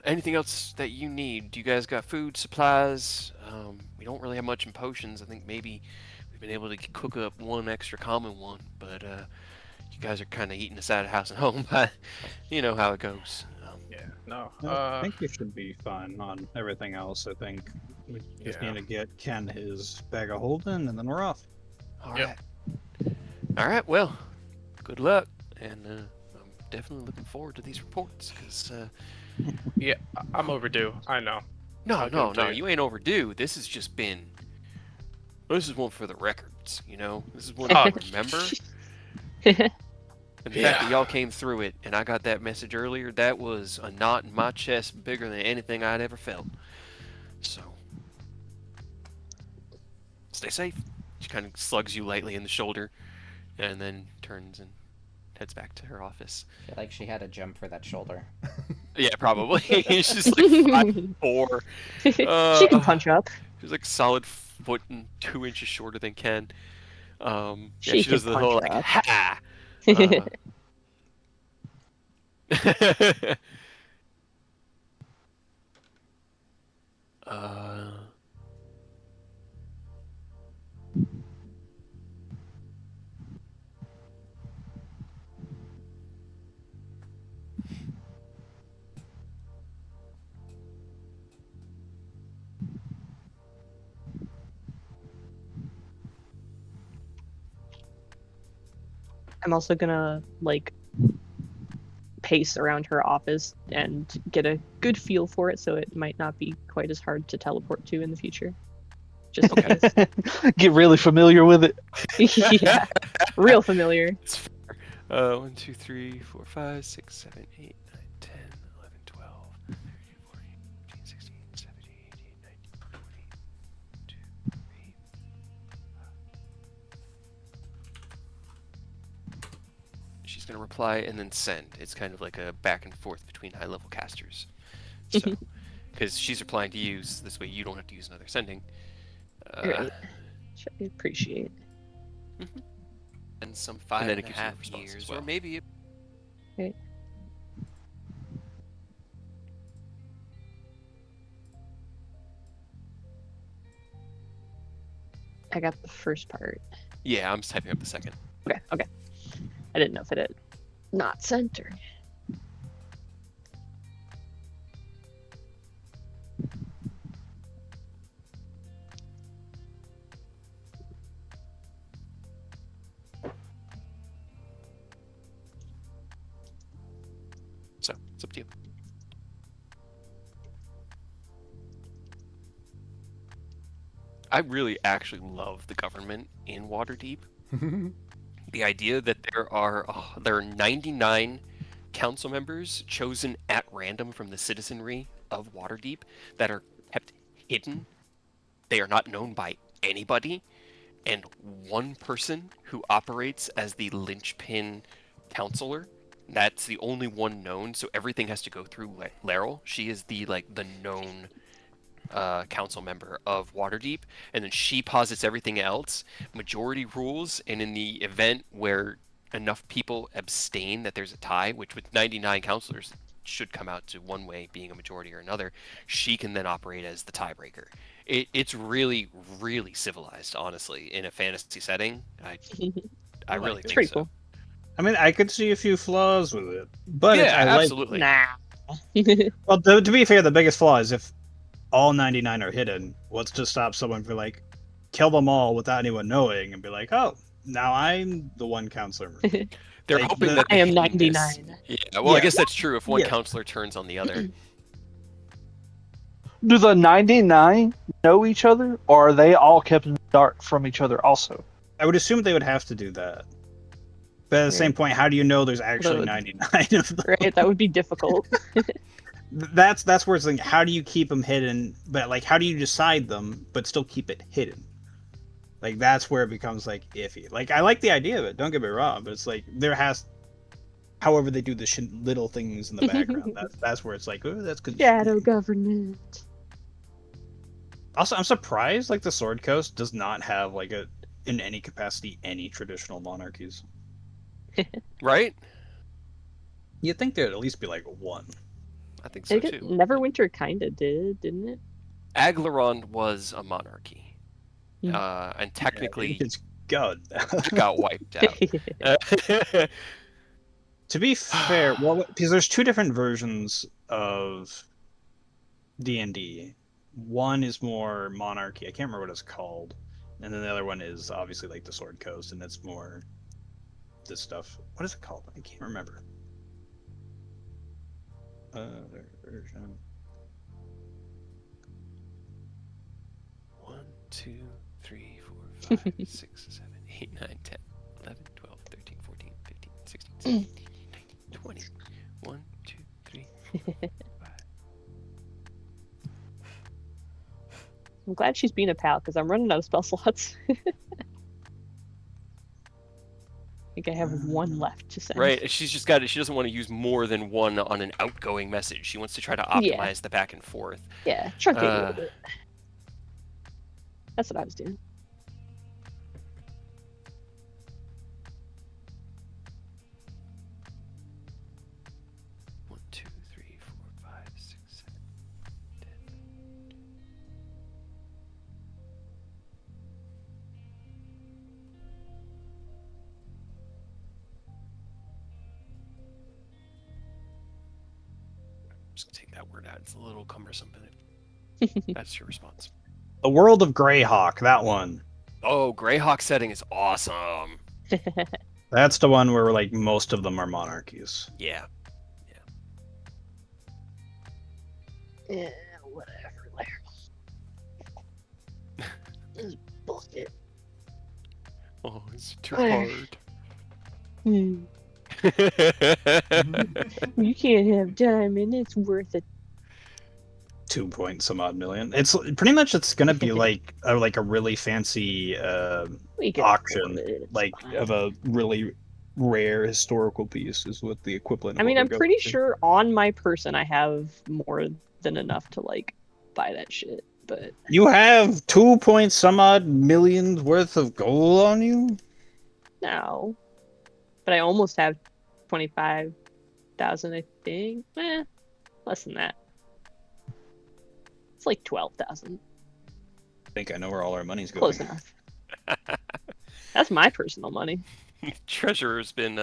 Anything else that you need? Do you guys got food, supplies? We don't really have much in potions. I think maybe we've been able to cook up one extra common one, but you guys are kind of eating us out of house and home. You know how it goes. Yeah, no. I think you should be fine on everything else. I think we just Yeah. need to get Ken his bag of holding, and then we're off. All Yep. right. All right. Well, good luck, and I'm definitely looking forward to these reports because. Yeah, I'm overdue. I know. No, I'll give no, it to no. you. You ain't overdue. This has just been. This is one for the records, you know. This is one Oh. I remember. And the fact that Yeah. y'all came through it, and I got that message earlier, that was a knot in my chest bigger than anything I'd ever felt. So, stay safe. She kind of slugs you lightly in the shoulder, and then turns and heads back to her office. I feel like she had a jump for that shoulder. Yeah, probably. She's just like 5'4". She can punch up. She's like solid foot and 2 inches shorter than Ken. Yeah, She she does can the whole punch like up. ha. Uh, I'm also gonna like pace around her office and get a good feel for it, so it might not be quite as hard to teleport to in the future. Just in Okay. case. Get really familiar with it. Yeah, real familiar. It's fair. 1, 2, 3, 4, 5, 6, 7, 8, 9, 10. just gonna reply and then send. It's kind of like a back and forth between high-level casters. So, because she's replying to you, so this way you don't have to use another sending. Great. Which I appreciate. And some And then 5.5 response years, as well. or maybe. Okay. I got the first part. Yeah, I'm just typing up the second. Okay. I didn't know if it had not sent or. So it's up to you. I really actually love the government in Waterdeep. The idea that there are 99 council members chosen at random from the citizenry of Waterdeep that are kept hidden. They are not known by anybody, and one person who operates as the linchpin counselor. That's the only one known, so everything has to go through Laryl. She is the known council member of Waterdeep, and then she posits everything else. Majority rules, and in the event where enough people abstain that there's a tie, which with 99 counselors should come out to one way being a majority or another, she can then operate as the tiebreaker. It's really, really civilized, honestly, in a fantasy setting. I really It's think pretty so. cool. I mean, I could see a few flaws with it, but Yeah, I like. absolutely. Nah. Well, to be fair, the biggest flaw is if all 99 are hidden, what's to stop someone from kill them all without anyone knowing and be like, oh, now I'm the one counselor. They're Like, hoping the- that I am the hiddenness- 99. Yeah, well, I Yeah. guess that's true if one Yeah. counselor turns on the other. Do the 99 know each other, or are they all kept in the dark from each other also? I would assume they would have to do that. But at the same Right. point, how do you know there's actually Although- 99 of them? Right, that would be difficult. That's where it's how do you keep them hidden, but how do you decide them but still keep it hidden? That's where it becomes iffy. I like the idea of it, don't get me wrong, but it's there has, however they do the little things in the background, that's where it's oh, that's good. Shadow government. Also, I'm surprised the Sword Coast does not have in any capacity any traditional monarchies. Right? You'd think there'd at least be one. I think so too. Neverwinter kinda did, didn't it? Aglarond was a monarchy. Hmm. And technically It's God. got wiped out. To be fair, well, because there's two different versions of D&D. One is more monarchy. I can't remember what it's called, and then the other one is obviously the Sword Coast, and it's more this stuff. What is it called? I can't remember. Version. 1, 2, 3, 4, 5, 6, 7, 8, 9, 10, 11, 12, 13, 14, 15, 16, 17, 18, 19, 20. 1, 2, 3, 4, 5. I'm glad she's being a pal because I'm running out of spell slots. I think I have one left to send. Right, she's just got it. She doesn't want to use more than one on an outgoing message. She wants to try to optimize the back and forth. Yeah, truncate a little bit. That's what I was doing. One, 2, 3, 4, 5, 6, 7, 10. I'm just gonna take that word out. It's a little cumbersome, but that's your response. The World of Greyhawk, that one. Oh, Greyhawk setting is awesome. That's the one where most of them are monarchies. Yeah. Yeah, whatever, Larry. This is bullshit. Oh, it's too Whatever. hard. Hmm. You can't have diamond. It's worth it. 2 point some odd million. It's pretty much it's gonna be a really fancy We can auction, afford it, it's fine. of a really rare historical piece is what the equivalent. I Of mean, what I'm we're going pretty to. sure on my person I have more than enough to like buy that shit. But You have 2 point some odd millions worth of gold on you. no, but I almost have 25,000. I think, less than that. It's like 12,000. I think I know where all our money's going. Close enough. That's my personal money. Treasurer's been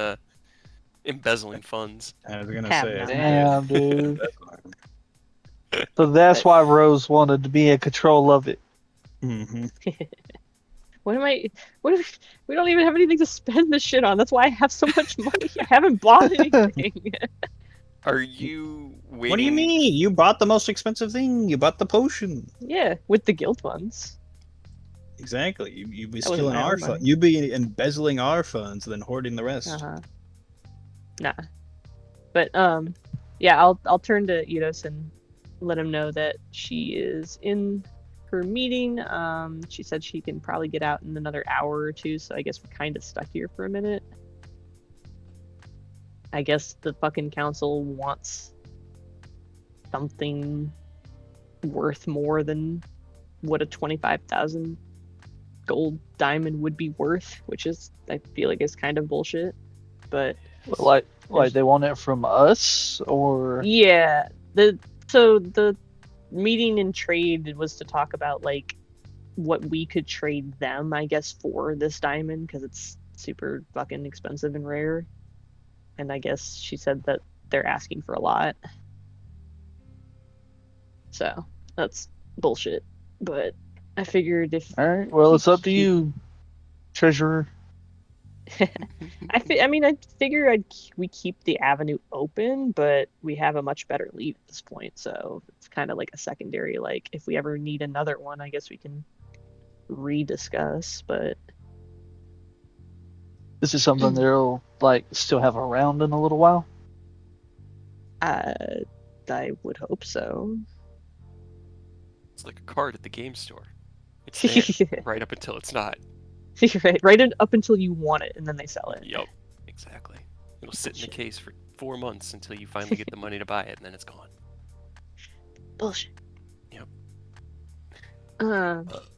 embezzling funds. I was gonna Have say, not. Damn, dude. So that's why Rose wanted to be in control of it. Mm-hmm. What am I? What if we don't even have anything to spend this shit on? That's why I have so much money. I haven't bought anything. Are you waiting? What do you mean? You bought the most expensive thing. You bought the potion. Yeah, with the guild funds. Exactly. You be That wasn't stealing my our own funds. money. You be embezzling our funds, then hoarding the rest. Nah. But yeah, I'll turn to Eidos and let him know that she is in her meeting. She said she can probably get out in another hour or two, so I guess we're kind of stuck here for a minute. I guess the fucking council wants something worth more than what a 25,000 gold diamond would be worth, which is, I feel like, is kind of bullshit. But Like they want it from us, or yeah, so the meeting and trade was to talk about like what we could trade them, I guess, for this diamond because it's super fucking expensive and rare. And I guess she said that they're asking for a lot. So that's bullshit. But I figured if all right. Well, it's up to keep- you, treasurer. I mean, I figure we keep the avenue open, but we have a much better lead at this point. So it's kind of like a secondary. Like if we ever need another one, I guess we can rediscuss. But This is something they'll like still have around in a little while. I would hope so. It's like a card at the game store. It's there Yeah. right up until it's not. Right up until you want it, and then they sell it. Yup, exactly. It'll sit in the case for 4 months until you finally get the money to buy it, and then it's gone. Bullshit. Yep.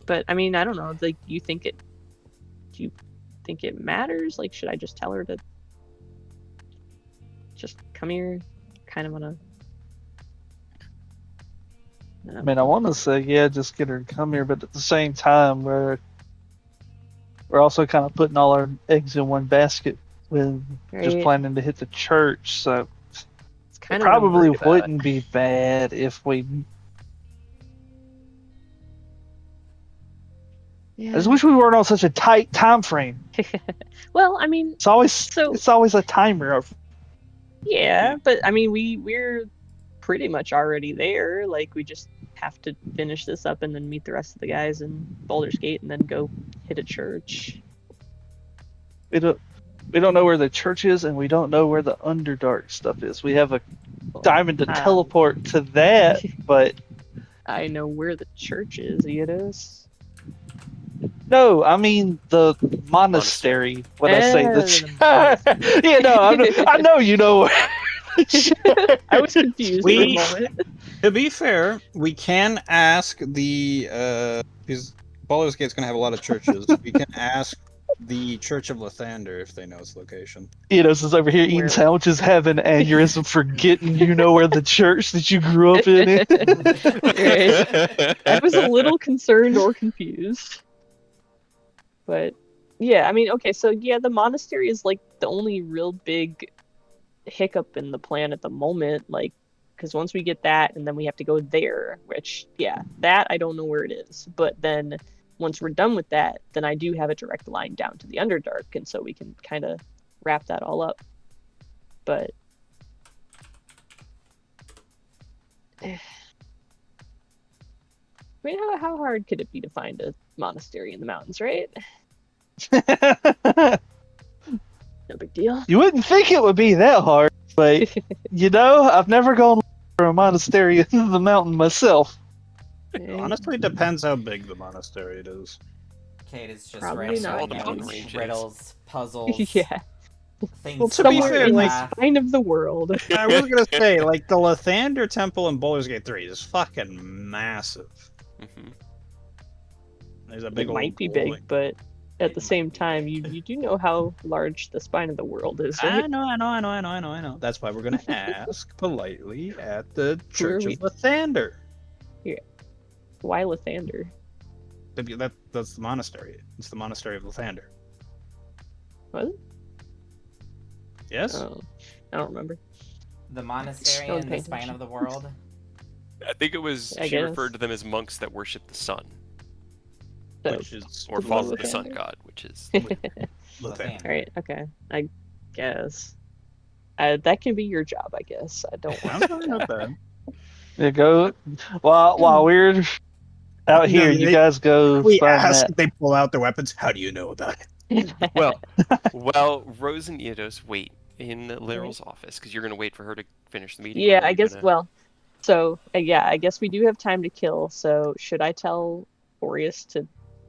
But I mean, I don't know. Like, do you think it matters? Like, should I just tell her to just come here? Kind of wanna. I mean, I want to say, yeah, just get her to come here, but at the same time, we're also kind of putting all our eggs in one basket with just Right. planning to hit the church. So It's it kind of what I'm probably worried about. wouldn't be bad if we. I Yeah. just wish we weren't on such a tight time frame. Well, I mean, It's always So- it's always a timer of yeah, but I mean, we're pretty much already there. Like, we just have to finish this up and then meet the rest of the guys in Baldur's Gate and then go hit a church. we don't know where the church is, and we don't know where the Underdark stuff is. We have a diamond to teleport to that, but I know where the church is, Eidos. no, I mean the monastery. When I say the yeah, no, I know you know. I was confused for a We- moment. To be fair, we can ask the because Baldur's Gate's gonna have a lot of churches. We can ask the Church of Lathander if they know its location. You know, since over here eating Where- sandwiches, having an aneurysm, forgetting you know where the church that you grew up in is. I was a little concerned or confused. But yeah, I mean, okay, so yeah, the monastery is like the only real big hiccup in the plan at the moment, like, because once we get that and then we have to go there, which, yeah, that I don't know where it is. But then once we're done with that, then I do have a direct line down to the Underdark, and so we can kind of wrap that all up. But I mean, how hard could it be to find a monastery in the mountains, right? No big deal. You wouldn't think it would be that hard, but you know, I've never gone for a monastery in the mountain myself. Honestly, it depends how big the monastery it is. Kate is just Probably writing not. down All the mountain names, ranges. riddles, puzzles. Yeah. Things Well, to be Somewhere fair, in like, the spine of the world. I was gonna say, like, the Lathander Temple in Baldur's Gate 3 is fucking massive. Hmm. There's a It big old might be glowing- big, but at It the might same be time, big. you do know how large the spine of the world is, right? I know. That's why we're gonna ask politely at the Who are Church we? of Lathander. Why Lathander? That's the monastery. It's the monastery of Lathander. What? Yes? Oh, I don't remember. The monastery Don't and pay the spine attention. of the world. I think it was I she guess. referred to them as monks that worship the sun So, Which is or The follow the Lathander? sun god, which is Lathander. Alright, okay. I guess. That can be your job, I guess. I don't want Okay, not bad. You go while we're out here. You guys go We find ask, that. they pull out their weapons. How do you know about it? well. Well, Rose and Eidos wait in Lyryl's office because you're gonna wait for her to finish the meeting. or Yeah, are I you guess. gonna- Well, so yeah, I guess we do have time to kill. So should I tell Boreas to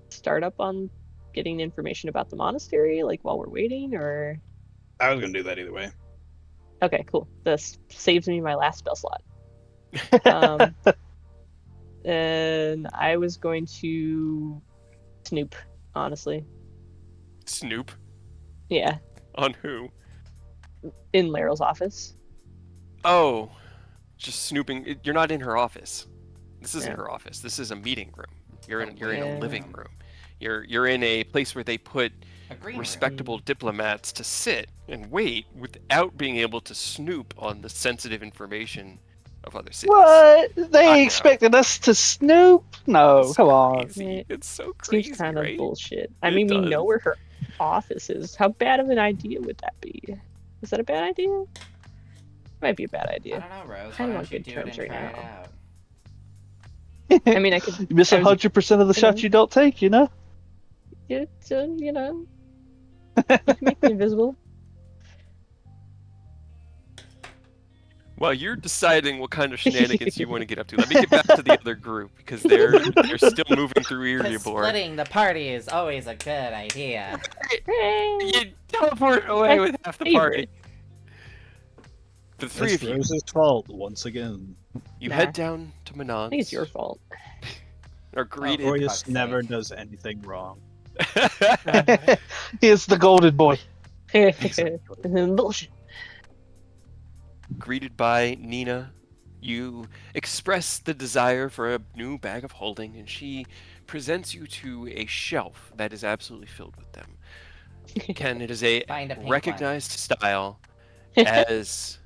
start up on getting information about the monastery, like while we're waiting, or I was gonna do that either way. okay, cool. This saves me my last spell slot. Um, and I was going to snoop, honestly. Snoop Yeah, on who? in Laryl's office. Oh, just snooping. You're not in her office. This isn't Yeah. her office. This is a meeting room. You're in a Yeah. living room. You're in a place where they put A green respectable diplomats to sit and wait without being able to snoop on the sensitive information of other cities. What? I They know. expected us to snoop? No, It's come on. crazy. It's so Seems crazy, kind of right? bullshit. I It mean, we know does. where her office is. How bad of an idea would that be? Is that a bad idea? Might be a bad I idea. don't know, Rose. I'm Why on don't you good do it terms and right try it now. out? I mean, I could. You miss I was- 100% of the you shots know. you don't take, you know? It's, you know, you can make me invisible. While you're deciding what kind of shenanigans you want to get up to, let me get back to the other group because they're still moving through Because Erebor. splitting the party is always a good idea. You teleport away with half the party. The three It's of you, Rose's fault once again. you Nah. head down to Manon's. I think it's your fault. Are greeted. for Boreas fuck's never sake. does anything wrong. He's the golden boy. Bullshit. Greeted by Nina, you express the desire for a new bag of holding, and she presents you to a shelf that is absolutely filled with them. Ken, it is a Find a pink recognized style as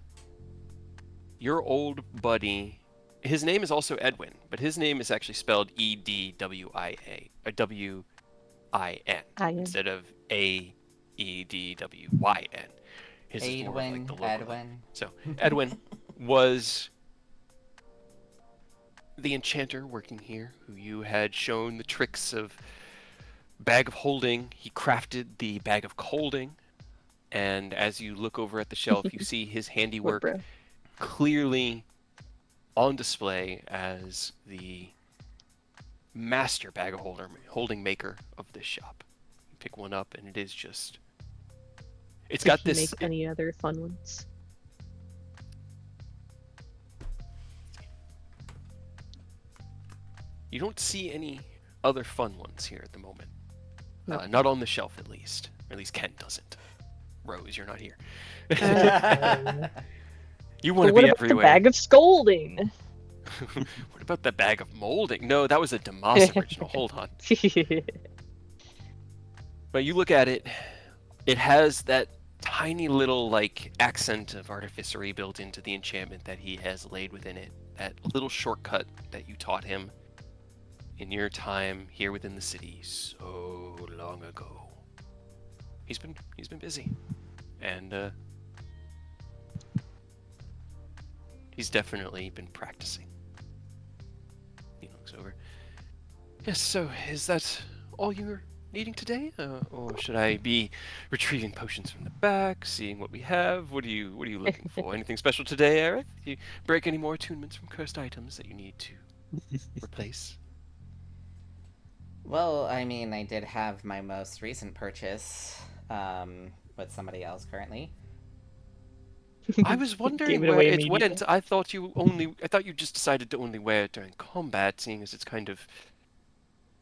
your old buddy. His name is also Edwin, but his name is actually spelled E-D-W-I-A, or W-I-N, instead of A-E-D-W-Y-N. His is more of like Edwin, the logo. Edwin. So, Edwin was the enchanter working here, who you had shown the tricks of bag of holding. He crafted the bag of colding, and as you look over at the shelf, you see his handiwork bro. clearly on display as the master bag of holding maker of this shop. You pick one up, and it is just. It's Did got he this. make any other fun ones? You don't see any other fun ones here at the moment. No. Not on the shelf, at least. Or at least Ken doesn't. Rose, you're not here. You want But to what be about everywhere. the bag of scolding? What about the bag of molding? No, that was a Demas original. Hold on. But you look at it, it has that tiny little like accent of artificery built into the enchantment that he has laid within it. That little shortcut that you taught him in your time here within the city so long ago. He's been busy. And he's definitely been practicing. He looks over. Yes, so is that all you're needing today? Or should I be retrieving potions from the back, seeing what we have? What are you looking for? Anything special today, Eric? Do you break any more attunements from cursed items that you need to replace? Well, I mean, I did have my most recent purchase. with somebody else currently. I was wondering Gave it where away it immediately. went. I thought you just decided to only wear it during combat, seeing as it's kind of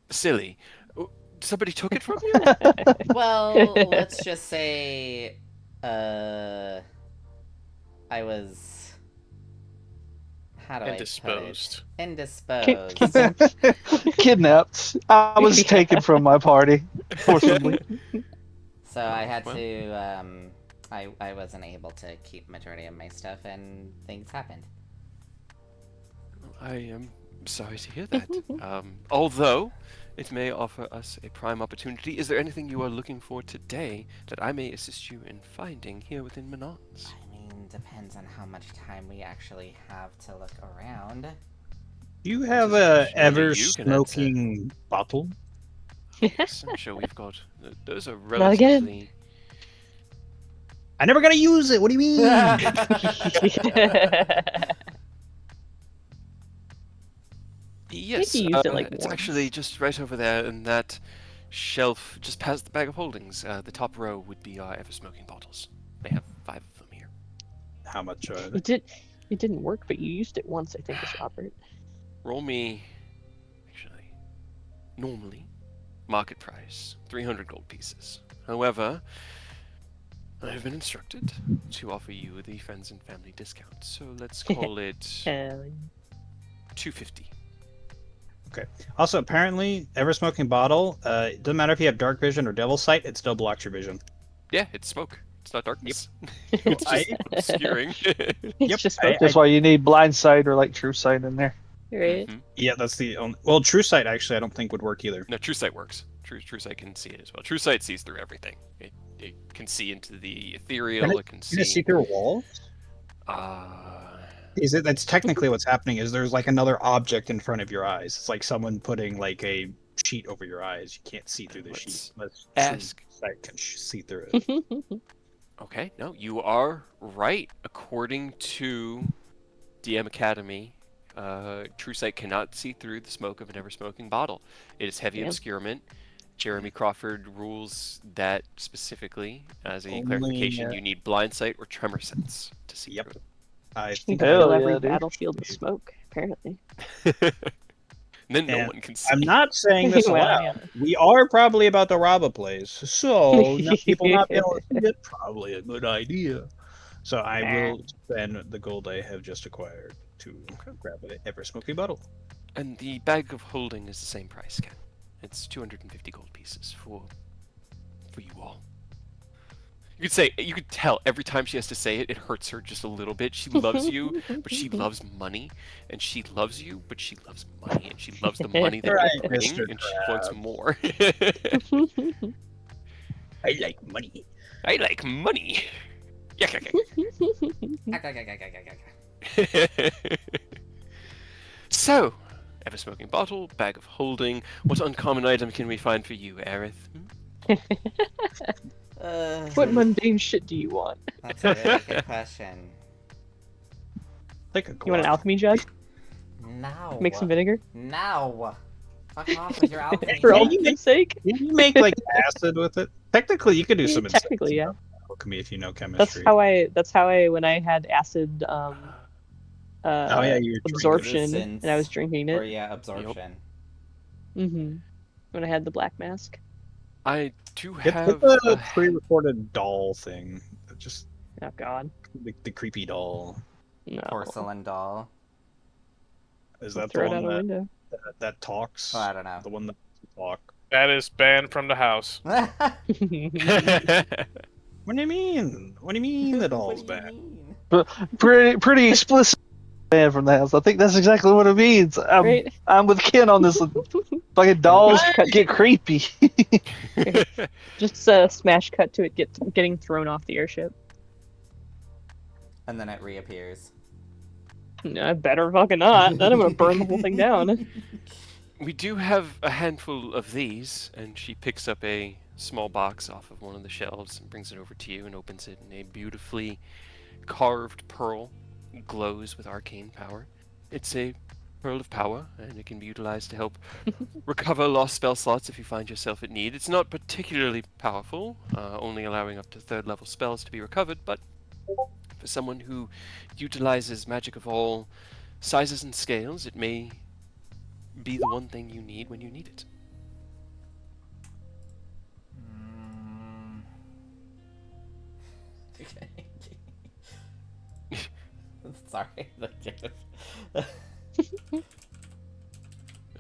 silly. Somebody took it from you? Well, let's just say, I was. How do I put Indisposed. it? Indisposed. Kidnapped. Kidnapped. I was taken from my party, forcibly. So I had Well. to. I wasn't able to keep majority of my stuff, and things happened. I am sorry to hear that. Although it may offer us a prime opportunity, is there anything you are looking for today that I may assist you in finding here within Menons? I mean, depends on how much time we actually have to look around. Do you have is a a question only ever you can answer. smoking bottle? Yes, I'm sure we've got. Those are Not again. relatively. I never gotta use it. What do you mean? Yes, you used it, like, it's once. actually just right over there in that shelf, just past the bag of holdings. The top row would be our ever-smoking bottles. They have 5 of them here. How much are they? It didn't work, but you used it once, I think, as Robert. Roll me, actually, normally, market price, 300 gold pieces. However, I have been instructed to offer you the friends and family discount, so let's call it 250. Also, apparently, ever smoking bottle. It doesn't matter if you have dark vision or devil's sight. It still blocks your vision. Yeah, it's smoke. It's not darkness. It's just obscuring. It's just I- smoke, That's why you need blind sight or like true sight in there. right? Mhm. Yeah, that's the only. Well, true sight actually, I don't think would work either. No, true sight works. True sight can see it as well. True sight sees through everything. It can see into the ethereal. It can Can you see see. through a wall? Is it? That's technically what's happening. Is there's like another object in front of your eyes? It's like someone putting like a sheet over your eyes. You can't see through the Let's sheet. Unless ask. true sight can see through it. Okay, no, you are right. According to DM Academy, True Sight cannot see through the smoke of an ever-smoking bottle. It is heavy Damn. obscurement. Jeremy Crawford rules that specifically as a Only, clarification. You need blind sight or tremor sense to see Yep. through I You think can Hell fill yeah, every dude. battlefield with smoke, apparently. it. Then no And one can see. I'm not saying this Well, aloud. yeah. We are probably about to rob a place, so people not being able to see it probably a good idea. So I will spend the gold I have just acquired to grab an ever smoking bottle. And the bag of holding is the same price, Ken. It's 250 gold pieces for you all. You could tell every time she has to say it, it hurts her just a little bit. She loves you, but she loves money, and she loves you, but she loves money, and she loves the money that Right, you bring, Mr. and she wants more. I like money. I like money. Yuck, yuck, yuck. So, ever smoking bottle, bag of holding. What uncommon item can we find for you, Aerith? What mundane shit do you want? That's a really good question. Like a You want an alchemy jug? No. Make some vinegar? No. Fuck off with your alchemy. For Yeah, all you fuck's sake? Can you make like acid with it? Technically, you could do Yeah, some technically, yeah. alchemy if you know That's chemistry. how I when I had acid Oh yeah, you were absorption Resistance. and I was drinking Or it. yeah, absorption. Mm-hmm. When I had the black mask. I do Get have the pre-recorded doll thing. Just Oh god. the creepy doll. No. Porcelain doll. Is that the Throw it out one a window. that talks? Oh, I don't know. The one that talk. That is banned from the house. What do you mean? What do you mean the doll's What do you bad? mean? Pretty explicit man from the house. I think that's exactly what it means. Right? I'm with Ken on this. Fucking dolls get creepy. Just a smash cut to it getting thrown off the airship. And then it reappears. No, I better fucking not. Then I'm gonna burn the whole thing down. We do have a handful of these, and she picks up a small box off of one of the shelves and brings it over to you and opens it, and a beautifully carved pearl glows with arcane power. It's a Pearl of Power, and it can be utilized to help recover lost spell slots if you find yourself at need. It's not particularly powerful, only allowing up to 3rd level spells to be recovered, but for someone who utilizes magic of all sizes and scales, it may be the one thing you need when you need it. Sorry, the gift.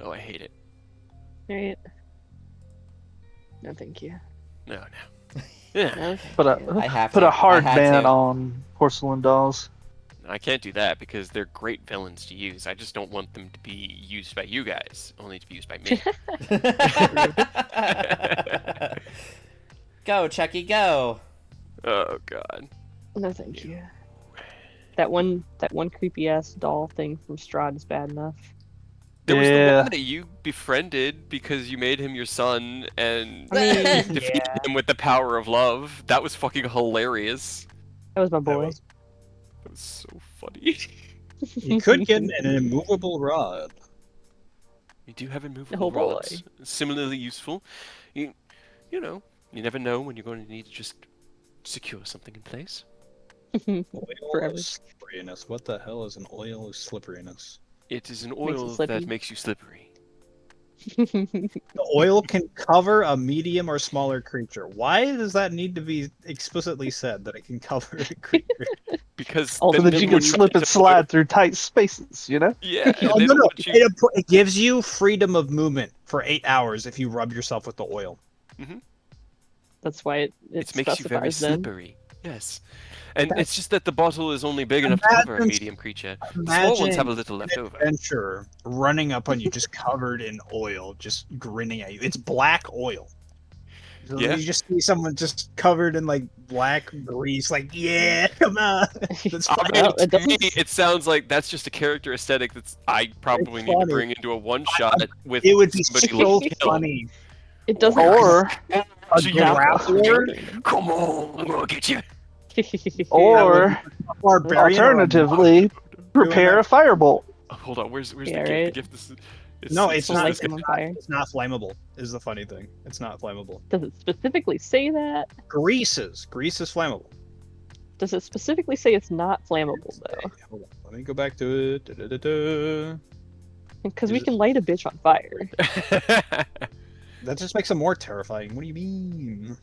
Oh, I hate it. Right. No, thank you. No. Yeah, Okay. I have put to. a hard I had ban to. on porcelain dolls. I can't do that because they're great villains to use. I just don't want them to be used by you guys, only to be used by me. Go, Chucky, go. Oh god. No, thank you. That one creepy ass doll thing from Strahd is bad enough. There was the Yeah. one that you befriended because you made him your son and I mean, defeated him with the power of love. That was fucking hilarious. that was my That boy. was- That was so funny. You could get an immovable rod. You do have immovable Oh, boy. rods, similarly useful. You know, you never know when you're going to need to just secure something in place. Oil Forever. of slipperiness. What the hell is an oil of slipperiness? It is an it oil slippy. that makes you slippery. The oil can cover a medium or smaller creature. Why does that need to be explicitly said that it can cover a creature? Because Oh, So then that you people can try slip and to- slide through tight spaces, you know? Yeah, and Oh, they no, don't no. want you. It gives you freedom of movement for 8 hours if you rub yourself with the oil. That's why it It makes you very specifies then. slippery. Yes. And it's just that the bottle is only big enough to cover a Imagine- medium creature. The small ones have a little left over. Adventurer running up on you, just covered in oil, just grinning at you. It's black oil. So Yeah. You just see someone just covered in like black grease, like, yeah, come on. That's I mean, Well, to it doesn't- me, it sounds like that's just a character aesthetic that's I probably need to funny. bring into a one-shot with It would be somebody so looking to kill. funny. It doesn't. Or A So you grappler, Come on, I'm gonna get you. or barbarian, or a alternatively, prepare a firebolt. Oh, hold on, where's Yeah, the gift? right. The gift is. No, it's Just not. light It's them on fire. not flammable. Is the funny thing. It's not flammable. Does it specifically say that? Grease is flammable. Does it specifically say it's not flammable though? Hold on, let me go back to it. Da-da-da-da. Because we Is it- can light a bitch on fire. That just makes them more terrifying. What do you mean?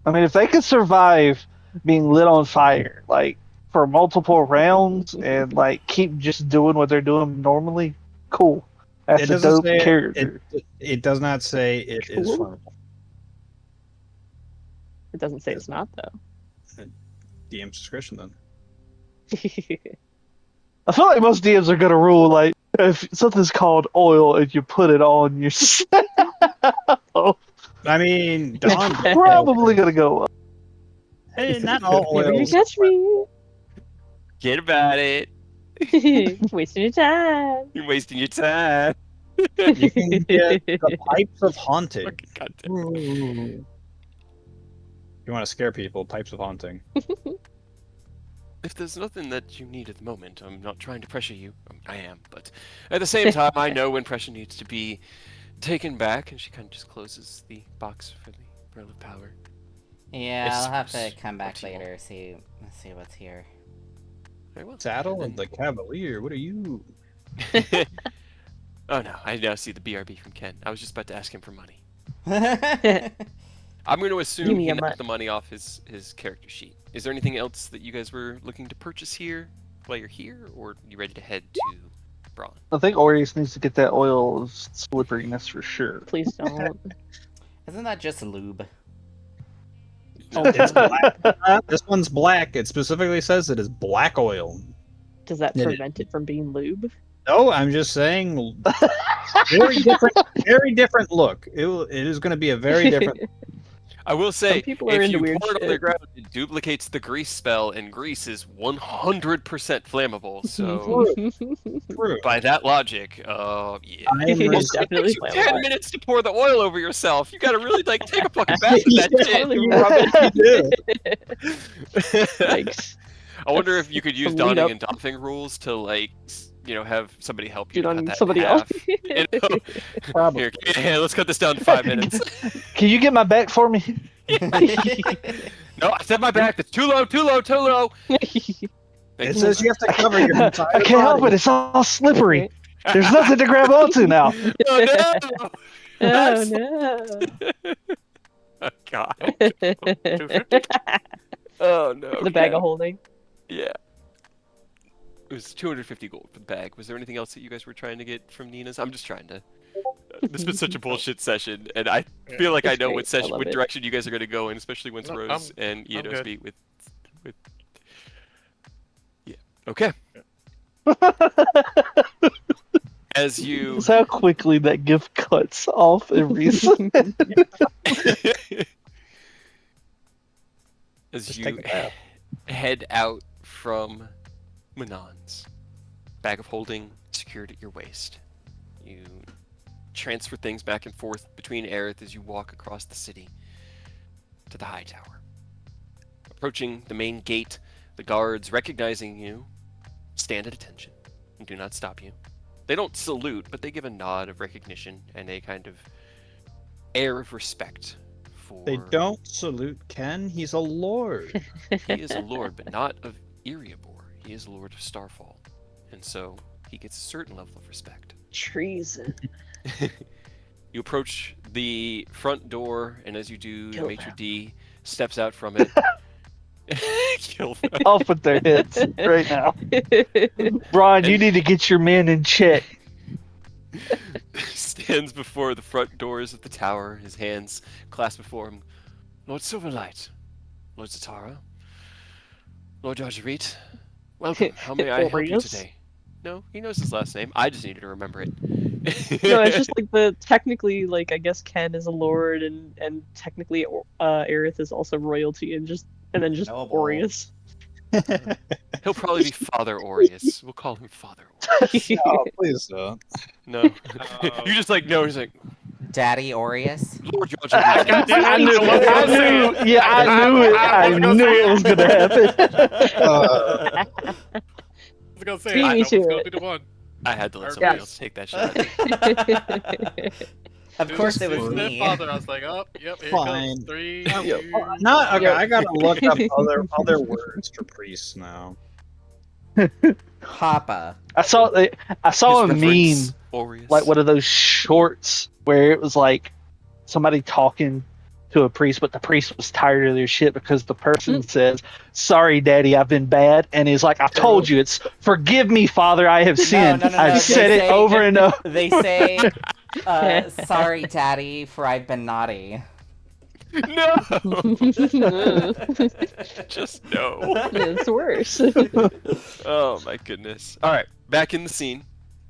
I mean, if they could survive being lit on fire, like, for multiple rounds and, like, keep just doing what they're doing normally, cool. That's It a doesn't dope say character. It does not say it is Cool. flammable. It doesn't say it's not though. DM's discretion then. I feel like most DMs are gonna rule, like, if something's called oil and you put it on yourself, I mean, Dawn, probably gonna go up. hey, not all Never you oils. catch me. Get about it. Wasting your time. You're wasting your time. You can get the pipes of haunting. Fucking goddamn. You want to scare people? Pipes of haunting. If there's nothing that you need at the moment, I'm not trying to pressure you. I am, but at the same time, I know when pressure needs to be taken back, and she kind of just closes the box for the Pearl of Power. Yeah, It's- I'll have to it's come back up to you all. later, see what's here. Very well. Saddle and the Cavalier. What are you? Oh no, I now see the BRB from Ken. I was just about to ask him for money. I I'm going to Give assume me he your knocked the money off his character sheet. Is there anything else that you guys were looking to purchase here while you're here, or are you ready to head to Braun? I think Aureus needs to get that oil of slipperiness for sure. Please don't. Isn't that just lube? It's black. This one's black. It specifically says it is black oil. Does that Yeah. prevent it from being lube? No, I'm just saying. Very different. Very different look. It is going to be a very different. I will say, people are if into you weird pour it on the shit. ground, it duplicates the grease spell, and grease is 100% flammable. So, True. by that logic, yeah. I am It's really- It definitely takes you 10 flammable. minutes to pour the oil over yourself. You gotta really like take a fucking bath with that Yeah. shit. Really rub it. You do. Yikes. I wonder if you could use Some lead donning up. and doffing rules to like have somebody help you Shoot cut on that in somebody else. half. You know? Probably. Here, yeah, let's cut this down to 5 minutes. Can you get my back for me? No, I set my back. That's too low, too low, too low. It says you have to cover your entire I can't help body. it. It's all slippery. There's nothing to grab onto now. Oh no! Oh That's- no. Oh god. 250. Oh no. The bag Ken. of holding. Yeah. It was 250 gold for the bag. Was there anything else that you guys were trying to get from Nina's? I'm just trying to. This has been such a bullshit session, and I feel like I It's know great. I love what it. direction you guys are going to go in, especially once No, Rose and I'm Iedos good. meet with. Okay. As you. That's how quickly that gift cuts off and resets. As Just you take a bath. head out from Manon's, bag of holding secured at your waist. You transfer things back and forth between Aerith as you walk across the city to the high tower. Approaching the main gate, the guards, recognizing you, stand at attention and do not stop you. They don't salute, but they give a nod of recognition and a kind of air of respect for... They don't salute Ken. He's a lord. He is a lord, but not of Eriabor. He is a lord of Starfall. And so he gets a certain level of respect. Treason. You approach the front door, and as you do, the Kill maitre them. d' steps out from it. Kill them. Off with their heads right now. Ron, you need to get your men in check. Stands before the front doors of the tower, his hands clasped before him. Lord Silverlight, Lord Zatara, Lord Jarjarit, welcome. How may I help you Aureus? today? No, he knows his last name. I just needed to remember it. No, it's just like technically, like, I guess Ken is a lord, and technically Aerith is also royalty, and then just Noble. Aureus. He'll probably be Father Aureus. We'll call him Father Aureus. Oh, please don't. No. You just like, no, he's like, Daddy Aureus. Lord Jarjarit. Goddamn, I knew I was gonna say it. it. Yeah, I knew it. I knew it was going to happen. Uh, I was gonna say, Beat I me know to what's gonna it. be the one. I had to let somebody Yes. else take that shot. Of course it was His me. Father, I was like, oh, yep, here it Fine. comes. 3, Yep. 2. Not okay. Yep. I gotta look up other words for priests now. Papa. I saw a His meme, reverence, Aureus. like one of those shorts where it was like somebody talking to a priest, but the priest was tired of their shit because the person says, "Sorry, Daddy, I've been bad," and he's like, "I told you, it's forgive me, Father, I have sinned. no, I've they said it say- over and over." They say, sorry, Daddy, for I've been naughty. No! Just no. It's worse. Oh my goodness. Alright, back in the scene.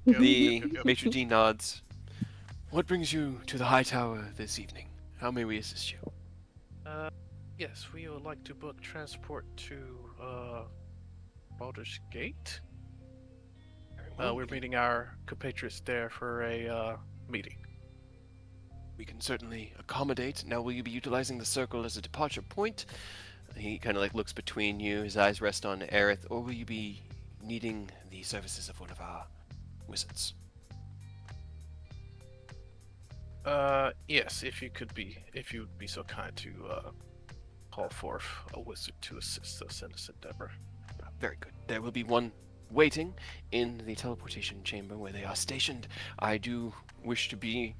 Yep, The yep, yep. maitre d' nods. What brings you to the high tower this evening? How may we assist you? Yes, we would like to book transport to Baldur's Gate. Very well, We're we can- meeting our compatriots there for a meeting. We can certainly accommodate. Now, will you be utilizing the circle as a departure point? He kind of like looks between you. His eyes rest on Aerith. Or will you be needing the services of one of our wizards? Yes, if you would be so kind to call forth a wizard to assist us in this endeavor. Very good. There will be one waiting in the teleportation chamber where they are stationed. I do wish to be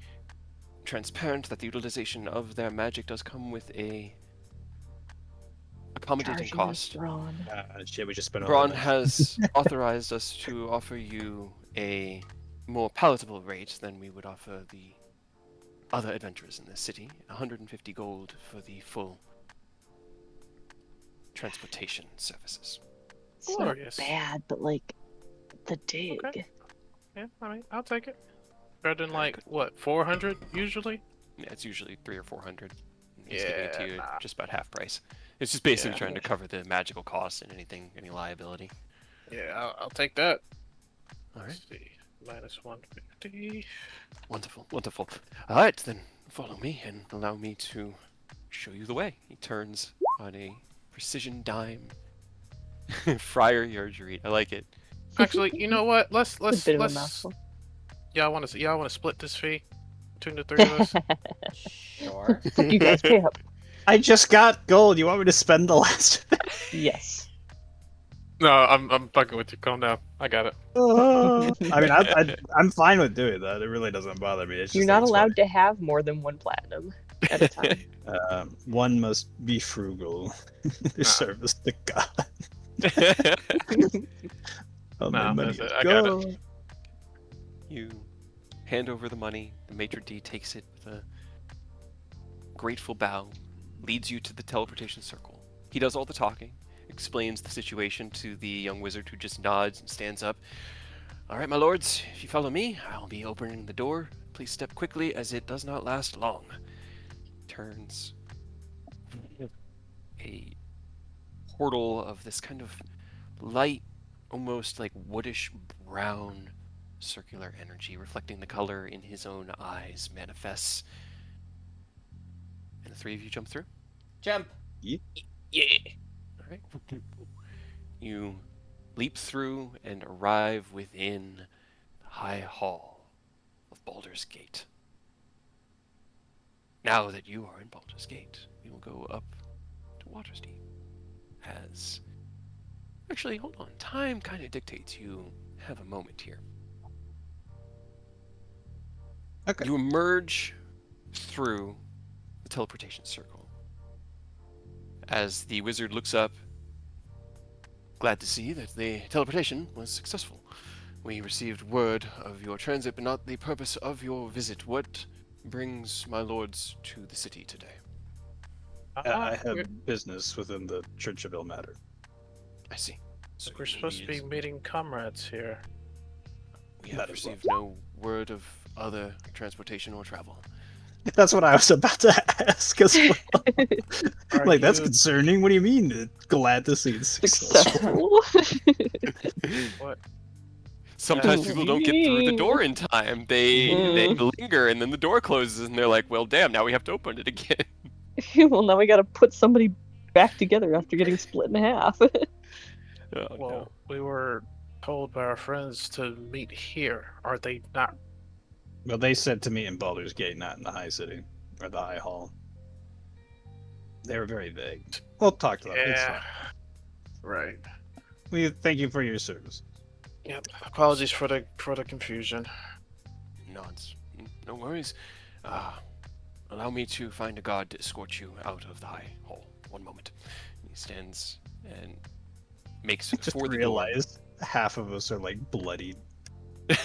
transparent that the utilization of their magic does come with a accommodating Charging us, cost. Braun. Shit, we just spent. Braun has authorized us to offer you a more palatable rate than we would offer the other adventurers in this city. 150 gold for the full transportation services. It's not Glorious. bad, but like the dig. Okay. Yeah, I mean, I'll take it. Better than like what 400 usually. Yeah, it's usually 300 or 400. He's giving it to Yeah, you nah. just about half price. It's just basically Yeah. trying to cover the magical costs and any liability. Yeah, I'll take that. All right. Let's see, minus 150. Wonderful, wonderful. All right, then follow me and allow me to show you the way. He turns on a precision dime. Friar Yargery. I like it. Actually, you know what? It's a bit of a mouthful. Y'all want to split this fee between the three of us? Sure. You guys pay up. I just got gold. You want me to spend the last of it? Yes. No, I'm fucking with you. Calm down. I got it. I mean, I'm fine with doing that. It really doesn't bother me. It's just You're that not it's allowed to have more than 1 platinum at a time. funny. One must be frugal in service to God. Oh, my Nah, money that's is it. I got it. gone. You hand over the money. The maitre d' takes it with a grateful bow, leads you to the teleportation circle. He does all the talking, explains the situation to the young wizard, who just nods and stands up. All right, my lords, if you follow me, I'll be opening the door. Please step quickly, as it does not last long. Turns a portal of this kind of light, almost like woodish brown circular energy, reflecting the color in his own eyes, manifests. And the three of you jump through. Jump. Yeah. All right. You leap through and arrive within the high hall of Baldur's Gate. Now that you are in Baldur's Gate, we will go up to Waterdeep. Actually, hold on. Time kind of dictates you have a moment here. Okay. You emerge through the teleportation circle. As the wizard looks up, glad to see that the teleportation was successful. We received word of your transit, but not the purpose of your visit. What brings my lords to the city today? I have business within the Church of Ilmater. I see. So We're you supposed to be need- meeting comrades here. We That have is received no word of other transportation or travel. That's what I was about to ask as well. Are Like, that's you- concerning. What do you mean? Glad to see it's successful. Successful. What? Sometimes people don't get through the door in time. They Mm. linger, and then the door closes, and they're like, "Well, damn! Now we have to open it again." Well, now we gotta put somebody back together after getting split in half. Oh, Well, no. we were told by our friends to meet here. Are they not? Well, they said to meet in Baldur's Gate, not in the High City or the High Hall. They were very vague. We'll talk to them. It's Yeah. fine. Right. We thank you for your service. Yep. Apologies for the confusion. Nods. No worries. Allow me to find a guard to escort you out of the high hall. One moment. He stands and makes Just for the realized half of us are like bloodied.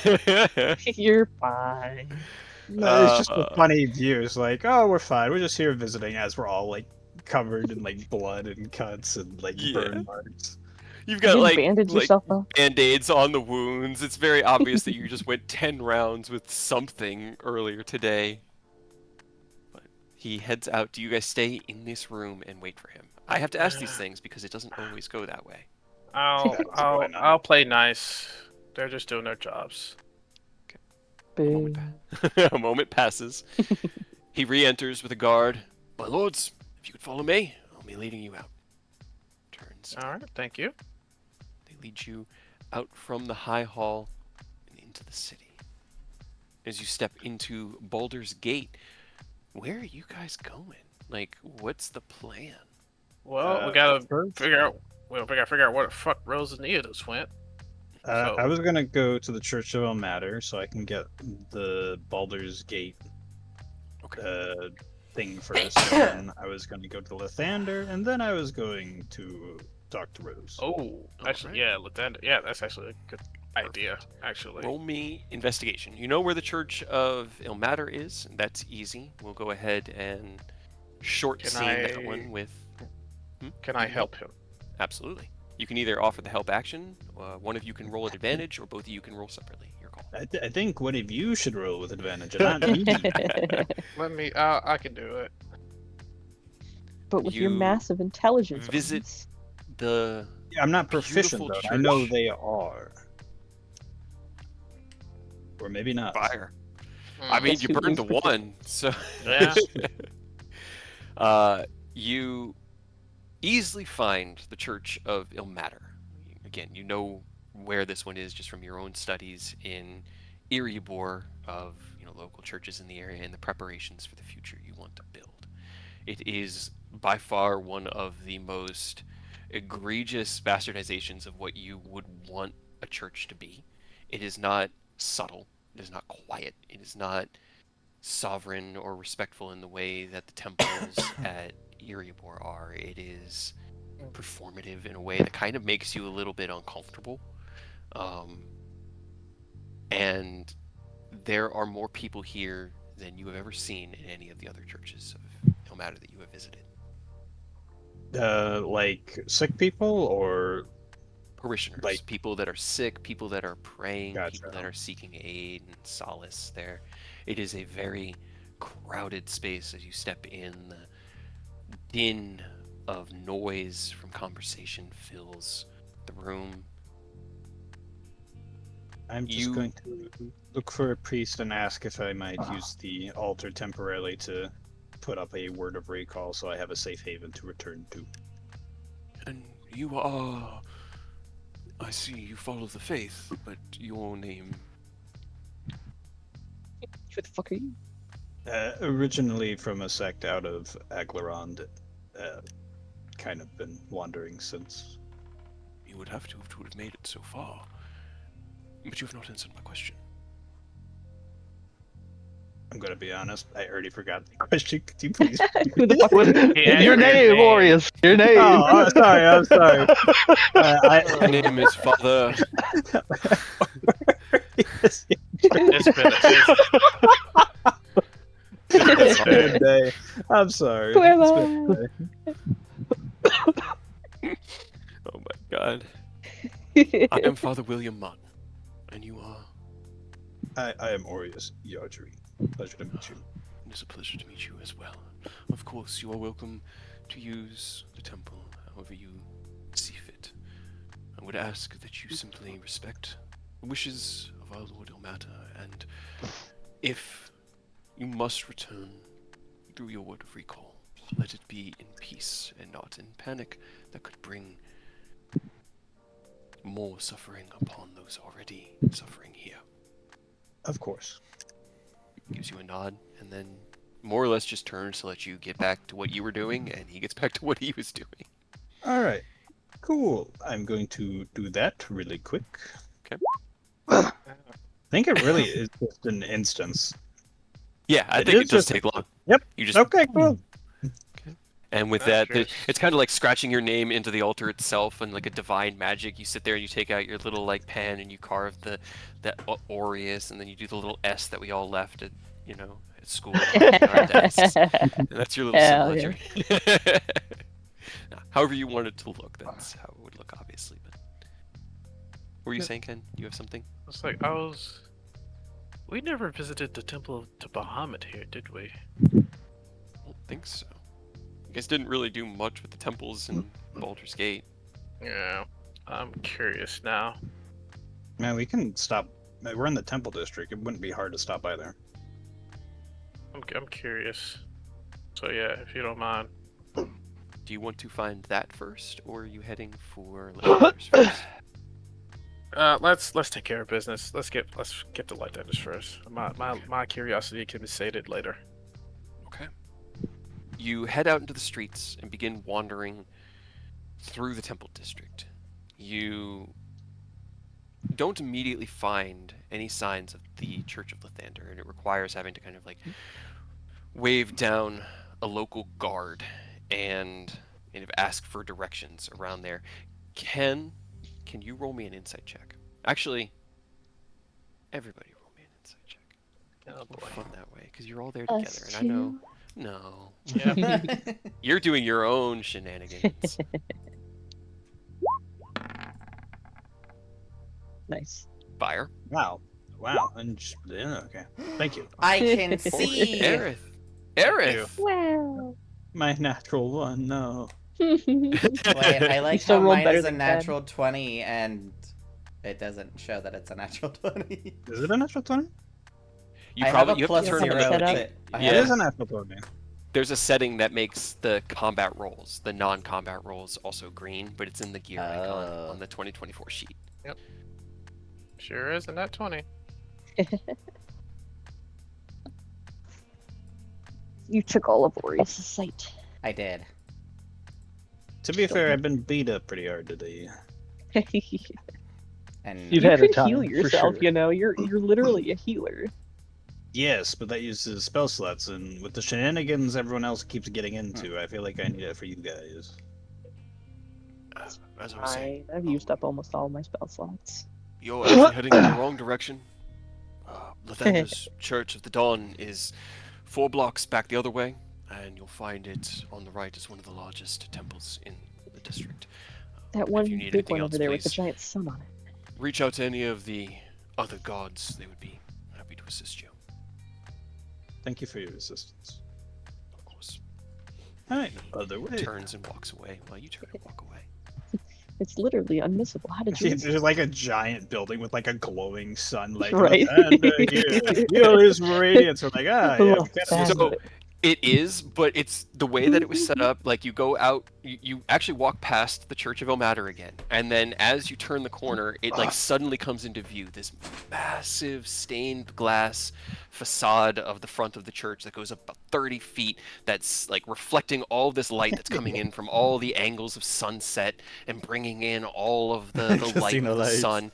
door. You're fine. No, it's just a funny view. It's like, oh, we're fine. We're just here visiting, as we're all like covered in like blood and cuts and like Yeah. burn marks. You've You got didn't like bandage yourself up? band-aids on the wounds. It's very obvious that you just went 10 rounds with something earlier today. But he heads out. Do you guys stay in this room and wait for him? I have to ask these things because it doesn't always go that way. why not? I'll play nice. They're just doing their jobs. Boo. A moment passes. He re-enters with a guard. My lords, if you could follow me, I'll be leading you out. Turns. All right. Thank you. They lead you out from the high hall and into the city. As you step into Baldur's Gate, where are you guys going? Like, what's the plan? Well, we gotta first- figure out. Well, we gotta figure out where the fuck Rose and Neodos went. So- I was gonna go to the Church of Ilmater so I can get the Baldur's Gate thing first. And then I was gonna go to Lathander, and then I was going to talk to Rose. Oh, actually, Alright. yeah, Lieutenant. Yeah, that's actually a good idea. Actually. Roll me investigation. You know where the Church of Ilmater is. That's easy. We'll go ahead and short Can scene that I- one with... Can I help him? Absolutely. You can either offer the help action, one of you can roll at advantage, or both of you can roll separately. Your call. I think one of you should roll with advantage, and not me. Let me. I can do it. But with your You massive intelligence. visit Ones. The I'm not proficient Beautiful though. I know church. they are, or maybe not. fire. I mean, Guess you who burned the is one, so... Yeah. You easily find the Church of Ilmater. Again, you know where this one is just from your own studies in Erebor of local churches in the area and the preparations for the future you want to build. It is by far one of the most egregious bastardizations of what you would want a church to be. It is not subtle. It is not quiet. It is not sovereign or respectful in the way that the temples at Erebor are. It is performative in a way that kind of makes you a little bit uncomfortable. And there are more people here than you have ever seen in any of the other churches of Ilmater that you have visited. Like sick people or Parishioners, like people that are sick, people that are praying, Gotcha. people that are seeking aid and solace there. It is a very crowded space as you step in. The din of noise from conversation fills the room. I'm just going to look for a priest and ask if I might use the altar temporarily to put up a word of recall so I have a safe haven to return to. And you are... I see you follow the faith, but your name... Who the fuck are you? Originally from a sect out of Aglarond, kind of been wandering since. You would have to have made it so far. But you have not answered my question. I'm gonna be honest, I already forgot the question. Could you please? Who the fuck are you? Yeah, Your name, Aureus. Your name. Oh, I'm sorry. My name is Father... It's been a day. I'm sorry. Who am It's been a day. Oh my god. I am Father William Martin. And you are... I am Aureus Yardry. Pleasure to meet you. It is a pleasure to meet you as well. Of course, you are welcome to use the temple however you see fit. I would ask that you simply respect the wishes of our Lord Ilmater, and if you must return through your word of recall, let it be in peace and not in panic that could bring more suffering upon those already suffering here. Of course. Gives you a nod, and then more or less just turns to let you get back to what you were doing, and he gets back to what he was doing. All right. Cool. I'm going to do that really quick. Okay. I think it really is just an instance. Yeah, I It think is it does just- take long. Yep. You just Okay, cool. And with That's that, just- it's kind of like scratching your name into the altar itself, and like a divine magic. You sit there and you take out your little like pen and you carve that Aureus, and then you do the little S that we all left at at school on our desks. And that's your little Hell symbol. However you want it to look, that's how it would look, obviously. But what were you saying, Ken? You have something? It's like we never visited the temple to Bahamut here, did we? I don't think so. You guys didn't really do much with the temples in Baldur's Gate. Yeah. I'm curious now. Man, we can stop. We're in the Temple District. It wouldn't be hard to stop by there. I'm curious. So yeah, if you don't mind. Do you want to find that first, or are you heading for Lightlanders first? Let's take care of business. Let's get the Lightlanders first. My curiosity can be sated later. Okay. You head out into the streets and begin wandering through the Temple District. You don't immediately find any signs of the Church of Lathander, and it requires having to kind of like wave down a local guard and kind of ask for directions around there. Can you roll me an insight check? Actually, everybody roll me an insight check. Oh More boy. fun that way, because you're all there Us together, and I know. too. No. Yeah. You're doing your own shenanigans. Nice. Fire. Wow. And yeah, okay. Thank you. I can see. Aerith. Aerith. Wow. My natural one. No. Wait, I like still how rolled mine better is a than Ken. natural 20 and it doesn't show that it's a natural 20. Is it a natural 20? You I probably have a you have plus to turn zero on the to like, it. I yeah. It is a natural 20. There's a setting that makes the combat rolls, the non-combat rolls, also green, but it's in the gear icon Oh. on the 2024 sheet. Sure is, and that 20. You took all of Orius' sight. I did. To be fair, I've been beat up pretty hard today. And You've You had a could time, heal for yourself, sure. you know. You're literally a healer. Yes, but that uses spell slots, and with the shenanigans everyone else keeps getting into, I feel like I need it for you guys. As I was saying, I've used up almost all my spell slots. you're actually heading in the wrong direction. Lathander's Church of the Dawn is 4 blocks back the other way, and you'll find it on the right as one of the largest temples in the district. That If one you need big anything one else, over there with the please giant sun on it. reach out to any of the other gods. They would be happy to assist you. Thank you for your assistance. Of course. Alright, He other way. turns and walks away while you turn and walk away. It's literally unmissable. How did you? miss it? There's like a giant building with like a glowing sun, like Right. Lathander, feel his radiance. We're like, yeah, we gotta Lathander. do So it is, but it's the way that it was set up. Like you go out, you actually walk past the Church of Ilmater again, and then as you turn the corner, it like suddenly comes into view. This massive stained glass facade of the front of the church that goes up about 30 feet. That's like reflecting all this light that's coming in from all the angles of sunset and bringing in all of the light Casino of the lights. sun.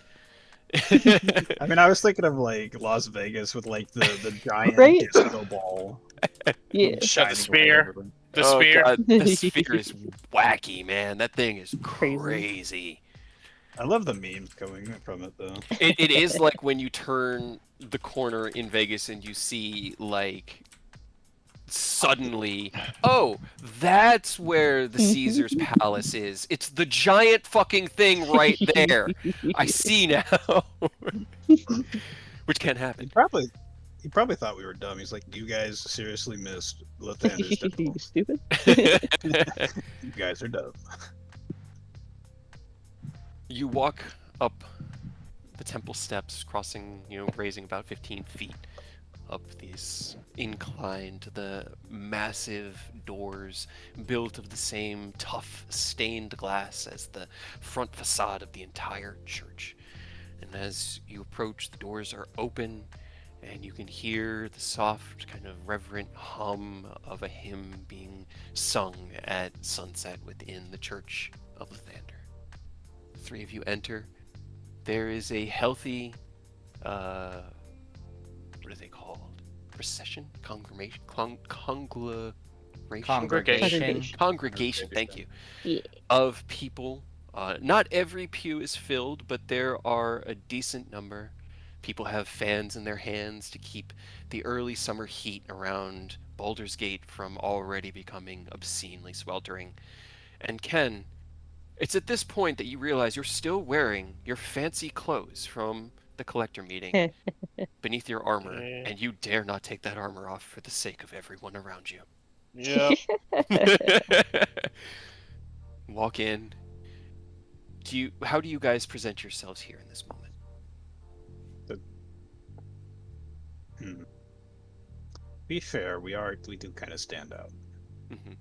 I mean, I was thinking of like Las Vegas with like the giant Right? disco ball. Yeah. shining spear. all over. The Oh, spear. God, the sphere is wacky, man. That thing is Crazy. crazy. I love the memes coming from it though. It is like when you turn the corner in Vegas and you see like suddenly, oh, that's where the Caesar's Palace is. It's the giant fucking thing right there. I see now. Which can happen. He probably thought we were dumb. He's like, you guys seriously missed Lathander's You temple. stupid. You guys are dumb. You walk up the temple steps, crossing, raising about 15 feet up these incline to the massive doors built of the same tough stained glass as the front facade of the entire church. And as you approach, the doors are open, and you can hear the soft, kind of reverent hum of a hymn being sung at sunset within the Church of Lathander. The 3 of you enter. There is a healthy, what are they called? Procession? Congregation? Congregation, thank you. Yeah. Of people. Not every pew is filled, but there are a decent number. People have fans in their hands to keep the early summer heat around Baldur's Gate from already becoming obscenely sweltering. And Ken, it's at this point that you realize you're still wearing your fancy clothes from the collector meeting beneath your armor, Yeah. and you dare not take that armor off for the sake of everyone around you. Yep. Walk in. How do you guys present yourselves here in this moment? Be fair, we do kind of stand out. Mhm.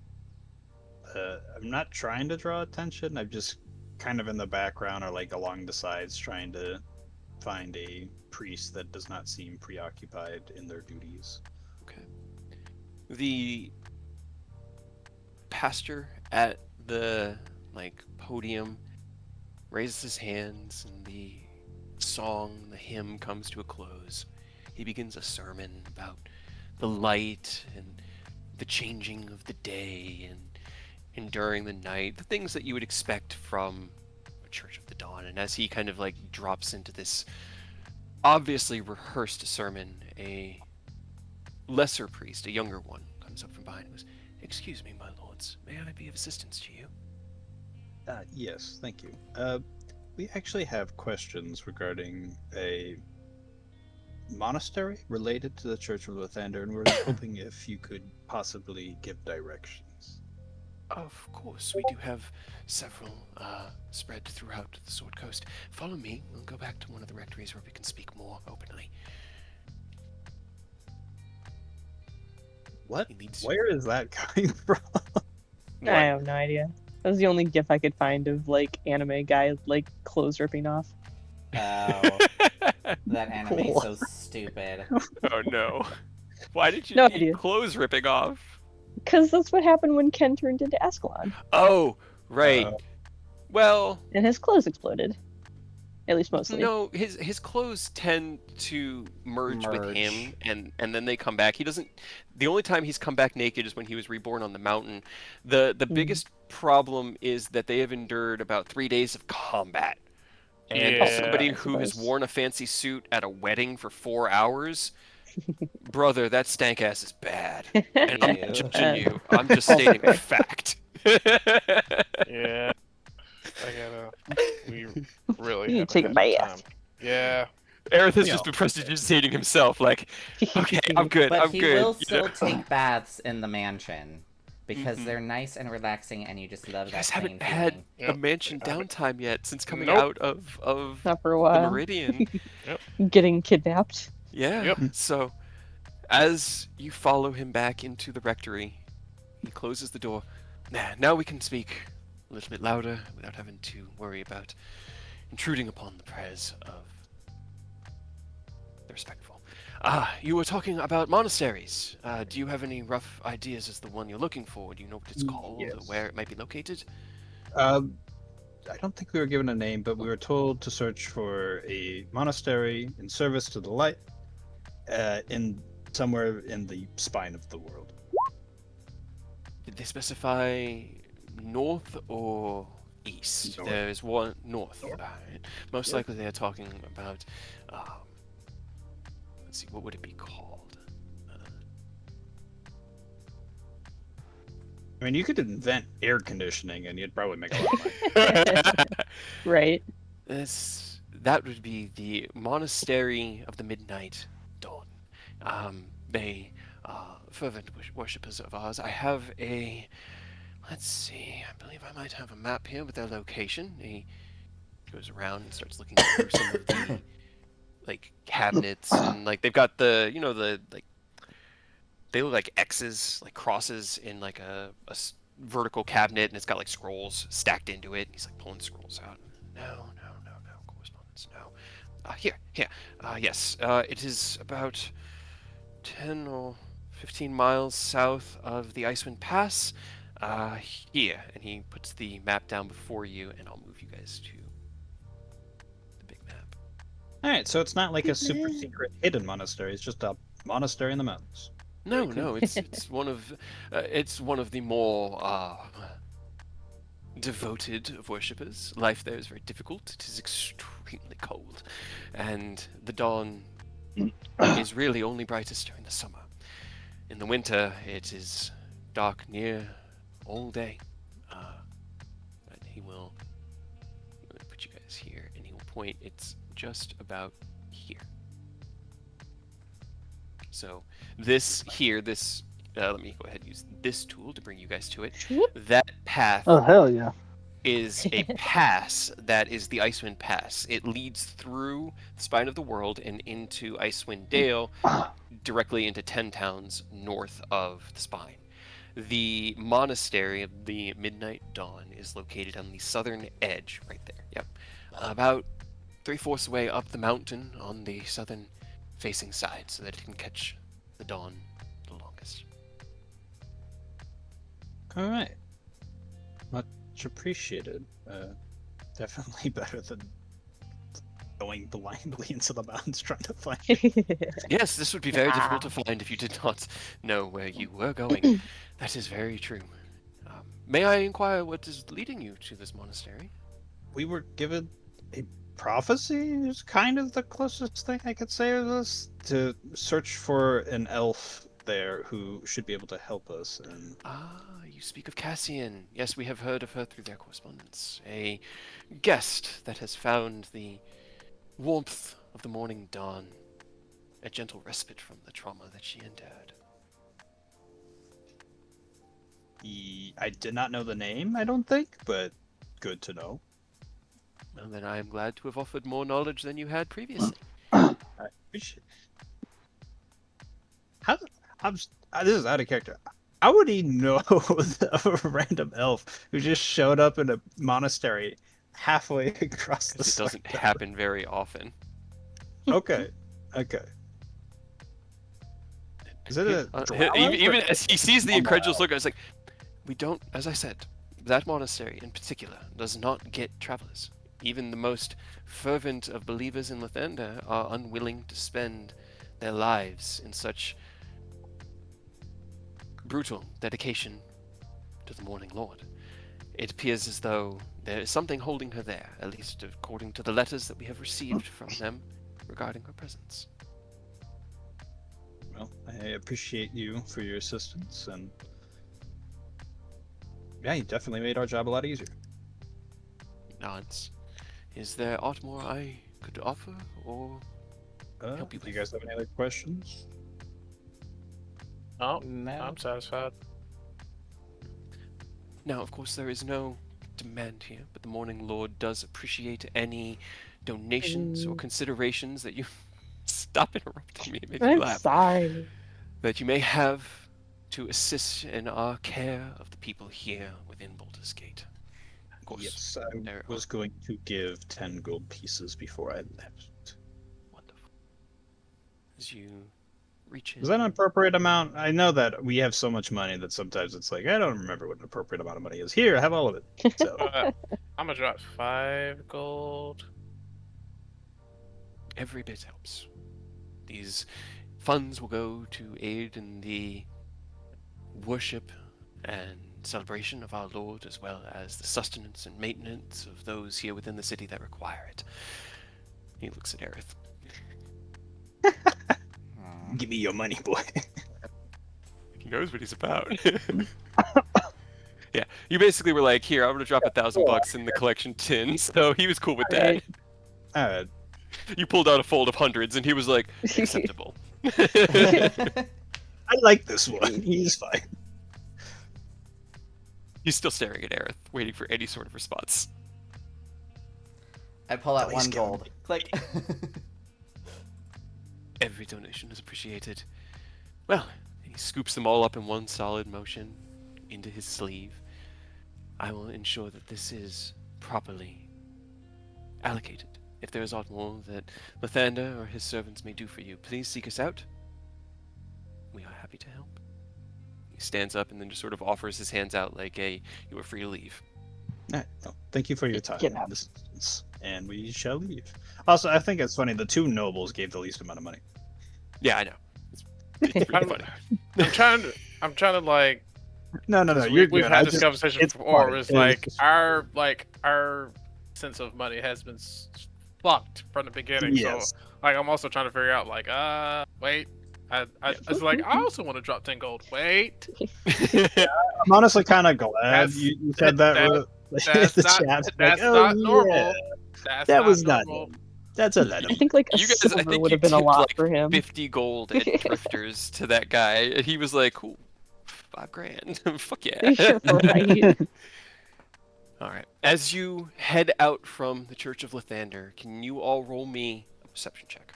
I'm not trying to draw attention. I'm just kind of in the background or like along the sides trying to find a priest that does not seem preoccupied in their duties. Okay. The pastor at the podium raises his hands, and the hymn comes to a close. He begins a sermon about the light and the changing of the day and enduring the night, the things that you would expect from a Church of the Dawn. And as he kind of drops into this obviously rehearsed sermon, a lesser priest, a younger one, comes up from behind and goes, "Excuse me, my lords, may I be of assistance to you?" Yes, thank you. We actually have questions regarding a monastery related to the Church of Lathander, and we're hoping if you could possibly give directions. Of course, we do have several spread throughout the Sword Coast. Follow me. We'll go back to one of the rectories where we can speak more openly. What? He leads. Where is that coming from? I have no idea. That was the only gif I could find of like anime guy like clothes ripping off. Oh, that anime is so stupid. Oh no! Why did you No need idea. clothes ripping off? Because that's what happened when Ken turned into Ascalon, Oh, right. Well, and his clothes exploded. At least mostly. no, his clothes tend to merge with him, and then they come back. He doesn't. The only time he's come back naked is when he was reborn on the mountain. The biggest problem is that they have endured about 3 days of combat, and Yeah. somebody I who has suppose. worn a fancy suit at a wedding for 4 hours, brother, that stank ass is bad. And I'm not Ew. judging you. I'm just stating a fact. Yeah. I gotta. We really You haven't take a had bath. time. Yeah. Aerith has Yeah. just been prestidigitating himself, like, okay, I'm good, But I'm he good. will you still know? take baths in the mansion because Mhm. they're nice and relaxing, and you just love You that guys clean haven't had feeling. a Yep. mansion I haven't- downtime yet since coming Nope. out of Not for a the while. Meridian. Getting kidnapped. Yeah. Yep. So, as you follow him back into the rectory, he closes the door. Now we can speak a little bit louder without having to worry about intruding upon the prayers of the respectful. You were talking about monasteries. Do you have any rough ideas as the one you're looking for? Do you know what it's called or Yes. where it might be located? I don't think we were given a name, but we were told to search for a monastery in service to the light, in somewhere in the spine of the world. Did they specify north or east? North. There is one north. North. Most Yep. likely they are talking about. Let's see, what would it be called? I mean, you could invent air conditioning, and you'd probably make a lot of money. Right. That would be the Monastery of the Midnight Dawn. They fervent worshippers of ours. I have a. Let's see. I believe I might have a map here with their location. He goes around and starts looking through some of the like cabinets and like they've got the the like they look like X's, like crosses in like a vertical cabinet, and it's got like scrolls stacked into it. He's like pulling scrolls out. No, correspondence. No. Here. Yes. It is about 10 or 15 miles south of the Icewind Pass. Here, and he puts the map down before you, and I'll move you guys to the big map. All right, so it's not like a super secret hidden monastery. It's just a monastery in the mountains. No, it's one of the more devoted of worshippers. Life there is very difficult. It is extremely cold, and the dawn is really only brightest during the summer. In the winter, it is dark near all day. But he will put you guys here, and he will point. It's just about here. So this here, let me go ahead and use this tool to bring you guys to it. That path Oh hell yeah! is a pass that is the Icewind Pass. It leads through the spine of the world and into Icewind Dale, directly into 10 towns north of the spine. The monastery of the Midnight Dawn is located on the southern edge, right there. Yep, about 3/4 way up the mountain on the southern facing side, so that it can catch the dawn the longest. All right, much appreciated. Definitely better than going blindly into the mountains trying to find it. Yes, this would be very difficult to find if you did not know where you were going. That is very true. May I inquire what is leading you to this monastery? We were given a prophecy. Is kind of the closest thing I could say to this. To search for an elf there who should be able to help us. And You speak of Cassian. Yes, we have heard of her through their correspondence. A guest that has found the warmth of the morning dawn, a gentle respite from the trauma that she endured. I did not know the name, I don't think, but good to know. Well, then I am glad to have offered more knowledge than you had previously. I appreciate. This is out of character. How would he know a random elf who just showed up in a monastery halfway across the Because it doesn't spectrum? happen very often. Okay. Okay. Is it a Even as he sees the incredulous look, I was like, we don't, as I said, that monastery in particular does not get travelers. Even the most fervent of believers in Lathander are unwilling to spend their lives in such brutal dedication to the Morning Lord. It appears as though there is something holding her there, at least according to the letters that we have received from them regarding her presence. Well, I appreciate you for your assistance, and yeah, you definitely made our job a lot easier. Nods. Is there aught more I could offer, or help you Do you with? guys have any other questions? Oh, No. I'm satisfied. Now, of course, there is no demand here, but the Morning Lord does appreciate any donations or considerations that you... Stop interrupting me, it makes me I'm laugh. sorry. That you may have to assist in our care of the people here within Baldur's Gate. Of course, Yes, I there was are... going to give 10 gold pieces before I left. Wonderful. As you reach in... Is that an appropriate amount? I know that we have so much money that sometimes it's like, I don't remember what an appropriate amount of money is. Here, have all of it. So, I'm gonna drop 5 gold. Every bit helps. These funds will go to aid in the worship and celebration of our Lord, as well as the sustenance and maintenance of those here within the city that require it. He looks at Aerith. give me your money, boy. He knows what he's about. Yeah, you basically were like, here, I'm gonna drop $1,000 in the collection tin, so he was cool with that. Right. Alright. You pulled out a fold of hundreds, and he was like, acceptable. I like this one. He's fine. He's still staring at Aerith, waiting for any sort of response. I pull out Please 1 give gold. me- Click. Every donation is appreciated. Well, and he scoops them all up in one solid motion into his sleeve. I will ensure that this is properly allocated. If there is aught more that Lathander or his servants may do for you, please seek us out. We are happy to help. He stands up and then just sort of offers his hands out like a, you are free to leave. Alright, well, thank you for your time Get out. and assistance, and we shall leave. Also, I think it's funny, the 2 nobles gave the least amount of money. Yeah, I know. It's pretty funny. I'm trying to like. No, 'cause you're we've good. had I this just- conversation it's before. funny. Where it's It's our sense of money has been fucked from the beginning. Yes. So like I'm also trying to figure out like wait. I was like, I also want to drop 10 gold. Wait, I'm honestly kind of glad That's- you said that. that's the not chat's that's like, not "Oh, normal. yeah, That's that not was not normal. normal. That's a let I him." think like a You guys, I silver think would you have been a tipped lot like for him. 50 gold at Drifters to that guy. And he was like, cool, $5,000. Fuck yeah. Sure, right. All right. As you head out from the Church of Lathander, can you all roll me a perception check?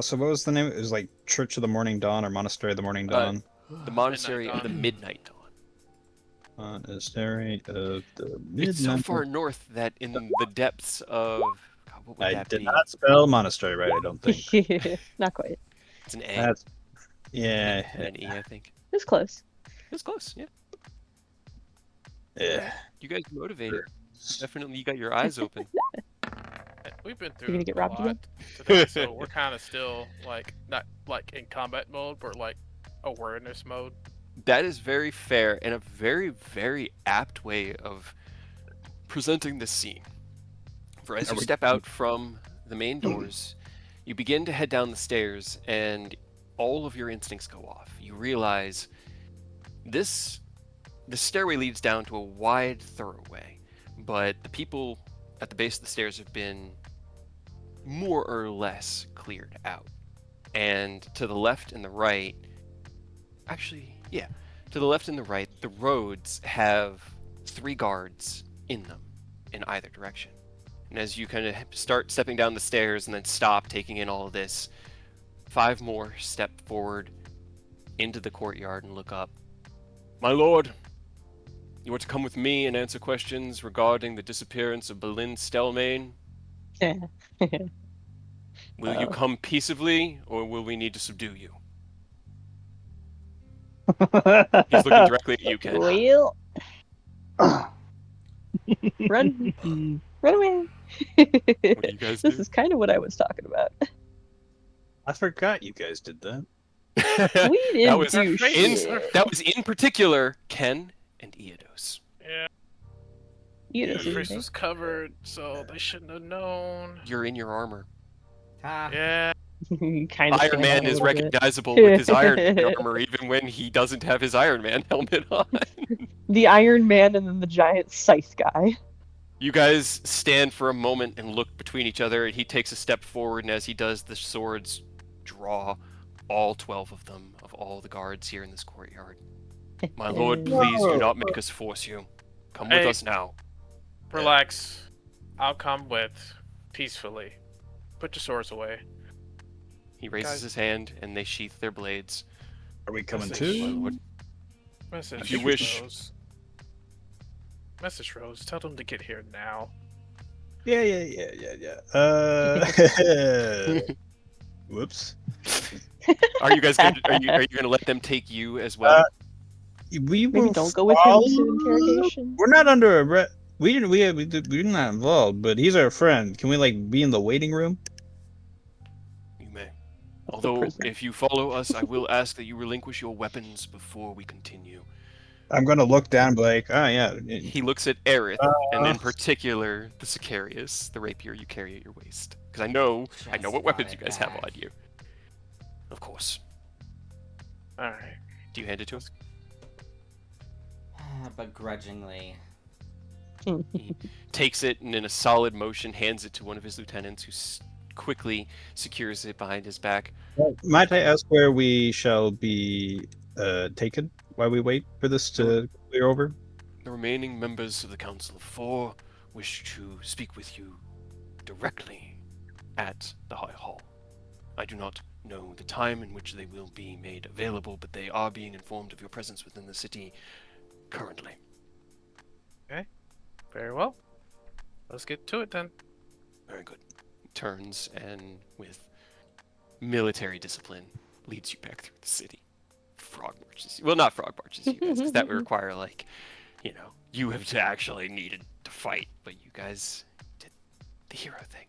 So what was the name? It was like Church of the Morning Dawn or Monastery of the Morning Dawn. The Monastery of the Dawn. Midnight Dawn. Monastery of the Midnight. It's so far north that in the depths of... God, what would I that did be? not spell monastery right. I don't think. Not quite. It's an A That's yeah. and an E, I think. It's close. It's close, yeah. Yeah. You guys are motivated. Definitely you got your eyes open. We've been through gonna get a robbed lot again? today, so we're kind of still like not like in combat mode, but like awareness mode. That is very fair and a very, very apt way of presenting this scene. For as you step out from the main doors, you begin to head down the stairs, and all of your instincts go off. You realize the stairway leads down to a wide thoroughway, but the people at the base of the stairs have been more or less cleared out. And to the left and the right, to the left and the right, the roads have 3 guards in them in either direction. And as you kind of start stepping down the stairs and then stop, taking in all of this, 5 more step forward, into the courtyard and look up. My lord, you are to come with me and answer questions regarding the disappearance of Boleyn Stelmane. Will you come peaceably, or will we need to subdue you? He's looking directly at you, Ken. Well, run away. What do you guys do? This is kind of what I was talking about. I forgot you guys did that. We didn't that was do shit. That was in particular Ken and Eodos. Yeah, You the didn't do face anything. was covered, so they shouldn't have known. You're in your armor. Ha. Yeah, Kind of Iron Man is recognizable. recognizable with his Iron Man armor, even when he doesn't have his Iron Man helmet on. The Iron Man and then the giant scythe guy. You guys stand for a moment and look between each other, and he takes a step forward, and as he does, the swords draw, all 12 of them, of all the guards here in this courtyard. My lord, please do not make us force you. Come with Hey. us now. relax. I'll come with peacefully. Put your swords away. He raises Guys. his hand, and they sheath their blades. Are we coming Message. My too? lord, Message If you wish. Rose. Message Rose. Tell them to get here now. Yeah. Whoops. are you guys gonna, are you gonna let them take you as well? We Maybe will don't go with him follow- to interrogation. We're not under arrest. We're not involved, but he's our friend. Can we like be in the waiting room? You may. Although, prison. if you follow us, I will ask that you relinquish your weapons before we continue. I'm gonna look down and be like, oh yeah. He looks at Aerith, and in particular, the Sicarius, the rapier you carry at your waist. Because I know Just what weapons you brought it guys have back. on you. Of course. Alright. Do you hand it to him? Begrudgingly. He takes it and in a solid motion hands it to one of his lieutenants, who quickly secures it behind his back. Might I ask where we shall be taken while we wait for this to clear over? The remaining members of the Council of Four wish to speak with you directly at the High Hall. I do not know the time in which they will be made available, but they are being informed of your presence within the city currently. Very well. Let's get to it then. Very good. Turns and with military discipline leads you back through the city. Frog marches. Well, not frog marches, you guys, because that would require, like, you have to actually needed to fight, but you guys did the hero thing.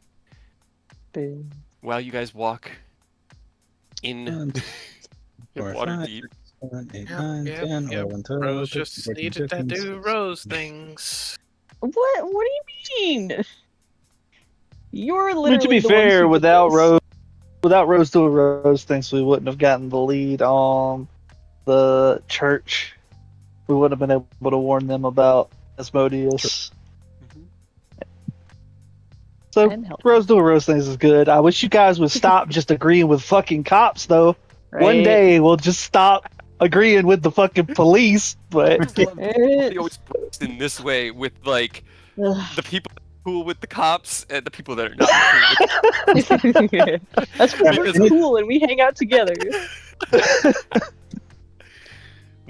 Boom. While you guys walk in Waterdeep, 7, 8, Yep, 9, yep, 10, yep. 11, 12, Rose 13, just 14, needed to 15, do 16. Rose things. What do you mean? You're I mean, literally to be the ones fair, who did this. without Rose doing Rose things, we wouldn't have gotten the lead on the church. We wouldn't have been able to warn them about Asmodeus. So And help. Rose doing Rose things is good. I wish you guys would stop just agreeing with fucking cops, though. One Right? day we'll just stop agreeing with the fucking police. But he always puts in this way with, like, Ugh. the people that are cool with the cops and the people that are not cool with That's why we're Because- cool and we hang out together.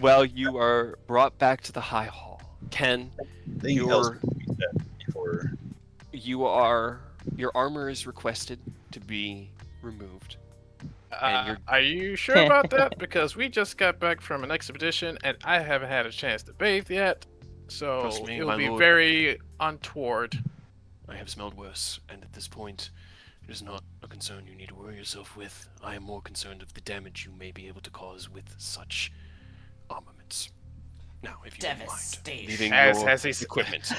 Well, you are brought back to the High Hall. Ken, Anything else your we said before? your armor is requested to be removed. And you're- Are you sure about that? Because we just got back from an expedition and I haven't had a chance to bathe yet. So Trust me, it my will be lord. very untoward. I have smelled worse, and at this point, it is not a concern you need to worry yourself with. I am more concerned of the damage you may be able to cause with such armaments. Now, if you don't mind Devastation. leaving As- your as he's- equipment.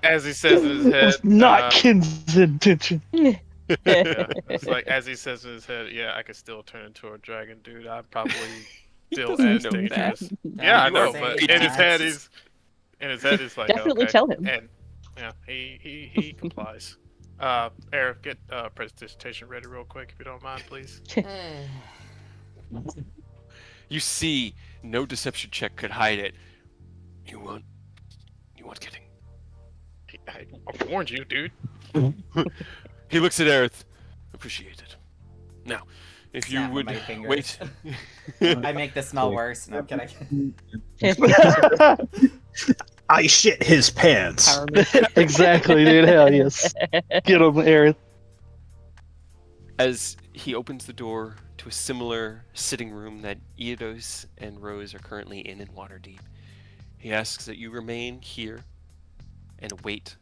As he says in his head. it's not Ken's intention. Yeah, it's like as he says in his head, yeah, I could still turn into a dragon, dude. I'm probably still doesn't as know dangerous. that. Yeah, I You know, are but very in his head fast. he's like, Definitely okay. tell him. And yeah, he complies. Eric, get presentation ready real quick if you don't mind, please. You see, no deception check could hide it. You want kidding. I warned you, dude. He looks at Aerith. Appreciated. Now, If you Snapping would my fingers. wait. I make the smell worse. No, I'm kidding. I shit his pants. Empowerment. Exactly, dude. Hell yes. Get him, Aaron. As he opens the door to a similar sitting room that Eodos and Rose are currently in Waterdeep, he asks that you remain here and await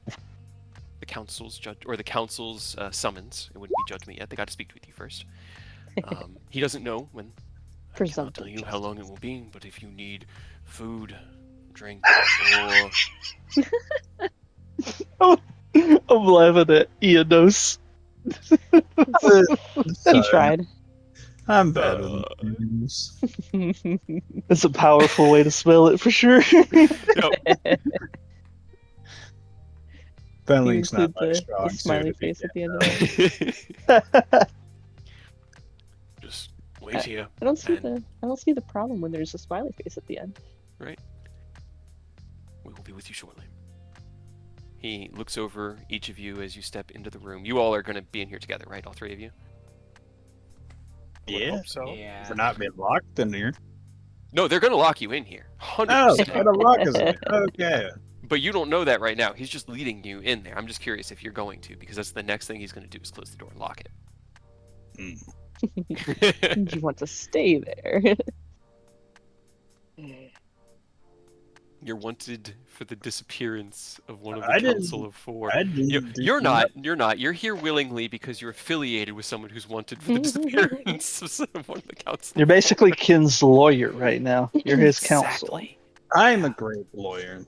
the council's summons. It wouldn't be judgment yet. They got to speak with you first. He doesn't know when. I cannot tell Presumptive you how long it will be, but if you need food, drink, or I'm laughing at Eodos. He tried. I'm bad with names. It's a powerful way to spell it for sure. Spelling's You not include my the strong smiley suit, if you face at the end of it. just wait here. I don't see And- the problem when there's a smiley face at the end. We will be with you shortly. He looks over each of you as you step into the room. You all are going to be in here together, right? All three of you? I would Yeah. hope so. Yeah. For not being locked in here. No, they're going to lock you in here. 100%. Oh, for the lock is in here. Okay. But you don't know that right now. He's just leading you in there. I'm just curious if you're going to, because that's the next thing he's going to do is close the door and lock it. You want to stay there. You're wanted for the disappearance of one of the I didn't- Council of Four. I didn't do You're not. You're not. You're here willingly because you're affiliated with someone who's wanted for the disappearance of one of the Council. You're basically Ken's lawyer right now. You're his counsel. Exactly. I'm a great lawyer.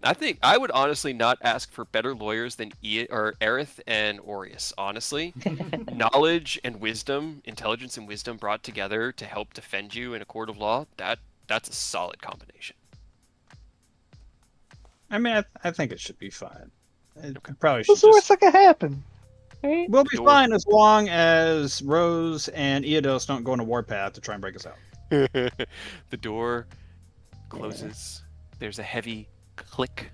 I think I would honestly not ask for better lawyers than Aerith and Aureus. Honestly, knowledge and wisdom, intelligence and wisdom brought together to help defend you in a court of law. That's a solid combination. I mean, I think it should be fine. It probably should What's the worst just... that could happen? Right? We'll be Door. fine as long as Rose and Eodos don't go on a warpath to try and break us out. The door closes. There's a heavy click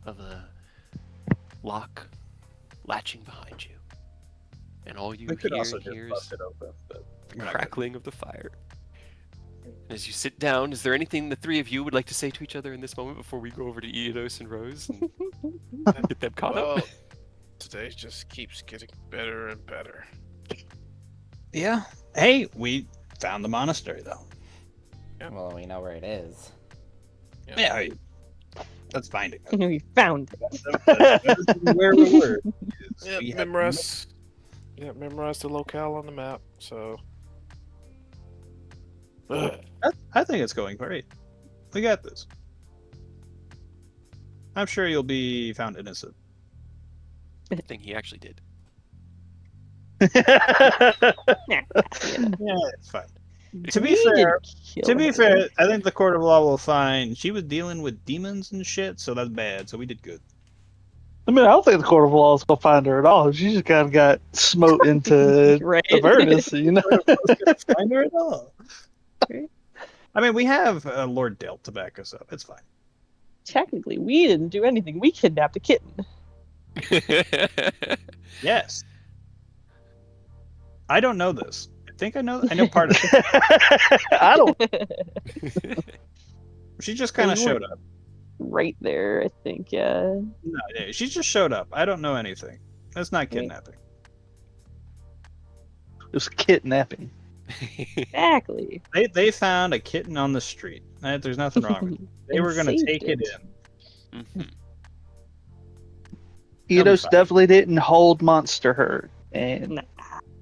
of a lock latching behind you, and all you We could hear also just is bust it open, but the we're not gonna. crackling of the fire. As you sit down, is there anything the three of you would like to say to each other in this moment before we go over to Eodos and Rose and get them caught Well, up? today just keeps getting better and better. Yeah. Hey, we found the monastery though. Well, we know where it is. Yeah, that's finding it. We found it. That's where we were. Yeah, We have memorize the locale on the map. So. I think it's going great. We got this. I'm sure you'll be found innocent. Thing he actually did. Yeah, it's fine. To be fair, I think the court of law will find she was dealing with demons and shit, so that's bad. So we did good. I mean, I don't think the Court of Law is going to find her at all. She just kind of got smote into Right. Avernus, you know? Find her at all. I mean, we have Lord Dale to back us up. It's fine. Technically, we didn't do anything. We kidnapped a kitten. Yes. I don't know this. I think I know. I know part of it. I don't. She just kind of We showed weren't- up. Right there, I think, yeah. No, yeah, she just showed up. I don't know anything. That's not kidnapping. It was kidnapping. Exactly. They found a kitten on the street. There's nothing wrong with it. They And were going to saved take it it. in. Mhm. They'll be Eidos fine. definitely didn't hold Monster Herd, and Nah.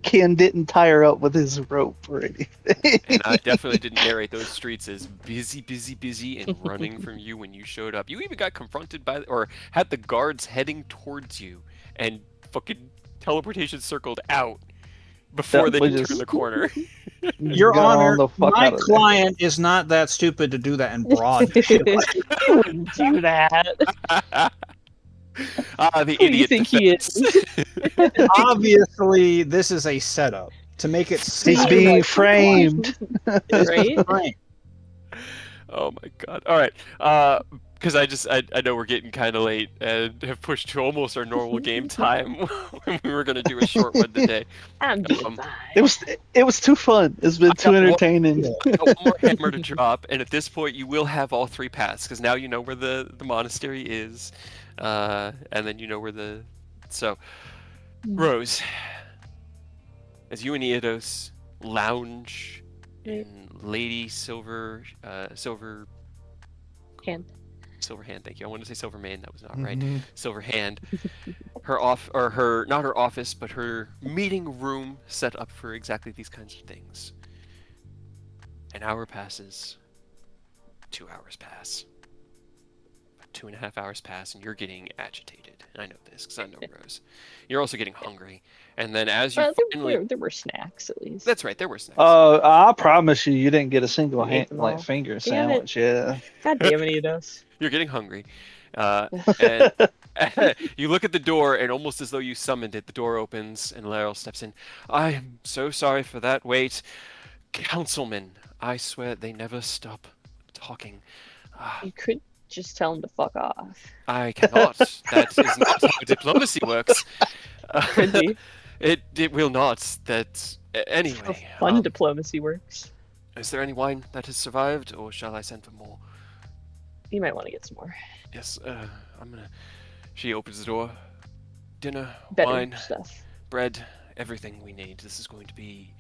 Ken didn't tie her up with his rope or anything. And I definitely didn't narrate those streets as busy, and running from you when you showed up. You even got confronted by, or had the guards heading towards you, and fucking teleportation circled out before they we could just- turn the corner. Your Got on Honor, the fuck my out of there. client is not that stupid to do that in broad daylight. I wouldn't do that. The Who do you idiot think he defense. Obviously, this is a setup to make it seem He's being like framed. it's Right? framed. Oh my god. All right. because I know we're getting kind of late and have pushed to almost our normal game time when we were going to do a short one today. I'm doing Um, fine. It was too fun. It's been too got one- entertaining. I got one more hammer to drop, and at this point you will have all 3 paths because now you know where the monastery is, and then you know where the so Rose, as you and Eodos lounge in Lady Silver Hand. Silver Hand, thank you. I wanted to say Silver Mane, that was not right. Silver Hand. Her not her office, but her meeting room set up for exactly these kinds of things. An hour passes. 2 hours pass. 2.5 hours pass, and you're getting agitated. I know this because I know Rose. You're also getting hungry, and then as you finally, there were snacks at least. that's right, there were snacks. I promise you didn't get a single You ate them all. finger Damn it. sandwich. Yeah. God damn it, Edos. You're getting hungry, and you look at the door, and almost as though you summoned it, the door opens, and Laryl steps in. I am so sorry for that wait, councilman. I swear they never stop talking. You could just tell him to fuck off. I cannot. That is not how diplomacy works. Could be. It will not. That How anyway. fun diplomacy works. Is there any wine that has survived, or shall I send for more? You might want to get some more. Yes. I'm gonna. She opens the door. Dinner, Better wine, stuff. bread, everything we need. This is going to be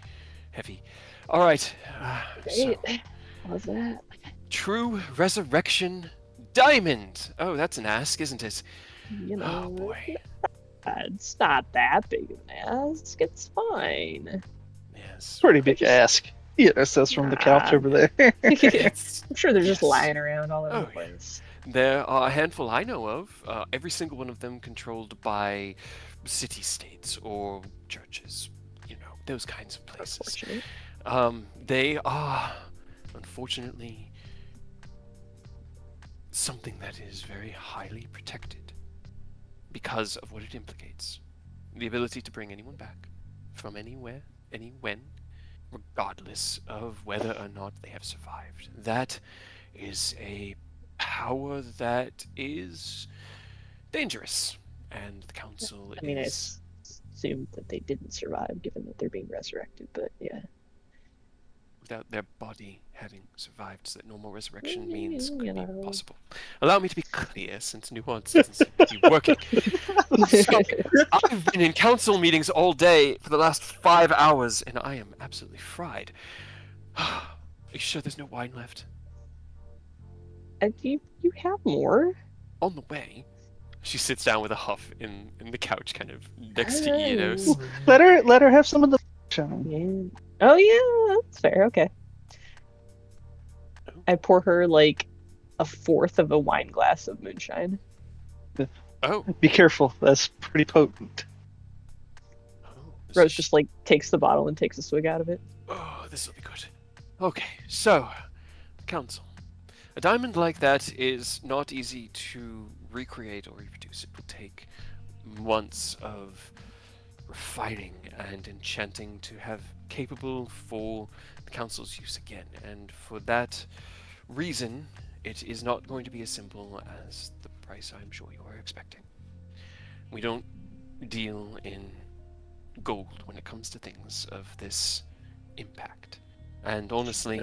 heavy. All right. So, Great. Love that. True Resurrection Diamond. Oh, that's an ask, isn't it? You know, Oh boy. it's not that big of an ask. It's fine. Yes. Pretty big ask. Yeah, that says from the couch Nah. over there. It's, I'm sure they're just Yes. lying around all over Oh, the place. there are a handful I know of. Every single one of them controlled by city-states or churches. You know, those kinds of places. Unfortunately. They are, unfortunately, something that is very highly protected because of what it implicates. The ability to bring anyone back from anywhere, any when, regardless of whether or not they have survived. That is a power that is dangerous, and the council I mean, I is... assume that they didn't survive, given that they're being resurrected. But yeah. without their body having survived, so that normal resurrection Mm, means you could be know. possible. Allow me to be clear, since nuance doesn't seem to be working. So, I've been in council meetings all day for the last 5 hours, and I am absolutely fried. Are you sure there's no wine left? You have more. On the way, she sits down with a huff in the couch, kind of next to Oh. Eodos. let her have some of the shine. Yeah. Oh yeah, that's fair. Okay. I pour her like a fourth of a wine glass of moonshine. Oh. Be careful. That's pretty potent. This Rose is- just like takes the bottle and takes a swig out of it. Oh, this will be good. Okay, so, council. A diamond like that is not easy to recreate or reproduce. It will take months of refining and enchanting to have capable for the council's use again. And for that reason, it is not going to be as simple as the price I'm sure you are expecting. We don't deal in gold when it comes to things of this impact. And honestly,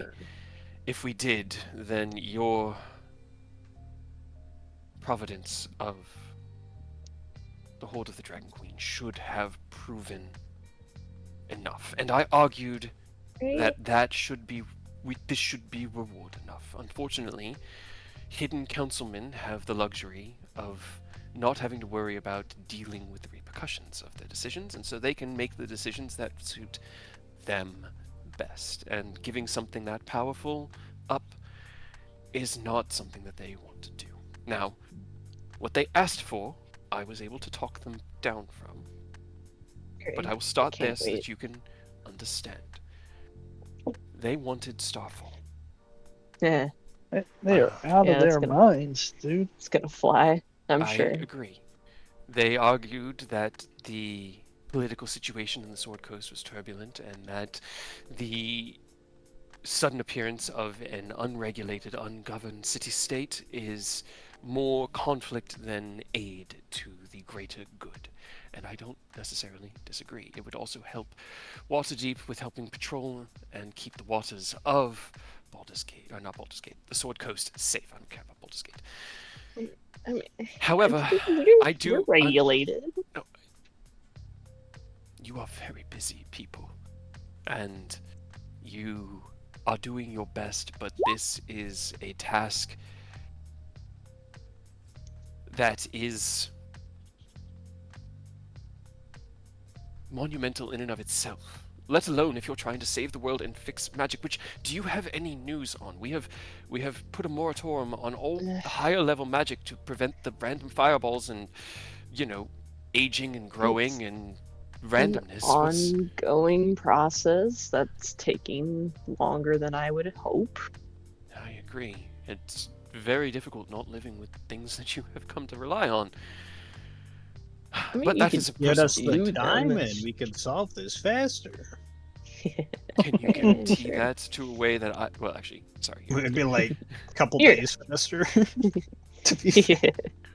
if we did, then your providence of the Horde of the Dragon Queen should have proven enough. And I argued that should be this should be reward enough. Unfortunately, hidden councilmen have the luxury of not having to worry about dealing with the repercussions of their decisions, and so they can make the decisions that suit them best. And giving something that powerful up is not something that they want to do. Now, what they asked for, I was able to talk them down from, but I will start there so that you can understand. They wanted Starfall. Yeah, They are out Yeah, of that's their gonna- minds, dude. it's gonna fly. I'm I sure. agree. They argued that the political situation in the Sword Coast was turbulent, and that the sudden appearance of an unregulated, ungoverned city-state is more conflict than aid to the greater good. And I don't necessarily disagree. It would also help Waterdeep with helping patrol and keep the waters of Baldur's Gate, or not Baldur's Gate, the Sword Coast safe. I don't care about Baldur's Gate. I mean, However, we're, I do. we're regulated. No, you are very busy people, and you are doing your best, but this is a task that is monumental in and of itself. Let alone if you're trying to save the world and fix magic. Which, do you have any news on? We have put a moratorium on all higher level magic to prevent the random fireballs and, aging and growing and randomness. An ongoing process that's taking longer than I would hope. I agree. It's very difficult not living with things that you have come to rely on. I mean, But you that could is a Get us personal the do diamond. damage. We can solve this faster. Can you guarantee Sure. that to a way that actually, sorry. It'd be like a couple Here. days faster. To be fair.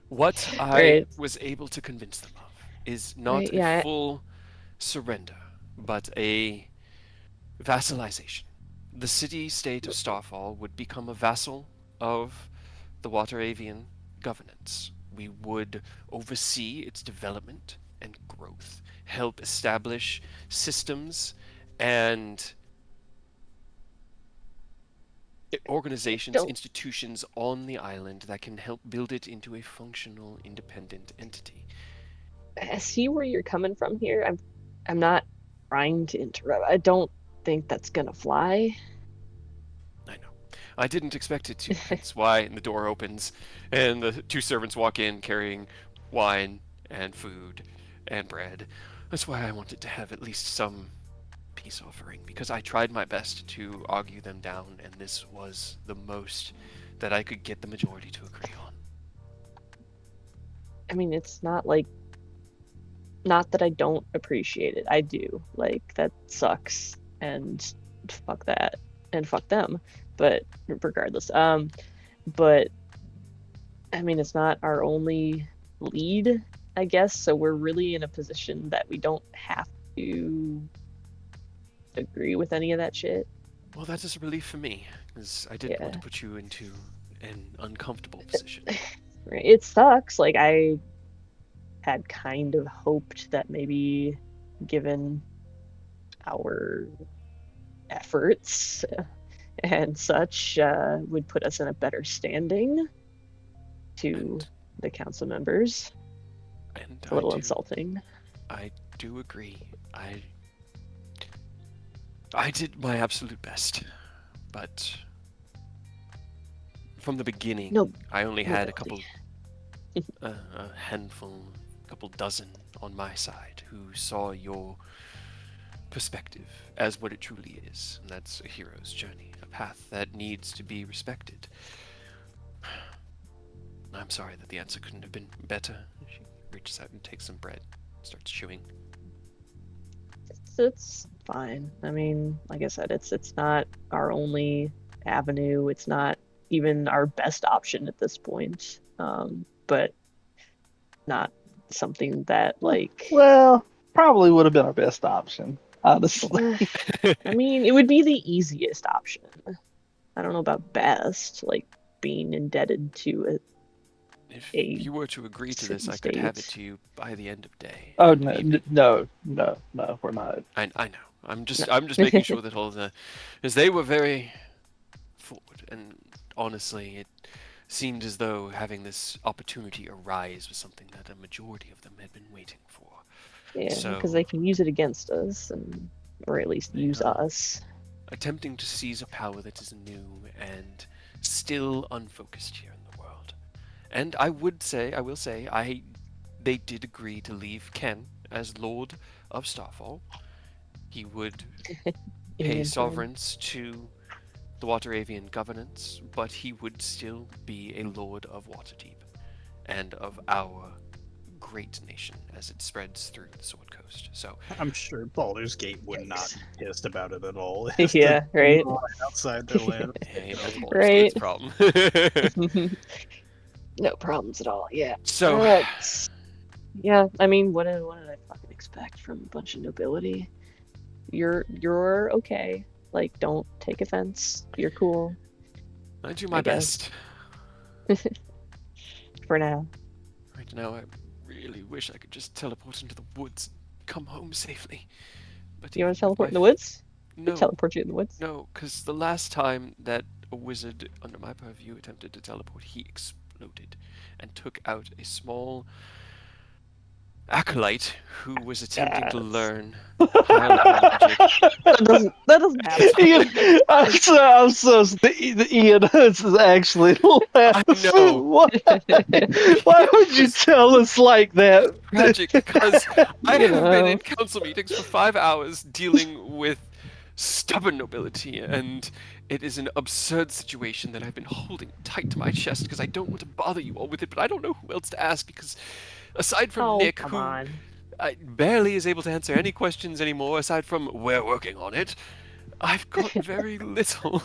What I Right. was able to convince them of is not Right, a yeah. full surrender, but a vassalization. The city-state of Starfall would become a vassal of the Wateravian governance. We would oversee its development and growth, help establish systems and organizations, Don't- institutions on the island that can help build it into a functional, independent entity. I see where you're coming from here. I'm not trying to interrupt. I don't think that's gonna fly. I know. I didn't expect it to. That's why the door opens and the two servants walk in carrying wine and food and bread. That's why I wanted to have at least some peace offering, because I tried my best to argue them down, and this was the most that I could get the majority to agree on. I mean, it's not like, not that I don't appreciate it. I do. Like, that sucks, and fuck that, and fuck them. But regardless, but I mean, it's not our only lead, I guess. So we're really in a position that we don't have to agree with any of that shit. Well, that is a relief for me, because I didn't want to Yeah. put you into an uncomfortable position. Right? It sucks. Like, I had kind of hoped that maybe, given our efforts and such, would put us in a better standing to And- the council members. And A little insulting. I do agree. I did my absolute best, but from the beginning, No, I only had a nobody. couple, a handful, a couple dozen on my side who saw your perspective as what it truly is, and that's a hero's journey, a path that needs to be respected. I'm sorry that the answer couldn't have been better. She reaches out and takes some bread, starts chewing. It's fine. I mean, like I said, it's not our only avenue. It's not even our best option at this point. But not something that like. Well, probably would have been our best option, honestly. I mean, it would be the easiest option. I don't know about best, like being indebted to If a you were to agree to this, I could have it city-state. to you by the end of day. Oh and no, maybe- no, we're not. I know. I'm just making sure that all the, because they were very forward, and honestly, it seemed as though having this opportunity arise was something that a majority of them had been waiting for. Yeah, So- because they can use it against us, or at least use Yeah. us. Attempting to seize a power that is new and still unfocused here in the world. And I will say, they did agree to leave Ken as Lord of Starfall. He would in the pay interim. sovereigns to the Wateravian governance, but he would still be a Lord of Waterdeep and of our great nation as it spreads through the Sword Coast. So I'm sure Baldur's Gate would not Yikes. be pissed about it at all. Yeah, right. Outside their land. hey, that's Baldur's Right. Gate's problem. No problems at all. Yeah. So, Yeah. I mean, what did I fucking expect from a bunch of nobility? You're okay. Like, don't take offense. You're cool, I do I my guess. best. For now. Right now, I really wish I could just teleport into the woods and come home safely. But You even want to with teleport my in the woods? We no, teleport you in the woods. no, because the last time that a wizard under my purview attempted to teleport, he exploded and took out a small acolyte who was attempting to That's learn higher level magic. that doesn't happen. Ian, I'm so the Ian Hoods is actually I laughing. know. Why? Why would you It's tell us like that? tragic because I You have been in know. council meetings for 5 hours dealing with stubborn nobility, and it is an absurd situation that I've been holding tight to my chest because I don't want to bother you all with it, but I don't know who else to ask because aside from Oh, Nick, come who on. barely is able to answer any questions anymore, aside from we're working on it, I've got very little.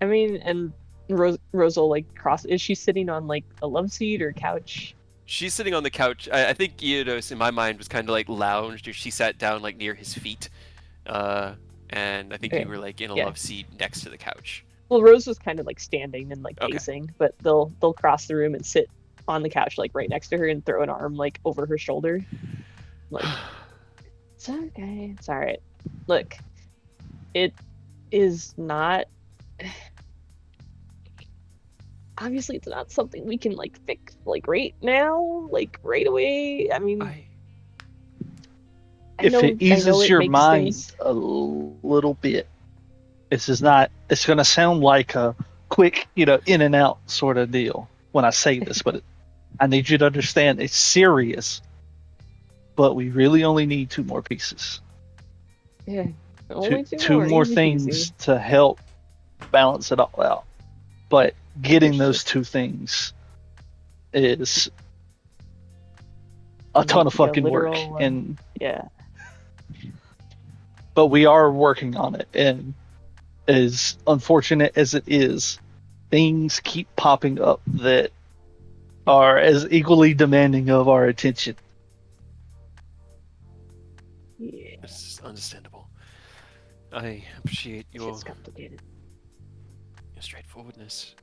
I mean, and Rose will like cross. Is she sitting on like a love seat or couch? She's sitting on the couch. I think Iodos, in my mind, was kind of like lounged, or she sat down like near his feet. Uh, and I think you Okay. were like in a Yeah. love seat next to the couch. Well, Rose was kind of like standing and like Okay. pacing, but they'll cross the room and sit on the couch like right next to her and throw an arm like over her shoulder. Like, it's okay. It's all right. Look, it is not. Obviously, it's not something we can like fix like right now, like right away. I mean, I If it I know eases it your makes mind things. a little bit, this is not. It's going to sound like a quick, in and out sort of deal when I say this, but I need you to understand it's serious. But we really only need two more pieces, Yeah, two only two two more, more easy things peasy. to help balance it all out. But getting There's those just two things is a ton of maybe a fucking work, literal. and Yeah, but we are working on it. And as unfortunate as it is, things keep popping up that are as equally demanding of our attention. yeah. It's understandable. I appreciate your Shit's complicated. straightforwardness.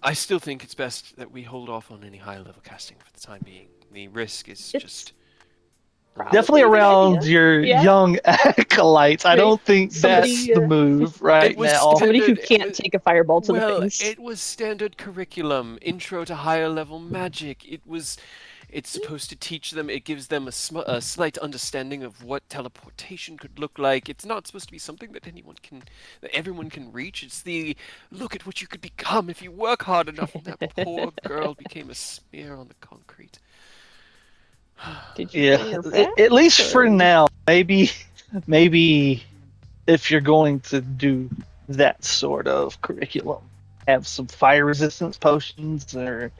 I still think it's best that we hold off on any higher level casting for the time being. The risk is It's just Definitely probably a good around idea. your Yeah, young acolytes. I right. don't think that's Somebody, the move It right was now. somebody who standard. can't take a fireball to the Well, face. it was standard curriculum, intro to higher level magic. It's supposed to teach them. It gives them a slight understanding of what teleportation could look like. It's not supposed to be something that that everyone can reach. It's the look at what you could become if you work hard enough. And that poor girl became a smear on the concrete. Did you Yeah, bring her back? at least for Or now. Maybe if you're going to do that sort of curriculum, have some fire resistance potions or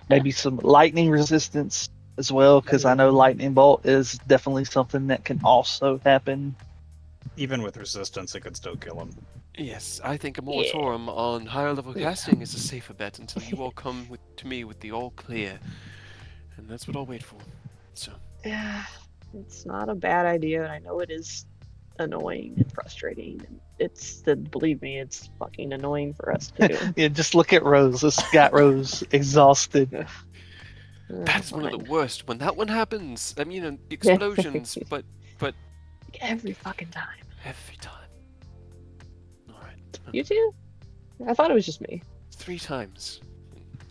maybe some lightning resistance as well, because I know lightning bolt is definitely something that can also happen. Even with resistance, it could still kill him. Yes, I think a yeah, moratorium on higher level Yeah. casting is a safer bet until you all come to me with the all clear, and that's what I'll wait for. So. yeah, it's not a bad idea, and I know it is annoying and frustrating. And believe me, it's fucking annoying for us too. Yeah, just look at Rose. This got Rose exhausted. That's one of the Fine. worst. When that one happens, I mean, explosions, but Every fucking time. every time. All right, You too? I thought it was just me. 3 times.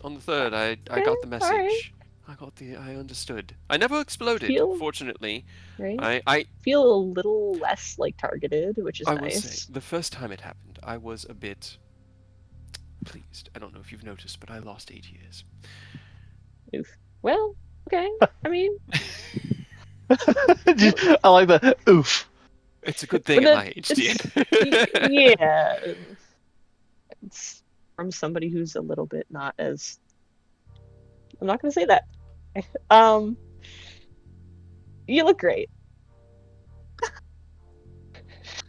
On the third, I Okay, got the all right. message. I understood. I never exploded, Feel- fortunately. Right? I Feel a little less like targeted, which is I will nice. say, the first time it happened, I was a bit pleased. I don't know if you've noticed, but I lost 8 years. Oof. Well, okay. I mean, I like that. Oof. It's a good thing but at my age, dear. yeah, it's from somebody who's a little bit not as. I'm not gonna say that. Um, you look great.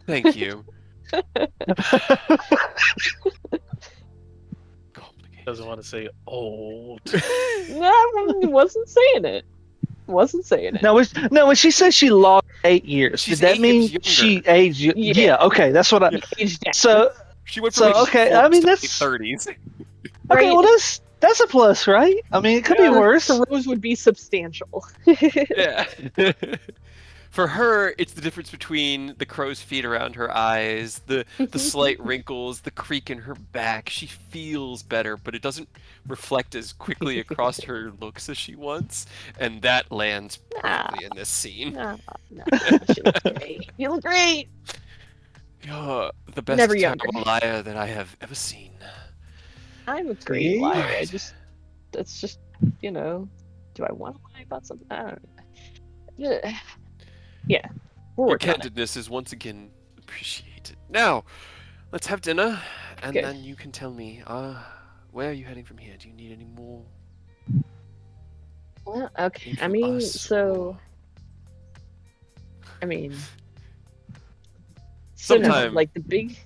Thank you. God, Doesn't want to say old. No, I wasn't saying it. Wasn't saying it. No, when she said she lost 8 years, She's did that 8 years mean she younger. aged? Yeah. Yeah, okay, that's what I. Yeah. Aged down. So, She went from so age okay, 40s I mean to late that's 30s. okay. Right? Well, that's a plus, right? I mean, it could be For worse. Rose would be substantial. Yeah. For her, it's the difference between the crow's feet around her eyes, the slight wrinkles, the creak in her back. She feels better, but it doesn't reflect as quickly across her looks as she wants, and that lands perfectly in this scene. No, she looks great. You look great. You're the best Never younger. terrible liar that I have ever seen. I'm a great See? liar. Alright. That's just, do I want to lie about something? I don't know. Yeah, we're Your working on it. candidness is once again appreciated. Now, let's have dinner, and Good. then you can tell me, where are you heading from here? Do you need any more Well, okay. aid I from mean, us, so, or- no, Sometime- like the big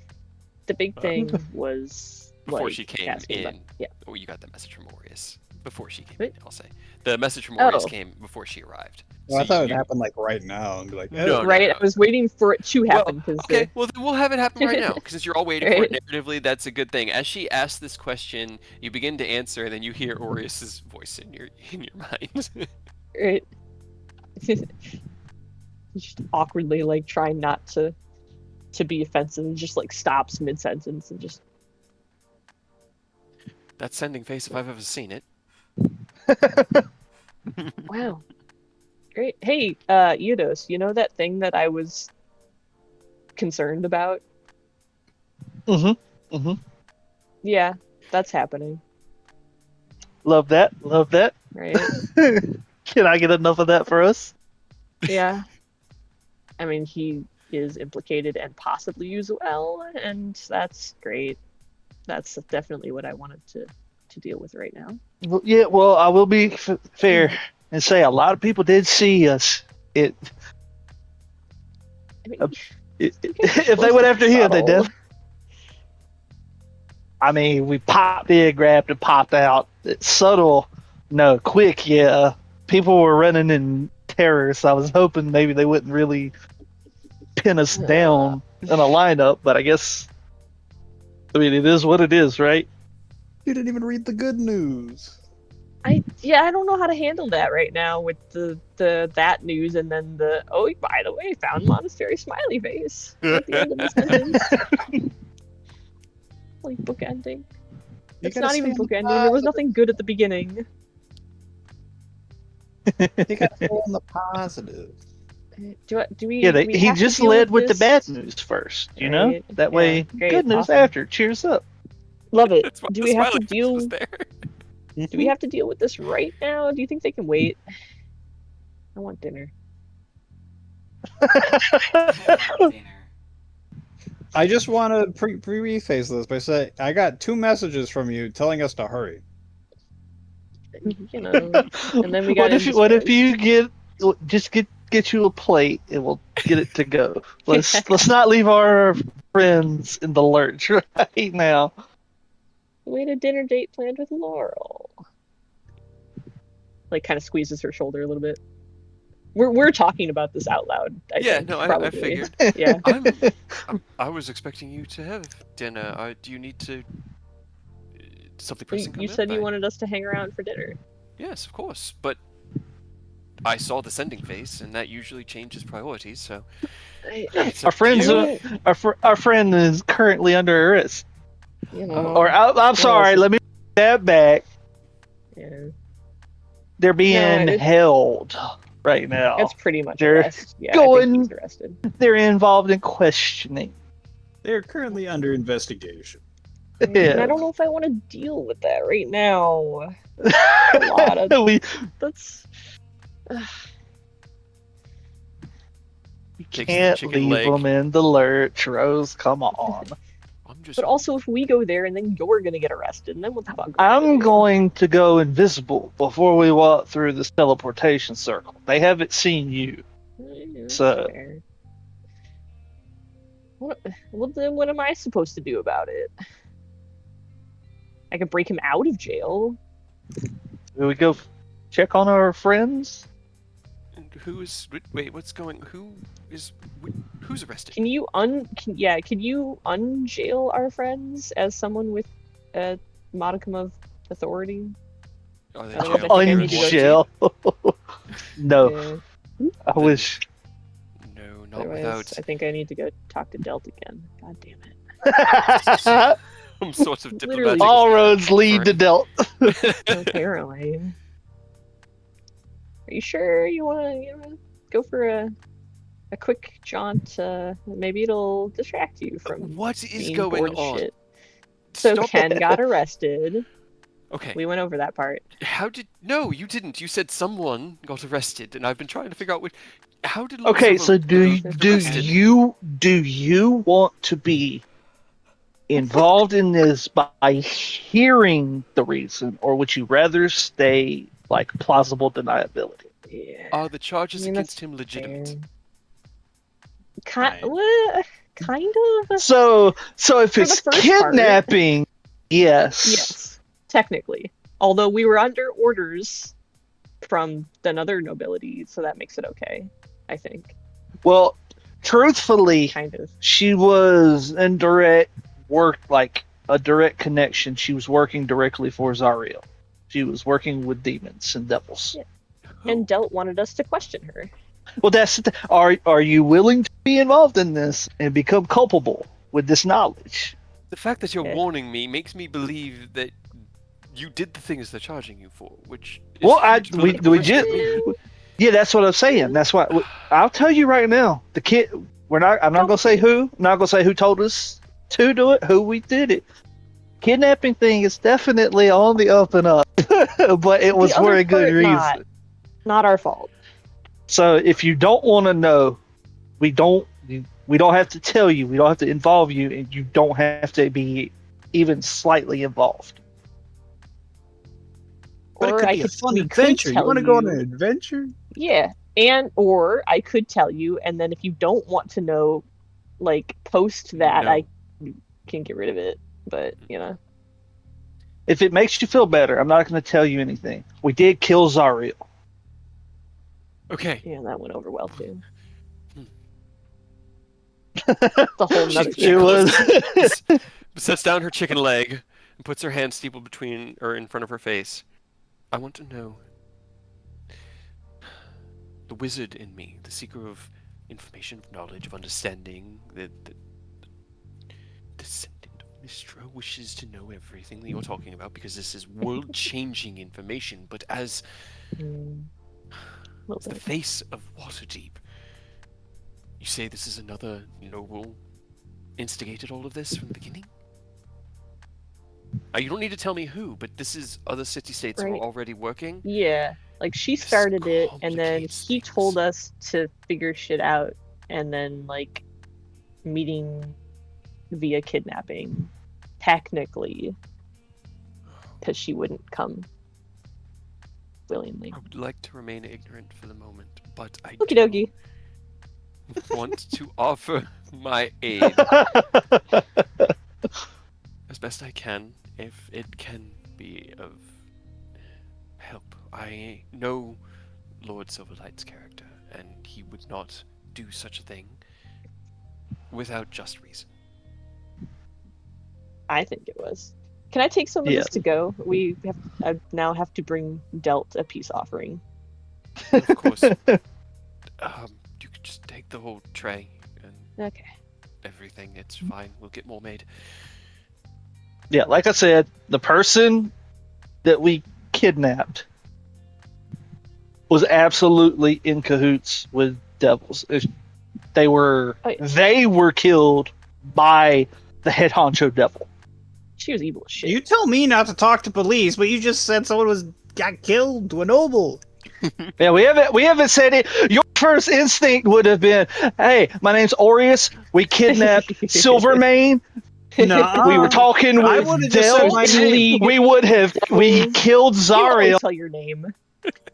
thing was before like, she came asking about- in. yeah. Oh, you got that message from Aureus. Before she came Wait. in, I'll say. The message from Aureus Oh. came before she arrived. Well, I So thought it you- happened like right now and be like, No, oh, Right. I was waiting for it to Well, happen because okay, well then we'll have it happen right now, because since you're all waiting for Right. it narratively, that's a good thing. As she asks this question, you begin to answer, and then you hear Aureus's voice in your mind. right. Just awkwardly like trying not to be offensive and just like stops mid sentence and just That sending face, if I've ever seen it. wow. Great. Hey, Eidos, you know that thing that I was concerned about? Mm-hmm. Yeah, that's happening, Love that. Love that. right? Can I get enough of that for us? Yeah. I mean, he is implicated and possibly use well, and that's great. That's definitely what I wanted to deal with right now. Well, yeah. Well, I will be fair and say a lot of people did see us. I mean, If they went after him, they did. I mean, we popped in, grabbed, and popped out. It's subtle, no, quick. Yeah, people were running in terror, so I was hoping maybe they wouldn't really pin us down in a lineup. But I guess, I mean, it is what it is, right? you didn't even read the good news. I don't know how to handle that right now with the that news and then by the way, found monastery smiley face at the end of the sentence. Like bookending. You It's gotta not even stay on the bookending. There was nothing good at the beginning. You gotta stay on the positive. Do we? Yeah, do we he have to just deal led with the this? bad news first, you know? Right, That yeah, way, great, good news awesome. after. Cheers up. Love it. That's why Do the we have to smiley face was deal? there. Do we have to deal with this right now? Do you think they can wait? I want dinner. I just want to preface this by saying I got 2 messages from you telling us to hurry. You know, and then we got what if you get you a plate and we'll get it to go. Let's not leave our friends in the lurch right now. we had a dinner date planned with Laurel. Like kind of squeezes her shoulder a little bit. We're talking about this out loud. I think, I probably. figured. Yeah. I was expecting you to have dinner. Do you need to something pressing come You up? said you wanted us to hang around for dinner. Yes, of course, but I saw the sending face, and that usually changes priorities. So it's Our up to friends, you. our friend is currently under arrest. You know. Or I'm sorry, let me take that back. Yeah. They're being it's- held right now. That's pretty much They're arrest. Yeah, I going- think he's arrested. They're involved in questioning. They're currently under investigation. And I Yeah. don't know if I want to deal with that right now. lot of- we That's. Takes the can't chicken leave leg. them in the lurch, Rose. Come on. I'm just. But also, if we go there and then you're gonna get arrested, and then what the fuck? I'm going to go invisible before we walk through this teleportation circle. They haven't seen you. So- Well, then what am I supposed to do about it? I could break him out of jail. Will we go check on our friends? And who's what's going? Who's arrested? Can you unjail our friends as someone with a modicum of authority? Are they I don't know if jailed I think I here need in to go Unjail. No, Yeah. I wish. No, not Otherwise, without I think I need to go talk to Delt again. God damn it. some sort of Literally. diplomatic. All roads lead to friend. Delt. Apparently. Are you sure you wanna go for a quick jaunt? Maybe it'll distract you from What is being going bored as on? shit. So Stop. Ken got arrested. Okay. We went over that part. How did? No, you didn't. You said someone got arrested, and I've been trying to figure out which. How did? Lord Okay, Silver so get arrested? do you want to be involved in this by hearing the reason, or would you rather stay like plausible deniability? Yeah. Are the charges I mean, against that's him legitimate? Kind of. So if For the it's first part. kidnapping, yes. Yes, technically. Although we were under orders from another nobility, so that makes it okay, I think. Well, truthfully, Kind of. she was in direct work, like a direct connection. She was working directly for Zariel. She was working with demons and devils. Yeah. And Delt wanted us to question her. Well, are you willing to be involved in this and become culpable with this knowledge? The fact that you're Yeah. warning me makes me believe that you did the things they're charging you for, which is Well, huge we political just risk to me. yeah, that's what I'm saying. That's why I'll tell you right now. The kid, I'm not gonna say who. I'm not gonna say who told us to do it, who we did it. Kidnapping thing is definitely on the up and up, but it was The other for a good part, reason. Not our fault. So if you don't want to know, we don't have to tell you. We don't have to involve you, and you don't have to be even slightly involved. But it Or could I be a could fun we could adventure. You tell want to go on you- an adventure? Yeah. Or I could tell you, and then if you don't want to know, like, post that, No. I can get rid of it. But, If it makes you feel better, I'm not going to tell you anything. We did kill Zariel. Okay. yeah, that went over well, too. Hmm. The whole nother She It was. sets down her chicken leg and puts her hand steepled between or in front of her face. I want to know the wizard in me, the seeker of information, of knowledge, of understanding, the descendant of Mistra wishes to know everything that you're talking about because this is world-changing information. But as little the bit. face of Waterdeep, you say this is another noble instigated all of this from the beginning? You don't need to tell me who, but this is other city-states who Right. are already working. Yeah, like she This started it, and then complicates he things. told us to figure shit out, and then like meeting via kidnapping, technically, because she wouldn't come willingly. I would like to remain ignorant for the moment, but I Okie do dokie. want to offer my aid as best I can, if it can be of help. I know Lord Silverlight's character, and he would not do such a thing without just reason. I think it was. Can I take some of Yeah. this to go? I now have to bring Delt a peace offering. Of course, you could just take the whole tray and Okay. everything. It's fine. We'll get more made. Yeah, like I said, the person that we kidnapped was absolutely in cahoots with devils. They were Oh, yeah. they were killed by the head honcho devil. She was evil as shit. You tell me not to talk to police, but you just said someone got killed to a noble. Yeah, we haven't said it. Your first instinct would have been, "Hey, my name's Aureus. We kidnapped Silvermane. Nuh-uh. We were talking I with would've just said Del. my name. We killed You Zariel." always tell your name.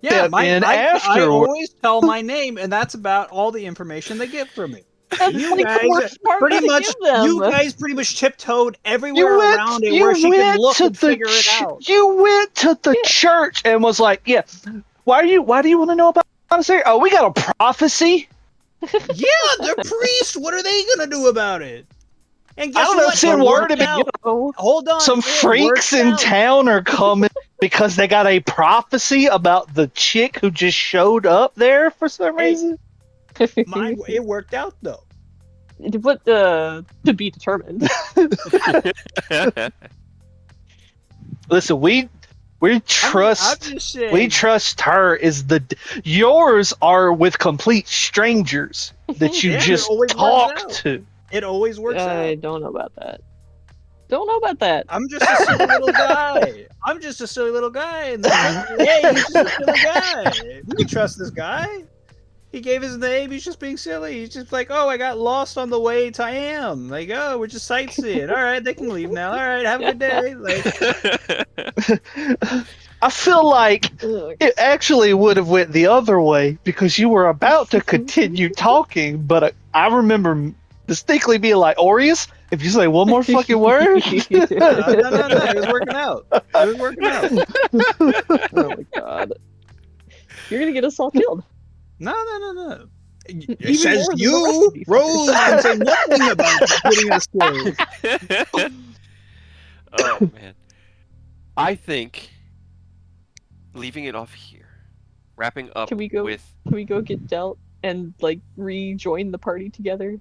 Yeah, And I afterward- always tell my name, and that's about all the information they get from me. That's You like guys the worst part pretty to much, give them. you guys pretty much tiptoed everywhere around it where she could look and figure it out. You went to the Yeah. church and was like, yeah. Why do you want to know about it? Oh, we got a prophecy. Yeah, they're priests. What are they gonna do about it? And I guess don't know. what? Send It word worked to me. out. Oh, Hold on. Some it freaks worked in out. town are coming because they got a prophecy about the chick who just showed up there for some Hey. reason. It worked out though. but to be determined. Listen, we trust I'm just saying, we trust her. Yours are with complete strangers that you Yeah, it just always works talk out. to. It always works I out. don't know about that. Don't know about that. I'm just a silly little guy. I'm just a silly little guy. And yeah, he's just a silly guy. We can trust this guy. He gave his name. He's just being silly. He's just like, oh, I got lost on the way to Am. Like, oh, we're just sightseeing. All right, they can leave now. All right, have a good day. Like, I feel like Ugh. it actually would have went the other way because you were about to continue talking, but I remember distinctly being like, Aureus, if you say one more fucking word. no. It was working out. It was working out. Oh my god. You're gonna get us all killed. No. It Even says more than the rest you, of you Rose, fuckers. can say nothing about getting us killed. Oh man. I think leaving it off here, wrapping up Can we go with get dealt and like rejoin the party together?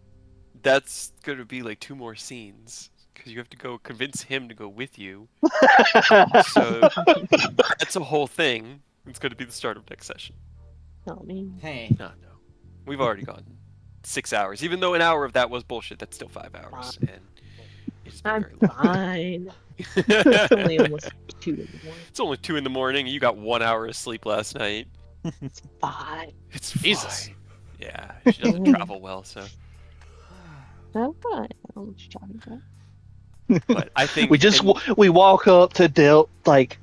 that's gonna be like 2 more scenes because you have to go convince him to go with you. So that's a whole thing. It's gonna be the start of next session. Oh man. Hey. No, we've already gone 6 hours. Even though an hour of that was bullshit, that's still 5 hours, and it has been I'm very long. fine. It's only almost 2 in the morning. It's only 2 in the morning. You got 1 hour of sleep last night. It's fine. It's Jesus. fine. Yeah, she doesn't travel well, so. I'm fine. I don't know what you're talking about. But I think we walk up to Delt, like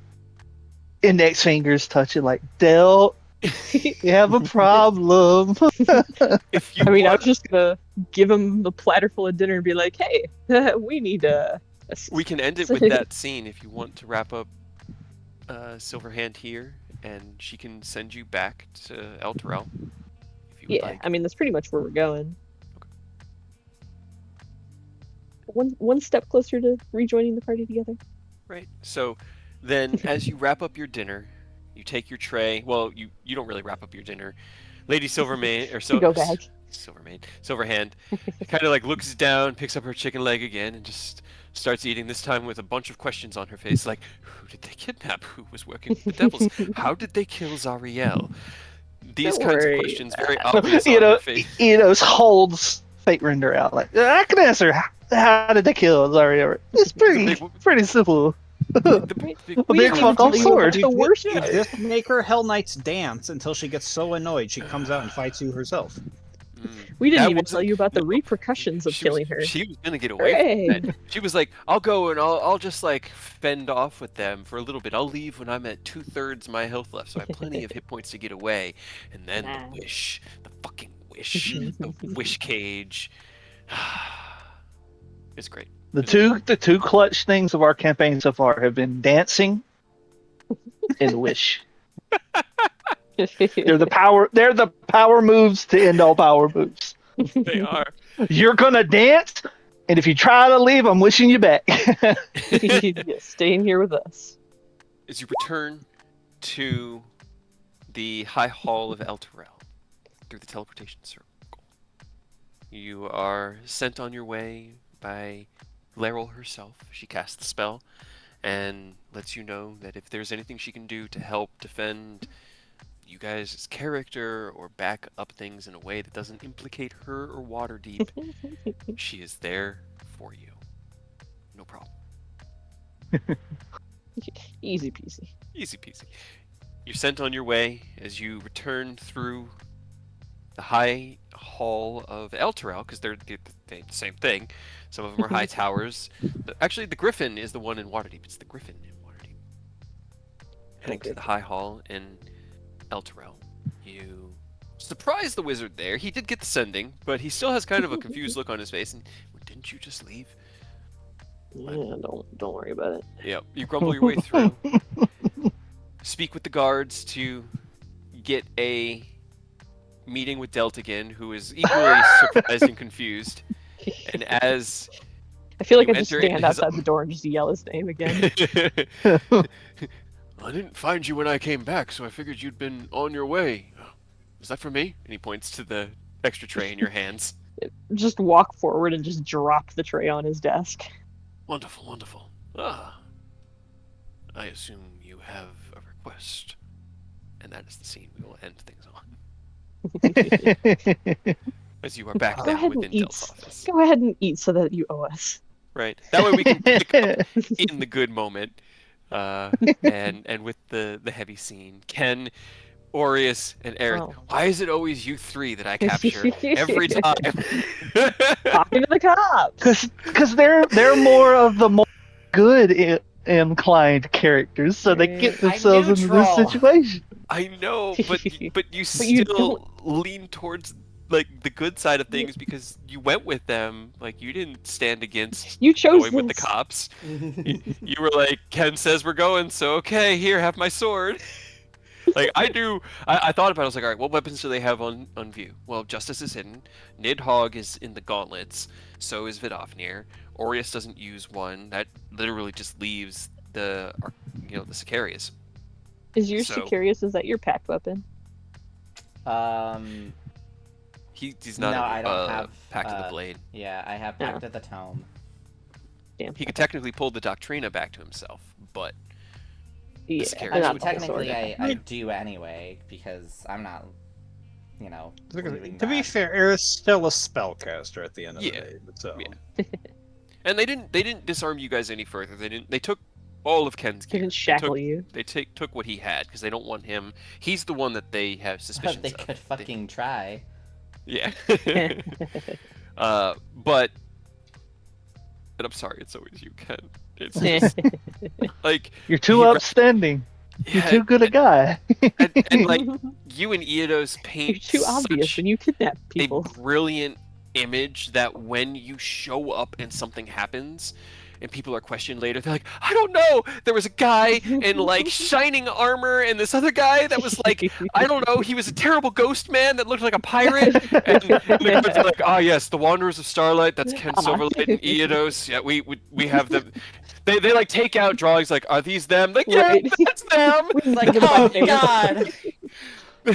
index fingers touching, like, Delt, you have a problem. if you I mean, I want, was just gonna give him the platter full of dinner and be like, "Hey, we need we can end it with that scene if you want to wrap up Silverhand here, and she can send you back to El Terrell. If you would Yeah, like. I mean that's pretty much where we're going. One step closer to rejoining the party together. Right. So then, as you wrap up your dinner, you take your tray. Well, you don't really wrap up your dinner. Lady Silvermane or Go bag. Silverhand, kind of like looks down, picks up her chicken leg again, and just starts eating. This time with a bunch of questions on her face, like, "Who did they kidnap? Who was working with the devils? How did they kill Zariel?" These Don't kinds of worry. questions, very obvious you on know, her face. holds Fate Render out, like, I can answer. How did they kill Zarya? It's pretty simple. The A big fuck off sword. The worst You part. just make her Hell Knights dance until she gets so annoyed she comes out and fights you herself. We didn't That even wasn't- tell you about the no, repercussions of killing her. She was gonna get away Hooray. from that. She was like, "I'll go and I'll just like fend off with them for a little bit. I'll leave when I'm at 2/3 my health left, so I have plenty of hit points to get away." And then Nah. the wish, the fucking wish, the wish cage. It's great. The two clutch things of our campaign so far have been dancing and wish. They're the power moves to end all power moves. They are. You're gonna dance, and if you try to leave, I'm wishing you back. Yeah, stay in here with us. As you return to the High Hall of El Terrell through the teleportation circle, you are sent on your way by Laryl herself. She casts the spell and lets you know that if there's anything she can do to help defend you guys' character or back up things in a way that doesn't implicate her or Waterdeep, she is there for you. No problem. Easy peasy. Easy peasy. You're sent on your way as you return through the High Hall of El Terrell, because they're the same thing. Some of them are high towers. Actually, the Griffin is the one in Waterdeep. It's the Griffin in Waterdeep. Heading to the High Hall in El Terrell, you surprise the wizard there. He did get the sending, but he still has kind of a confused look on his face. And well, didn't you just leave? Yeah, don't worry about it. Yep. You grumble your way through. Speak with the guards to get a meeting with Deltagon, who is equally surprised and confused. And as I feel like you I just enter stand his- outside the door and just yell his name again. I didn't find you when I came back, so I figured you'd been on your way. Was that for me? And he points to the extra tray in your hands. Just walk forward and just drop the tray on his desk. Wonderful, wonderful. Ah. I assume you have a request. And that is the scene we will end things on. As you are back Go now ahead and within eat. Del's office. Go ahead and eat so that you owe us. Right. That way we can pick up in the good moment. And with the heavy scene. Ken, Aureus, and Eric. Oh. Why is it always you three that I capture every time? Talking to the cops. Because they're more of the more good inclined characters, so they get I'm themselves into this neutral. situation. I know, but you you still lean towards like the good side of things because you went with them. Like you didn't stand against You chose going with the this. cops. You were like, Ken says we're going, so okay, here, have my sword. Like I do. I thought about it. I was like, all right, what weapons do they have on view? Well, Justice is hidden. Nidhogg is in the gauntlets. So is Vidofnir. Aureus doesn't use one. That literally just leaves the Sicarius. Is your So- Sicarius, is that your packed weapon? He's not No, I don't have, Pact of the Blade. Yeah, I have No. Pact of the Tome. Damn. He could technically pull the Doctrina back to himself, but Yeah, Sicarius not I mean, would the whole technically, sword. I do anyway because I'm not, leaving To be that. fair, Aerith's still a spellcaster at the end of Yeah. the day. So. Yeah. And they didn't disarm you guys any further. They took all of Ken's They gear. didn't shackle you. They took what he had because they don't want him. He's the one that they have suspicions They of. could fucking try. Yeah. But I'm sorry, it's always you, Ken. It's just, like You're too You- upstanding. You're yeah, too good a guy. and like you and Eidos paint You're too obvious such when you kidnap a people. brilliant image that when you show up and something happens and people are questioned later, they're like, I don't know, there was a guy in like shining armor and this other guy that was like, I don't know, he was a terrible ghost man that looked like a pirate. And the guards are like, ah yes, the Wanderers of Starlight, that's Ken Silverlight and Eidos. Yeah, we have them. They like take out drawings like, are these them? Like, yeah, Right. that's them. It's like, oh god! you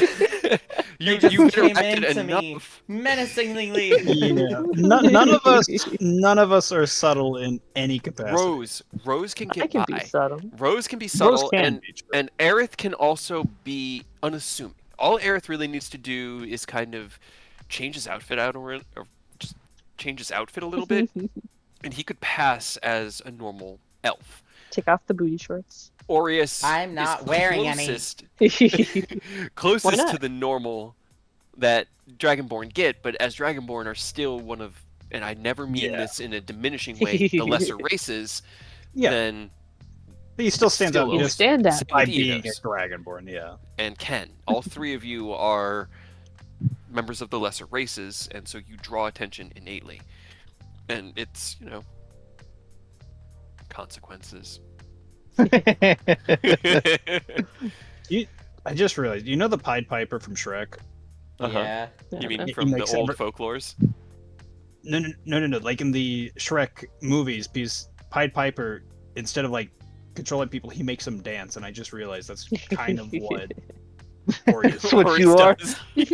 They just you came interacted into me enough. menacingly. Yeah. None of us are subtle in any capacity. Rose can I get can by. be subtle. Rose can be subtle, can be, true. and Aerith can also be unassuming. All Aerith really needs to do is kind of change his outfit out or just change his outfit a little bit, and he could pass as a normal elf. Take off the booty shorts. Aureus I'm not is wearing any. closest not? to the normal that Dragonborn get, but as Dragonborn are still one of, and I never mean Yeah. this in a diminishing way, the lesser races, Yeah. then He still stands Still out You just stand out. by with being a Eidos. Dragonborn. Yeah. and Ken. All three of you are members of the lesser races, and so you draw attention innately. And it's, consequences. I just realized, you know the Pied Piper from Shrek? Uh-huh. Yeah. You mean He from the makes old every- folklores? No. Like in the Shrek movies, because Pied Piper, instead of like controlling people, he makes them dance, and I just realized that's kind of what Aureus That's what Or you are. does. He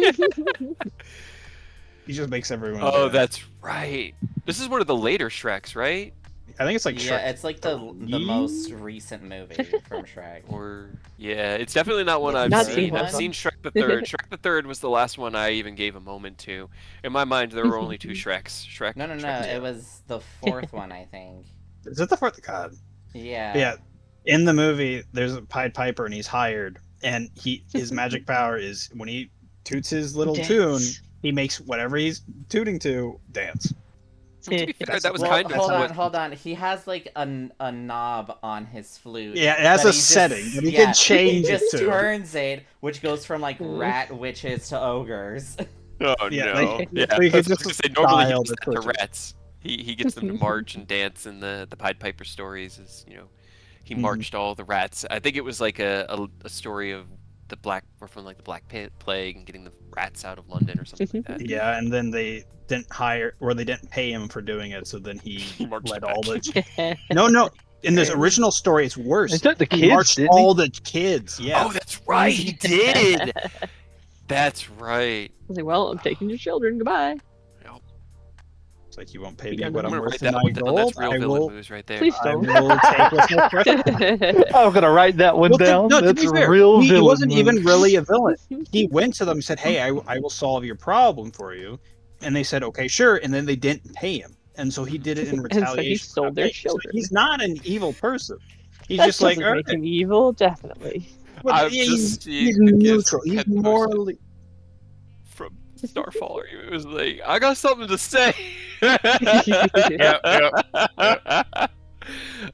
just makes everyone. Oh, dance. that's right. This is one of the later Shreks, right? I think it's like Yeah, Shrek. it's like the most recent movie from Shrek. Or yeah, it's definitely not one It's I've not seen. seen I've one. seen Shrek the Third. Shrek the Third was the last one I even gave a moment to. In my mind, there were only two Shreks. Shrek. No, Shrek 2. it was the fourth one, I think. Is it the fourth? God. Yeah. Yeah. In the movie, there's a Pied Piper, and he's hired, and his magic power is when he toots his little tune, Dance. he makes whatever he's tooting to dance. To be fair, That's- that was Well, kind of hold on. He has like a knob on his flute. Yeah, it has that a he just- setting, but he yeah, can change he it just to. turns it, which goes from like rat witches to ogres. Oh Yeah, no! like- Yeah, so you could that's what I was just gonna say. Normally he dial does the that to switches. rats. He gets them to march and dance in the Pied Piper stories. Is he Mhm. marched all the rats. I think it was like a story of the black or from like the Black Plague and getting the rats out of London or something like that. Yeah, and then they didn't hire or they didn't pay him for doing it, so then he He marched led back. all the. No. In this original story, it's worse. They took the He kids, marched didn't he? all the kids. Yeah. Oh, that's right. He did. That's right. I was like, well, I'm taking your children. Goodbye. It's like you won't pay Yeah, me what I'm I'm gonna write worth in that my one down. gold. That's real I villain will. moves right there. Please I don't. will take what's no pressure. I'm gonna write that one Well, down. no, to That's be a fair, real he villain wasn't move. even really a villain. He went to them and said, "Hey, I will solve your problem for you," and they said, "Okay, sure." And then they didn't pay him, and so he did it in And so he retaliation. for sold not their paying. So children. he's not an evil person. He's That just like, doesn't make him evil, definitely. I'm he's just seeing he's the gifs neutral. He's Ken posted morally. from Starfall. It was like, I got something to say. Yep, yep.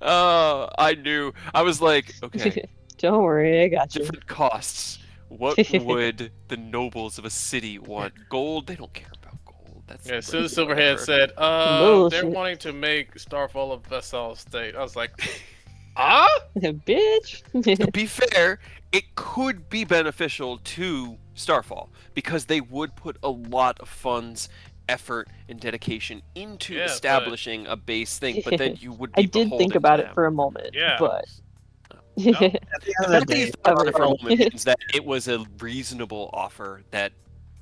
Oh, I knew. I was like, okay, Don't worry, I got you. different costs. What would the nobles of a city want? Gold? They don't care about gold. That's Yeah, as soon as whatever. Silverhead said, they're Bullshit. wanting to make Starfall a vassal state. I was like, Bitch. To be fair, it could be beneficial to Starfall because they would put a lot of funds, effort, and dedication into Yeah, but- establishing a base thing, but then you would be I did think beholden about to it them. for a moment, Yeah. but No. At the end The of the fact that day, you thought about it for a Right. moment means that it was a reasonable offer that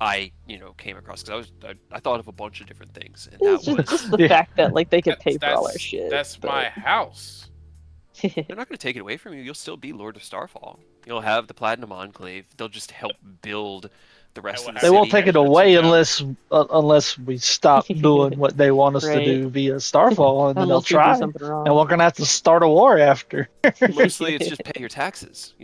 I, came across because I thought of a bunch of different things, and it's that was just the Yeah. fact that like they could pay for that's, all our shit. that's but- my house. they're not going to take it away from you. You'll still be Lord of Starfall. You'll have the Platinum Enclave. They'll just help build the rest of the They city. won't take it City. away Yeah. unless we stop doing what they want us to Right. do via Starfall, and then they'll Unless we do try. something wrong. And we're gonna have to start a war after. Mostly, it's just pay your taxes.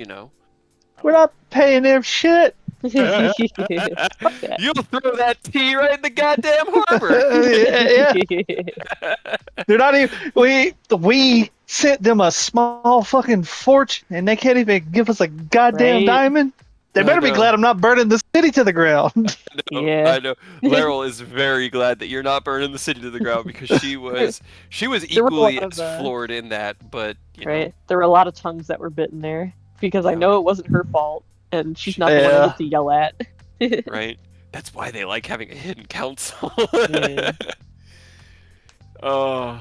We're not paying them shit. Fuck that. You'll throw that tea right in the goddamn harbor. Yeah. They're not even. We sent them a small fucking fortune, and they can't even give us a goddamn Right. diamond. They I better be know. glad I'm not burning the city to the ground. Yeah. I know. Laryl is very glad that you're not burning the city to the ground because she was There were a equally lot of, as floored in that, but Right. There were a lot of tongues that were bitten there because I Yeah. know it wasn't her fault, and she's not the one I Yeah. get to yell at. right? That's why they like having a hidden council. Yeah. Oh,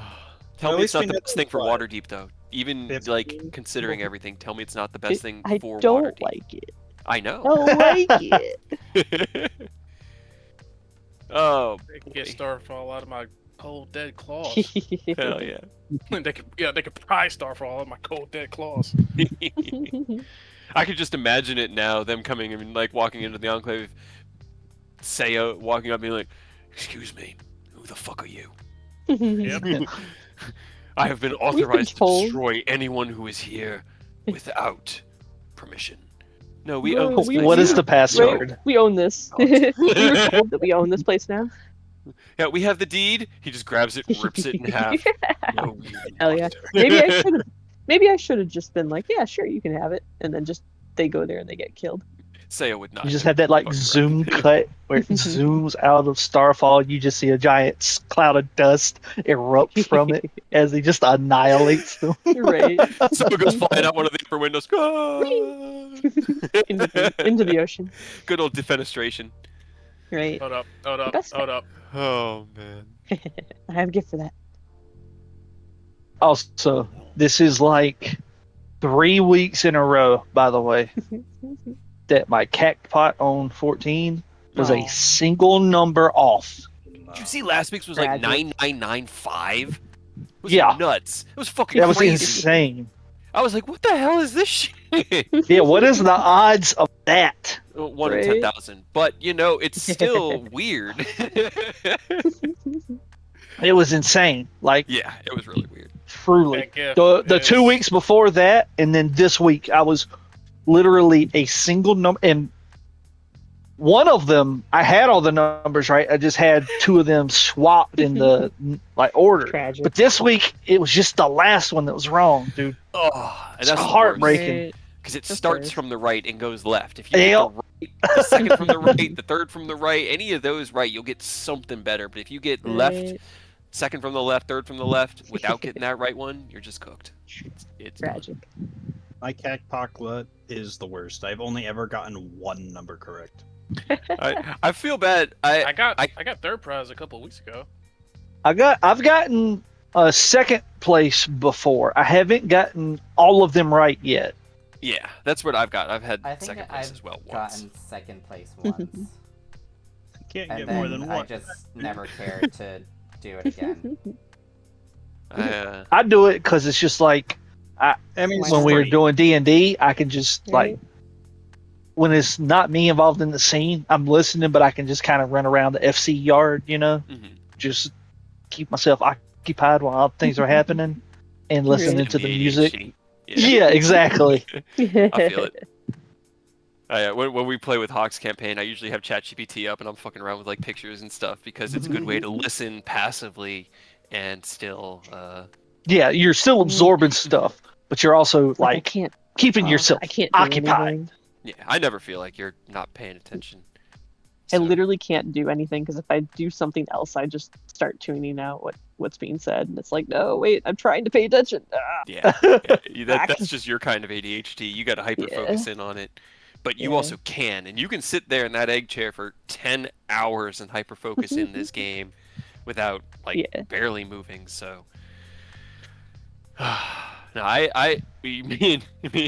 tell At me it's least not we the know best thing for why. Waterdeep though. Even 15 like considering everything, tell me it's not the best thing I for don't Waterdeep. like it. I know. Don't like it. Oh, They can get boy. Starfall out of my cold dead claws. Hell yeah. they can pry Starfall out of my cold dead claws. I could just imagine it now, them coming and like walking into the Enclave, Saya walking up being like, "Excuse me, who the fuck are you? Yep. I have been authorized to told- destroy anyone who is here without permission." No, we No, own this we- place What is now. the password? We own this. we were told that we own this place now. Yeah, we have the deed. He just grabs it, rips it in half. No, you Hell yeah. not. Maybe I should have just been like, yeah, sure, you can have it, and then just they go there and they get killed. Saya would not. You just have that like Fuck right. zoom cut where it zooms out of Starfall. You just see a giant cloud of dust erupt from it as he just annihilates them. Right. Someone goes flying out one of the upper windows. Ah! into the ocean. Good old defenestration. Right. Hold up, hold up, best hold up. Oh man. I have a gift for that. Also, this is like 3 weeks in a row, by the way, that my cactpot on 14 was Aw. a single number off. Did you see last week's was like Tragic. 9995? It was Yeah. nuts. It was fucking That was crazy. insane. I was like, what the hell is this shit? Yeah, what is the odds of that? 1 in Right. 10,000. But, it's still weird. It was insane. Like, Yeah, it was really weird. truly. That gift The 2 is- weeks before that, and then this week, I was literally a single number. And one of them, I had all the numbers right. I just had two of them swapped in the order. Tragic. But this week, it was just the last one that was wrong, dude. Oh, and It's that's heartbreaking. Right. because it Of starts course. from the right and goes left. If you get Yep. the right, the second from the right, the third from the right, any of those right, you'll get something better. But if you get left, Right. second from the left, third from the left, without getting that right one, you're just cooked. It's done. Tragic. My cacpoclet is the worst. I've only ever gotten one number correct. I feel bad. I got third prize a couple weeks ago. I've gotten a second place before. I haven't gotten all of them right yet. Yeah, that's what I've got. I've had I think second place I've as well once. gotten second place once, I can't and get then more than I one. just never cared to do it again. I do it because it's just like I mean, Why when not? we were doing D&D, I can just Right. like when it's not me involved in the scene, I'm listening, but I can just kind of run around the FC yard, Mhm. just keep myself occupied while things are happening and listening to the music. ADHD. Yeah, exactly. I feel it. When we play with Hawk's campaign, I usually have ChatGPT up and I'm fucking around with like pictures and stuff because it's a good way to listen passively and still. Yeah, you're still absorbing stuff, but you're also I like can't. keeping yourself I can't do occupied. anything. Yeah, I never feel like you're not paying attention. I So, literally can't do anything because if I do something else, I just start tuning out what's being said, and it's like, no, wait, I'm trying to pay attention. Ah. yeah, Back. that's just your kind of ADHD. You got to hyper focus in on it, but you Yeah. also can, and you can sit there in that egg chair for 10 hours and hyper focus in this game without like Yeah. barely moving. So. No, me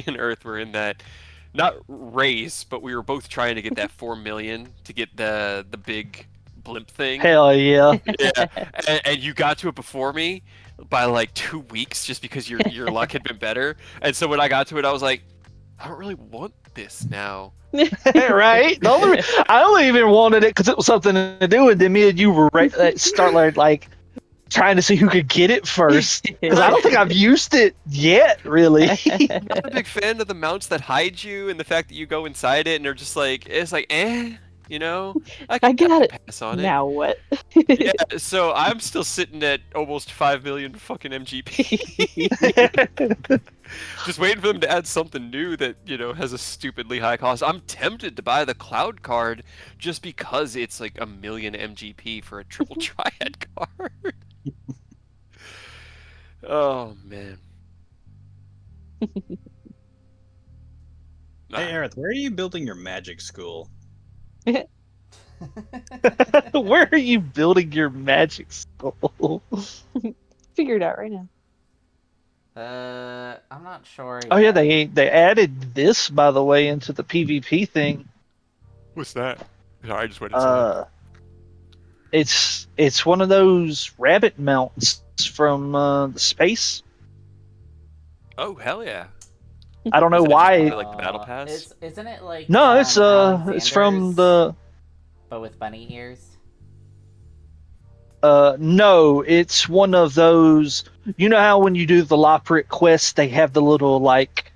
and Earth were in that, not race, but we were both trying to get that 4 million to get the big blimp thing. Hell yeah. Yeah, and you got to it before me by like 2 weeks, just because your luck had been better. And so when I got to it, I was like, I don't really want this now. Right? I only even wanted it because it was something to do, and then me and you were start like trying to see who could get it first. Because I don't think I've used it yet, really. I'm not a big fan of the mounts that hide you, and the fact that you go inside it and they're just like, it's like, you know, I got it. pass on it. Now what? Yeah, so I'm still sitting at almost 5 million fucking MGP. Just waiting for them to add something new that, has a stupidly high cost. I'm tempted to buy the cloud card just because it's like 1 million MGP for a triple triad card. Oh, man. Hey, Aerith, where are you building your magic school? Where are you building your magic school? Figure it out right now. I'm not sure. Oh yeah, yet. they added this, by the way, into the PvP thing. What's that? Sorry, I just went inside. It's one of those rabbit mounts from the space. Oh, hell yeah. I don't know Is it why. actually, like the battle pass? Isn't it like? No, it's from Alexander's, the But with bunny ears. no, it's one of those. You know how when you do the Loprit quest, they have the little like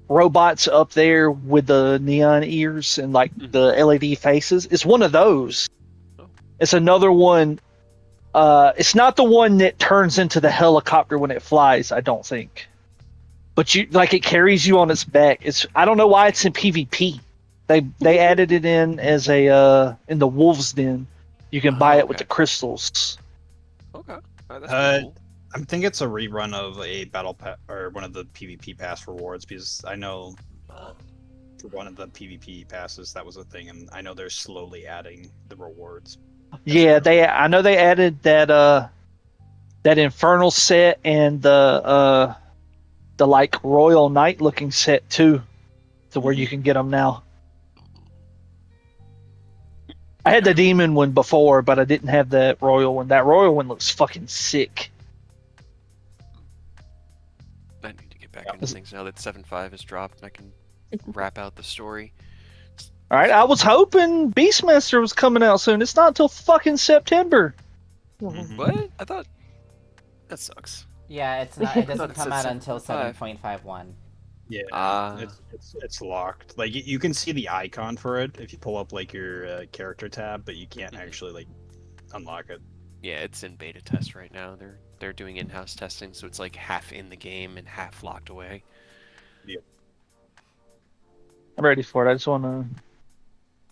robots up there with the neon ears and like the LED faces. It's one of those. It's another one. It's not the one that turns into the helicopter when it flies, I don't think. But it carries you on its back. I don't know why it's in PvP. They added it in as a in the Wolves Den. You can buy it with the crystals. Okay. That's pretty cool. I think it's a rerun of a battle pass or one of the PvP pass rewards, because I know for one of the PvP passes that was a thing, and I know they're slowly adding the rewards. Yeah, I know they added that Infernal set and the like Royal Knight looking set too, to where you can get them now. I had the Demon one before, but I didn't have that Royal one. That Royal one looks fucking sick. I need to get back into things now that 7.5 has dropped and I can wrap out the story. All right, I was hoping Beastmaster was coming out soon. It's not until fucking September. What? I thought that sucks. Yeah, it's not. It thought doesn't it come said out until 7.5. 7.51. Yeah, Ah. it's locked. Like you can see the icon for it if you pull up like your character tab, but you can't actually like unlock it. Yeah, it's in beta test right now. They're doing in-house testing, so it's like half in the game and half locked away. I'm ready for it. I just want to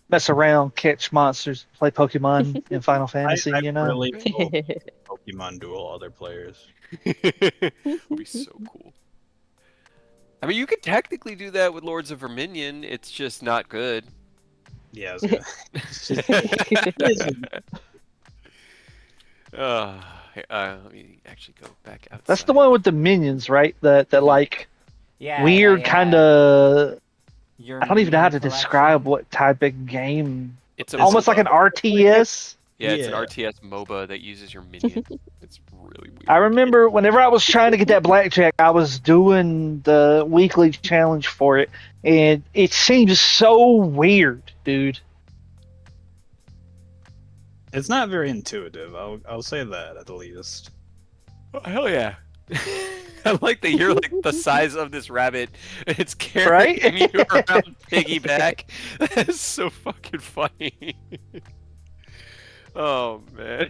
mess around, catch monsters, play Pokemon in Final Fantasy. I You know. really hope Pokemon duel other players. Would be so cool. I mean, you could technically do that with Lords of Verminion. It's just not good. Yeah, I was gonna, it's just, let me actually go back outside. That's the one with the minions, right? That like Yeah, weird kind of. Your I don't even know how to minion describe collection. what type of game. It's a Almost like an MOBA. RTS. Yeah, it's an Yeah. RTS MOBA that uses your minion. It's really weird. I remember whenever I was trying to get that blackjack, I was doing the weekly challenge for it, and it seems so weird, dude. it's not very intuitive. I'll say that at least. Oh, hell yeah. I like that you're like the size of this rabbit and it's carrying Right? you around piggyback. That's so fucking funny. Oh man.